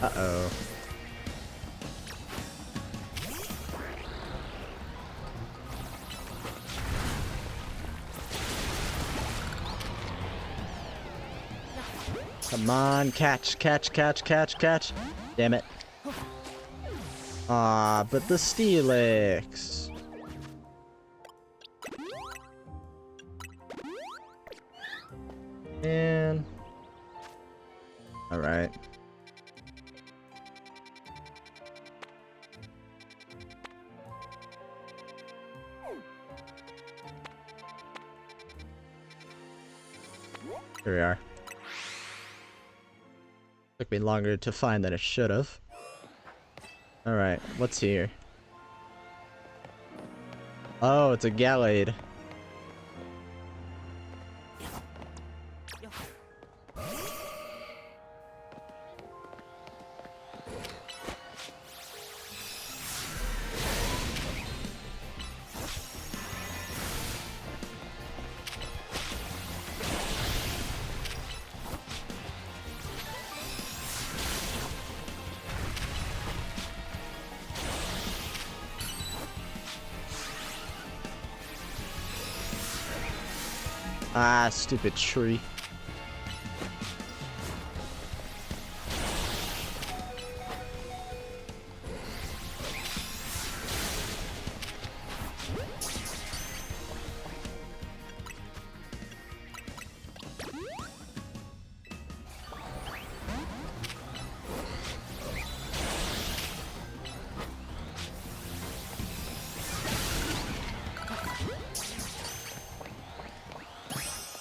Uh-oh. Come on, catch, catch, catch, catch, catch. Damn it. Ah, but the Steelix. Man. Alright. Here we are. Took me longer to find than it should have. Alright, what's here? Oh, it's a Gallade. Ah, stupid tree.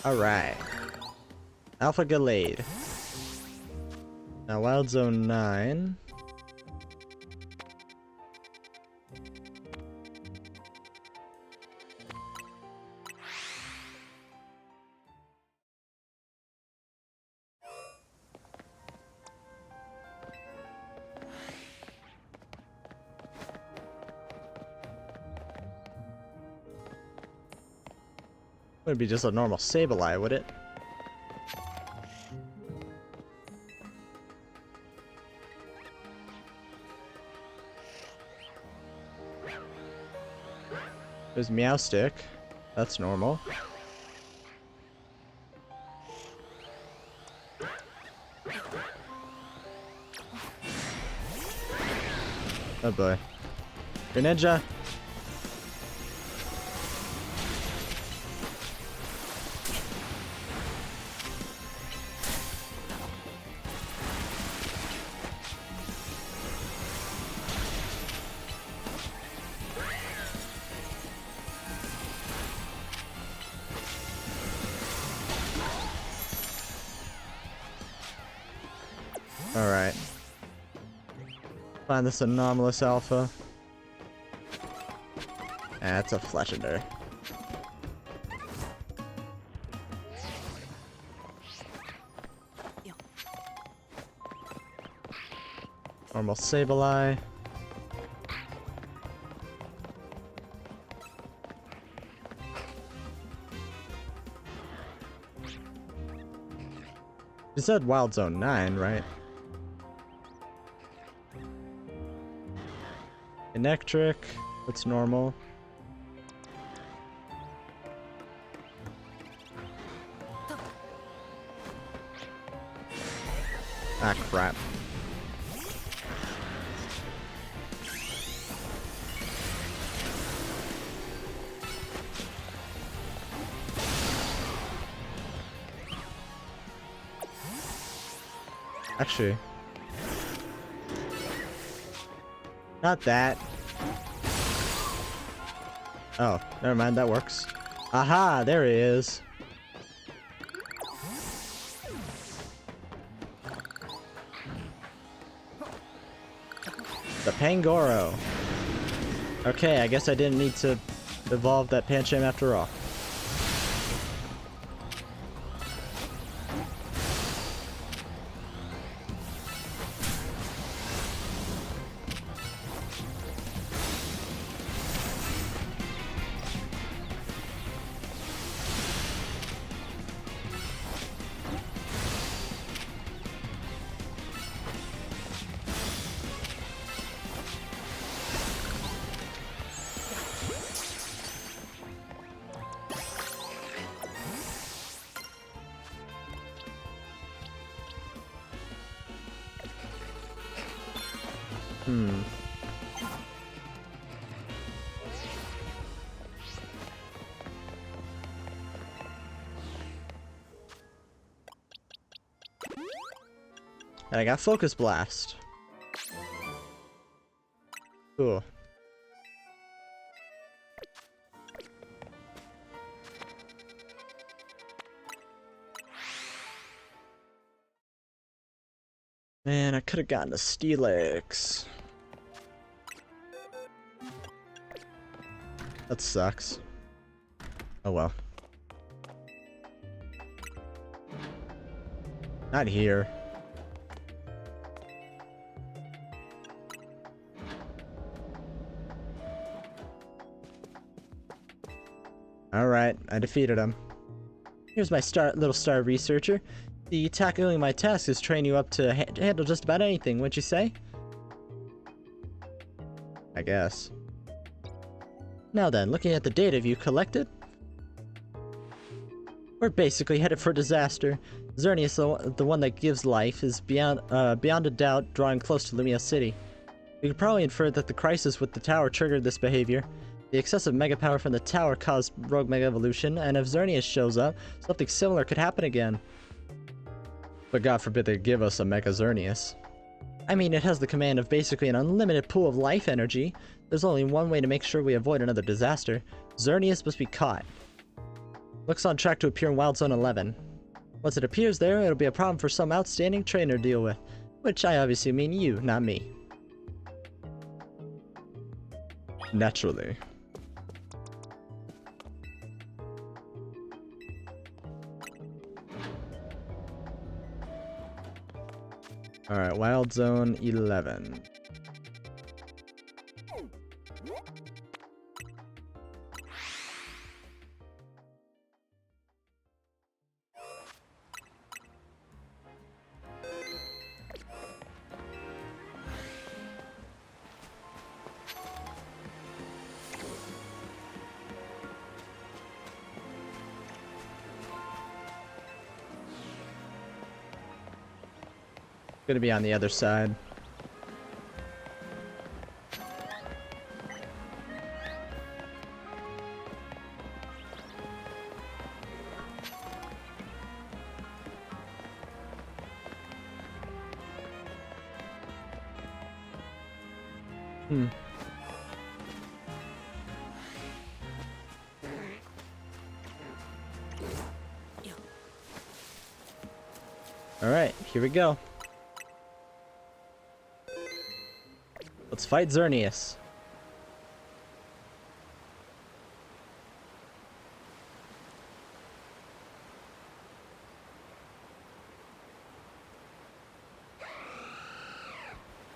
Alright. Alpha Gallade. Now Wild Zone 9. Would be just a normal Sableye, would it? There's Meowstick. That's normal. Oh boy. Greninja! Alright. Find this anomalous alpha. That's a Fletchender. Normal Sableye. You said Wild Zone 9, right? Electric, that's normal. Ah, crap. Actually. Not that. Oh, never mind, that works. Aha, there he is. The Pangoro. Okay, I guess I didn't need to evolve that Pancham after all. And I got Focus Blast. Cool. Man, I could have gotten a Steelix. That sucks. Oh well. Not here. Alright, I defeated him. Here's my little star researcher. The tackling my task is train you up to handle just about anything, wouldn't you say? I guess. Now then, looking at the data you collected, we're basically headed for disaster. Xerneas, the one that gives life, is beyond a doubt drawing close to Lumia City. You could probably infer that the crisis with the tower triggered this behavior. The excessive mega power from the tower caused rogue mega evolution, and if Xerneas shows up, something similar could happen again. But God forbid they give us a Mega Xerneas. I mean, it has the command of basically an unlimited pool of life energy. There's only one way to make sure we avoid another disaster. Xerneas must be caught. Looks on track to appear in Wild Zone 11. Once it appears there, it'll be a problem for some outstanding trainer to deal with. Which I obviously mean you, not me. Naturally. Alright, Wild Zone 11. Gonna be on the other side. Alright, here we go. Let's fight Xerneas.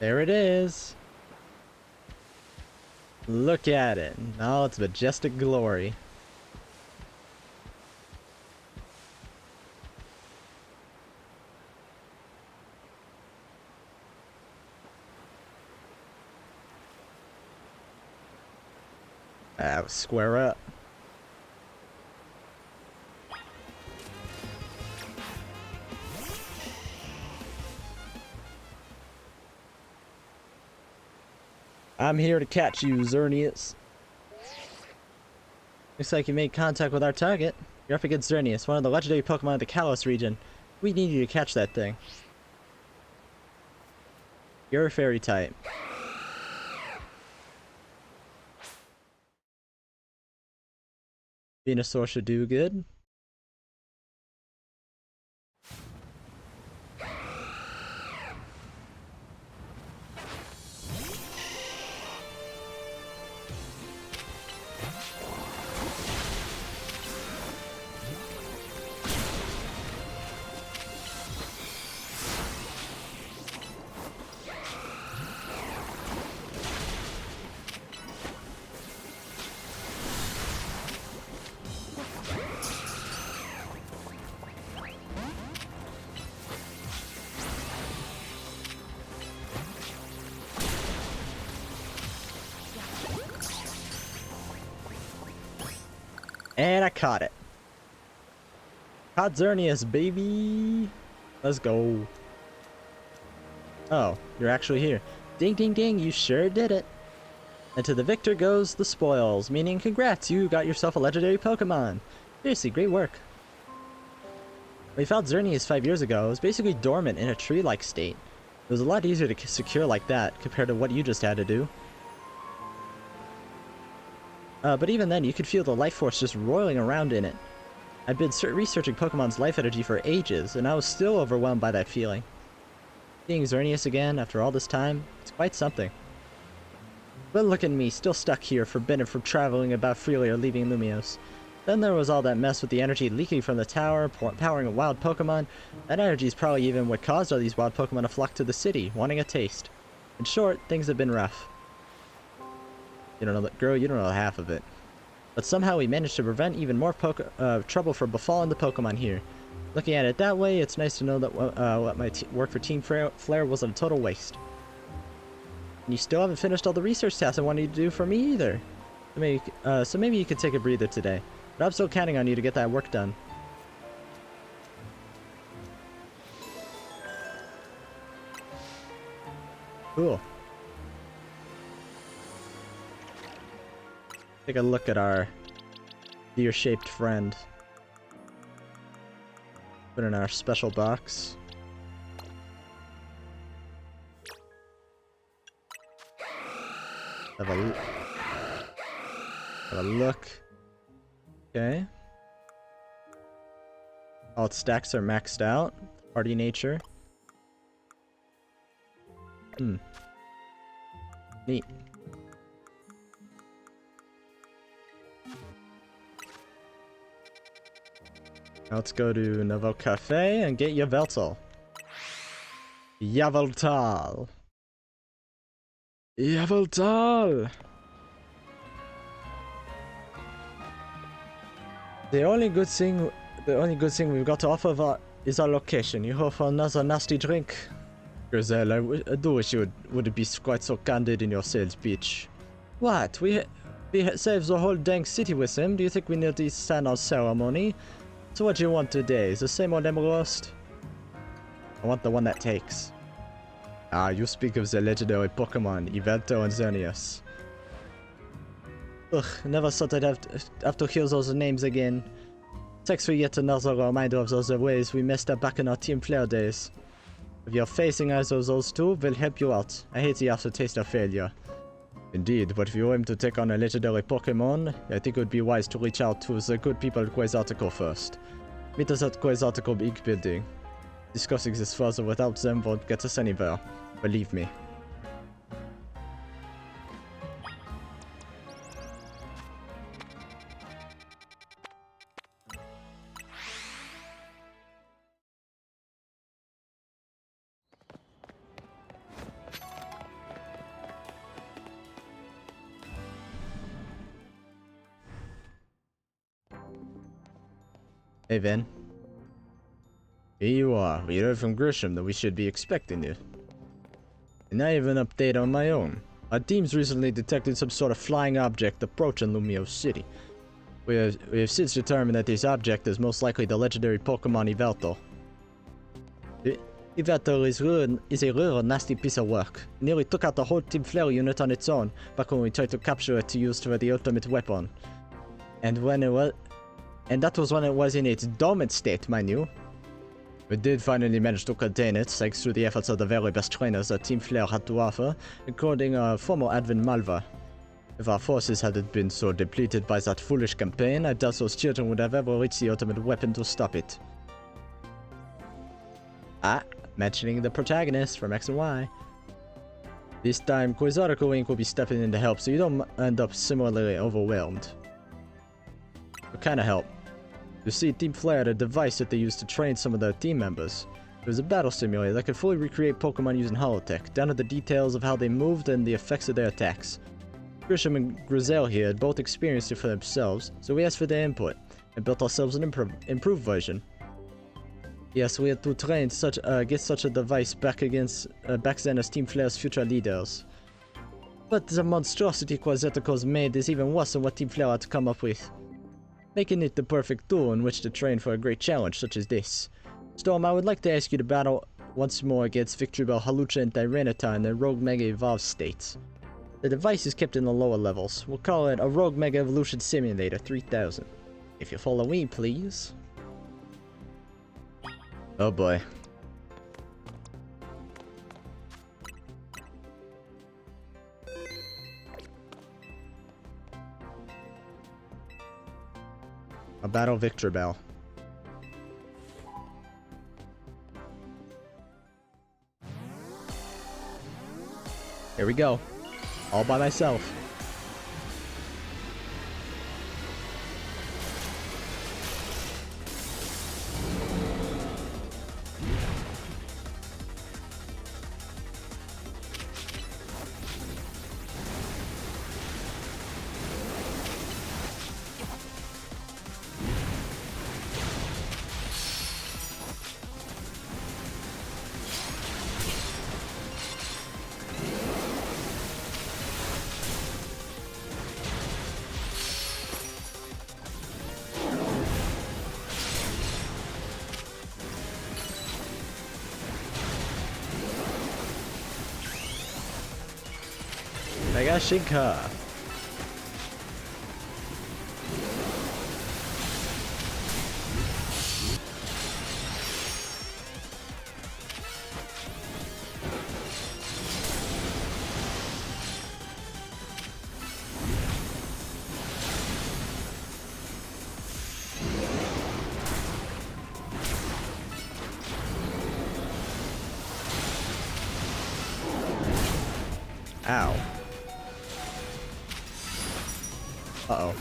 There it is. Look at it. In all its majestic glory. Square up. I'm here to catch you, Xerneas. Looks like you made contact with our target. You're up against Xerneas, one of the legendary Pokemon of the Kalos region. We need you to catch that thing. You're a fairy type. Venusaur should do good. And I caught it. Caught Xerneas, baby. Let's go. Oh, you're actually here. Ding, ding, ding, you sure did it. And to the victor goes the spoils, meaning congrats, you got yourself a legendary Pokemon. Seriously, great work. We found Xerneas 5 years ago. It was basically dormant in a tree-like state. It was a lot easier to secure like that compared to what you just had to do. But even then, you could feel the life force just roiling around in it. I'd been researching Pokemon's life energy for ages, and I was still overwhelmed by that feeling. Seeing Xerneas again after all this time, it's quite something. But look at me, still stuck here, forbidden from traveling about freely or leaving Lumios. Then there was all that mess with the energy leaking from the tower, powering a wild Pokemon. That energy is probably even what caused all these wild Pokemon to flock to the city, wanting a taste. In short, things have been rough. You don't know that, girl, you don't know half of it. But somehow we managed to prevent even more trouble from befalling the Pokemon here. Looking at it that way, it's nice to know that what my work for Team Flare wasn't a total waste. And you still haven't finished all the research tasks I wanted you to do for me either. So maybe you could take a breather today. But I'm still counting on you to get that work done. Cool. Take a look at our deer-shaped friend. Put in our special box. Have a look. Okay. All its stacks are maxed out. Party nature. Neat. Now let's go to Novo Cafe and get Yveltal. Yveltal. Yveltal. The only good thing we've got to offer is our location. You hope for another nasty drink? Griselle, I do wish you wouldn't be quite so candid in your sales pitch. What? We saved the whole dang city with him. Do you think we need to stand on ceremony? So what do you want today? Is the same old roast? I want the one that takes. Ah, you speak of the legendary Pokemon, Yveltal and Xerneas. Ugh, never thought I'd have to hear those names again. Thanks for yet another reminder of those ways we messed up back in our Team Flare days. If you're facing either of those two, we'll help you out. I hate the aftertaste of failure. Indeed, but if you aim to take on a legendary Pokemon, I think it would be wise to reach out to the good people at Quasarticle first. Meet us at Quasarticle Big Building. Discussing this further without them won't get us anywhere. Believe me. Hey, Vin. Here you are. We heard from Grisham that we should be expecting you. And I have an update on my own. Our team's recently detected some sort of flying object approaching Lumiose City. We have since determined that this object is most likely the legendary Pokemon Yveltal. Yveltal is a rare and nasty piece of work. It nearly took out the whole Team Flare unit on its own, back when we tried to capture it to use for the ultimate weapon. And that was when it was in its dormant state, mind you. We did finally manage to contain it, thanks to the efforts of the very best trainers that Team Flare had to offer, including former Advent Malva. If our forces hadn't been so depleted by that foolish campaign, I doubt those children would have ever reached the ultimate weapon to stop it. Ah, mentioning the protagonist from X and Y. This time, Quasarticle Inc. will be stepping in to help so you don't end up similarly overwhelmed. What kind of help? You see, Team Flare had a device that they used to train some of their team members. It was a battle simulator that could fully recreate Pokemon using holotech, down to the details of how they moved and the effects of their attacks. Grisham and Griselle here had both experienced it for themselves, so we asked for their input, and built ourselves an improved version. Yes, we had to train get such a device back then as Team Flare's future leaders. But the monstrosity Quasarticle's made is even worse than what Team Flare had to come up with, making it the perfect tool in which to train for a great challenge such as this. Storm, I would like to ask you to battle once more against Victreebel, Hawlucha, and Tyranitar in their Rogue Mega Evolved states. The device is kept in the lower levels. We'll call it a Rogue Mega Evolution Simulator 3000. If you follow me, please. Oh boy. A battle Victreebel. Here we go. All by myself. Mega Shinka. Ow. Uh-oh.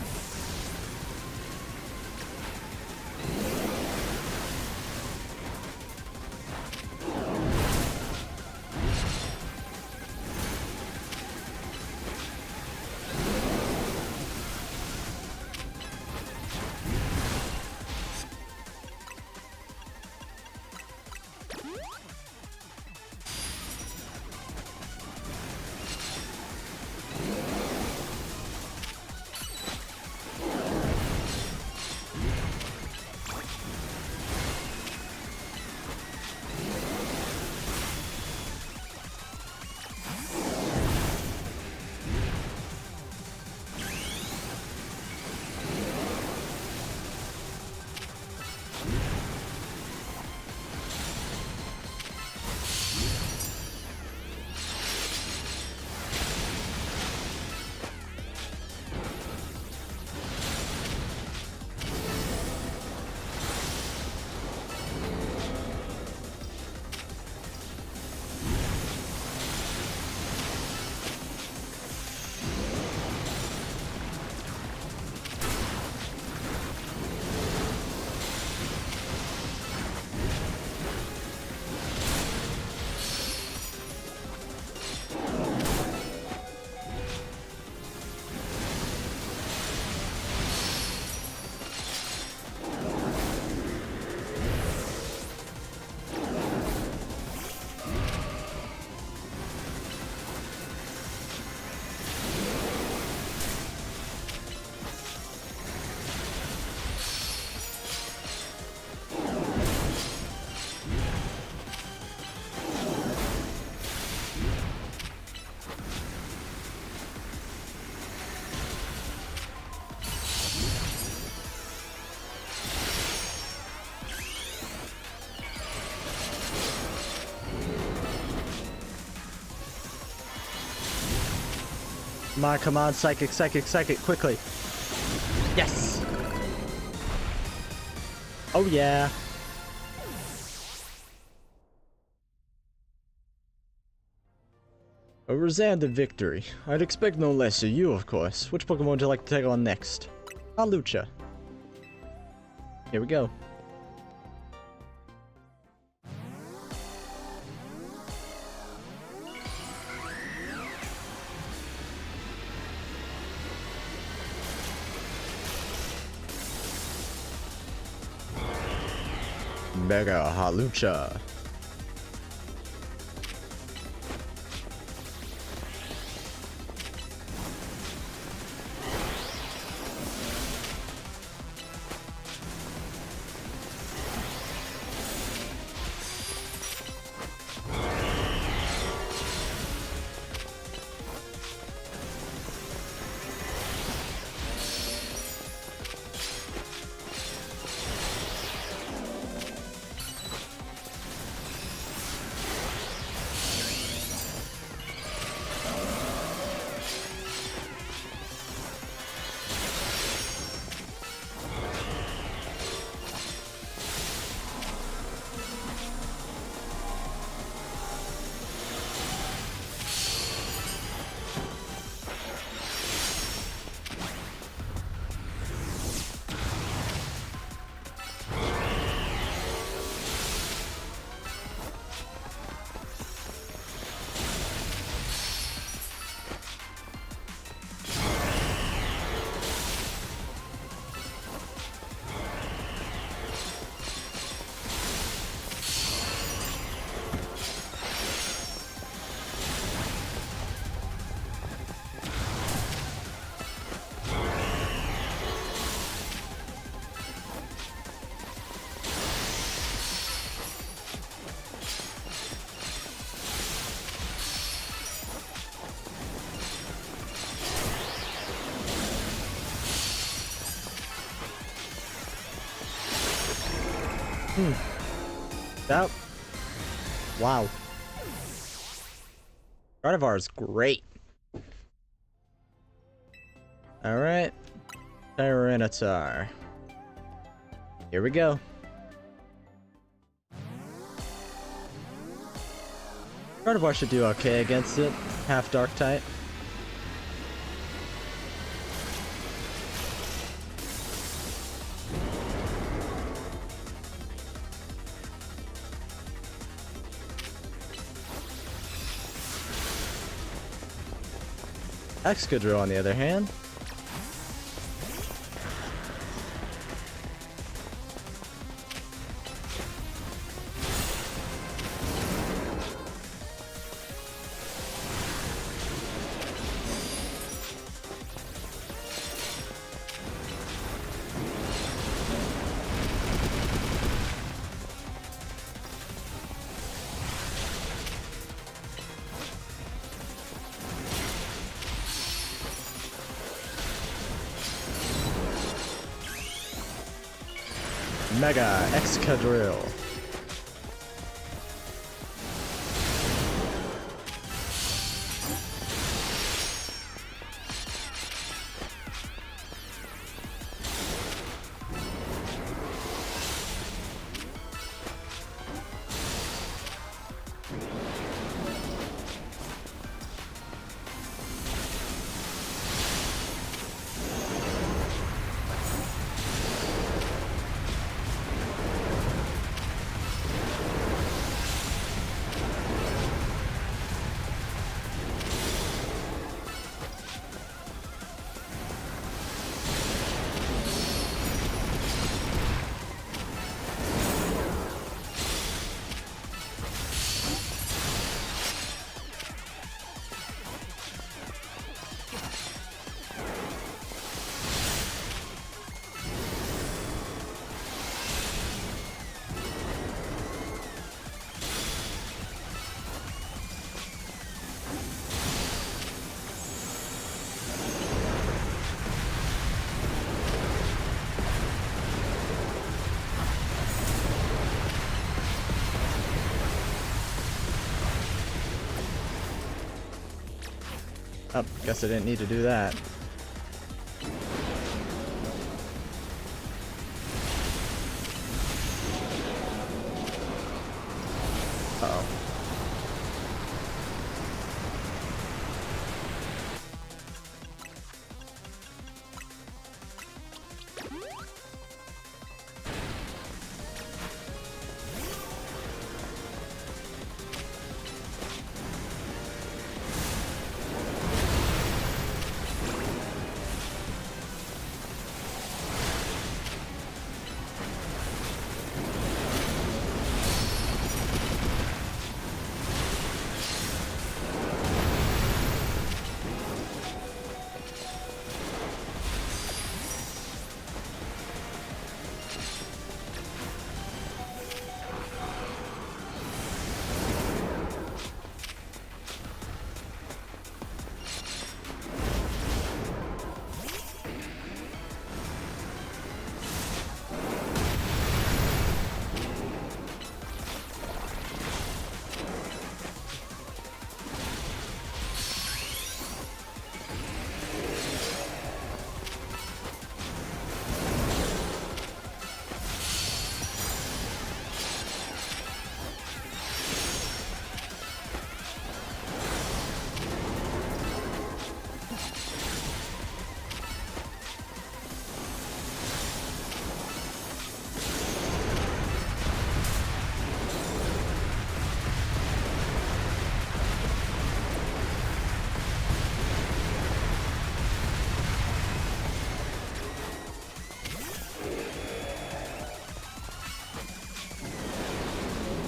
Come on, psychic, psychic, psychic, quickly. Yes! Oh yeah. A resounding victory. I'd expect no less of you, of course. Which Pokemon would you like to take on next? Absol-ute. Here we go. Mega Absol-ute. That... Wow. Gardevoir's great. Alright. Tyranitar. Here we go. Gardevoir should do okay against it. Half dark type. Excadrill, on the other hand. Mega Excadrill. Oh, guess I didn't need to do that.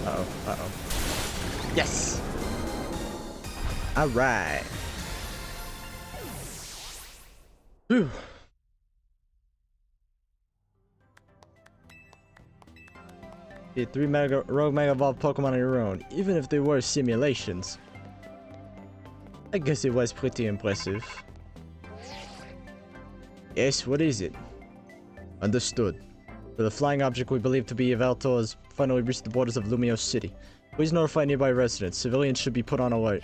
Uh-oh. Uh-oh. Yes! Alright. Whew. Get 3 Rogue Mega Evolved Pokemon on your own, even if they were simulations. I guess it was pretty impressive. Yes, what is it? Understood. The flying object we believe to be Yveltal has finally reached the borders of Lumiose City. Please notify nearby residents. Civilians should be put on alert.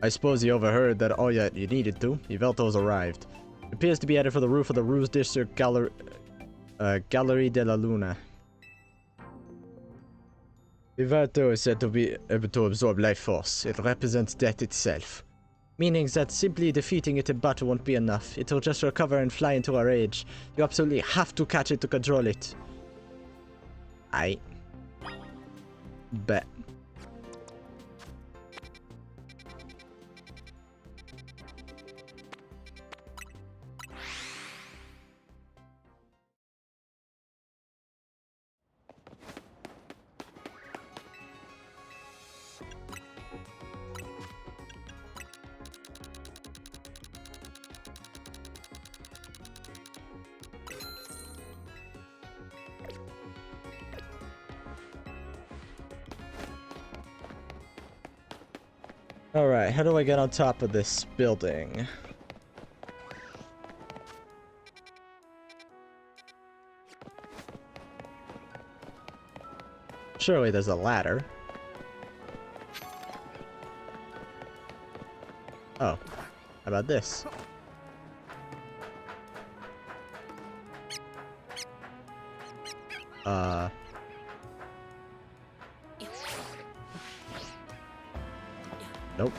I suppose you overheard that all that you needed to. Yveltal has arrived. It appears to be headed for the roof of the Ruse District Gallery de la Luna. Yveltal is said to be able to absorb life force. It represents death itself. Meaning that simply defeating it in battle won't be enough. It'll just recover and fly into our age. You absolutely have to catch it to control it. I bet. Alright, how do I get on top of this building? Surely there's a ladder. Oh, how about this? Nope.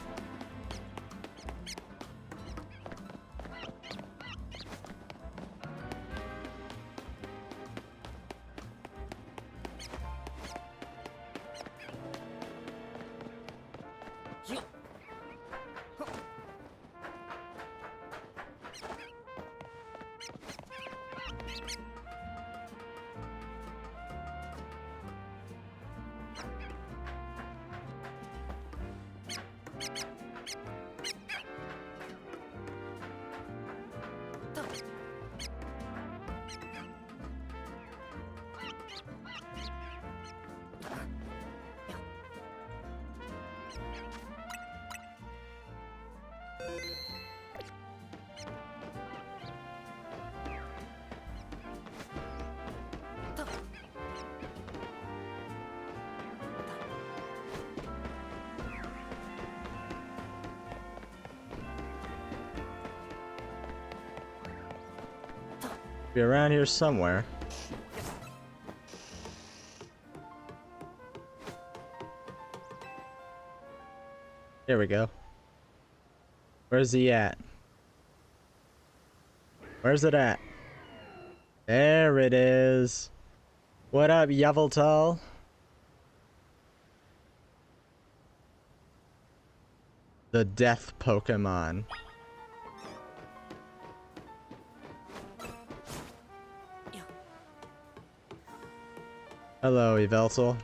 Be around here somewhere. Here we go. Where's he at? Where's it at? There it is. What up, Yveltal? The death Pokemon. Hello, Yveltal.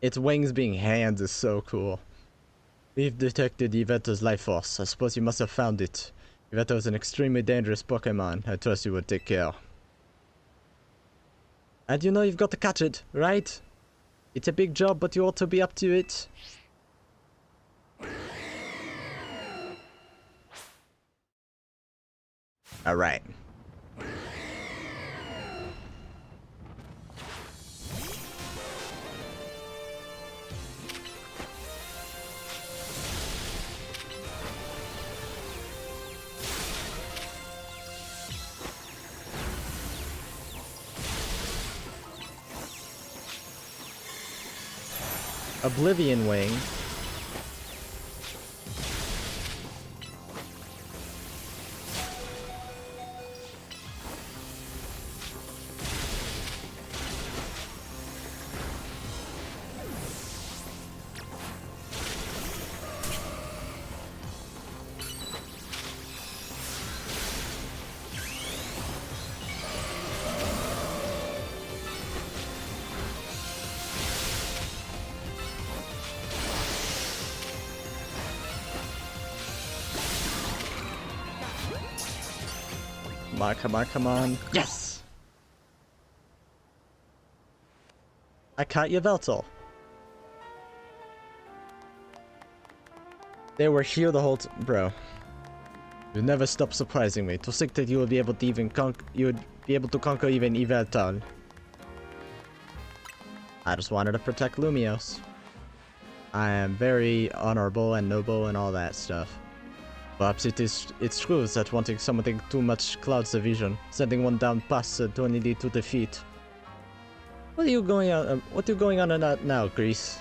Its wings being hands is so cool. We've detected Yveltal's life force. I suppose you must have found it. Yveltal is an extremely dangerous Pokemon. I trust you would take care. And you know you've got to catch it, right? It's a big job, but you ought to be up to it. Alright. Oblivion Wing. Come on, come on, come on. Yes! I caught Yveltal. They were here the whole bro. You never stop surprising me. To think that you would be able to even conquer even Yveltal. I just wanted to protect Lumios. I am very honorable and noble and all that stuff. Perhaps it's true that wanting something too much clouds the vision. Sending one down past to only lead to defeat. What are you going on about now, Grease?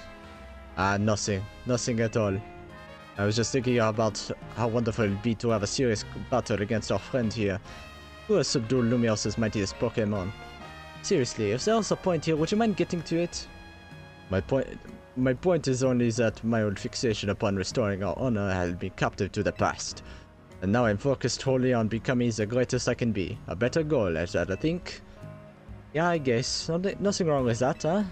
Nothing. Nothing at all. I was just thinking about how wonderful it'd be to have a serious battle against our friend here, who has subdued Lumios' mightiest Pokemon. Seriously, if there's a point here, would you mind getting to it? My point is only that my old fixation upon restoring our honor held me captive to the past. And now I'm focused wholly on becoming the greatest I can be. A better goal, I think. Yeah, I guess. Nothing wrong with that, huh?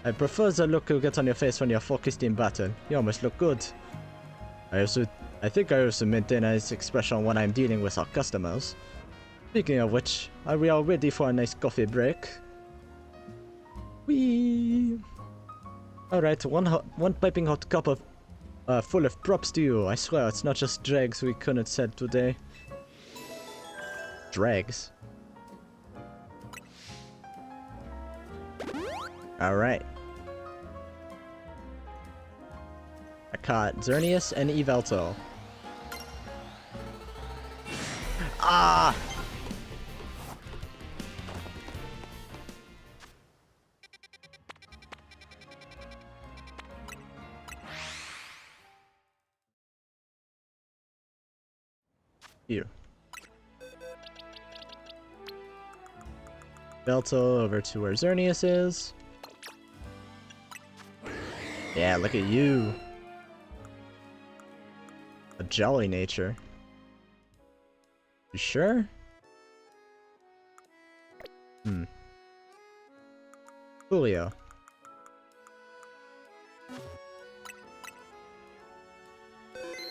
I prefer the look you get on your face when you're focused in battle. You almost look good. I think I also maintain a nice expression when I'm dealing with our customers. Speaking of which, are we all ready for a nice coffee break? Whee! Alright, one piping hot cup of full of props to you. I swear it's not just dregs we couldn't said today. Dregs? Alright. I caught Xerneas and Yveltal. Ah! Here. Yveltal over to where Xerneas is. Yeah, look at you. A jolly nature. You sure? Julio.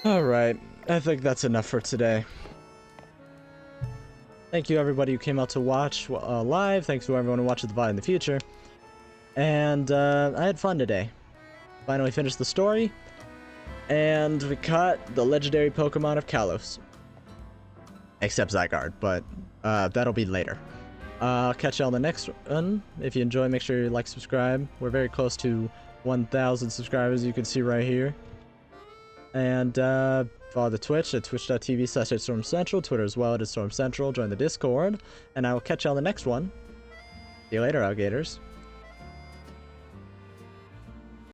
Alright, I think that's enough for today. Thank you everybody who came out to watch live. Thanks to everyone who watches the VOD in the future. And I had fun today. Finally finished the story. And we caught the legendary Pokemon of Kalos. Except Zygarde, but that'll be later. I'll catch y'all on the next one. If you enjoy, make sure you like, subscribe. We're very close to 1,000 subscribers, you can see right here. And follow the Twitch at twitch.tv/@StormCentral, Twitter as well at StormCentral, join the Discord, and I will catch you on the next one. See you later, alligators.